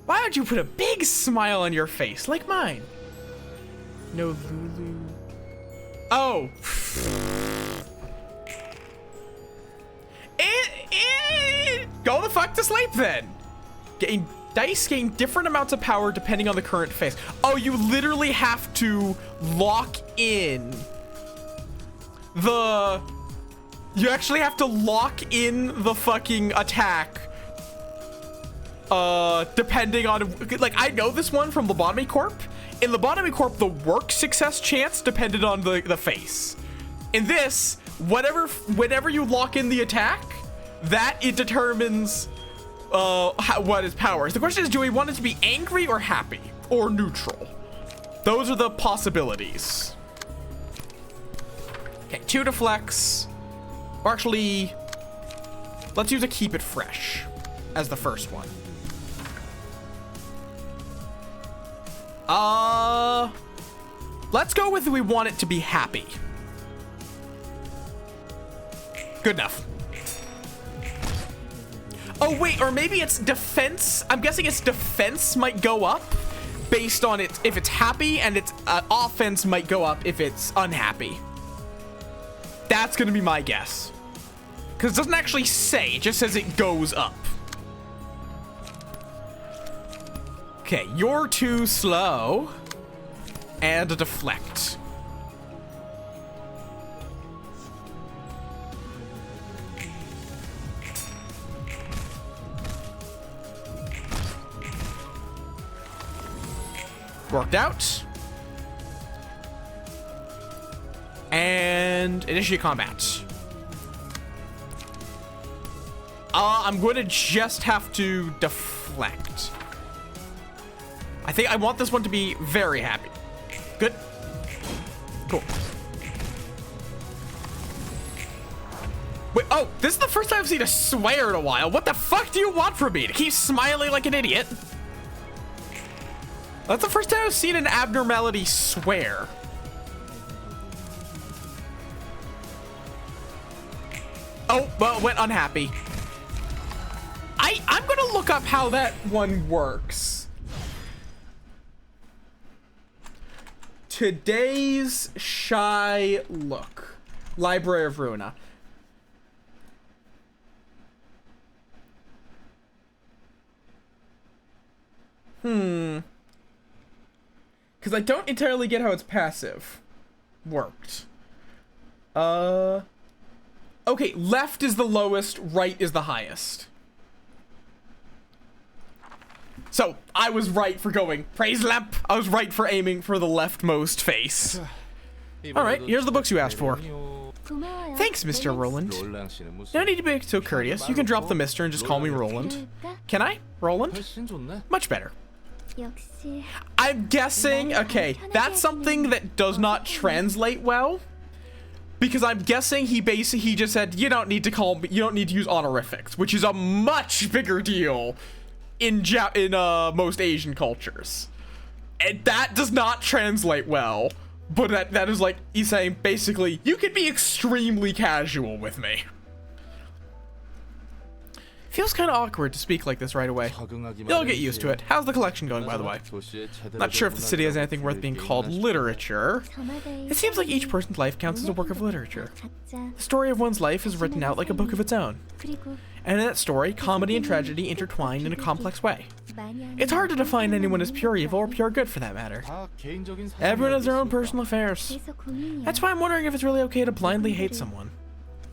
Why would you put a big smile on your face like mine? No Lulu. Oh. Go the fuck to sleep then. Dice gain different amounts of power depending on the current phase. Oh, you literally have to lock in the... You actually have to lock in the fucking attack. Depending on... Like, I know this one from Lobotomy Corp. In Lobotomy Corp, the work success chance depended on the face. In this, whenever you lock in the attack, that it determines what its power is. The question is, do we want it to be angry or happy or neutral? Those are the possibilities. Okay, 2 deflects. Or actually, let's use a keep it fresh as the first one. Let's go with we want it to be happy. Good enough. Oh wait, or maybe it's defense. I'm guessing its defense might go up based on it if it's happy, and its offense might go up if it's unhappy. That's gonna be my guess. Because it doesn't actually say, it just says it goes up. Okay, you're too slow. And a deflect. Worked out. And initiate combat. I'm going to just have to deflect. I think I want this one to be very happy. Good. Cool. Wait, oh, this is the first time I've seen a swear in a while. What the fuck do you want from me? To keep smiling like an idiot? That's the first time I've seen an abnormality swear. Oh, well, it went unhappy. I'm gonna look up how that one works. Today's shy look. Library of Ruina. Because I don't entirely get how its passive worked. Okay, left is the lowest, right is the highest. So, I was right for going praise lamp. I was right for aiming for the leftmost face. Alright, here's the books you asked for. Thanks, Mr. Roland. No need to be so courteous. You can drop the Mr. and just call me Roland. Can I? Roland? Much better. I'm guessing, okay, that's something that does not translate well. Because I'm guessing he just said, you don't need to call me, you don't need to use honorifics, which is a much bigger deal in most Asian cultures. And that does not translate well. But that is like, he's saying, basically, you can be extremely casual with me. Feels kind of awkward to speak like this right away. You'll get used to it. How's the collection going, by the way? Not sure if the city has anything worth being called literature. It seems like each person's life counts as a work of literature. The story of one's life is written out like a book of its own. And in that story, comedy and tragedy intertwine in a complex way. It's hard to define anyone as pure evil or pure good for that matter. Everyone has their own personal affairs. That's why I'm wondering if it's really okay to blindly hate someone.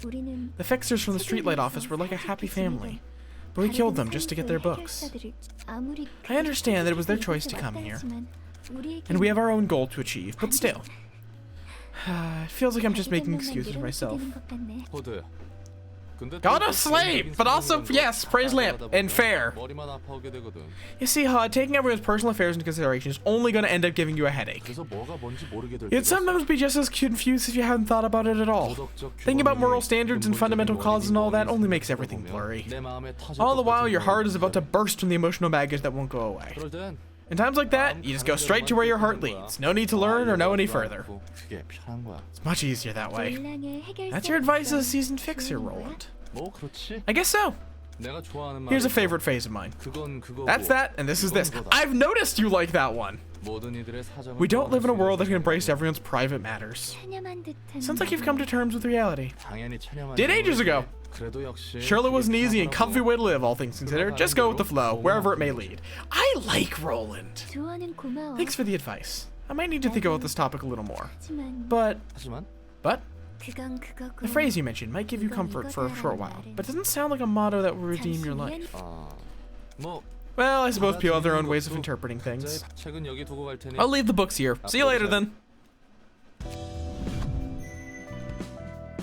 The fixers from the streetlight office were like a happy family, but we killed them just to get their books. I understand that it was their choice to come here, and we have our own goal to achieve, but still. It feels like I'm just making excuses for myself. Gotta slave, but also, yes, praise lamp, and fair. You see, taking everyone's personal affairs into consideration is only going to end up giving you a headache. You'd sometimes be just as confused if you hadn't thought about it at all. Thinking about moral standards and fundamental causes and all that only makes everything blurry. All the while, your heart is about to burst from the emotional baggage that won't go away. In times like that, you just go straight to where your heart leads. No need to learn or know any further. It's much easier that way. That's your advice as a seasoned fixer, Roland. I guess so. Here's a favorite phase of mine. That's that, and this is this. I've noticed you like that one. We don't live in a world that can embrace everyone's private matters. Sounds like you've come to terms with reality. Did ages ago. Surely wasn't easy and comfy way to live, all things considered. Just go with the flow, wherever it may lead. I like Roland. Thanks for the advice. I might need to think about this topic a little more. But? The phrase you mentioned might give you comfort for a short while, but it doesn't sound like a motto that will redeem your life. Well, I suppose people have their own ways of interpreting things. I'll leave the books here. See you later then.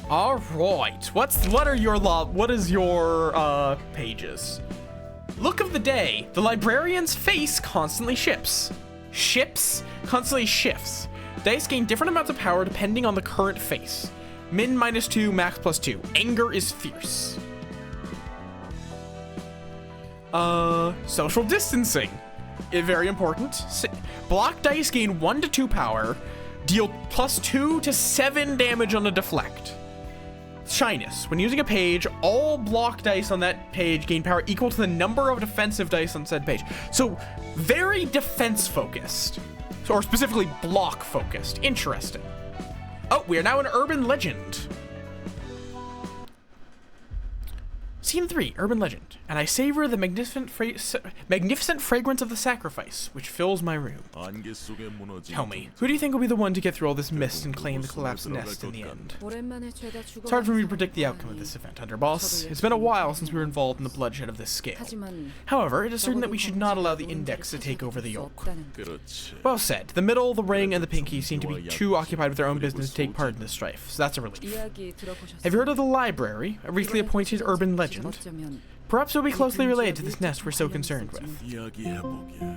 All right. What is your pages? Look of the day. The librarian's face constantly shifts. Constantly shifts. Dice gain different amounts of power depending on the current face. Min -2, max +2. Anger is fierce. Social distancing. Very important. Block dice gain 1 to 2 power. Deal +2 to 7 damage on a deflect. Shyness. When using a page, all block dice on that page gain power equal to the number of defensive dice on said page. So, very defense focused. Or specifically block focused. Interesting. Oh, we are now an urban legend. Scene 3, Urban Legend. And I savor the magnificent fragrance of the sacrifice, which fills my room. Tell me, who do you think will be the one to get through all this mist and claim the collapsed nest in the end? It's hard for me to predict the outcome of this event, Underboss. It's been a while since we were involved in the bloodshed of this scale. However, it is certain that we should not allow the index to take over the yoke. Well said. The middle, the ring, and the pinky seem to be too occupied with their own business to take part in this strife, so that's a relief. Have you heard of the library, a recently appointed urban legend? Perhaps it'll be closely related to this nest we're so concerned with.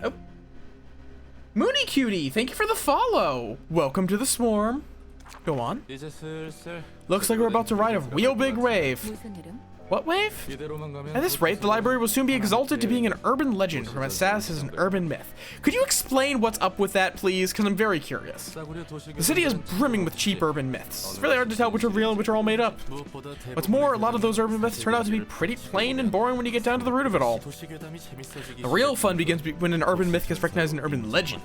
Oh. Moony Cutie, thank you for the follow. Welcome to the swarm. Go on. Looks like we're about to ride a real big wave. What wave? At this rate, the library will soon be exalted to being an urban legend from its status as an urban myth. Could you explain what's up with that, please? Because I'm very curious. The city is brimming with cheap urban myths. It's really hard to tell which are real and which are all made up. What's more, a lot of those urban myths turn out to be pretty plain and boring when you get down to the root of it all. The real fun begins when an urban myth gets recognized as an urban legend.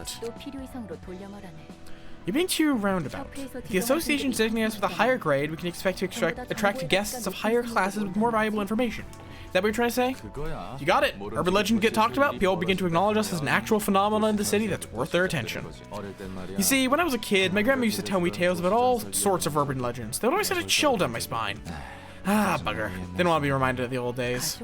You're being too roundabout. If the association is designating us with a higher grade, we can expect to attract guests of higher classes with more valuable information. Is that what you're trying to say? 그거야. You got it. Urban legends get talked about, people begin to acknowledge us as an actual phenomenon in the city that's worth their attention. 어릴 땐 말이야. You see, when I was a kid, my grandma used to tell me tales about all sorts of urban legends. They would always have a chill down my spine. Ah, bugger. Didn't want to be reminded of the old days.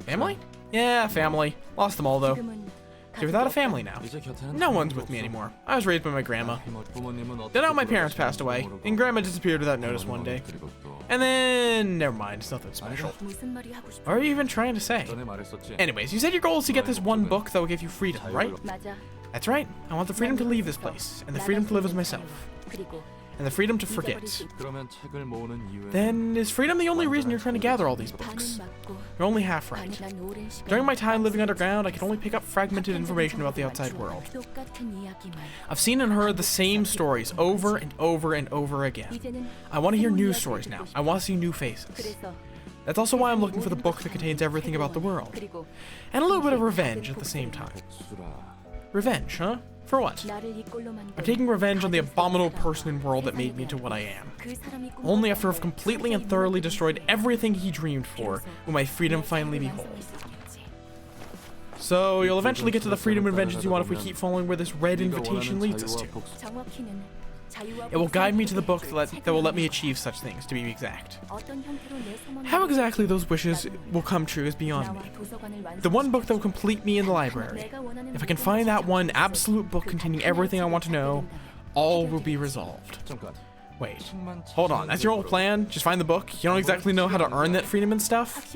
Family? Yeah, family. Lost them all, though. So you're without a family now. 이제 곁에는 No one's with me anymore. I was raised by my grandma. 부모님은 어떻게 Then all my parents 돌아가셨는지 passed away, 모르고 and grandma disappeared without notice one day. 그리고 또 And then, never mind, it's nothing special. What are you even trying to say? 전에 말했었지. Anyways, you said your goal is to get this one book that will give you freedom, right? That's right. I want the freedom to leave this place, and the freedom to live as myself, and the freedom to forget. 그러면 책을 모으는 이유에 Then is freedom the only reason you're trying to gather all these books? You're only half right. During my time living underground, I could only pick up fragmented information about the outside world. I've seen and heard the same stories over and over and over again. I want to hear new stories now. I want to see new faces. That's also why I'm looking for the book that contains everything about the world. And a little bit of revenge at the same time. Revenge, huh? For what? I'm taking revenge on the abominable person and world that made me into what I am. Only after I've completely and thoroughly destroyed everything he dreamed for will my freedom finally be whole. So you'll eventually get to the freedom and vengeance you want if we keep following where this red invitation leads us to. It will guide me to the book that will let me achieve such things, to be exact. How exactly those wishes will come true is beyond me. The one book that will complete me in the library. If I can find that one absolute book containing everything I want to know, all will be resolved. 잠깐. Wait, hold on, that's your whole plan? Just find the book? You don't exactly know how to earn that freedom and stuff?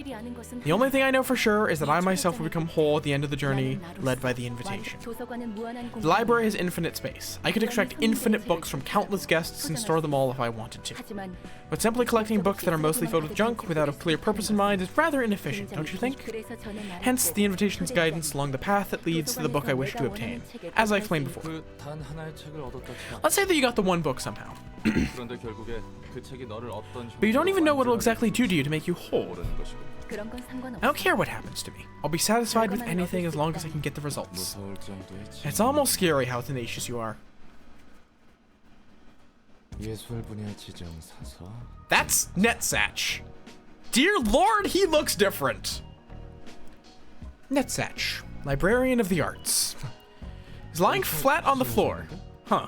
The only thing I know for sure is that I myself will become whole at the end of the journey, led by the invitation. The library has infinite space. I could extract infinite books from countless guests and store them all if I wanted to. But simply collecting books that are mostly filled with junk without a clear purpose in mind is rather inefficient, don't you think? Hence, the invitation's guidance along the path that leads to the book I wish to obtain, as I explained before. 그단 하나의 책을 얻었다. Let's say that you got the one book somehow. 그런데 결국에 그 책이 너를 어떤 But you don't even know what it'll exactly do to you to make you whole. 모르는 것이고. I don't care what happens to me. I'll be satisfied with anything as long as I can get the results. 무서울 정도의 It's almost scary how tenacious you are. 예술 분야 지정 사서. That's Netsatch. Dear Lord, he looks different. Netsatch, librarian of the arts. He's lying flat on the floor. Huh.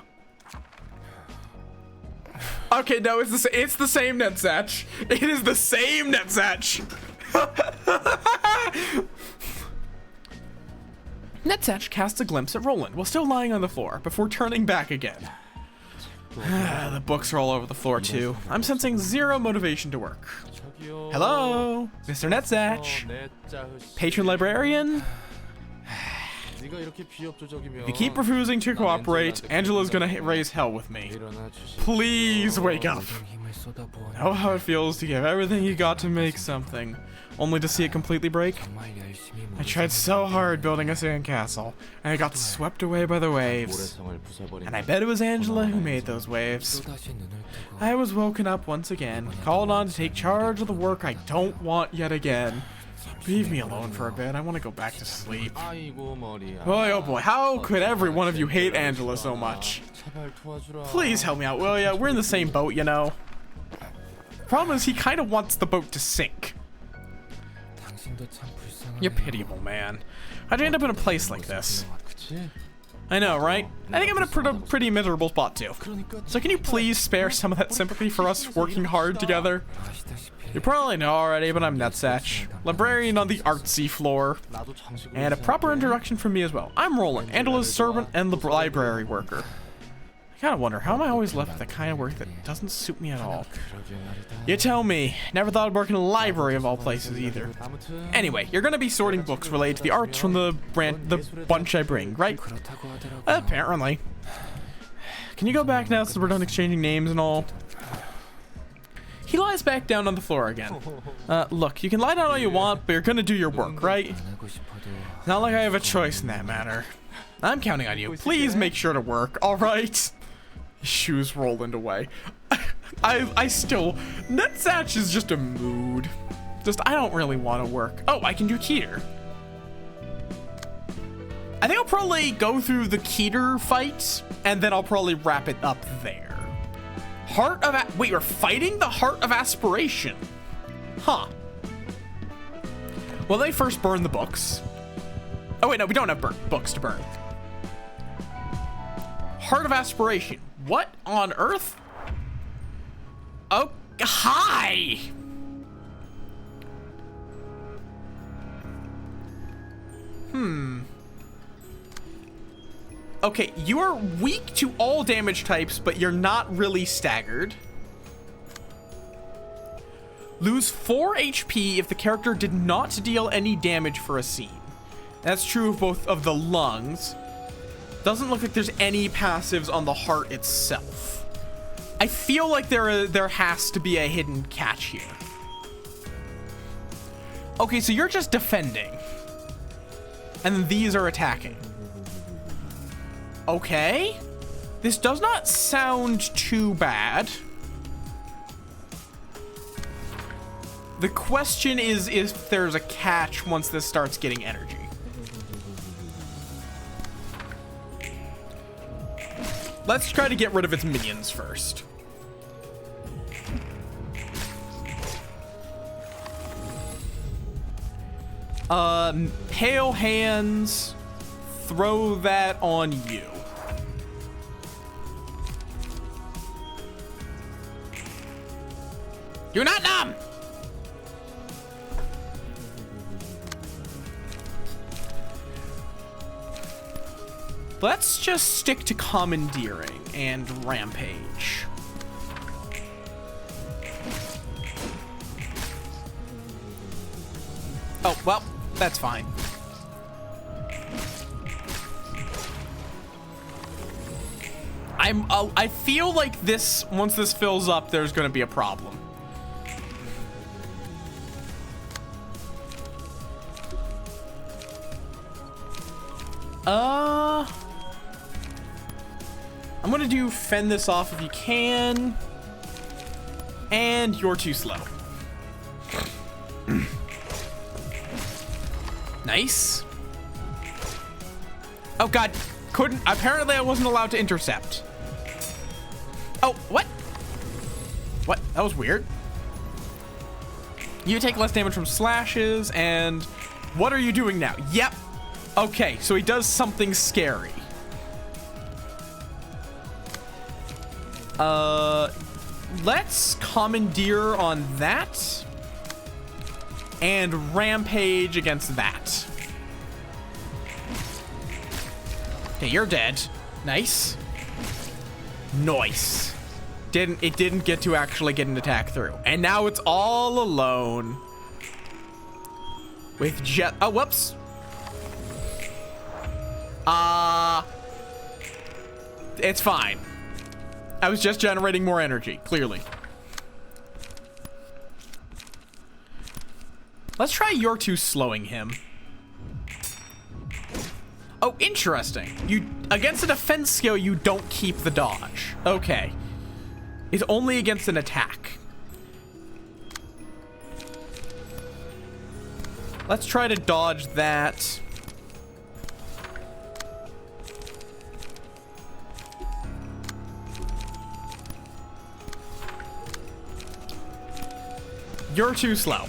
Okay, no, it's the same Netsatch. It is the same Netsatch. Netsatch casts a glimpse at Roland while still lying on the floor before turning back again. The books are all over the floor too. I'm sensing zero motivation to work. 저기요. Hello, Mr. Netsatch. 내 짜으시. Patron librarian? 네가 이렇게 비협조적이면 If you keep refusing to cooperate, Angela's gonna raise hell with me. 일어나 주시. Please wake up. 힘을 쏟아부어. Know how it feels to give everything you got to make something, only to see it completely break? 정말 열심히 I tried so hard building a sandcastle, and I got swept away by the waves. 모래성을 부숴버린. And I bet it was Angela who made those waves. 또다시 눈을 뜨고. I was woken up once again, called on to take charge of the work I don't want yet again. Leave me alone for a bit, I want to go back to sleep. 아이고 머리야. Boy, oh boy, how could every one of you hate Angela so much? 제발 도와주라. Please help me out, will ya? We're in the same boat, you know. Problem is, he kind of wants the boat to sink. 당신도 참 불쌍하네요. You're pitiable, man. How'd you end up in a place like this? 그치? I know, right? I think I'm in a pretty miserable spot too. So can you please spare some of that sympathy for us working hard together? 아시다시피 You probably know already, but I'm Netsatch, librarian on the artsy floor. 나도 장식으로 And a proper introduction from me as well. I'm Roland, Angela's servant and the library worker. I kinda wonder, how am I always left with the kind of work that doesn't suit me at all? 그러게 말이다. You tell me. Never thought I'd work in a library of all places either. 아무튼 Anyway, you're gonna be sorting books related to the arts from the bunch I bring, right? 그렇다고 하더라고. Apparently. Can you go back now since we're done exchanging names and all? He lies back down on the floor again. Look, you can lie down all you want, but you're gonna do your work, right? 안 하고 싶어도 It's not like I have a choice in that matter. I'm counting on you. Please make sure to work, alright? His shoes Roland away. I still... Netsatch is just a mood. Just, I don't really want to work. Oh, I can do Keter. I think I'll probably go through the Keter fight, and then I'll probably wrap it up there. Heart of... Wait, you're fighting the Heart of Aspiration. Huh. Well, they first burn the books. Oh, wait, no, we don't have books to burn. Heart of Aspiration. What on earth? Oh, hi! Okay, you are weak to all damage types, but you're not really staggered. Lose 4 HP if the character did not deal any damage for a scene. That's true of both of the lungs. Doesn't look like there's any passives on the heart itself. I feel like there has to be a hidden catch here. Okay, so you're just defending. And then these are attacking. Okay. This does not sound too bad. The question is if there's a catch once this starts getting energy. Let's try to get rid of its minions first. Pale Hands, throw that on you. Do not numb! Let's just stick to Commandeering and Rampage. Oh, well, that's fine. I feel like this, once this fills up, there's gonna be a problem. I'm gonna do fend this off if you can. And you're too slow. Nice. Oh god, couldn't, apparently I wasn't allowed to intercept. Oh, what? What? That was weird. You take less damage from slashes, and what are you doing now? Yep. Okay, so he does something scary. Let's commandeer on that. And rampage against that. Okay, you're dead. Nice. Nice. It didn't get to actually get an attack through. And now it's all alone. With jet. Oh, whoops. It's fine. I was just generating more energy, clearly. Let's try your two slowing him. Oh, interesting. You, against a defense skill, you don't keep the dodge. Okay. It's only against an attack. Let's try to dodge that. You're too slow.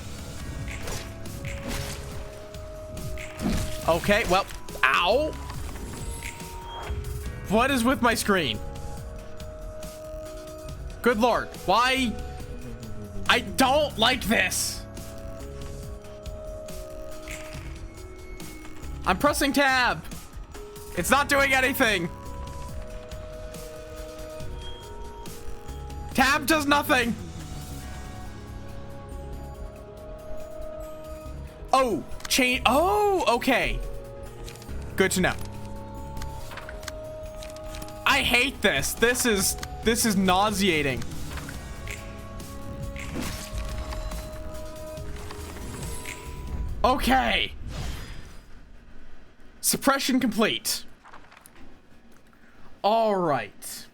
Okay, well, ow. What is with my screen? Good lord, why? I don't like this. I'm pressing tab. It's not doing anything. Tab does nothing. Oh, chain. Oh, okay. Good to know. I hate this. This is nauseating. Okay. Suppression complete. All right.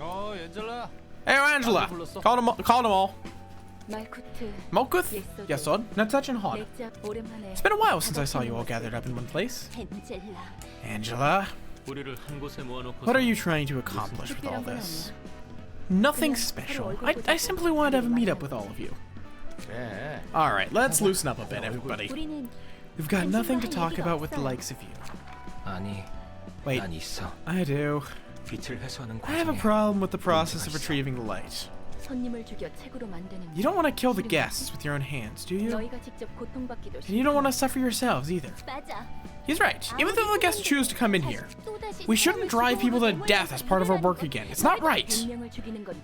Angela. Hey, Angela. Call them all. Malkuth, Yesod, Netsach, and Hod. It's been a while since I saw you all gathered up in one place. Angela, what are you trying to accomplish with all this? Nothing special. I simply wanted to have a meetup with all of you. Alright, let's loosen up a bit, everybody. We've got nothing to talk about with the likes of you. Wait, I do. I have a problem with the process of retrieving the light. You don't want to kill the guests with your own hands, do you? And you don't want to suffer yourselves either. He's right. Even though the guests choose to come in here, we shouldn't drive people to death as part of our work again. It's not right. You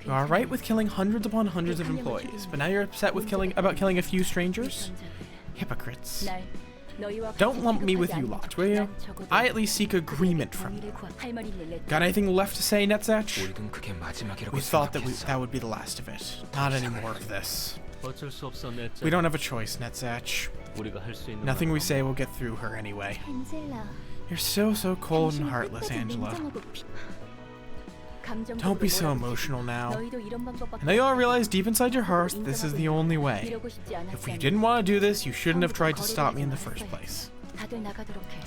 are right with killing hundreds upon hundreds of employees, but now you're upset with about killing a few strangers? Hypocrites. Don't lump me with you lot, will you? I at least seek agreement from you. Got anything left to say, Netsach? We thought that would be the last of it. Not any more of this. We don't have a choice, Netsach. Nothing we say will get through her anyway. You're so cold and heartless, Angela. Don't be so emotional now. I know you all realize deep inside your hearts this is the only way. If you didn't want to do this, you shouldn't have tried to stop me in the first place.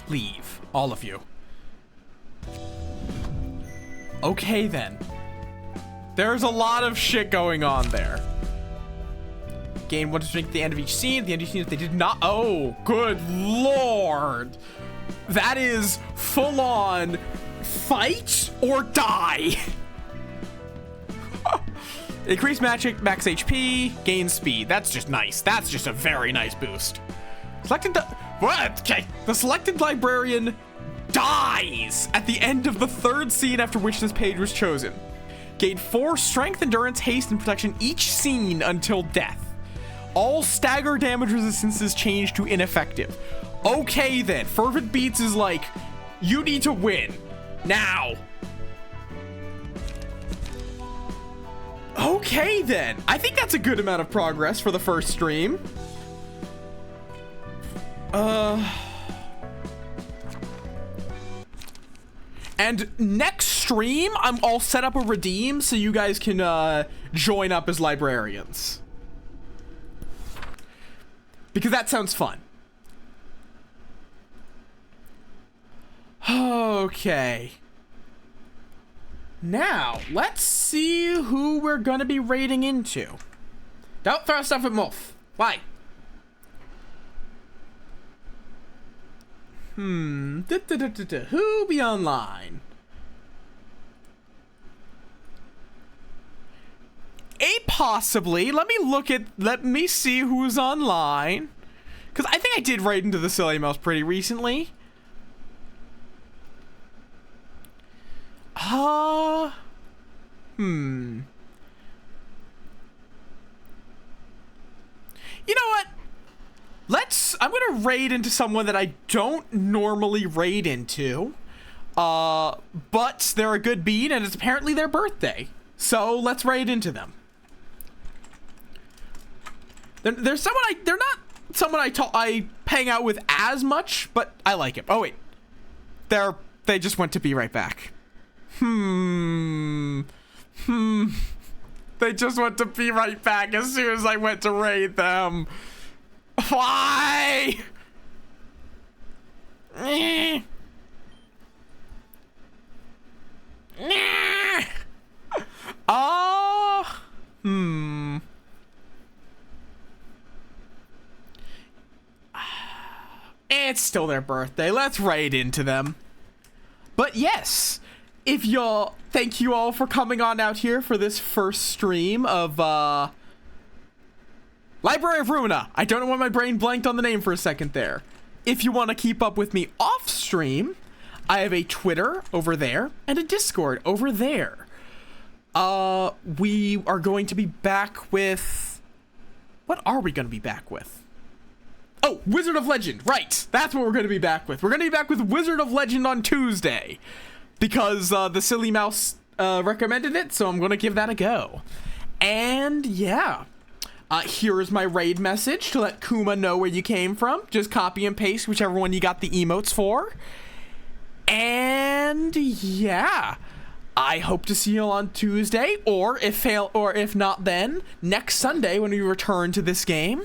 Leave, all of you. Okay then. There's a lot of shit going on there. Gain one to drink at the end of each scene. At the end of each scene, if they did not. Oh, good lord. That is full on fight or die. Increase max HP, gain speed. That's just nice. That's just a very nice boost. What? Okay. The selected librarian dies at the end of the third scene after which this page was chosen. Gain 4 strength, endurance, haste, and protection each scene until death. All stagger damage resistances change to ineffective. Okay then, Fervent Beats is like, you need to win. Now. Okay then. I think that's a good amount of progress for the first stream. And next stream, I'll set up a redeem so you guys can join up as librarians. Because that sounds fun. Okay. Now, let's see who we're gonna be raiding into. Don't throw stuff at Möth. Why? Who be online? Possibly. Let me see who's online. Because I think I did raid into the Silly Mouse pretty recently. You know what? I'm gonna raid into someone that I don't normally raid into. But they're a good bean and it's apparently their birthday. So let's raid into them. They're not someone I hang out with as much, but I like it. Oh wait. They just went to be right back. They just went to be right back as soon as I went to raid them. Why? It's still their birthday. Let's raid into them. But yes, thank you all for coming on out here for this first stream of Library of Ruina. I don't know why my brain blanked on the name for a second there. If you want to keep up with me off stream, I have a Twitter over there and a Discord over there. We are going to be back with... What are we going to be back with? Oh, Wizard of Legend. Right. That's what we're going to be back with. We're going to be back with Wizard of Legend on Tuesday. Because the Silly Mouse recommended it, so I'm going to give that a go. And yeah. Here is my raid message to let Kuma know where you came from. Just copy and paste whichever one you got the emotes for. And yeah. I hope to see you on Tuesday, or if not then, next Sunday when we return to this game.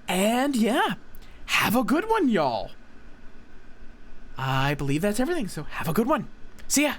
And yeah, have a good one, y'all. I believe that's everything, so have a good one. See ya.